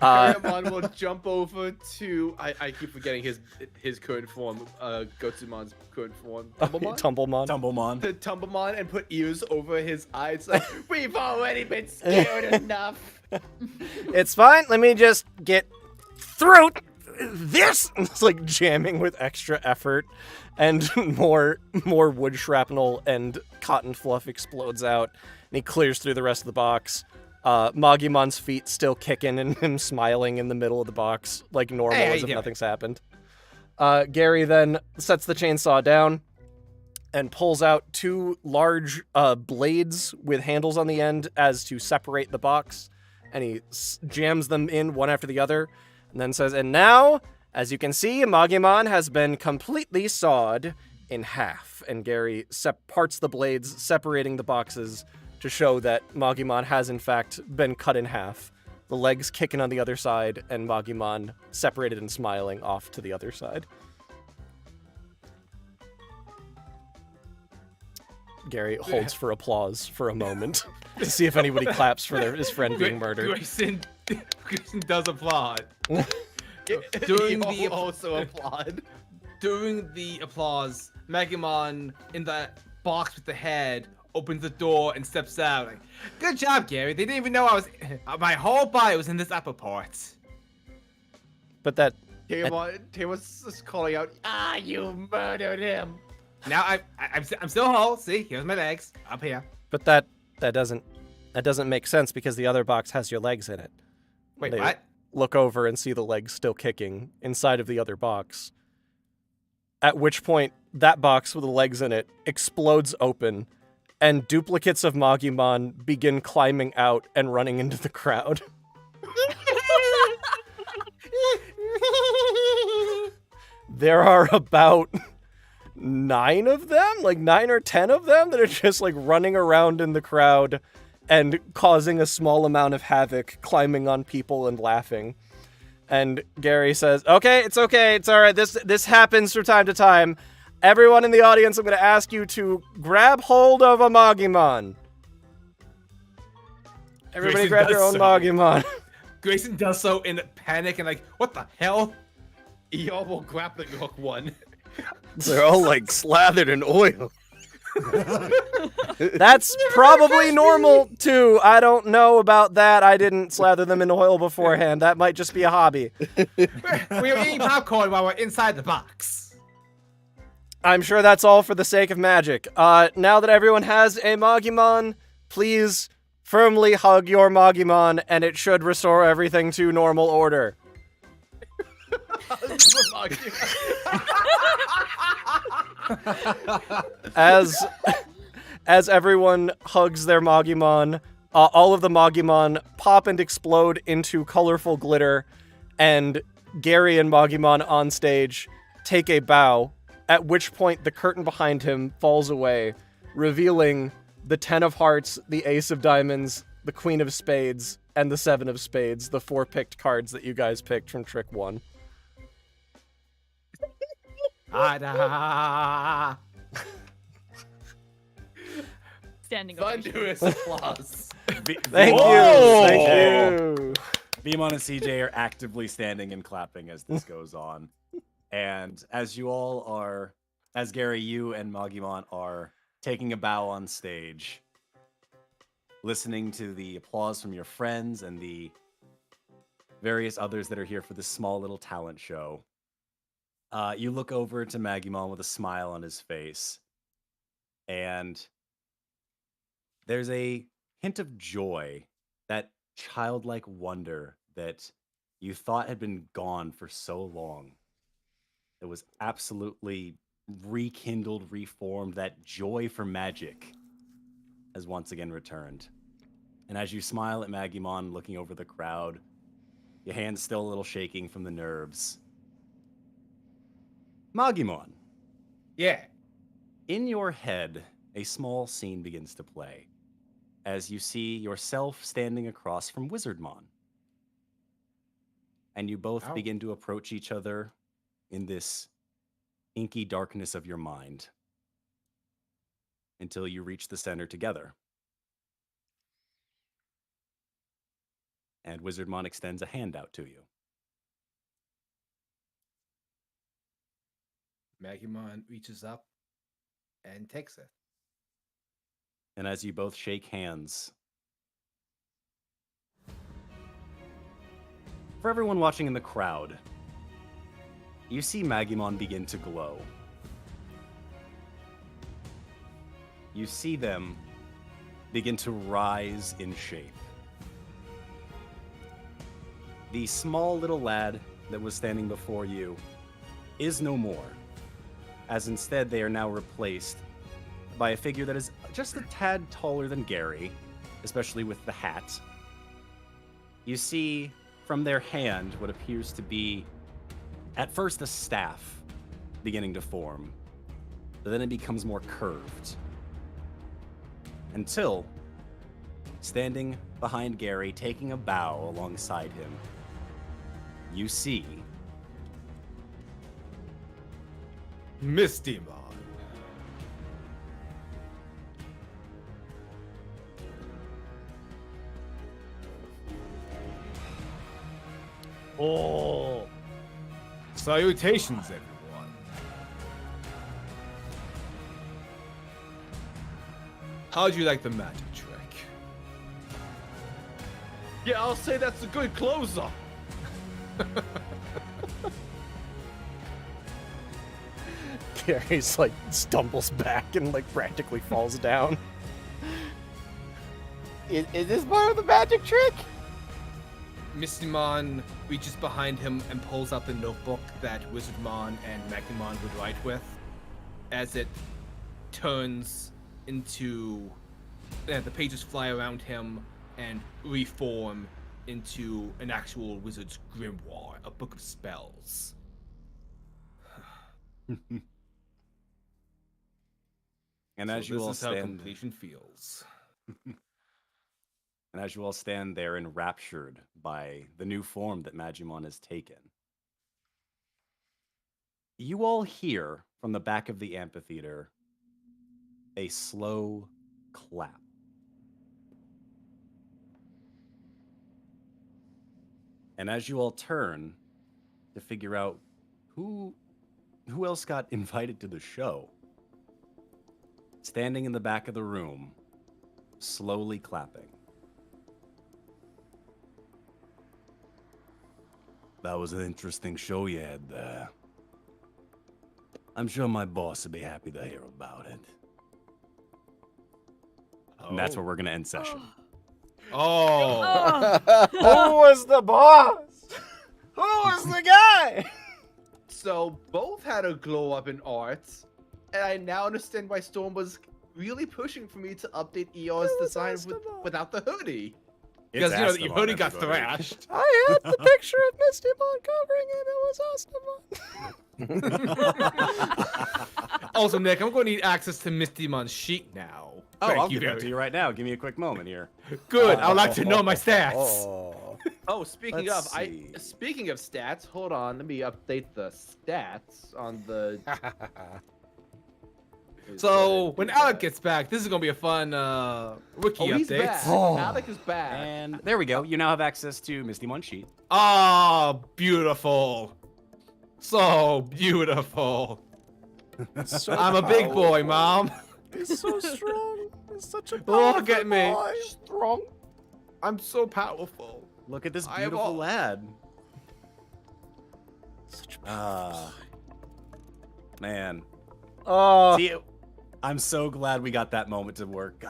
S4: Terriermon will jump over to I keep forgetting his current form, Gotsumon's current form. Tumblemon?
S2: Tumblemon.
S4: The Tumblemon and put ears over his eyes like, we've already been scared enough.
S1: It's fine. Let me just get through this. It's like jamming with extra effort, and more wood shrapnel and cotton fluff explodes out, and he clears through the rest of the box. Magimon's feet still kicking and him smiling in the middle of the box like normal,
S3: Hey, how
S1: as
S3: you
S1: if
S3: doing?
S1: nothing's happened. Gary then sets the chainsaw down and pulls out 2 large blades with handles on the end as to separate the box, and he jams them in one after the other, and then says, and now, as you can see, Magimon has been completely sawed in half. And Gary parts the blades, separating the boxes to show that Magimon has in fact been cut in half. The legs kicking on the other side, and Magimon separated and smiling off to the other side. Gary holds for applause for a moment to see if anybody claps for his friend being murdered.
S3: Grayson does applaud.
S4: During the also applaud.
S3: During the applause, Magimon in the box with the head opens the door and steps out. Like, good job, Gary. They didn't even know I was. My whole body was in this upper part.
S1: But that
S4: Terriermon's just calling out, you murdered him.
S3: Now I'm still whole. See, here's my legs up here.
S1: But that doesn't make sense because the other box has your legs in it.
S3: Wait,
S1: They
S3: what?
S1: Look over and see the legs still kicking inside of the other box. At which point, that box with the legs in it explodes open, and duplicates of Magimon begin climbing out and running into the crowd. There are about 9 of them, like 9 or 10 of them, that are just like running around in the crowd and causing a small amount of havoc, climbing on people and laughing. And Gary says, okay, it's all right. This happens from time to time. Everyone in the audience, I'm going to ask you to grab hold of a Magimon. Everybody
S3: Grayson
S1: grab your own
S3: does so.
S1: Magimon.
S3: Grayson does so in panic and like, what the hell?
S4: Eeyore will grappling hook one.
S6: They're all like slathered in oil.
S1: That's probably normal too. I don't know about that. I didn't slather them in oil beforehand. That might just be a hobby.
S3: We were eating popcorn while we're inside the box.
S1: I'm sure that's all for the sake of magic. Now that everyone has a Magimon, please firmly hug your Magimon, and it should restore everything to normal order. As everyone hugs their Magimon, all of the Magimon pop and explode into colorful glitter, and Gary and Magimon on stage take a bow, at which point the curtain behind him falls away, revealing the 10 of hearts, the ace of diamonds, the queen of spades, and the 7 of spades, the 4 picked cards that you guys picked from Trick 1.
S5: Standing ovation.
S4: Thunderous applause.
S1: Thank you.
S2: Beamon and CJ are actively standing and clapping as this goes on. And as you all are, as Gary, you and Magimon are taking a bow on stage, listening to the applause from your friends and the various others that are here for this small little talent show, you look over to Magimon with a smile on his face. And there's a hint of joy, that childlike wonder that you thought had been gone for so long. It was absolutely rekindled, reformed. That joy for magic has once again returned. And as you smile at Magimon, looking over the crowd, your hands still a little shaking from the nerves. Magimon.
S3: Yeah.
S2: In your head, a small scene begins to play as you see yourself standing across from Wizardmon. And you both begin to approach each other in this inky darkness of your mind until you reach the center together. And Wizardmon extends a hand out to you.
S3: Magimon reaches up and takes it.
S2: And as you both shake hands, for everyone watching in the crowd, you see Magimon begin to glow. You see them begin to rise in shape. The small little lad that was standing before you is no more, as instead they are now replaced by a figure that is just a tad taller than Gary, especially with the hat. You see from their hand what appears to be, at first, a staff beginning to form, but then it becomes more curved. Until, standing behind Gary, taking a bow alongside him, you see
S3: Mistymon. Oh. Salutations, everyone. How'd you like the magic trick?
S4: Yeah, I'll say that's a good closer.
S1: Gary's like stumbles back and like practically falls down.
S6: Is this part of the magic trick?
S3: Mistymon reaches behind him and pulls out the notebook that Wizardmon and Magimon would write with, as it turns into the pages fly around him and reform into an actual wizard's grimoire, a book of spells.
S2: And as you all
S3: this is how
S2: stand,
S3: completion feels.
S2: and as you all stand there enraptured by the new form that Magimon has taken, you all hear from the back of the amphitheater a slow clap. And as you all turn to figure out who else got invited to the show, standing in the back of the room, slowly clapping. That was an interesting show you had there. I'm sure my boss would be happy to hear about it. And that's where we're going to end session.
S3: Oh.
S7: Who was the boss? Who was the guy?
S4: So both had a glow up in art, and I now understand why Storm was really pushing for me to update Eeyore's design without the hoodie.
S3: Because you know that
S2: Astamon,
S3: your hoodie got
S2: everybody.
S3: thrashed.
S1: I had the picture of Mistymon covering it. It was Astamon.
S3: Also, Nick, I'm going to need access to Mistymon's sheet now.
S2: Oh,
S3: Thank
S2: I'll
S3: you
S2: give it
S3: very
S2: to you right now. Give me a quick moment here.
S3: Good. I'd like to know my stats.
S1: Oh.
S4: Oh, speaking
S2: Let's
S4: of,
S2: see.
S4: speaking of stats, hold on, let me update the stats on the.
S3: So when Alec gets back, this is gonna be a fun wiki
S4: he's
S3: update.
S4: back.
S1: Oh.
S4: Alec is back.
S2: And there we go. You now have access to Mistymon sheet.
S3: Oh, beautiful. So beautiful.
S1: So
S3: I'm a big boy, Mom.
S1: He's so strong. He's such a
S3: Look at me.
S1: boy.
S3: Strong. I'm so powerful.
S2: Look at this
S3: I have
S2: beautiful
S3: all-
S2: lad.
S1: Such a
S2: Man.
S1: Oh.
S2: See, I'm so glad we got that moment to work.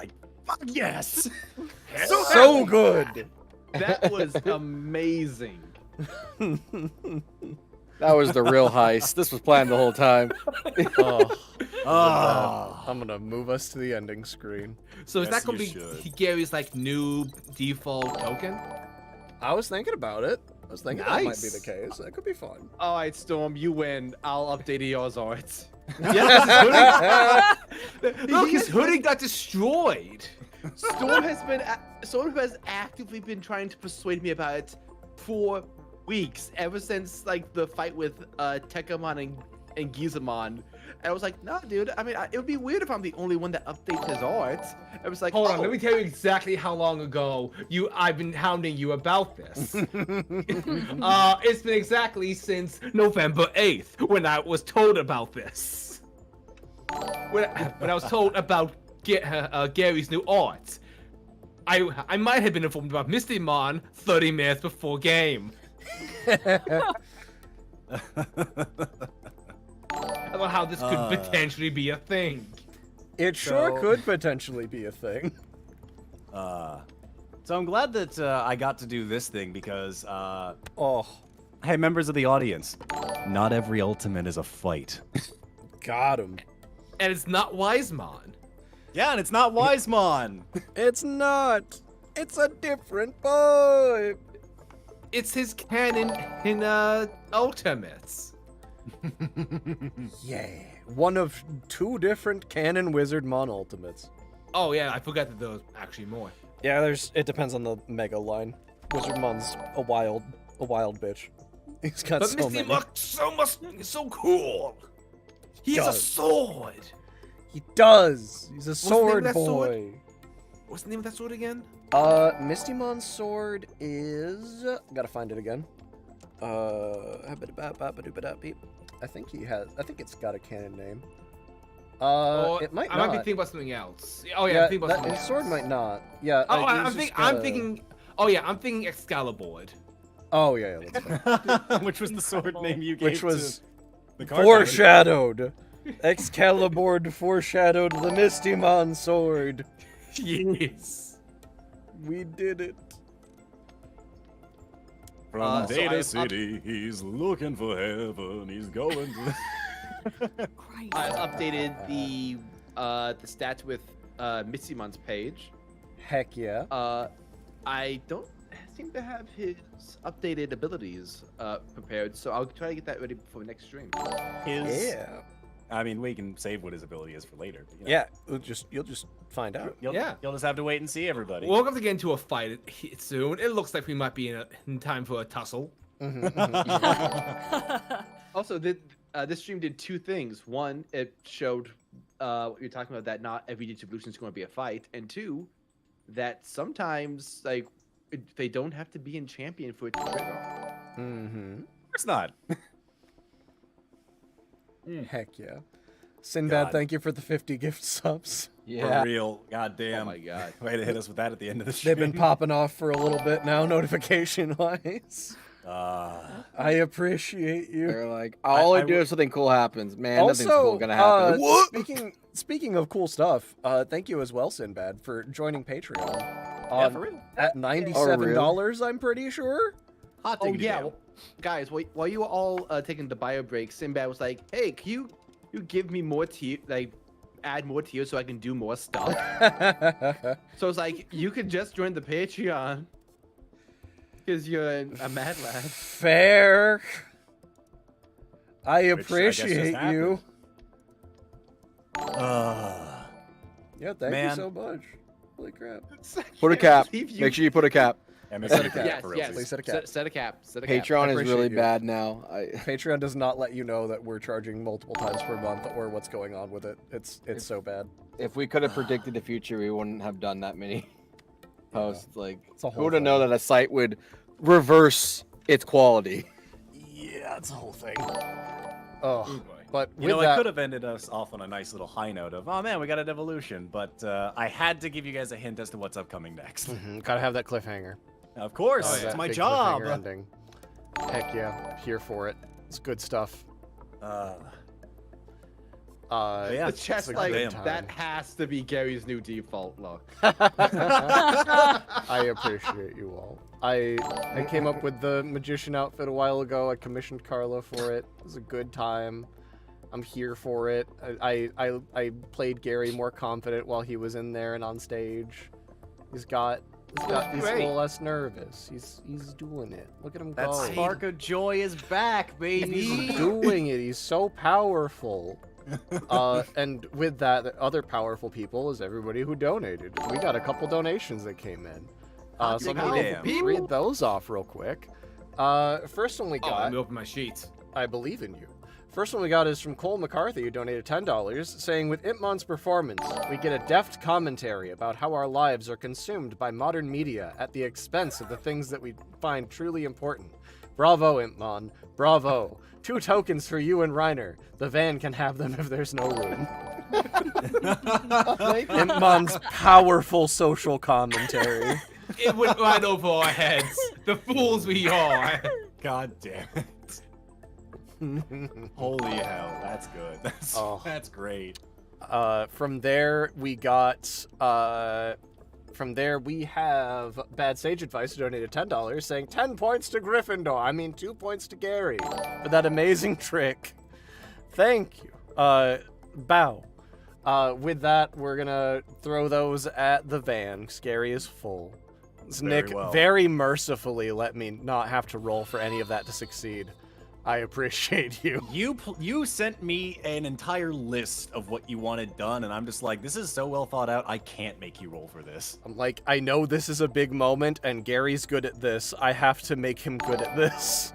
S2: Fuck yes.
S1: So good.
S4: That was amazing.
S6: That was the real heist. This was planned the whole time.
S1: I'm gonna move us to the ending screen.
S3: So is
S2: Yes,
S3: that gonna
S2: you
S3: be
S2: should.
S3: Gary's like new default token?
S1: I was thinking about it. I was thinking that might be
S3: Nice.
S1: the case. That could be fun.
S4: All right, Storm, you win. I'll update Eeyore's art.
S3: Look, his hoodie got destroyed.
S4: Storm has actively been trying to persuade me about it for weeks, ever since like the fight with Tekamon and Gizamon. And I was like, no, dude. I mean, it would be weird if I'm the only one that updates his art. I was like,
S3: Hold on,
S4: oh.
S3: let me tell you exactly how long ago I've been hounding you about this. It's been exactly since November 8th when I was told about this. When I was told about Gary's new art. I might have been informed about Misty-Mon 30 minutes before game. About how this could potentially be a thing.
S1: It sure could potentially be a thing.
S2: So I'm glad that I got to do this thing because,
S1: Oh,
S2: hey, members of the audience, not every ultimate is a fight.
S1: got him.
S3: And it's not Wisemon.
S2: Yeah, and it's not Wisemon.
S1: It's not. It's a different boy.
S3: It's his canon in Ultimates.
S1: Yeah, one of 2 different canon Wizardmon ultimates.
S3: Oh yeah, I forgot that there was actually more.
S1: Yeah, it depends on the Mega line. Wizardmon's a wild bitch. He's got
S3: But
S1: so
S3: Misty
S1: many.
S3: so cool. He has a
S1: Does.
S3: sword.
S1: He does. He's a
S3: the name of
S1: sword
S3: that
S1: boy.
S3: sword? What's the name of that sword again?
S1: Mistymon's sword is. Gotta find it again. I think it's got a canon name. It might
S3: I
S1: not.
S3: might be thinking about something else. Oh yeah, I'm thinking about something
S1: his
S3: else.
S1: sword might not. Yeah.
S3: Oh,
S1: he's
S3: I'm
S1: just
S3: thinking. Oh yeah, I'm thinking Excalibur.
S1: Oh yeah, that's fine.
S2: Which was the sword name you gave
S1: Which was
S2: to the card.
S1: foreshadowed. Excalibur foreshadowed the Mistymon sword.
S3: Yes.
S1: We did it.
S2: From
S4: So
S2: Data
S4: I-
S2: City, he's looking for heaven. He's going to.
S4: I updated the stats with Mitsumon's page.
S1: Heck yeah.
S4: I don't seem to have his updated abilities prepared, so I'll try to get that ready before next stream.
S1: Yeah.
S2: I mean, we can save what his ability is for later. But, you know,
S1: Yeah. You'll just find out.
S2: You'll just have to wait and see, everybody.
S3: We'll have to get into a fight soon. It looks like we might be in time for a tussle.
S4: Also, this stream did 2 things. One, it showed what you're talking about, that not every distribution is going to be a fight, and 2, that sometimes they don't have to be in champion for it to trigger.
S2: Of course not.
S1: Heck yeah. Sinbad,
S2: God.
S1: thank you for the 50 gift subs.
S2: For real. Goddamn.
S4: Oh my god.
S2: Way to hit us with that at the end of the stream.
S1: They've been popping off for a little bit now, notification wise. I appreciate you.
S6: They're like, all I do is something cool happens. Man, nothing's cool gonna happen.
S1: Speaking of cool stuff, thank you as well, Sinbad, for joining Patreon.
S2: Yeah, for real.
S1: At $97, I'm pretty sure.
S2: Hot
S4: Oh
S2: diggity
S4: yeah,
S2: damn.
S4: well, guys. While you were all taking the bio break, Sinbad was like, "Hey, can you give me more tier, add more tiers so I can do more stuff?" So it's like, you could just join the Patreon because you're a mad lad.
S1: Fair. I
S2: Which I guess just
S1: appreciate you.
S2: happened.
S1: Yeah, thank you
S2: Man.
S1: so much. Holy crap.
S6: Put a cap. Make sure you put a cap.
S2: Yeah, make sure
S4: Yes,
S2: for
S4: yes.
S2: real,
S1: Please set a cap.
S4: Set a cap. Set a cap.
S6: Patreon is
S1: appreciate
S6: really
S1: you.
S6: bad now.
S1: Patreon does not let you know that we're charging multiple times per month or what's going on with it. It's so bad.
S6: If we could have predicted the future, we wouldn't have done that many posts. Like,
S1: It's a
S6: who
S1: whole
S6: would have known
S1: thing.
S6: that a site would reverse its quality?
S1: Yeah, it's a whole thing. Oh, but
S2: You know, I could have ended us off on a nice little high note of, oh man, we got an evolution, but I had to give you guys a hint as to what's upcoming next.
S1: gotta have that cliffhanger.
S2: Of course,
S1: Oh, yeah.
S2: it's my
S1: Big
S2: job.
S1: cliffhanger ending. Heck yeah, here for it. It's good stuff.
S2: Yeah,
S4: The
S2: it's
S4: chest
S1: a
S4: like
S1: good
S4: that
S1: time.
S4: has to be Gary's new default look.
S1: I appreciate you all. I came up with the magician outfit a while ago. I commissioned Carla for it. It was a good time. I'm here for it. I played Gary more confident while he was in there and on stage. He's a
S4: great.
S1: little less nervous. He's doing it. Look at him
S2: that
S1: go.
S2: spark of joy is back, baby.
S1: He's doing it. He's so powerful. And with that, the other powerful people is everybody who donated. We got a couple donations that came in. So I'm gonna
S2: damn.
S1: read those off real quick. First one we
S3: Oh, let
S1: got,
S3: me open my sheets.
S1: I believe in you. First one we got is from Cole McCarthy, who donated $10, saying, with Impmon's performance, we get a deft commentary about how our lives are consumed by modern media at the expense of the things that we find truly important. Bravo, Impmon. Bravo. 2 tokens for you and Reiner. The van can have them if there's no room. Impmon's powerful social commentary.
S3: It went right over our heads. The fools we are.
S2: God damn it. Holy hell, that's good. That's great.
S1: From there we got we have Bad Sage Advice, who donated $10, saying 10 points to Gryffindor. I mean 2 points to Gary for that amazing trick. Thank you. Bow. With that, we're gonna throw those at the van, because Gary is full. Nick very mercifully let me not have to roll for any of that to succeed. I appreciate you.
S2: You sent me an entire list of what you wanted done, and I'm just like, this is so well thought out, I can't make you roll for this.
S1: I'm like, I know this is a big moment, and Gary's good at this. I have to make him good at this.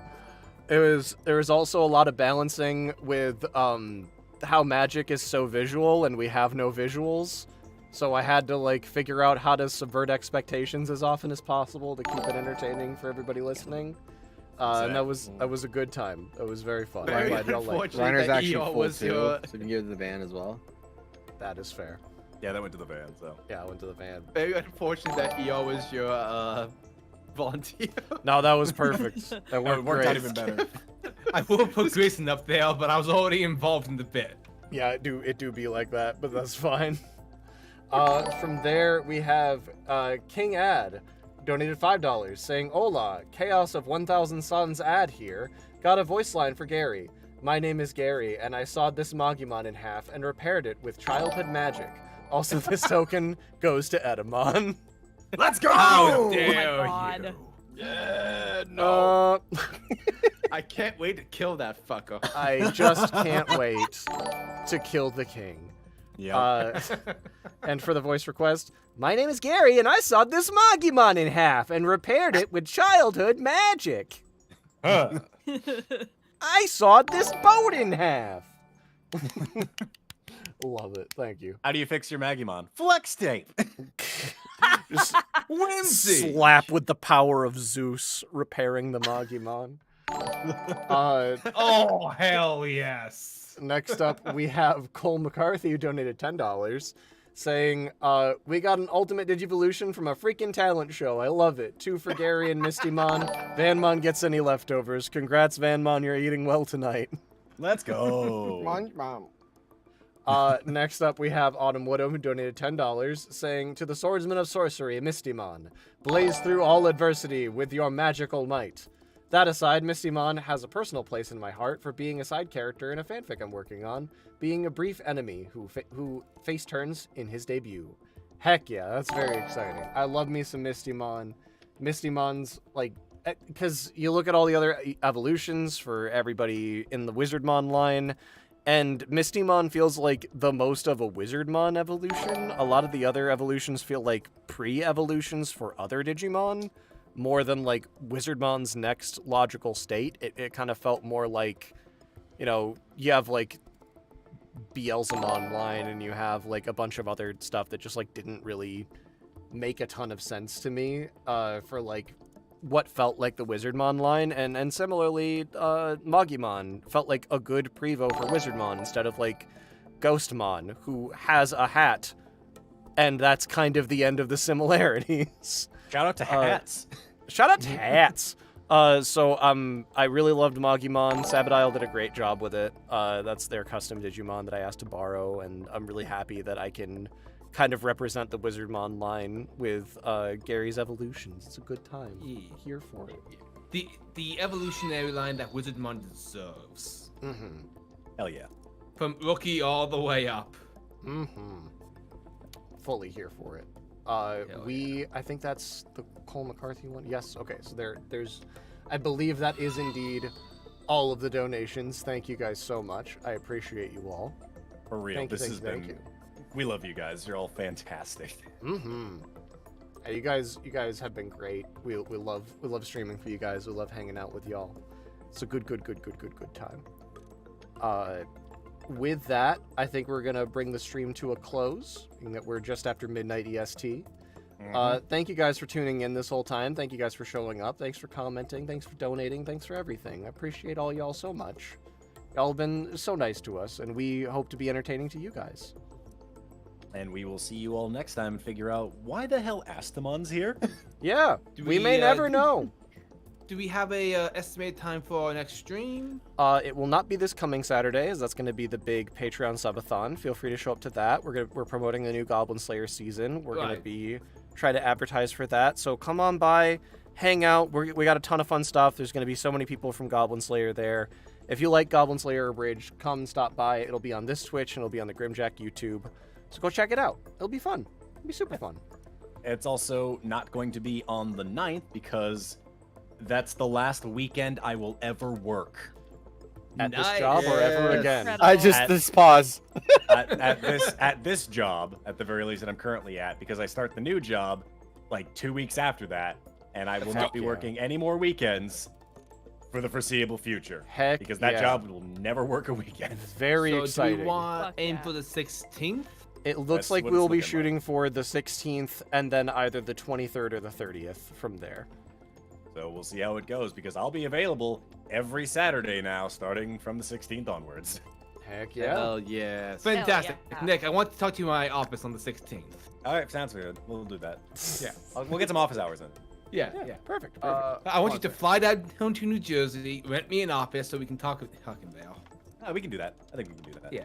S1: There was also a lot of balancing with how magic is so visual, and we have no visuals. So I had to like figure out how to subvert expectations as often as possible to keep it entertaining for everybody listening. And that was a good time. It was very fun. I'm glad y'all liked it.
S6: Reiner's actually full
S4: was
S6: too,
S4: your-
S6: so you can give it to the van as well.
S1: That is fair.
S2: Yeah, that went to the van, so.
S1: Yeah, I went to the van.
S4: Very unfortunate that EO was your volunteer.
S1: No, that was perfect. That worked
S2: Worked out
S1: great.
S2: even better.
S3: I would have put Grayson up there, but I was already involved in the bit.
S1: Yeah, it do be like that, but that's fine. From there, we have King Ad, donated $5, saying, Hola, Chaos of 1000 Suns Ad here. Got a voice line for Gary. My name is Gary, and I sawed this Magimon in half and repaired it with childhood magic. Also, this token goes to Edamon.
S2: Let's go!
S3: How
S5: my
S3: dare
S5: God.
S3: you?
S4: Yeah, no.
S1: Uh,
S4: I can't wait to kill that fucker.
S1: I just can't wait to kill the king.
S2: Yeah.
S1: And for the voice request, my name is Gary, and I sawed this Magimon in half and repaired it with childhood magic.
S2: Huh.
S1: I sawed this boat in half. Love it. Thank you.
S2: How do you fix your Magimon? Flex tape.
S1: Just
S3: Whimsy.
S1: slap with the power of Zeus, repairing the Magimon.
S3: Oh, hell yes.
S1: Next up, we have Cole McCarthy, who donated $10, saying, we got an ultimate Digivolution from a freaking talent show. I love it. 2 for Gary and Mistymon. Vanmon gets any leftovers. Congrats, Vanmon. You're eating well tonight.
S2: Let's go.
S1: Next up, we have Autumn Woodham, who donated $10, saying, to the Swordsman of Sorcery, Mistymon, blaze through all adversity with your magical might. That aside, Mistymon has a personal place in my heart for being a side character in a fanfic I'm working on, being a brief enemy who face turns in his debut. Heck yeah, that's very exciting. I love me some Mistymon. Mistymon's, like, because you look at all the other evolutions for everybody in the Wizardmon line, and Mistymon feels like the most of a Wizardmon evolution. A lot of the other evolutions feel like pre-evolutions for other Digimon, more than like Wizardmon's next logical state. It kind of felt more like, you know, you have like Beelzemon line and you have like a bunch of other stuff that just like didn't really make a ton of sense to me for like what felt like the Wizardmon line, and similarly Magimon felt like a good prevo for Wizardmon instead of like Ghostmon, who has a hat, and that's kind of the end of the similarities.
S2: Shout out to hats.
S1: Shout out to hats. I really loved Magimon. Sabadile did a great job with it. That's their custom Digimon that I asked to borrow, and I'm really happy that I can kind of represent the Wizardmon line with Gary's evolutions. It's a good time. Here for it.
S3: The evolutionary line that Wizardmon deserves.
S1: Mm-hmm.
S2: Hell yeah.
S3: From rookie all the way up.
S1: Mm-hmm. Fully here for it. I think that's the Cole McCarthy one. Yes, okay, so there's, I believe that is indeed all of the donations. Thank you guys so much. I appreciate you all.
S2: For real,
S1: Thank
S2: thank
S1: you.
S2: We love you guys. You're all fantastic.
S1: Mm-hmm. You guys have been great. We love streaming for you guys. We love hanging out with y'all. It's a good time. With that, I think we're gonna bring the stream to a close. Being that we're just after midnight EST. Thank you guys for tuning in this whole time. Thank you guys for showing up. Thanks for commenting. Thanks for donating. Thanks for everything. I appreciate all y'all so much. Y'all have been so nice to us, and we hope to be entertaining to you guys.
S2: And we will see you all next time and figure out why the hell Astamon's here.
S1: Yeah,
S3: Do
S1: we
S3: we,
S1: may never
S3: do-
S1: know.
S3: Do we have a estimated time for our next stream?
S1: It will not be this coming Saturday, as that's going to be the big Patreon subathon. Feel free to show up to that. We're promoting the new Goblin Slayer season. We're going to be try to advertise for that. So come on by, hang out. We got a ton of fun stuff. There's going to be so many people from Goblin Slayer there. If you like Goblin Slayer Abridged, come stop by. It'll be on this Twitch and it'll be on the Grimmjack YouTube. So go check it out. It'll be fun. It'll be super fun.
S2: It's also not going to be on the 9th because that's the last weekend I will ever work.
S1: At this job or ever again.
S5: Incredible.
S6: This pause.
S2: At this job, at the very least that I'm currently at, because I start the new job like 2 weeks after that, and I will not be working any more weekends for the foreseeable future.
S1: Heck
S2: because that
S1: yeah.
S2: job will never work a weekend.
S1: Very
S3: So
S1: exciting.
S3: do we want
S5: Fuck
S3: aim
S5: yeah.
S3: for the 16th?
S1: It looks
S2: That's
S1: like
S2: what
S1: we'll
S2: it's
S1: be
S2: looking
S1: shooting for the 16th and then either the 23rd or the 30th from there.
S2: So we'll see how it goes because I'll be available every Saturday now, starting from the 16th onwards.
S1: Heck yeah.
S4: Hell yes.
S3: Fantastic.
S5: yeah.
S3: Nick, I want to talk to you in my office on the 16th.
S2: All right, sounds good. We'll do that.
S3: Yeah.
S2: We'll get some office hours in.
S3: Yeah,
S1: Yeah,
S3: yeah.
S1: perfect.
S3: I want you to fly down to New Jersey, rent me an office so we can talk there.
S2: Oh, we can do that. I think we can do that.
S3: Yeah.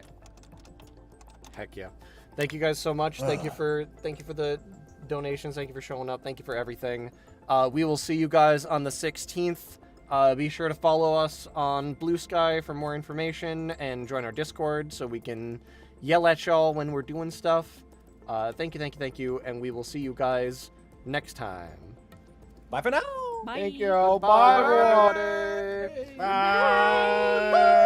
S1: Heck yeah. Thank you guys so much. Thank you for the donations. Thank you for showing up. Thank you for everything. We will see you guys on the 16th. Be sure to follow us on Blue Sky for more information and join our Discord so we can yell at y'all when we're doing stuff. Thank you, and we will see you guys next time.
S2: Bye for now.
S5: Bye.
S1: Thank you. Bye, everybody. Bye.